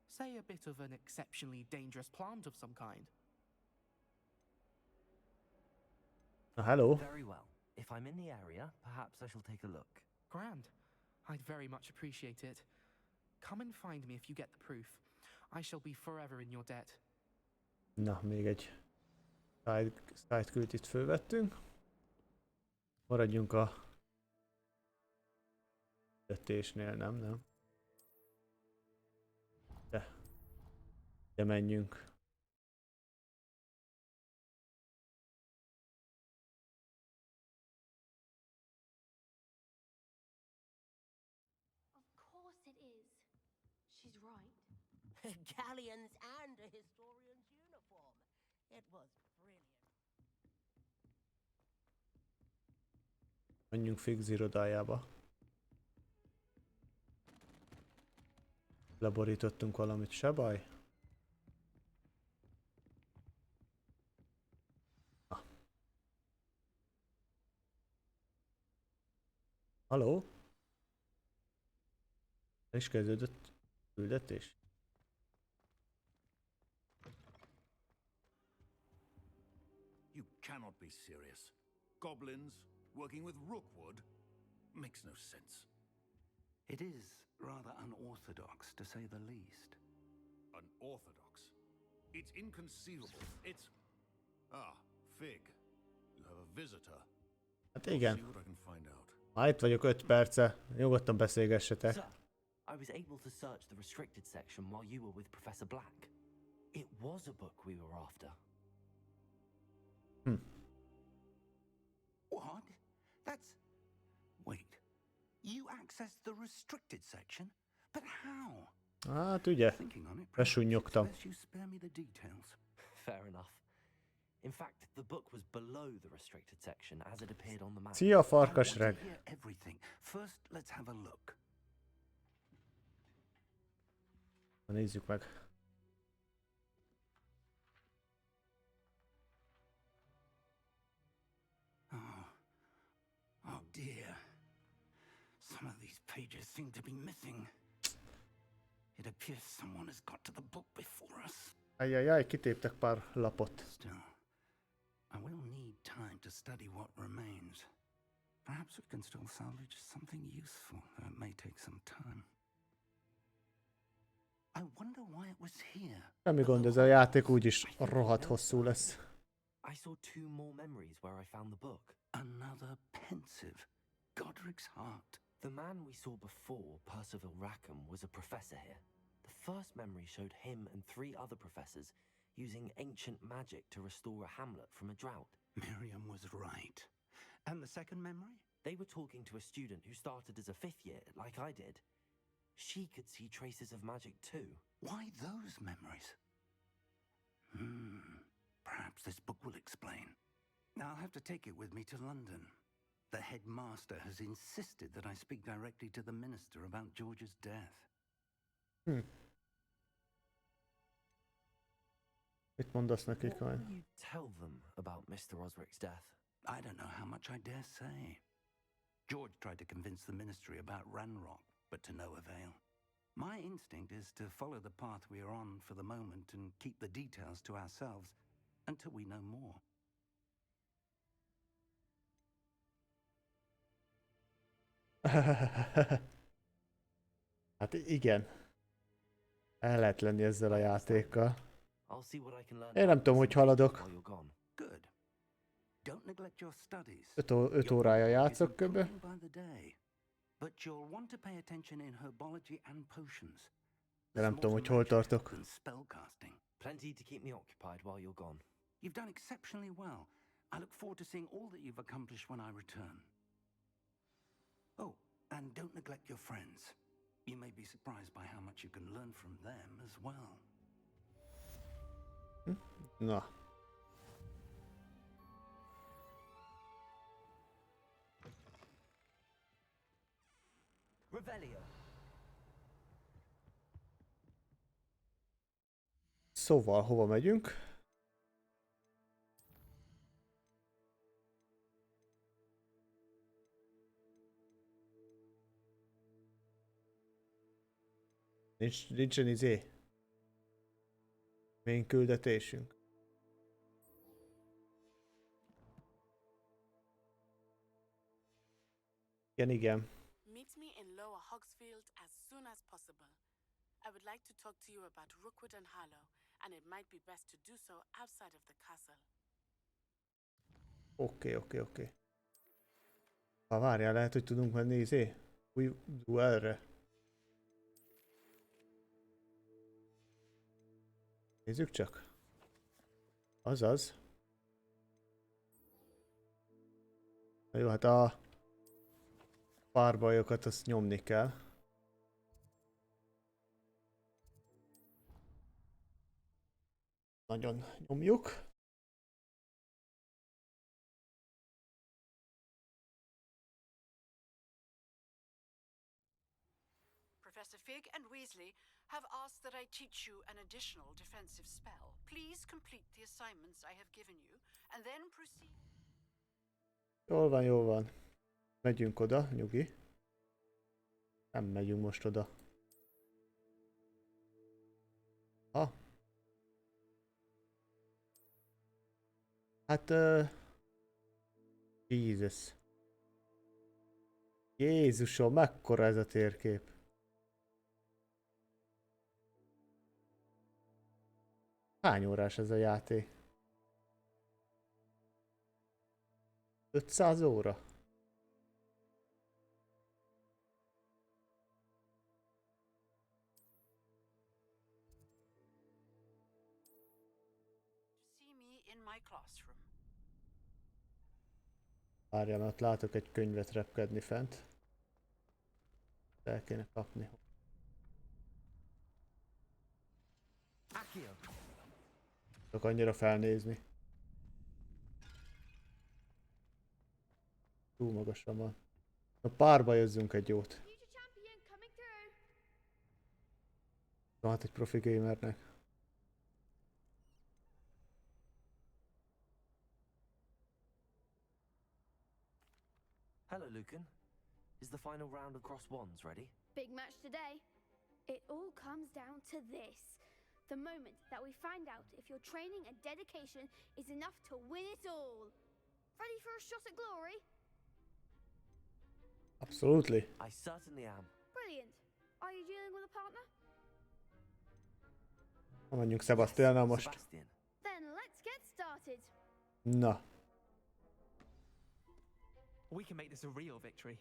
Say a bit of an exceptionally dangerous plant of some kind. Hello. Very well. If I'm in the area, perhaps I shall take a look. Grand. I'd very much appreciate it. Come and find me if you get the proof. I shall be forever in your debt. Na, még egy side küldit fölvettünk. Maradjunk a küldetésnél, nem. De menjünk. Of course it is. She's right. Galleons and a historian's uniform. It was brilliant. Menjünk Fix irodájába. Leborítottunk valamit, se baj. Ah. Haló? El is kezdődött. Küldetés? You cannot be serious. Goblins working with Rookwood makes no sense. It is rather unorthodox, to say the least. Unorthodox? It's inconceivable. It's... Ah, Fig. You have a visitor. Hát igen. See what I can find out. Már itt vagyok 5 perce. Nyugodtan beszélgessetek. Sir, I was able to search the restricted section while you were with Professor Black. It was a book we were after. What? That's... Wait. You accessed the restricted section? But how? Hát ugye. Besúnyogtam. You spare me the details. Fair enough. In fact, the book was below the restricted section as it appeared on the map. Szia, farkasreg! Everything. First, let's have a look. Na nézzük meg. Oh dear. Some of these pages seem to be missing. It appears someone has got to the book before us. Ajjajjaj, kitéptek pár lapot. Still, I will need time to study what remains. Perhaps we can still salvage something useful, though it may take some time. I wonder why it was here. Semmi gond, ez a játék úgyis rohadt hosszú lesz. I saw 2 more memories where I found the book. Another pensive. Godric's heart. The man we saw before, Percival Rackham, was a professor here. The first memory showed him and 3 other professors using ancient magic to restore a hamlet from a drought. Miriam was right. And the second memory? They were talking to a student who started as a 5th year, like I did. She could see traces of magic too. Why those memories? Perhaps this book will explain. I'll have to take it with me to London. The headmaster has insisted that I speak directly to the minister about George's death. Mit mondasz nekik What majd? will you tell them about Mr. Osric's death? I don't know how much I dare say. George tried to convince the ministry about Ranrock, but to no avail. My instinct is to follow the path we are on for the moment and keep the details to ourselves until we know more. Hát igen. El lehet lenni ezzel a játékkal. Én nem tudom, hogy haladok. Good. Don't neglect your studies. 5 órája játszok kb. But you'll want to pay attention in herbology and potions. De nem tudom, hogy hol tartok. Spellcasting. Plenty to keep me occupied while you're gone. You've done exceptionally well. I look forward to seeing all that you've accomplished when I return. Oh, and don't neglect your friends. You may be surprised by how much you can learn from them as well. Na. Revelio. Szóval, hova megyünk? Nincsen izé. Main küldetésünk. Igen. Meet me in Lower Hogsfield as soon as possible. I would like to talk to you about Rookwood and Harlow, and it might be best to do so outside of the castle. Oké. Ha várjál, lehet, hogy tudunk menni izé? Új duelre. Nézzük csak. Azaz. Na jó, hát a párbajokat azt nyomni kell. Nagyon nyomjuk. Professor Fig and Weasley have asked that I teach you an additional defensive spell. Please complete the assignments I have given you, and then proceed. Jól van. Megyünk oda, nyugi. Nem megyünk most oda. Ha. Hát... Jézus. Jézusom, mekkora ez a térkép. Hány órás ez a játék? 500 óra? Várjál, mert látok egy könyvet repkedni fent. El kéne kapni. Csak annyira felnézni. Túl magasan van. Na párba jözzünk egy jót. Hát egy profi gamernek. Hello, Lucan. Is the final round of cross wands ready? Big match today. It all comes down to this. The moment that we find out if your training and dedication is enough to win it all. Ready for a shot at glory? Absolutely. I certainly am. Brilliant. Are you dealing with a partner? Menjünk Sebastiannal most. Sebastian. Then let's get started. Na. We can make this a real victory.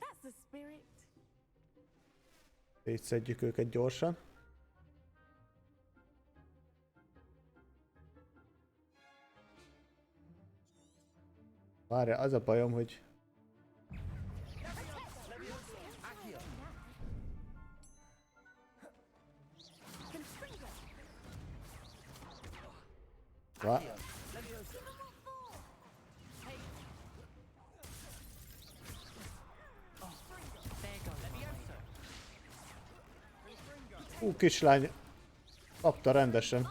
That's the spirit. Szétszedjük őket gyorsan. Várja, az a bajom, hogy... Kislány kapta rendesen.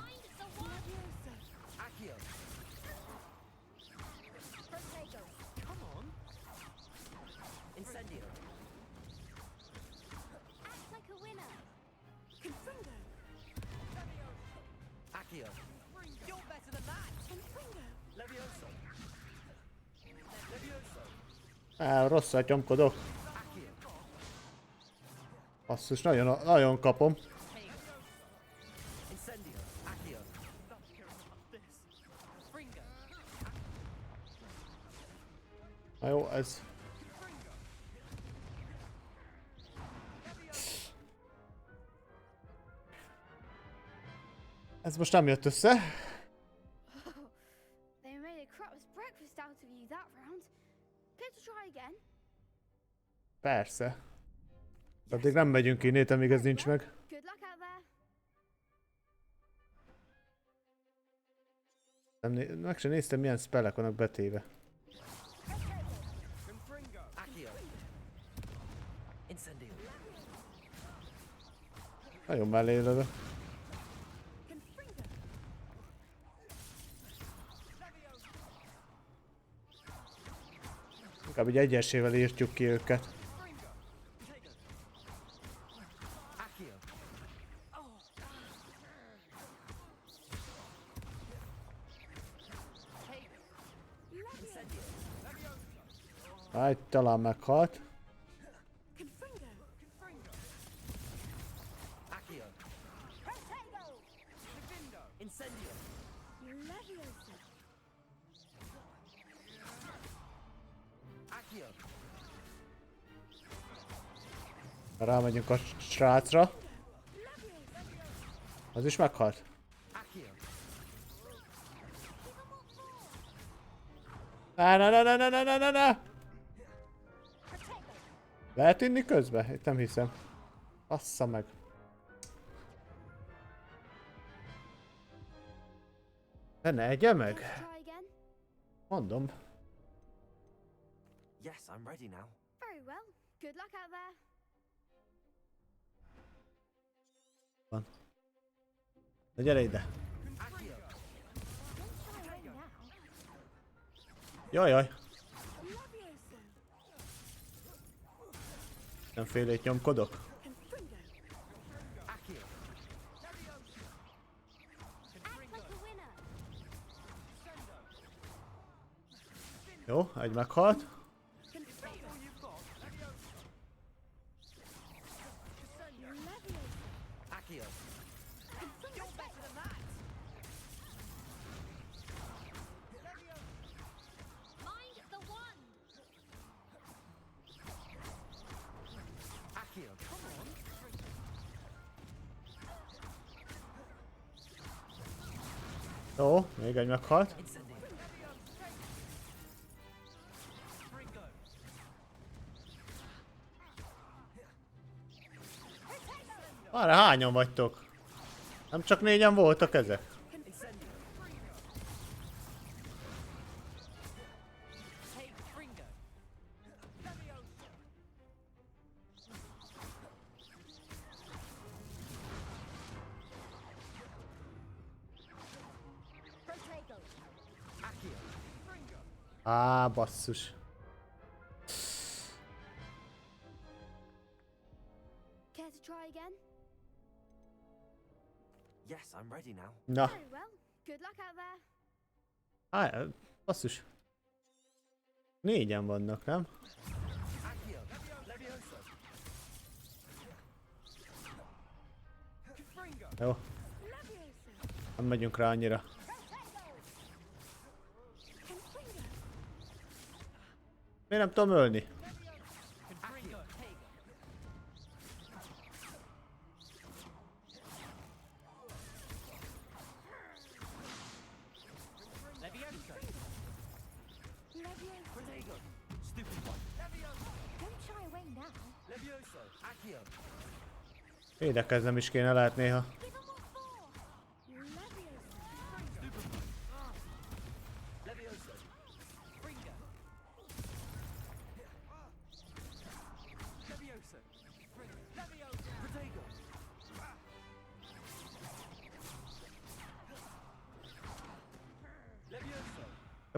Rosszat nyomkodok. Basszus, nagyon kapom. Na jó, ez... Ez most nem jött össze. They made a crap's breakfast out of you that round. Care to try again? Persze. Addig nem megyünk innét, amíg ez nincs meg. Good luck out there. Meg sem néztem, milyen spellek vannak betéve. Nagyon mellé lövök. Inkább így egyesével írtjuk ki őket. Egy talán meghalt. Rámegyünk a srácra. Az is meghalt. Ne. Lehet inni közben? Itt nem hiszem. Assza meg. De ne egye meg. Mondom. Yes, I'm ready now. Very well. Good luck out there. Van. Na gyere ide. Jaj. Nem félét nyomkodok? Jó, egy meghalt. Jó, még egy meghalt. Már hányan vagytok? Nem csak 4-en voltak ezek? Á, basszus. Care to try again? Yes, I'm ready now. Na. Very well. Good luck out there. Á, basszus. 4-en vannak, nem? Jó. Nem megyünk rá annyira. Miért nem tudom ölni? Védekeznem is kéne lehet néha.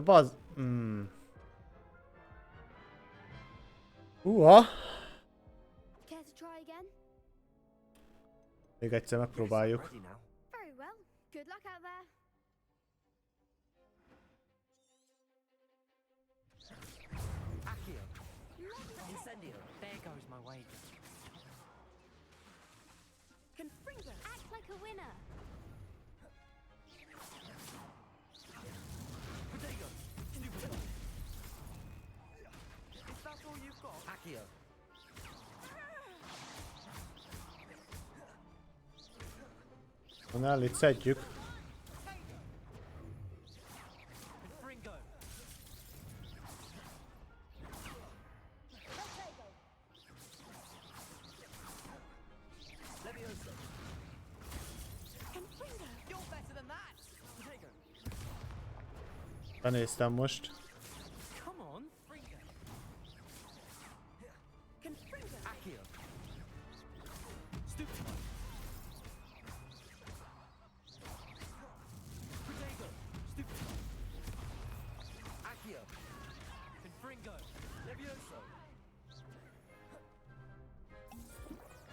Bazd... Uha! Care to try again? Még egyszer megpróbáljuk. Very well. Good luck out there. Incendio. There goes my wages. Confringo. Act like a winner. Is that all you've got? Accio. Annál itt szedjük. Benéztem most.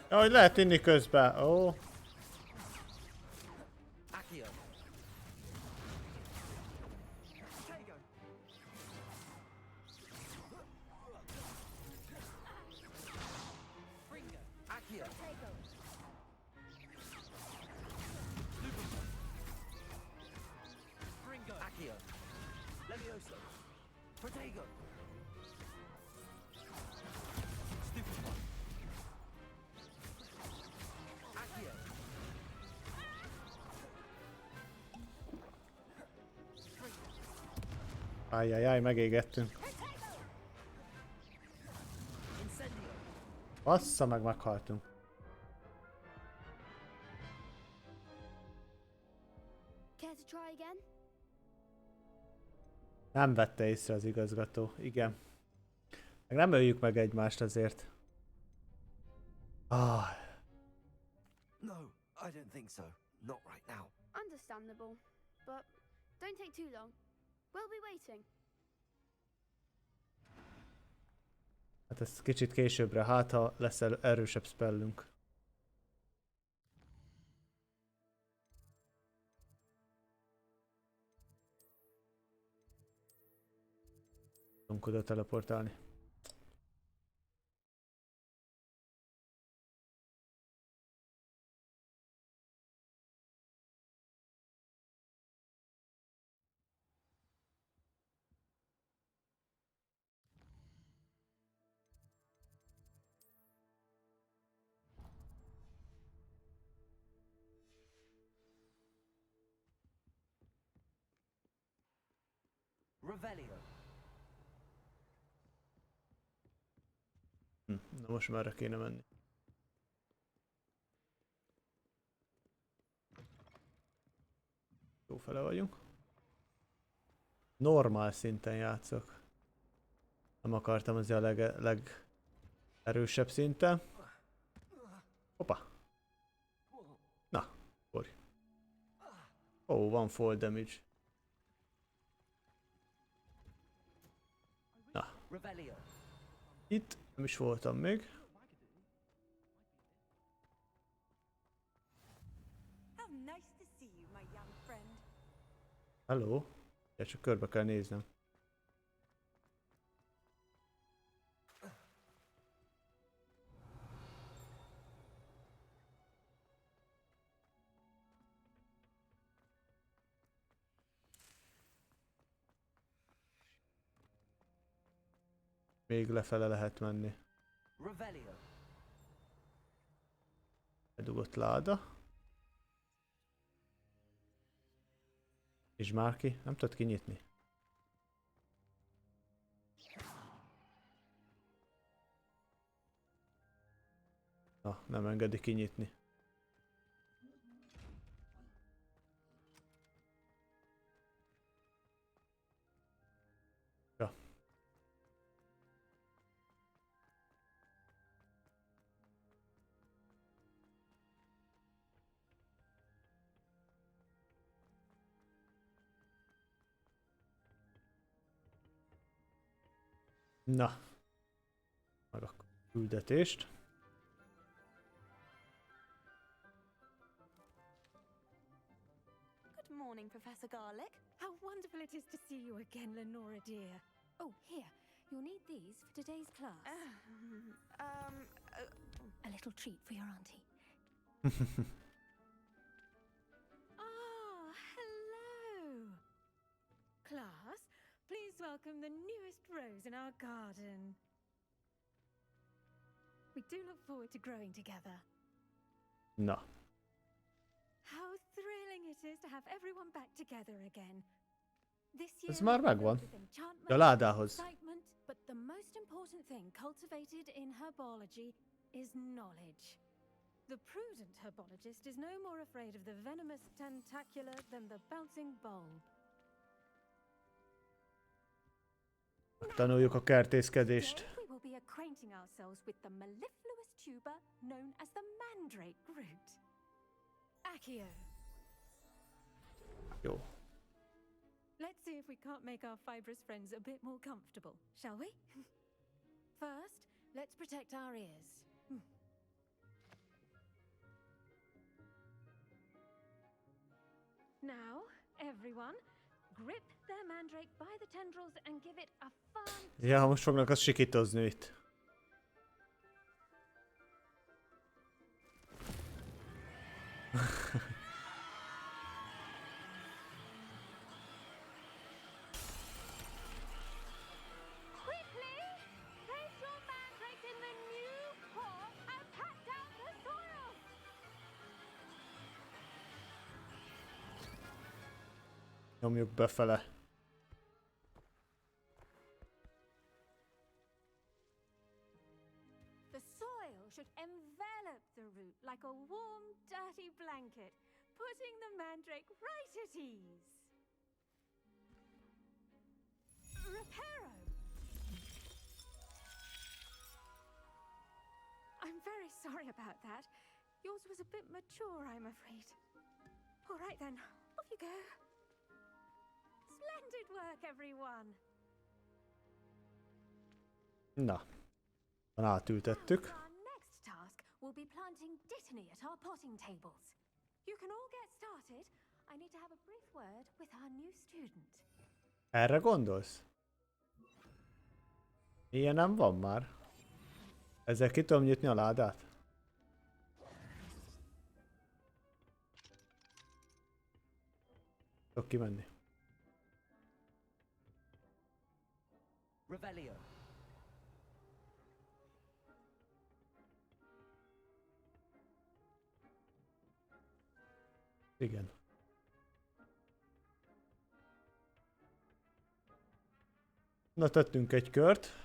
Jaj, lehet inni közben. Ó. Ajjajjaj, megégettünk. Bassza meg, meghaltunk. Nem vette észre az igazgató, igen. Meg nem öljük meg egymást azért. Ah. No, I don't think so. Not right now. Understandable, but don't take too long. We'll be waiting. Hát ez kicsit későbbre, hát ha lesz erősebb spellünk. Tudunk oda teleportálni. Revelio. Na most merre kéne menni? Jó fele vagyunk. Normál szinten játszok. Nem akartam azért a legerősebb szinten. Hoppá. Na, akkor. Ó, van fall damage. Na. Itt nem is voltam még. Hello. Ja, csak körbe kell néznem. Még lefele lehet menni. Bedugott láda. És már ki? Nem tudod kinyitni. Na, nem engedi kinyitni. Ja. Na. Meg a küldetést. Good morning, Professor Garlic. How wonderful it is to see you again, Lenora dear. Oh, here. You'll need these for today's class. A little treat for your auntie. Ah, hello. Class, please welcome the newest rose in our garden. We do look forward to growing together. Na. How thrilling it is to have everyone back together again. Ez már megvan. A ládához. But the most important thing cultivated in herbology is knowledge. The prudent herbologist is no more afraid of the venomous tentacular than the bouncing bulb. Tanuljuk a kertészkedést. Today we will be acquainting ourselves with the mellifluous tuber known as the mandrake root. Accio. Jó. Let's see if we can't make our fibrous friends a bit more comfortable, shall we? First, let's protect our ears. Now, everyone, grip their mandrake by the tendrils and give it a firm... Ja, most fognak azt sikítozni itt. Nyomjuk befele. The soil should envelop the root like a warm, dirty blanket, putting the mandrake right at ease. Reparo! I'm very sorry about that. Yours was a bit mature, I'm afraid. All right then, off you go. Splendid work, everyone. Na, van átültettük. Our next task will be planting dittany at our potting tables. You can all get started. I need to have a brief word with our new student. Erre gondolsz? Ilyen nem van már. Ezzel ki tudom nyitni a ládát? Tudok kimenni. Revelio. Igen. Na, tettünk egy kört.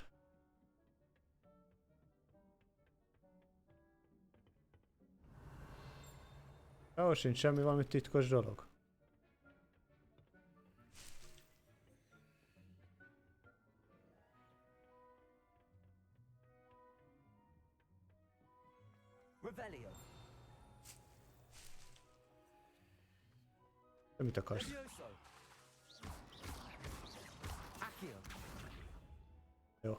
Ahol sincs semmi, valami titkos dolog. Revelio. De mit akarsz? Levioso. Accio. Jó.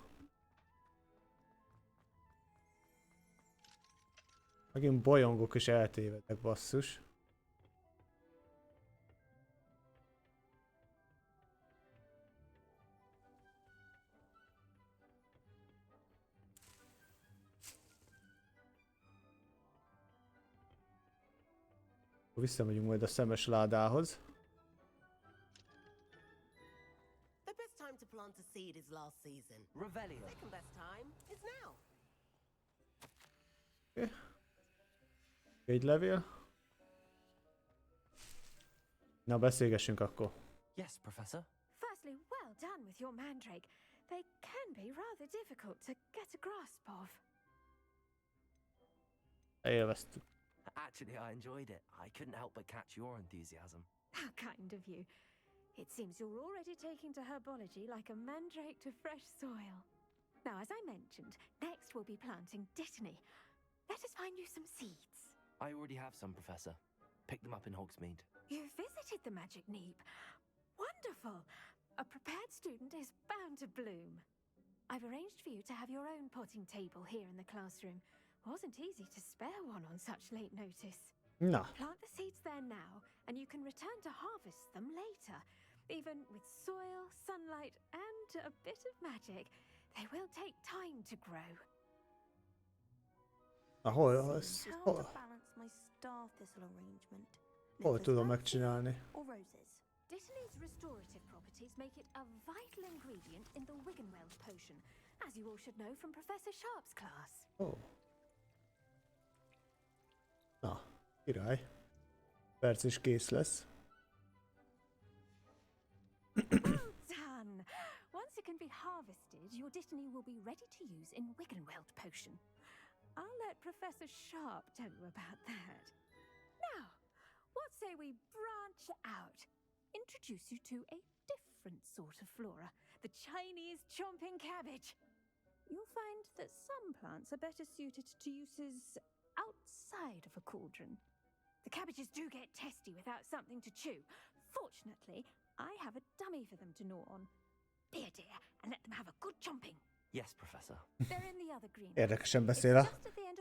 Megint bolyongok és eltévedek, basszus. Visszamegyünk majd a szemes ládához. The best time to plant a seed is last season. Revelio. Second best time is now. Okay. Egy levél. Na, beszélgessünk akkor. Yes, Professor. Firstly, well done with your mandrake. They can be rather difficult to get a grasp of. Élveztük. Actually, I enjoyed it. I couldn't help but catch your enthusiasm. How kind of you. It seems you're already taking to herbology like a mandrake to fresh soil. Now, as I mentioned, next we'll be planting dittany. Let us find you some seeds. I already have some, Professor. Picked them up in Hogsmeade. You visited the Magic Neep. Wonderful! A prepared student is bound to bloom. I've arranged for you to have your own potting table here in the classroom. Wasn't easy to spare one on such late notice. No. Plant the seeds there now, and you can return to harvest them later. Even with soil, sunlight, and a bit of magic, they will take time to grow. Hol How to balance my star thistle arrangement? tudom megcsinálni? Or roses? Dittany's restorative properties make it a vital ingredient in the Wiggenweld potion, as you all should know from Professor Sharp's class. Oh. Na, király. Perc is kész lesz. Well done! Once it can be harvested, your dittany will be ready to use in Wiggenweld potion. I'll let Professor Sharp tell you about that. Now, what say we branch out? Introduce you to a different sort of flora, the Chinese chomping cabbage. You'll find that some plants are better suited to uses outside of a cauldron. The cabbages do get testy without something to chew. Fortunately, I have a dummy for them to gnaw on. Be a dear and let them have a good chomping. Yes, Professor. They're in the other green. Érdekesen beszél a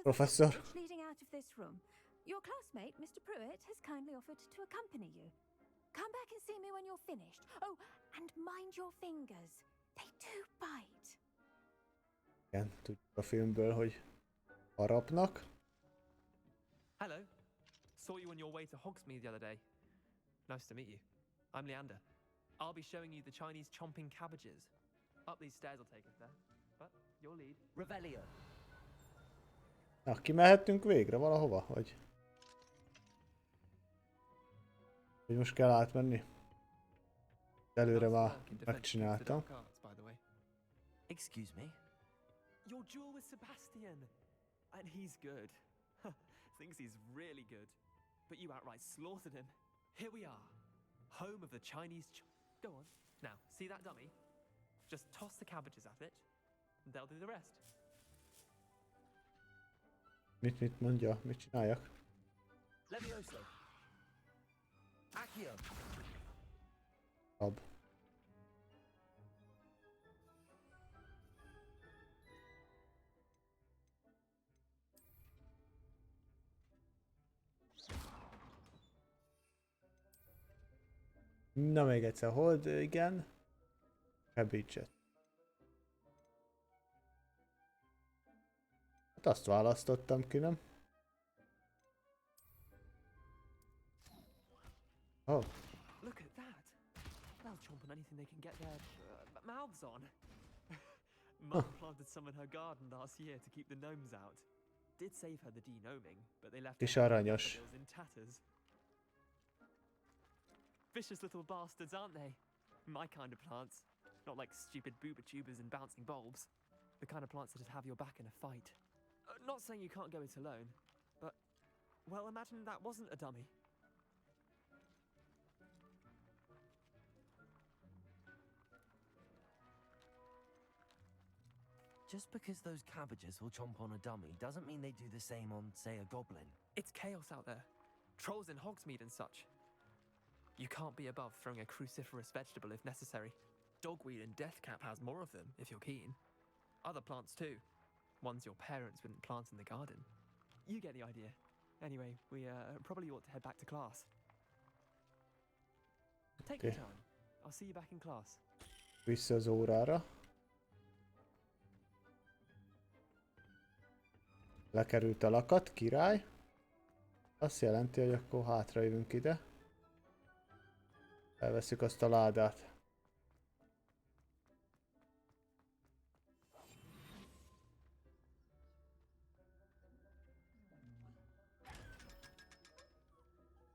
professzor. Leading out of this room. Your classmate, Mr. Pruitt, has kindly offered to accompany you. Come back and see me when you're finished. Oh, and mind your fingers. They do bite. Igen, tudjuk a filmből, hogy harapnak. Hello. Saw you on your way to Hogsmeade the other day. Nice to meet you. I'm Leander. I'll be showing you the Chinese chomping cabbages. Up these stairs will take us there. But your lead. Revelio. Na, kimehetünk végre valahova, vagy most kell átmenni? Előre már megcsináltam. Excuse me? Your duel with Sebastian. And he's good. Thinks he's really good. But you outright slaughtered him. Here we are. Home of the Chinese Go on. Now, see that dummy? Just toss the cabbages at it. And they'll do the rest. Mit mondja? Mit csináljak? Levioso. Accio. Ab. Na még egyszer, hold, igen. Cabbage-et. Hát azt választottam ki, nem? Oh. Look at that. They'll chomp on anything they can get their mouths on. Mum planted some in her garden last year to keep the gnomes out. Did save her the de-gnoming, but they left Kis her aranyos. in tatters. Vicious little bastards, aren't they? My kind of plants. Not like stupid booba tubers and bouncing bulbs. The kind of plants that'd have your back in a fight. Not saying you can't go it alone, but, well, imagine that wasn't a dummy. Just because those cabbages will chomp on a dummy doesn't mean they do the same on, say, a goblin. It's chaos out there. Trolls in Hogsmeade and such. You can't be above throwing a cruciferous vegetable if necessary. Dogweed and deathcap has more of them, if you're keen. Other plants too. Ones your parents wouldn't plant in the garden. You get the idea. Anyway, we probably ought to head back to class. Take your time. I'll see you back in class. Vissza az órára. Lekerült a lakat, király. Azt jelenti, hogy akkor hátrajövünk ide. Elveszük azt a ládát.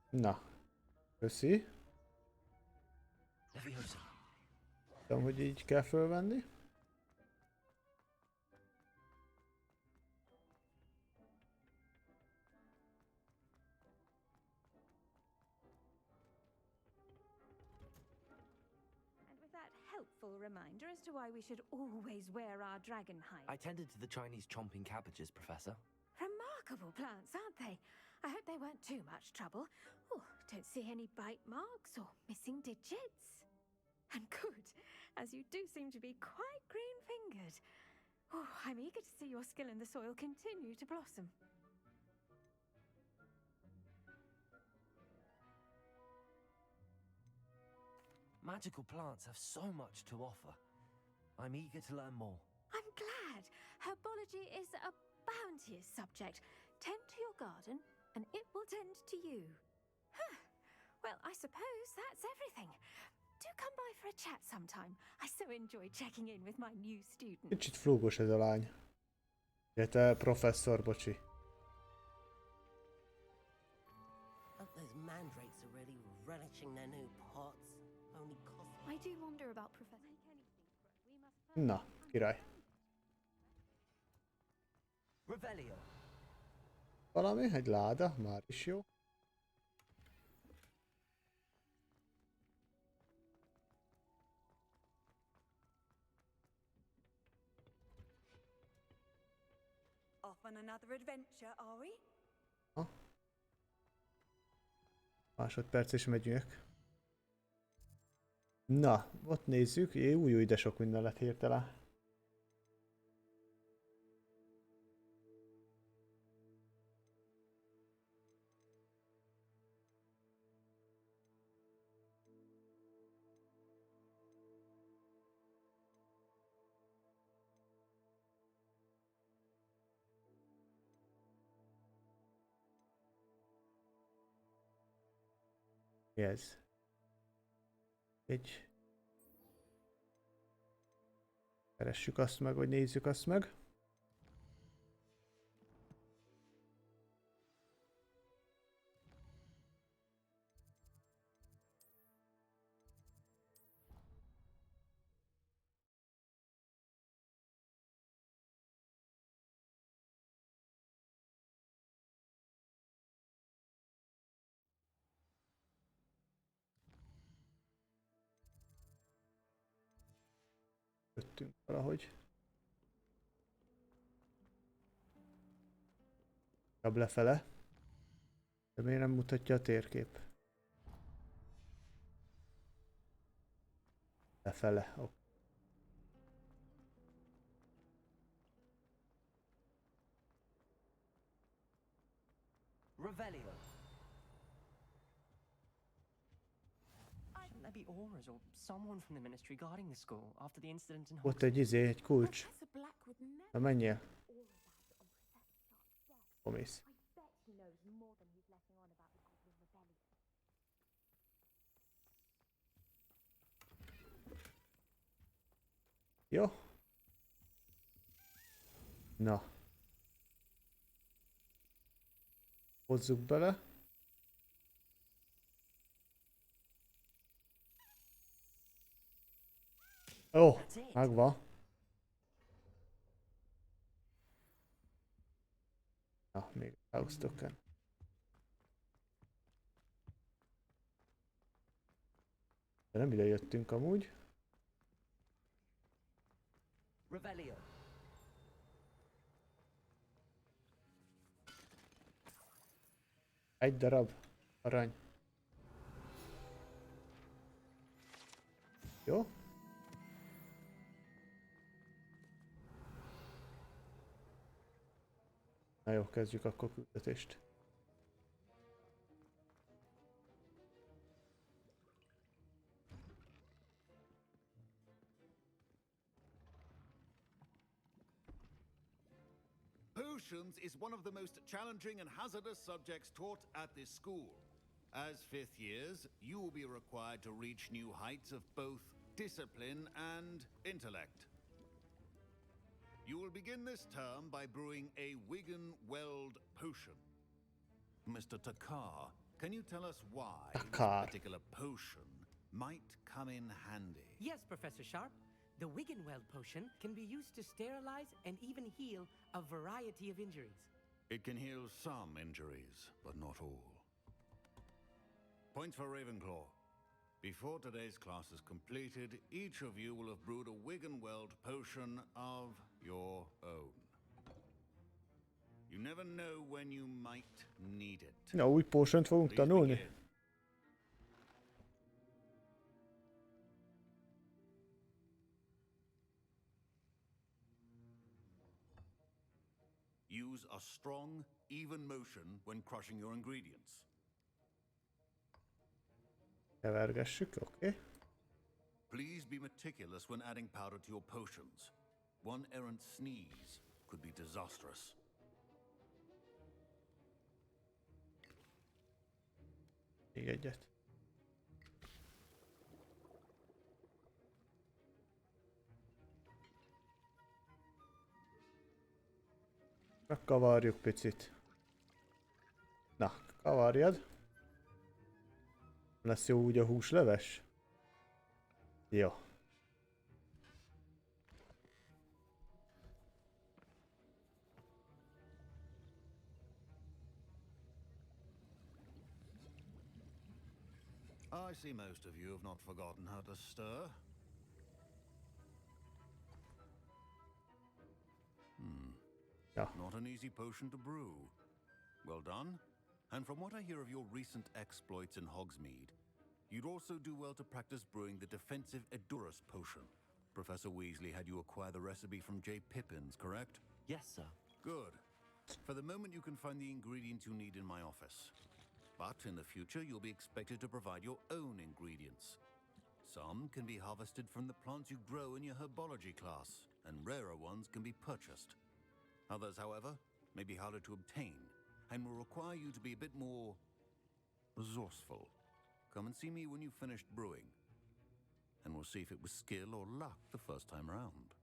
Na, köszi. Tudom, hogy így kell fölvenni. Reminder as to why we should always wear our dragon hide. I tended to the Chinese chomping cabbages, Professor. Remarkable plants, aren't they? I hope they weren't too much trouble. Oh, don't see any bite marks or missing digits. And good, as you do seem to be quite green-fingered. Oh, I'm eager to see your skill in the soil continue to blossom. Magical plants have so much to offer. I'm eager to learn more. I'm glad. Herbology is a bounteous subject. Tend to your garden, and it will tend to you. Huh. Well, I suppose that's everything. Do come by for a chat sometime. I so enjoy checking in with my new student. Kicsit flúgos ez a lány. Illetve professzor, bocsi. Those mandrakes are really relishing their new pots. Only cost. I do wonder about Professor. Na, király. Revelio. Valami? Egy láda? Már is jó. Off on another adventure, are we? Ha. Másodperc és megyünk. Na, ott nézzük. Új, de sok minden lett hirtelen. Mi ez? Egy... Keressük azt meg, vagy nézzük azt meg. Jöttünk valahogy. Jobb lefele. De miért nem mutatja a térkép? Lefele, oké. Revelio. Shouldn't there be auras or someone from the ministry guarding the school after the incident in Ott egy egy kulcs. Na menjél. Komisz. I bet he knows more than he's letting on about the Goblin Rebellion. Jó. Na. Hozzuk bele. Ó, megvan. Na, még house token. De nem ide jöttünk amúgy. Revelio. Egy darab arany. Jó? Na jó, kezdjük akkor küldetést. Potions is one of the most challenging and hazardous subjects taught at this school. As fifth years, you will be required to reach new heights of both discipline and intellect. You will begin this term by brewing a Wigan-Weld potion. Mr. Takar, can you tell us why this particular potion might come in handy? Yes, Professor Sharp. The Wigan-Weld potion can be used to sterilize and even heal a variety of injuries. It can heal some injuries, but not all. Points for Ravenclaw. Before today's class is completed, each of you will have brewed a Wigan-Weld potion of your own. You never know when you might need it. Na, új potion-t fogunk tanulni. Use a strong, even motion when crushing your ingredients. Kevergessük, oké. Please be meticulous when adding powder to your potions. One errant sneeze could be disastrous. Még egyet. Megkavarjuk picit. Na, kavarjad. Lesz jó úgy a húsleves? Jó. I see most of you have not forgotten how to stir. Yeah. Not an easy potion to brew. Well done. And from what I hear of your recent exploits in Hogsmeade, you'd also do well to practice brewing the defensive Edurus potion. Professor Weasley had you acquire the recipe from J. Pippins, correct? Yes, sir. Good. For the moment, you can find the ingredients you need in my office. But in the future, you'll be expected to provide your own ingredients. Some can be harvested from the plants you grow in your herbology class, and rarer ones can be purchased. Others, however, may be harder to obtain, and will require you to be a bit more resourceful. Come and see me when you've finished brewing, and we'll see if it was skill or luck the first time round.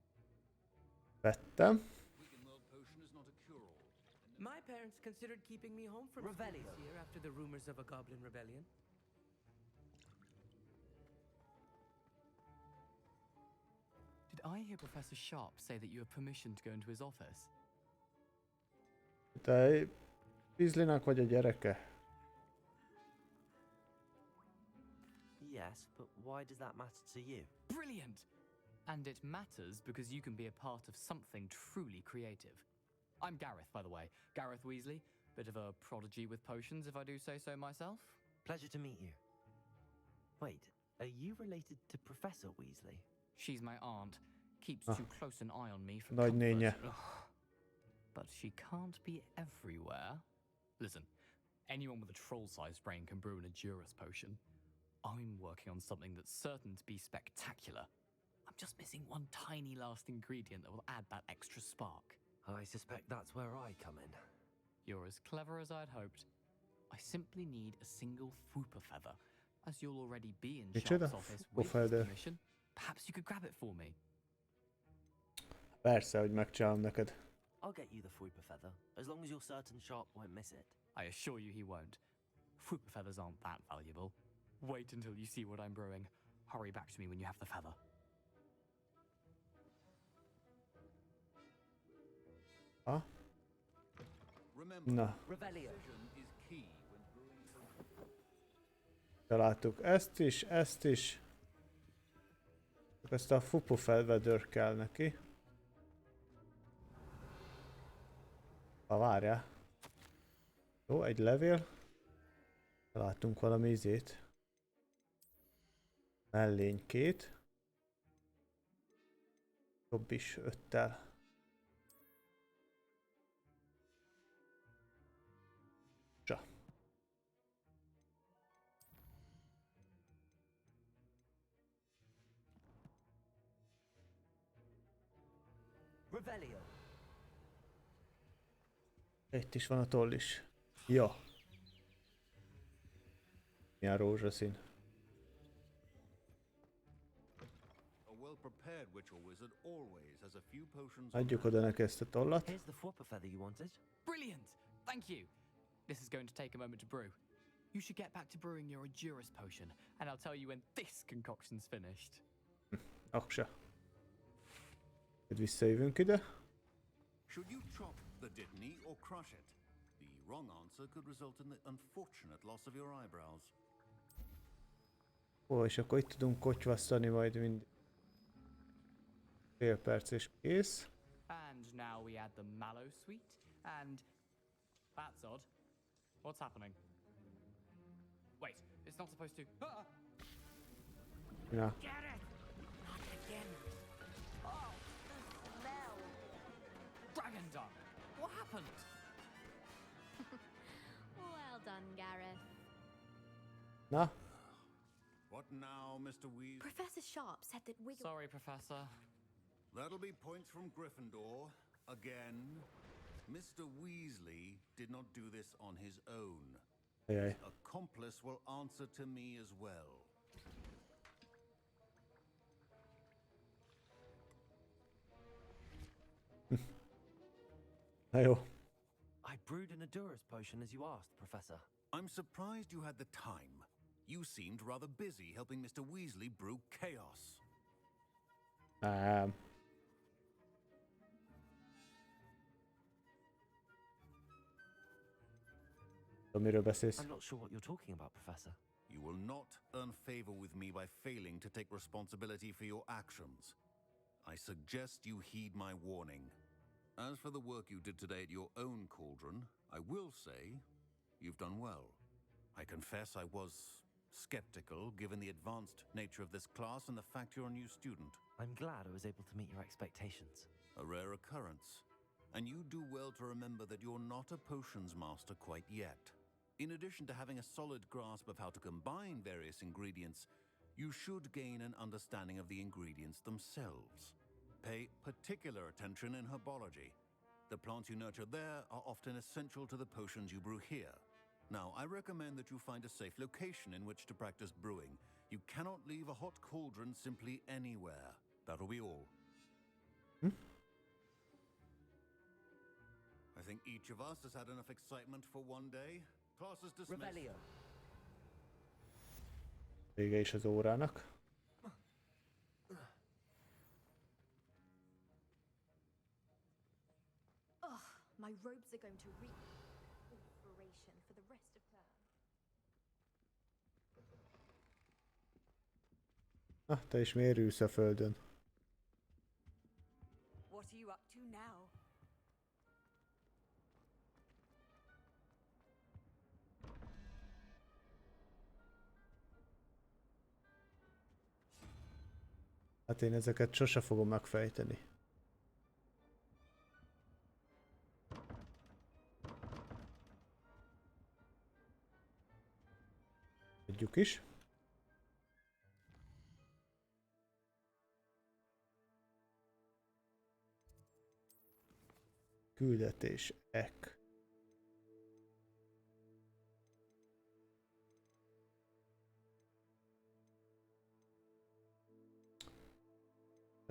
Vettem. My parents considered keeping me home from school this year after the rumors of a Goblin Rebellion. Did I hear Professor Sharp say that you have permission to go into his office? Te Weasleynek vagy a gyereke? Yes, but why does that matter to you? Brilliant! And it matters because you can be a part of something truly creative. I'm Gareth, by the way. Gareth Weasley. Bit of a prodigy with potions, if I do say so myself. Pleasure to meet you. Wait, are you related to Professor Weasley? She's my aunt. Keeps too close an eye on me for Nagynénye. comfort. Ugh. But she can't be everywhere. Listen, anyone with a troll-sized brain can brew an Edurus potion. I'm working on something that's certain to be spectacular. I'm just missing one tiny last ingredient that will add that extra spark. I suspect that's where I come in. You're as clever as I'd hoped. I simply need a single fupa feather. As you'll already be in Micsoda? Sharp's office Fupa with his feather. permission, perhaps you could grab it for me. Persze, hogy megcsinálom neked. I'll get you the fupa feather, as long as you're certain Sharp won't miss it. I assure you he won't. Fupa feathers aren't that valuable. Wait until you see what I'm brewing. Hurry back to me when you have the feather. Ha? Remember, Na. precision is key when brewing. Találtuk ezt is. Ezt a fupu felvedőr kell neki. Ha várjál. Jó, egy levél. Találtunk valami izét. Mellénykét. Jobb is 5-tel. Csa. Revelio. Itt is van a toll is. Jó. Milyen rózsaszín. A well-prepared witch or wizard always has a few potions. Adjuk oda neki ezt a tollat. Here's the fupa feather you wanted. Brilliant! Thank you! This is going to take a moment to brew. You should get back to brewing your Adurus potion, and I'll tell you when this concoction's finished. Aksa. Majd visszajövünk ide. Should you chop the dittany or crush it? The wrong answer could result in the unfortunate loss of your eyebrows. Ó, és akkor itt tudunk kotyvasztani majd mind. Fél perc és kész. And now we add the mallow sweet, and that's odd. What's happening? Wait, it's not supposed to. Ah! Na. Get it! Not again. Oh, the smell. Dragon dung! What happened? Well done, Gareth. Na. What now, Mr. Weasley? Professor Sharp said that Wiggle... Sorry, Professor. That'll be points from Gryffindor. Again. Mr. Weasley did not do this on his own. Ajaj. His accomplice will answer to me as well. Na jó. I brewed an Adurus potion as you asked, Professor. I'm surprised you had the time. You seemed rather busy helping Mr. Weasley brew chaos. Miről beszélsz? I'm not sure what you're talking about, Professor. You will not earn favor with me by failing to take responsibility for your actions. I suggest you heed my warning. As for the work you did today at your own cauldron, I will say you've done well. I confess I was skeptical given the advanced nature of this class and the fact you're a new student. I'm glad I was able to meet your expectations. A rare occurrence. And you do well to remember that you're not a potions master quite yet. In addition to having a solid grasp of how to combine various ingredients, you should gain an understanding of the ingredients themselves. Pay particular attention in herbology. The plants you nurture there are often essential to the potions you brew here. Now, I recommend that you find a safe location in which to practice brewing. You cannot leave a hot cauldron simply anywhere. That'll be all. I think each of us has had enough excitement for one day. Class is dismissed. Revelio. Vége is az órának. Ugh, my robes are going to reek inspiration for the rest of term. Te is miért ülsz a földön? What are you up to now? Hát én ezeket sose fogom megfejteni. Tudjuk is. Küldetések.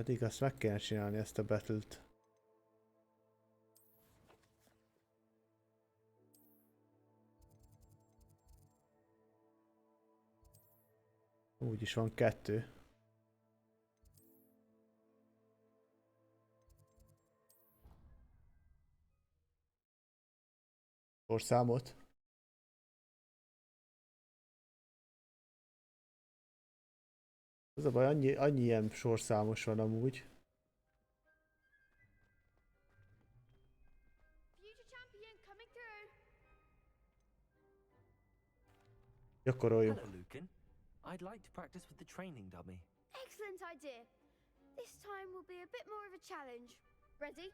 Pedig azt meg kéne csinálni, ezt a battle-t. Úgyis van 2. Sorszámot. Az a baj, annyi ilyen sorszámos van amúgy. Gyakoroljuk. Hello, Lucan. I'd like to practice with the training dummy. Excellent idea. This time will be a bit more of a challenge. Ready?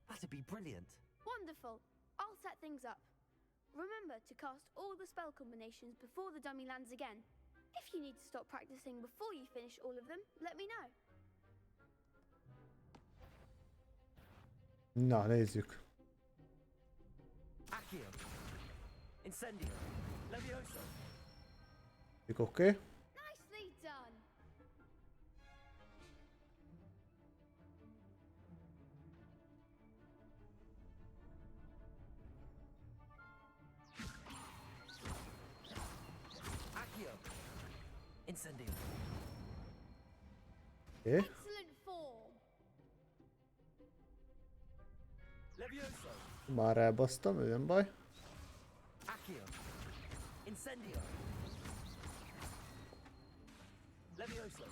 That'd be brilliant. Wonderful. I'll set things up. Remember to cast all the spell combinations before the dummy lands again. If you need to stop practicing before you finish all of them, let me know. Na, nézzük. Accio. Incendio. Levioso. Oké. Nicely done. Accio. Incendio. Oké. Excellent form. Levioso. Már elbasztam, nem baj. Accio. Incendio. Levioso.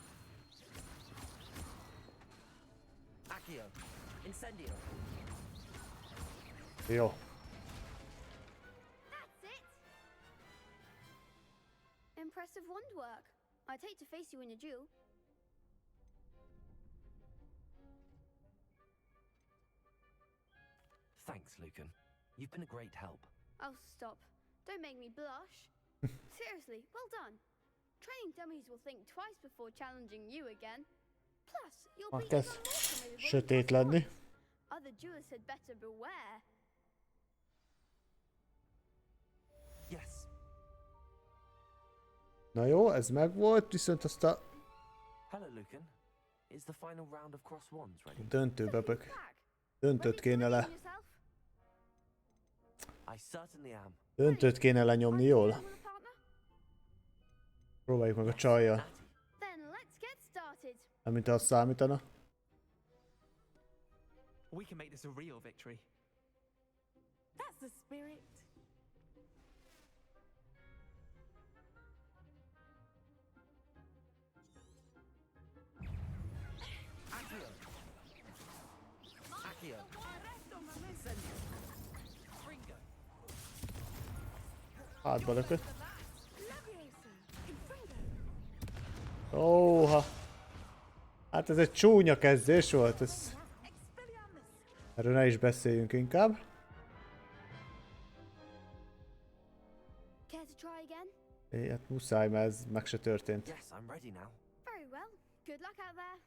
Accio. Incendio. Jó. That's it. Impressive wand work. I'd hate to face you in a duel. Thanks, Lucan. You've been a great help. Oh, stop. Don't make me blush. Seriously, well done. Training dummies will think twice before challenging you again. Plus, you'll be even Kezd more formidable. sötét lenni. Other duelists had better beware. Yes. Na jó, ez megvolt, viszont azt a Hello, Lucan. Is the final round of cross wands ready? döntőbe döntőt kéne le. I certainly am. Döntőt kéne lenyomni jól. Próbáljuk meg a csajjal. Then let's get started. Amint azt számítana. We can make this a real victory. That's the spirit. Accio. Accio. Incendio. Ringo. Hátba lökött. Óha. Hát ez egy csúnya kezdés volt, ez... Erről ne is beszéljünk inkább. Care to try again? Hát muszáj, mert ez meg se történt. Yes, I'm ready now. Very well. Good luck out there.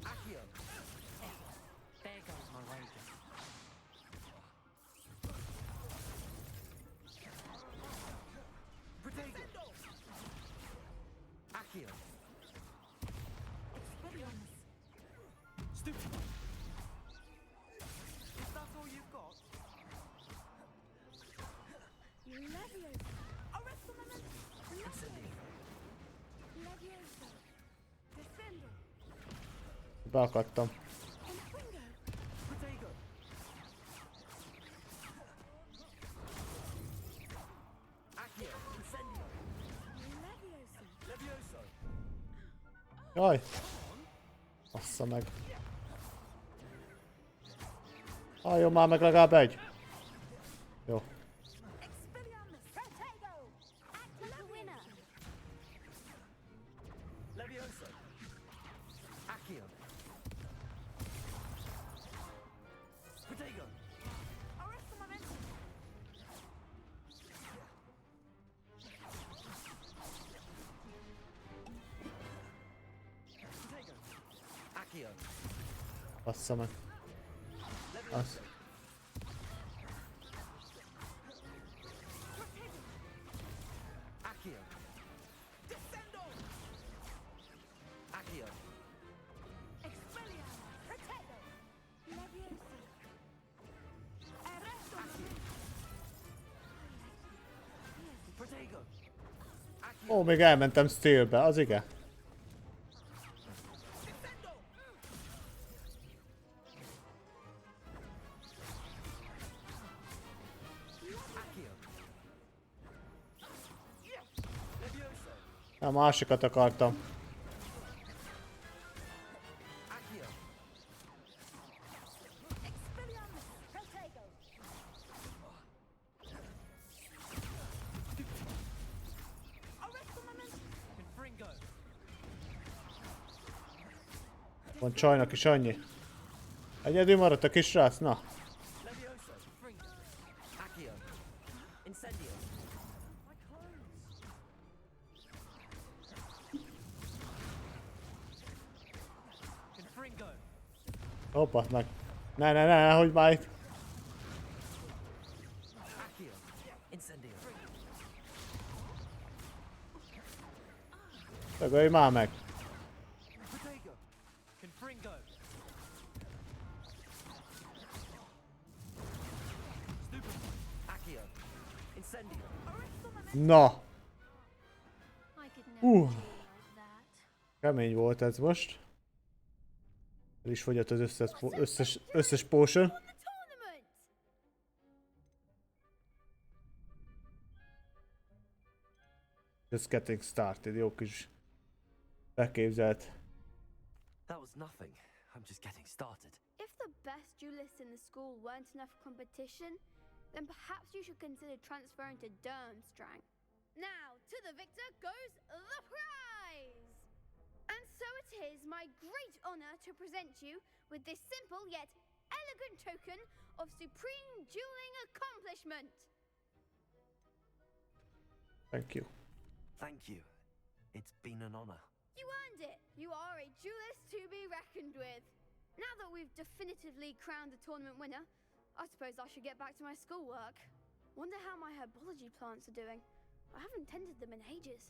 Accio. There goes my wager. Protego. Accio. Stupid. Is that all you've got? Leviosa. Arrest the momentum. Incendio. Leviosa. Descendo. Beakadtam. Protego. Accio. Incendio. Leviosa. Levioso. Jaj! Bassza meg. Halljon már meg legalább egy. Jó. Protego. Act like a winner. Levioso. Accio. Protego. Arrest the momentum. Protego. Accio. Bassza meg. Az. Ó, még elmentem Steelbe, az igen. A másikat akartam. Van csajnak is annyi. Egyedül maradt a kis srác, na. Hoppa, meg. Ne, hogy már itt. Dögölj már meg. Na. Kemény volt ez most. El is fogyott az összes potion. Just getting started, jó kis beképzelt. That was nothing. I'm just getting started. If the best duelists in the school weren't enough competition, then perhaps you should consider transferring to Durmstrang. Now, to the victor goes the prize! And so it is my great honor to present you with this simple yet elegant token of supreme dueling accomplishment. Thank you. Thank you. It's been an honor. You earned it! You are a duelist to be reckoned with. Now that we've definitively crowned the tournament winner, I suppose I should get back to my schoolwork. Wonder how my herbology plants are doing. I haven't tended them in ages.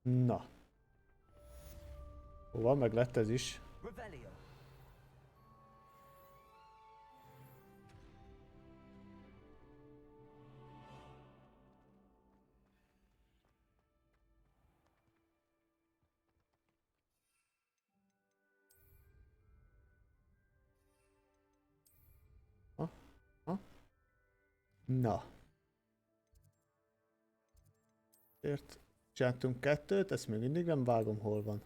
Na. Hova, meg lett ez is. Na. Ért csináltunk 2-t, ezt még mindig nem vágom, hol van.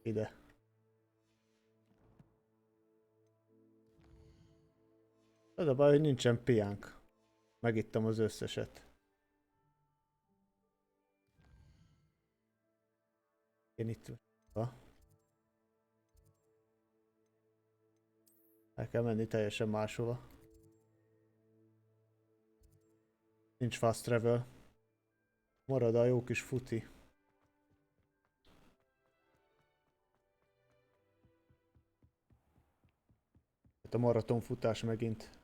Ide. Az a baj, hogy nincsen piánk. Megittem az összeset. Én itt van. El kell menni teljesen máshova. Nincs fast travel. Marad a jó kis futi. Hát a maratonfutás megint.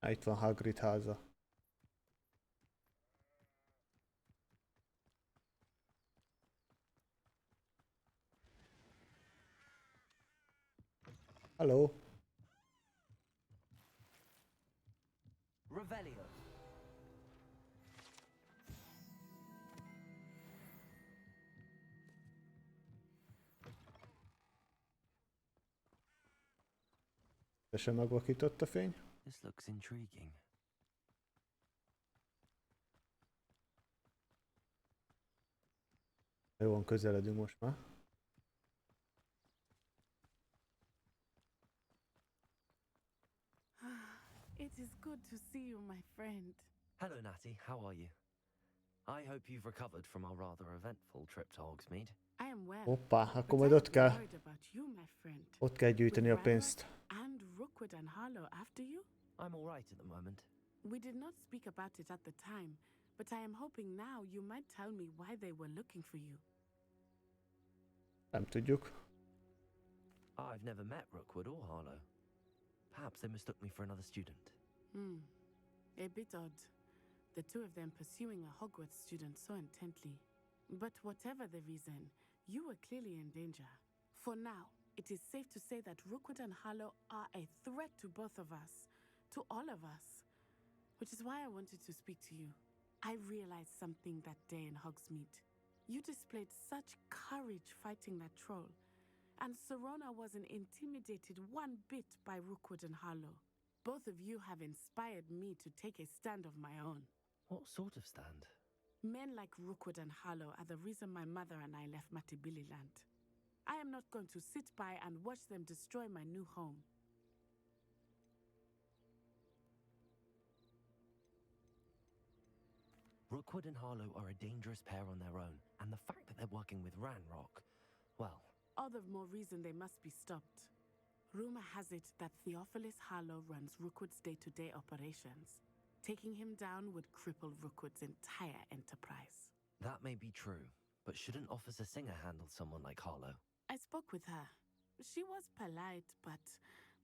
Itt van Hagrid háza. Hello. Revelio. Teljesen megvakított a fény. This looks intriguing. Jó van, közeledünk most már. It is good to see you, my friend. Hello, Natty. How are you? I hope you've recovered from our rather eventful trip to Hogsmeade. I am well. Hoppá, akkor majd ott kell gyűjteni a pénzt. And Rookwood and Harlow after you? I'm all right at the moment. We did not speak about it at the time, but I am hoping now you might tell me why they were looking for you. Nem tudjuk. I've never met Rookwood or Harlow. Perhaps they mistook me for another student. A bit odd. The two of them pursuing a Hogwarts student so intently. But whatever the reason, you were clearly in danger. For now, it is safe to say that Rookwood and Harlow are a threat to both of us, to all of us. Which is why I wanted to speak to you. I realized something that day in Hogsmeade. You displayed such courage fighting that troll, and Serona wasn't intimidated one bit by Rookwood and Harlow. Both of you have inspired me to take a stand of my own. What sort of stand? Men like Rookwood and Harlow are the reason my mother and I left Matibililand. I am not going to sit by and watch them destroy my new home. Rookwood and Harlow are a dangerous pair on their own, and the fact that they're working with Ranrock, well... All the more reason they must be stopped. Rumor has it that Theophilus Harlow runs Rookwood's day-to-day operations. Taking him down would cripple Rookwood's entire enterprise. That may be true, but shouldn't Officer Singer handle someone like Harlow? I spoke with her. She was polite, but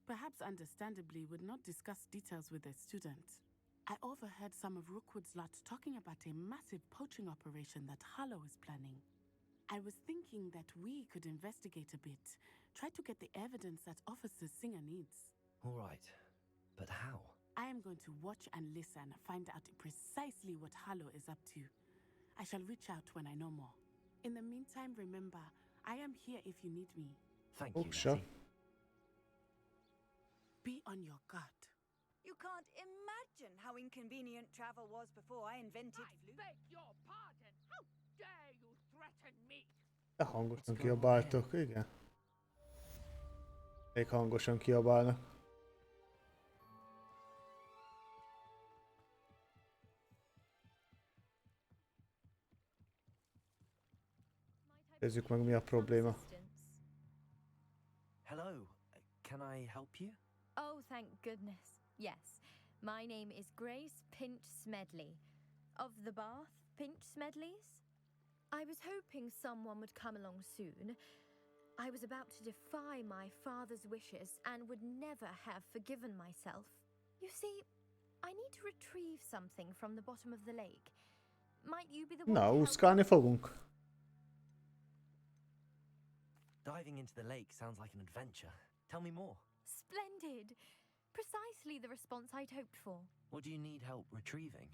perhaps understandably would not discuss details with a student. I overheard some of Rookwood's lot talking about a massive poaching operation that Harlow is planning. I was thinking that we could investigate a bit, try to get the evidence that Officer Singer needs. All right, but how? I am going to watch and listen, find out precisely what Harlow is up to. I shall reach out when I know more. In the meantime, remember, I am here if you need me. Thank you, Letty. Be on your guard. You can't imagine how inconvenient travel was before I invented flu. Beg your pardon. How dare you threaten me? De hangosan kiabáltok, igen. Még hangosan kiabálnak. Nézzük meg, mi a probléma. Hello, can I help you? Oh, thank goodness. Yes, my name is Grace Pinch Smedley, of the Bath Pinch Smedleys. I was hoping someone would come along soon. I was about to defy my father's wishes and would never have forgiven myself. You see, I need to retrieve something from the bottom of the lake. Might you be the one Na, to help? úszkálni fogunk. Diving into the lake sounds like an adventure. Tell me more. Splendid! Precisely the response I'd hoped for. What do you need help retrieving?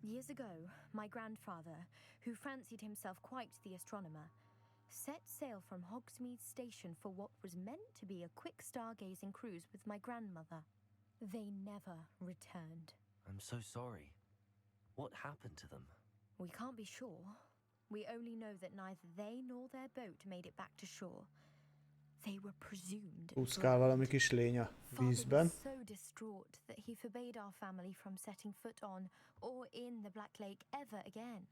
Years ago, my grandfather, who fancied himself quite the astronomer, set sail from Hogsmeade Station for what was meant to be a quick stargazing cruise with my grandmother. They never returned. I'm so sorry. What happened to them? We can't be sure. We only know that neither they nor their boat made it back to shore. They were presumed Úszkál valami kis lény a vízben. Father was so distraught that he forbade our family from setting foot on or in the Black Lake ever again.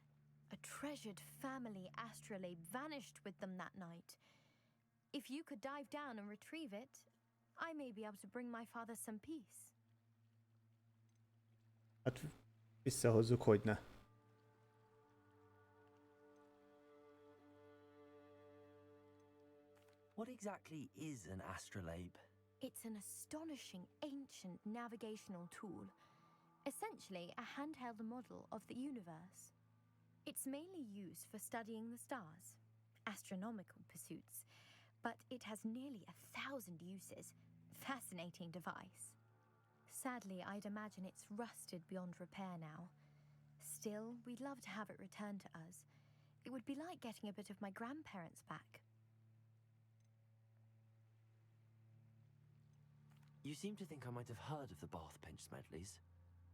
A treasured family astrolabe vanished with them that night. If you could dive down and retrieve it, I may be able to bring my father some peace. Hát visszahozzuk, hogy ne. What exactly is an astrolabe? It's an astonishing ancient navigational tool, essentially a handheld model of the universe. It's mainly used for studying the stars, astronomical pursuits, but it has nearly 1,000 uses. Fascinating device. Sadly, I'd imagine it's rusted beyond repair now. Still, we'd love to have it returned to us. It would be like getting a bit of my grandparents back. You seem to think I might have heard of the Bath Pinch Smedleys.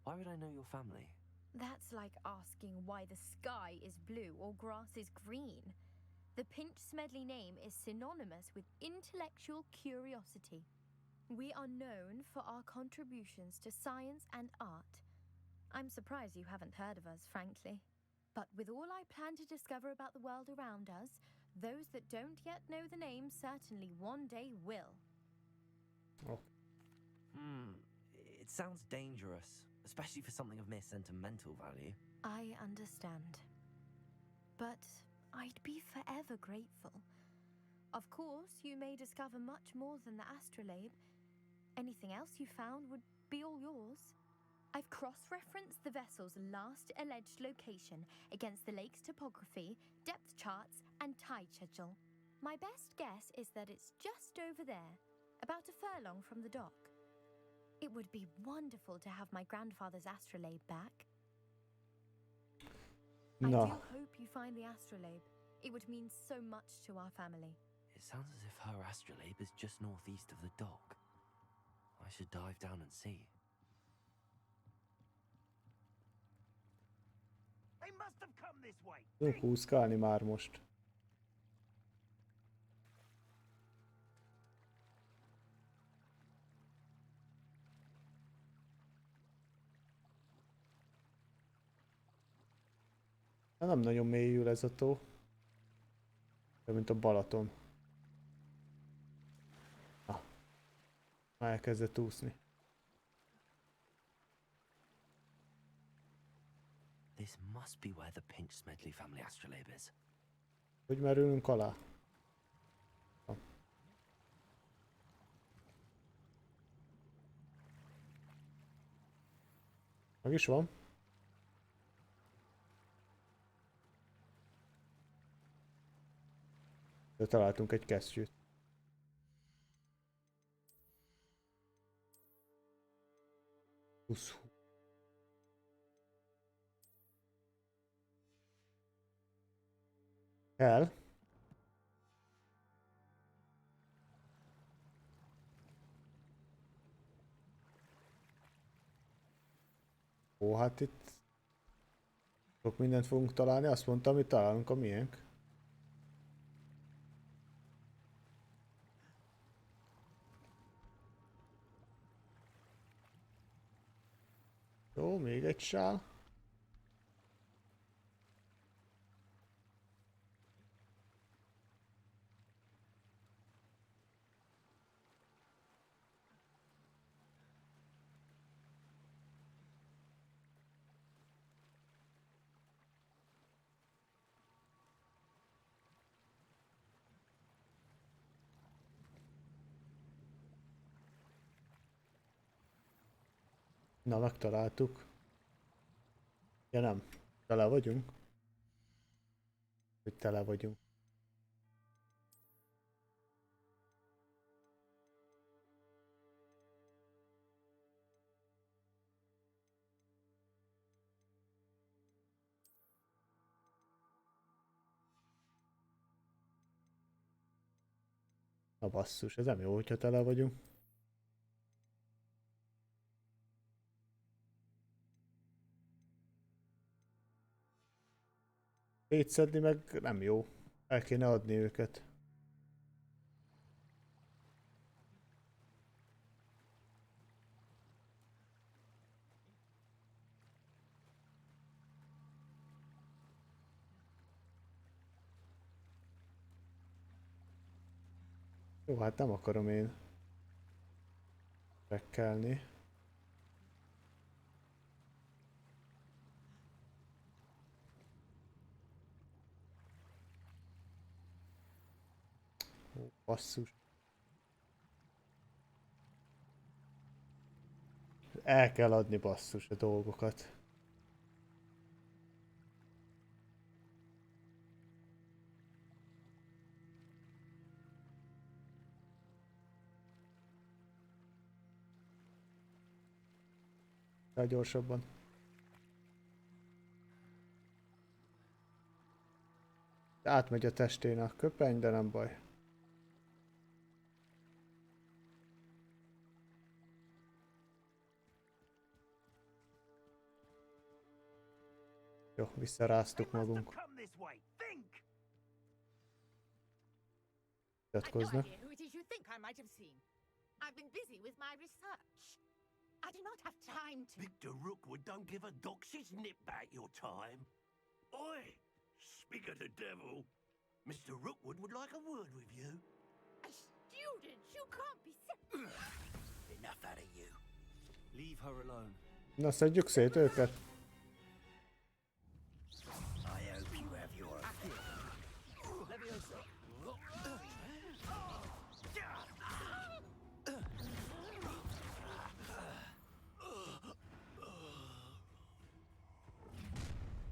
Why would I know your family? That's like asking why the sky is blue or grass is green. The Pinch Smedley name is synonymous with intellectual curiosity. We are known for our contributions to science and art. I'm surprised you haven't heard of us, frankly. But with all I plan to discover about the world around us, those that don't yet know the name certainly one day will. Oh. It sounds dangerous, especially for something of mere sentimental value. I understand. But I'd be forever grateful. Of course, you may discover much more than the astrolabe. Anything else you found would be all yours. I've cross-referenced the vessel's last alleged location against the lake's topography, depth charts, and tide schedule. My best guess is that it's just over there, about a furlong from the dock. It would be wonderful to have my grandfather's astrolabe back. I do hope you find the astrolabe. It would mean so much to our family. It sounds as if her astrolabe is just northeast of the dock. I should dive down and see. They must have come this way. Tudunk húszkálni már most. Nem nagyon mélyül ez a tó. Mint a Balaton. Már elkezdett úszni. This must be where the Pinch Smedley family astrolabe is. Hogy merülünk alá? Meg is van. De találtunk egy kesztyűt. Kell. Ó, hát itt sok mindent fogunk találni, azt mondtam, hogy találunk a miénk. Jó, még egy sál. Na, megtaláltuk. Ja nem, tele vagyunk. Hogy tele vagyunk. Na basszus, ez nem jó, hogyha tele vagyunk. Szétszedni meg nem jó. El kéne adni őket. Jó, hát nem akarom én rekkelni. Ó, basszus. El kell adni basszus a dolgokat. Gyorsabban. Átmegy a testén a köpeny, de nem baj. Jó, visszaráztuk magunk. Vitatkoznak. I do not have time to. Victor Rookwood don't give a doxy's nip back your time. Oi! Speak of the devil. Mr. Rookwood would like a word with you. A student? You can't be Enough out of you. Leave her alone. Na, szedjük szét őket. I hope you have your...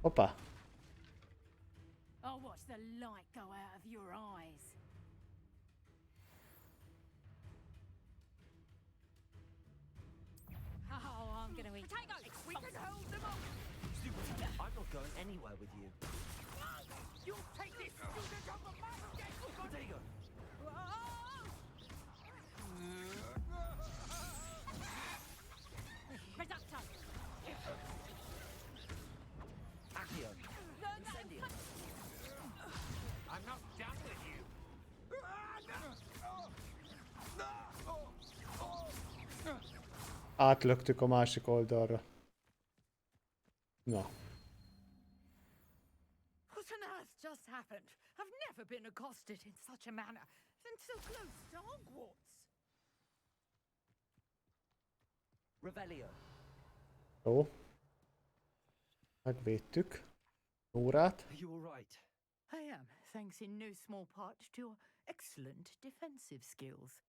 Hoppá. I'll watch the light go out of your eyes. Oh, I'm gonna eat potatoes. We can hold them up. Stupid. I'm not going anywhere with you. You'll take this student of the basket! Potato! Risotto. Accio! Incendio! I'm not done with you! Átlöktük a másik oldalra. Na. What on earth just happened? I've never been accosted in such a manner, and so close to Hogwarts. Revelio. Jó. Megvédtük. Órát. Are you all right? I am, thanks in no small part to your excellent defensive skills.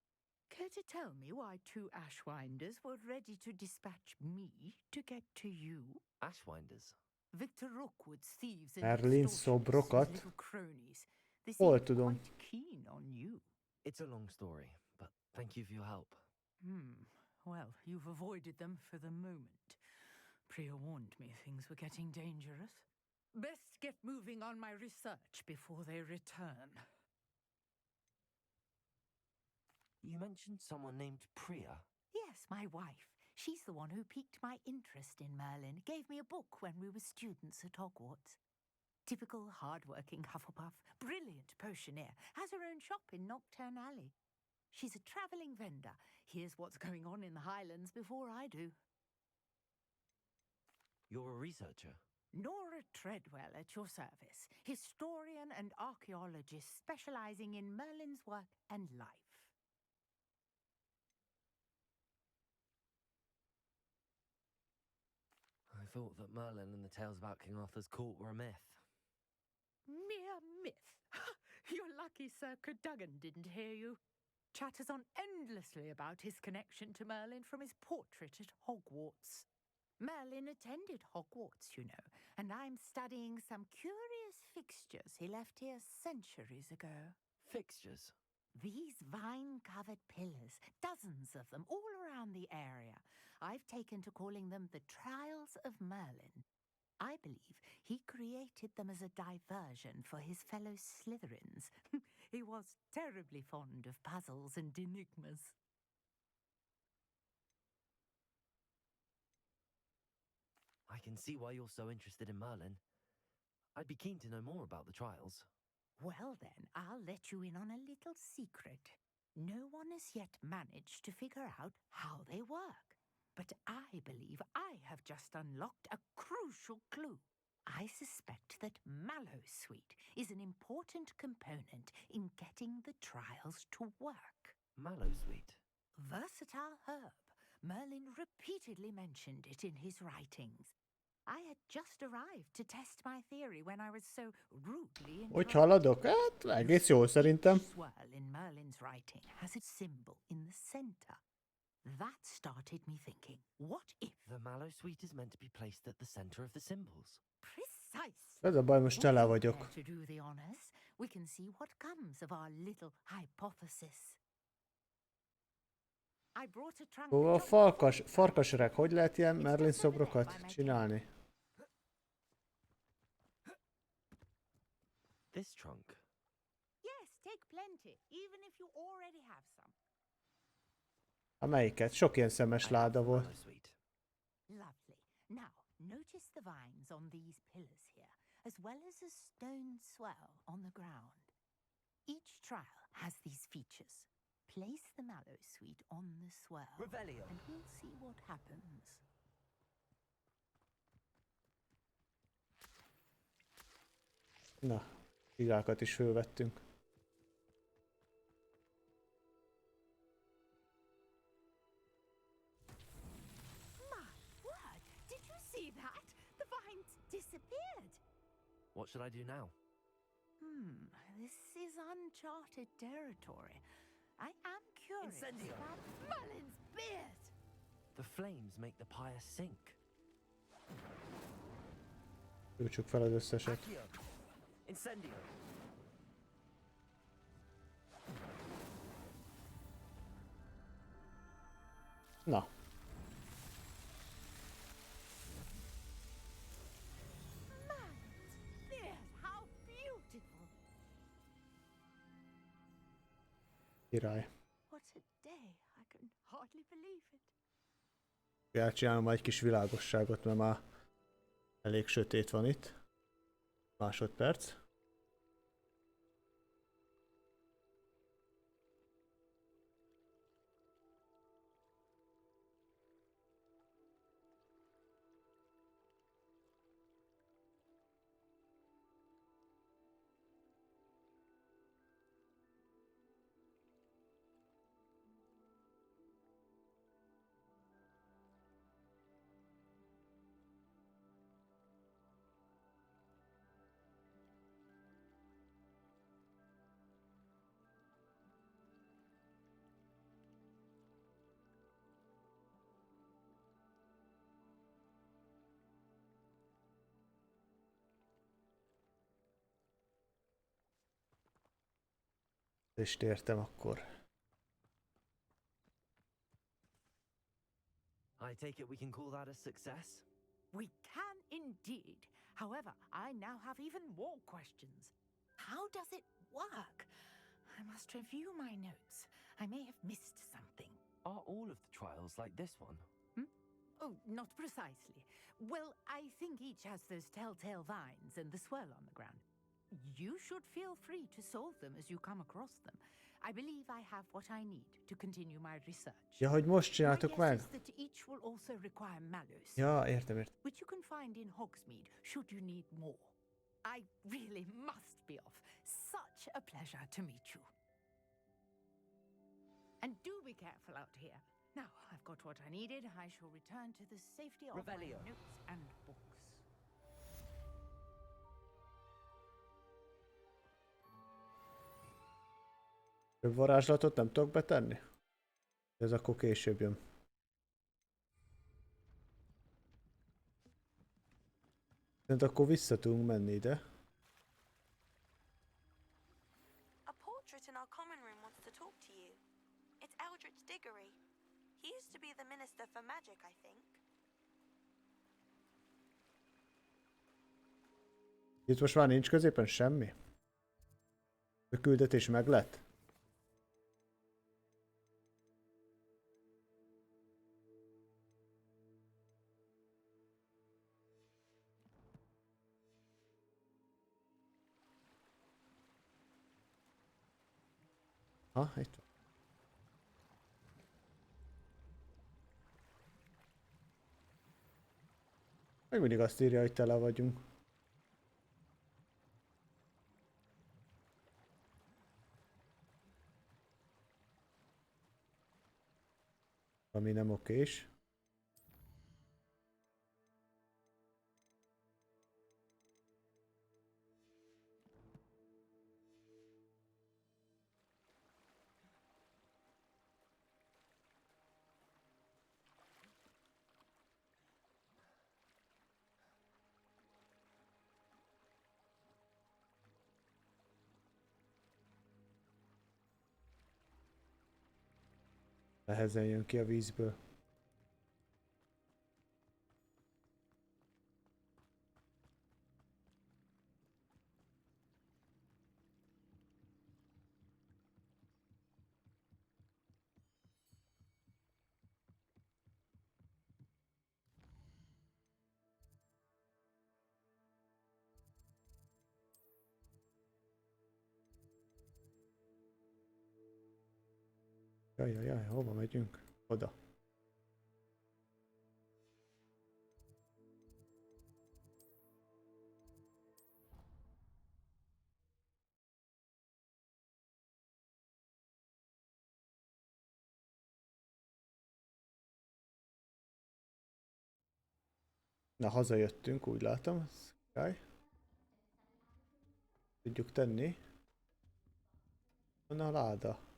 Care to tell me why two Ashwinders were ready to dispatch me to get to you? Ashwinders? Victor Rookwood's thieves and Merlin extortionists, szobrokat. his little cronies. They Hol seem tudom? quite keen on you. It's a long story, but thank you for your help. Well, you've avoided them for the moment. Priya warned me things were getting dangerous. Best get moving on my research before they return. You mentioned someone named Priya. Yes, my wife. She's the one who piqued my interest in Merlin, gave me a book when we were students at Hogwarts. Typical hard-working Hufflepuff, brilliant potioneer, has her own shop in Nocturne Alley. She's a travelling vendor, hears what's going on in the Highlands before I do. You're a researcher? Nora Treadwell at your service, historian and archaeologist specialising in Merlin's work and life. I thought that Merlin and the tales about King Arthur's court were a myth. Mere myth. You're lucky Sir Cadogan didn't hear you. Chatters on endlessly about his connection to Merlin from his portrait at Hogwarts. Merlin attended Hogwarts, you know, and I'm studying some curious fixtures he left here centuries ago. Fixtures? These vine-covered pillars, dozens of them, all around the area. I've taken to calling them the Trials of Merlin. I believe he created them as a diversion for his fellow Slytherins. He was terribly fond of puzzles and enigmas. I can see why you're so interested in Merlin. I'd be keen to know more about the trials. Well then, I'll let you in on a little secret. No one has yet managed to figure out how they work. But I believe I have just unlocked a crucial clue. I suspect that Mallowsweet is an important component in getting the trials to work. Mallowsweet? Versatile herb. Merlin repeatedly mentioned it in his writings. I had just arrived to test my theory when I was so rudely Hogy haladok? Hát egész jól szerintem. swirl in Merlin's writing has a symbol in the center. That started me thinking, what if... The Mallowsweet is meant to be placed at the center of the symbols. Precisely. Ez a baj, most tele vagyok. To do the honors, we can see what comes of our little hypothesis. I brought a trunk. Szóval farkasöreg, hogy lehet ilyen Merlin szobrokat csinálni? This trunk? Yes, take plenty, even if you already have some. A melyiket? Sok ilyen szemes láda volt. Lovely. Now, notice the vines on these pillars here, as well as a stone swell on the ground. Each trial has these features. Place the Mallowsweet on the swell, Revelio. and we'll see what happens. Na, figákat is fölvettünk. Did you see that? The vines disappeared. What should I do now? This is uncharted territory. I am curious Incendio. about Merlin's beard. The flames make the pyre sink. Töltsük fel az összeset. Incendio. Na. How beautiful! Király. What a day! I can hardly believe it. Elcsinálom egy kis világosságot, mert már elég sötét van itt. Másodperc. És tértem akkor. I take it we can call that a success? We can indeed. However, I now have even more questions. How does it work? I must review my notes. I may have missed something. Are all of the trials like this one? Oh, not precisely. Well, I think each has those telltale vines and the swirl on the ground. You should feel free to solve them as you come across them. I believe I have what I need to continue my research. Ja, hogy most csináltok meg? That each will also require mallows. Ja, értem. Which you can find in Hogsmeade, should you need more. I really must be off. Such a pleasure to meet you. And do be careful out here. Now, I've got what I needed. I shall return to the safety of my notes and books. Több varázslatot nem tudok betenni? Ez akkor később jön. Tehát akkor vissza tudunk menni ide. A portrait in our common room wants to talk to you. It's Eldritch Diggory. He used to be the Minister for Magic, I think. Itt most már nincs középen semmi? A küldetés meg lett? Ha, itt van. Meg mindig azt írja, hogy tele vagyunk. Ami nem okés. Nehezen jön ki a vízből. Jaj, hova megyünk? Oda. Na, hazajöttünk, úgy látom. Sky. Tudjuk tenni. Van a láda.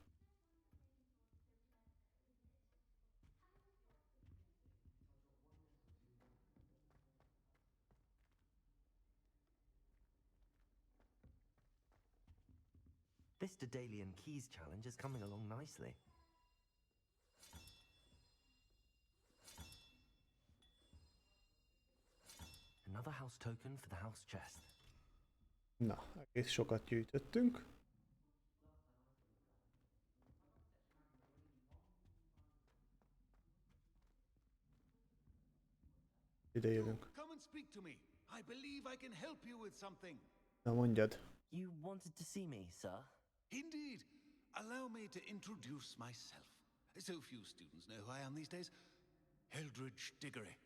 This Daedalian Keys challenge is coming along nicely. Another house token for the house chest. Na, egész sokat gyűjtöttünk. Ide jövünk. Come and speak to me. I believe I can help you with something. Na mondjad. You wanted to see me, sir? Indeed. Allow me to introduce myself. So few students know who I am these days. Eldridge Diggory,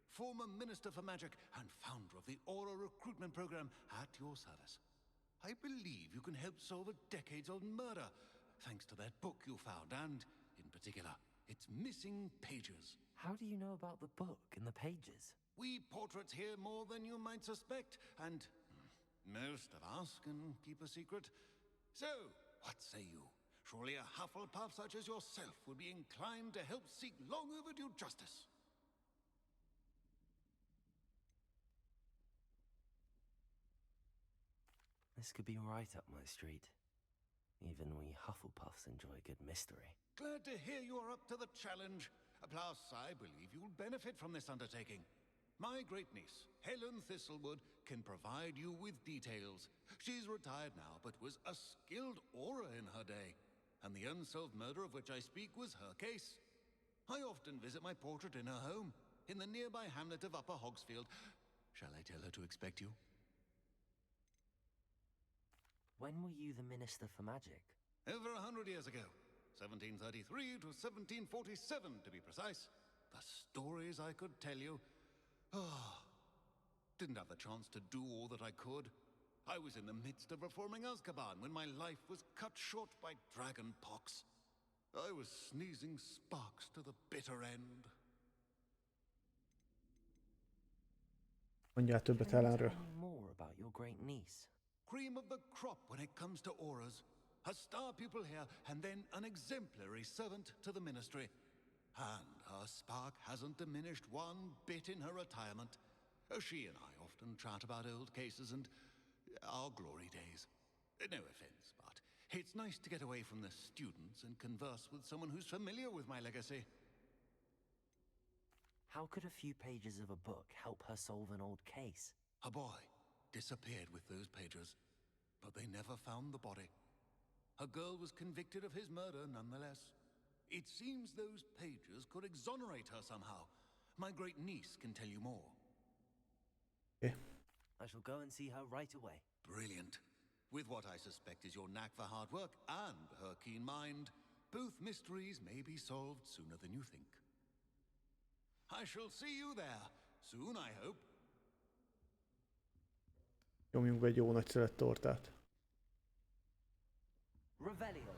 former Minister for Magic and founder of the Aura recruitment program at your service. I believe you can help solve a decades-old murder, thanks to that book you found, and, in particular, its missing pages. How do you know about the book and the pages? We portraits hear more than you might suspect, and most of us can keep a secret. So, what say you? Surely a Hufflepuff such as yourself would be inclined to help seek long overdue justice. This could be right up my street. Even we Hufflepuffs enjoy a good mystery. Glad to hear you are up to the challenge. Plus, I believe you'll benefit from this undertaking. My great niece, Helen Thistlewood, can provide you with details. She's retired now, but was a skilled aura in her day. And the unsolved murder of which I speak was her case. I often visit my portrait in her home, in the nearby hamlet of Upper Hogsfield. Shall I tell her to expect you? When were you the Minister for Magic? Over 100 years ago. 1733 to 1747, to be precise. The stories I could tell you. Ah, didn't have the chance to do all that I could. I was in the midst of reforming Azkaban when my life was cut short by dragon pox. I was sneezing sparks to the bitter end. Mondjál többet Helenről. Tell me more about your great niece. Cream of the crop when it comes to auras. A star pupil here, and then an exemplary servant to the ministry. And her spark hasn't diminished one bit in her retirement. She and I often chat about old cases and our glory days. No offense, but it's nice to get away from the students and converse with someone who's familiar with my legacy. How could a few pages of a book help her solve an old case? A boy disappeared with those pages, but they never found the body. A girl was convicted of his murder nonetheless. It seems those pages could exonerate her somehow. My great niece can tell you more. Okay. I shall go and see her right away. Brilliant. With what I suspect is your knack for hard work and her keen mind, both mysteries may be solved sooner than you think. I shall see you there soon, I hope. Nyomjunk egy jó nagy szelet tortát. Revelio.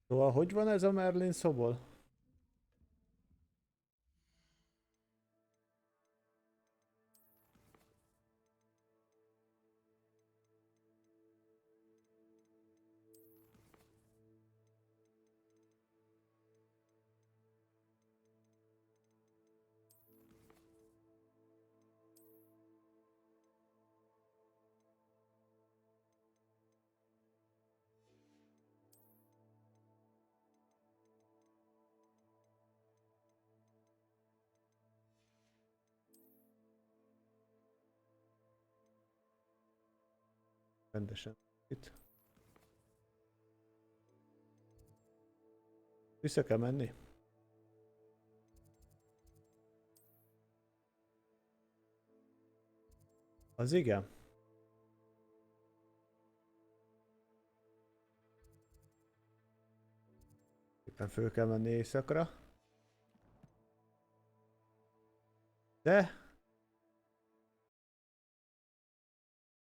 Szóval, hogy van ez a Merlin szobor? Rendesen. Itt. Vissza kell menni. Az igen. Éppen föl kell menni éjszakra. De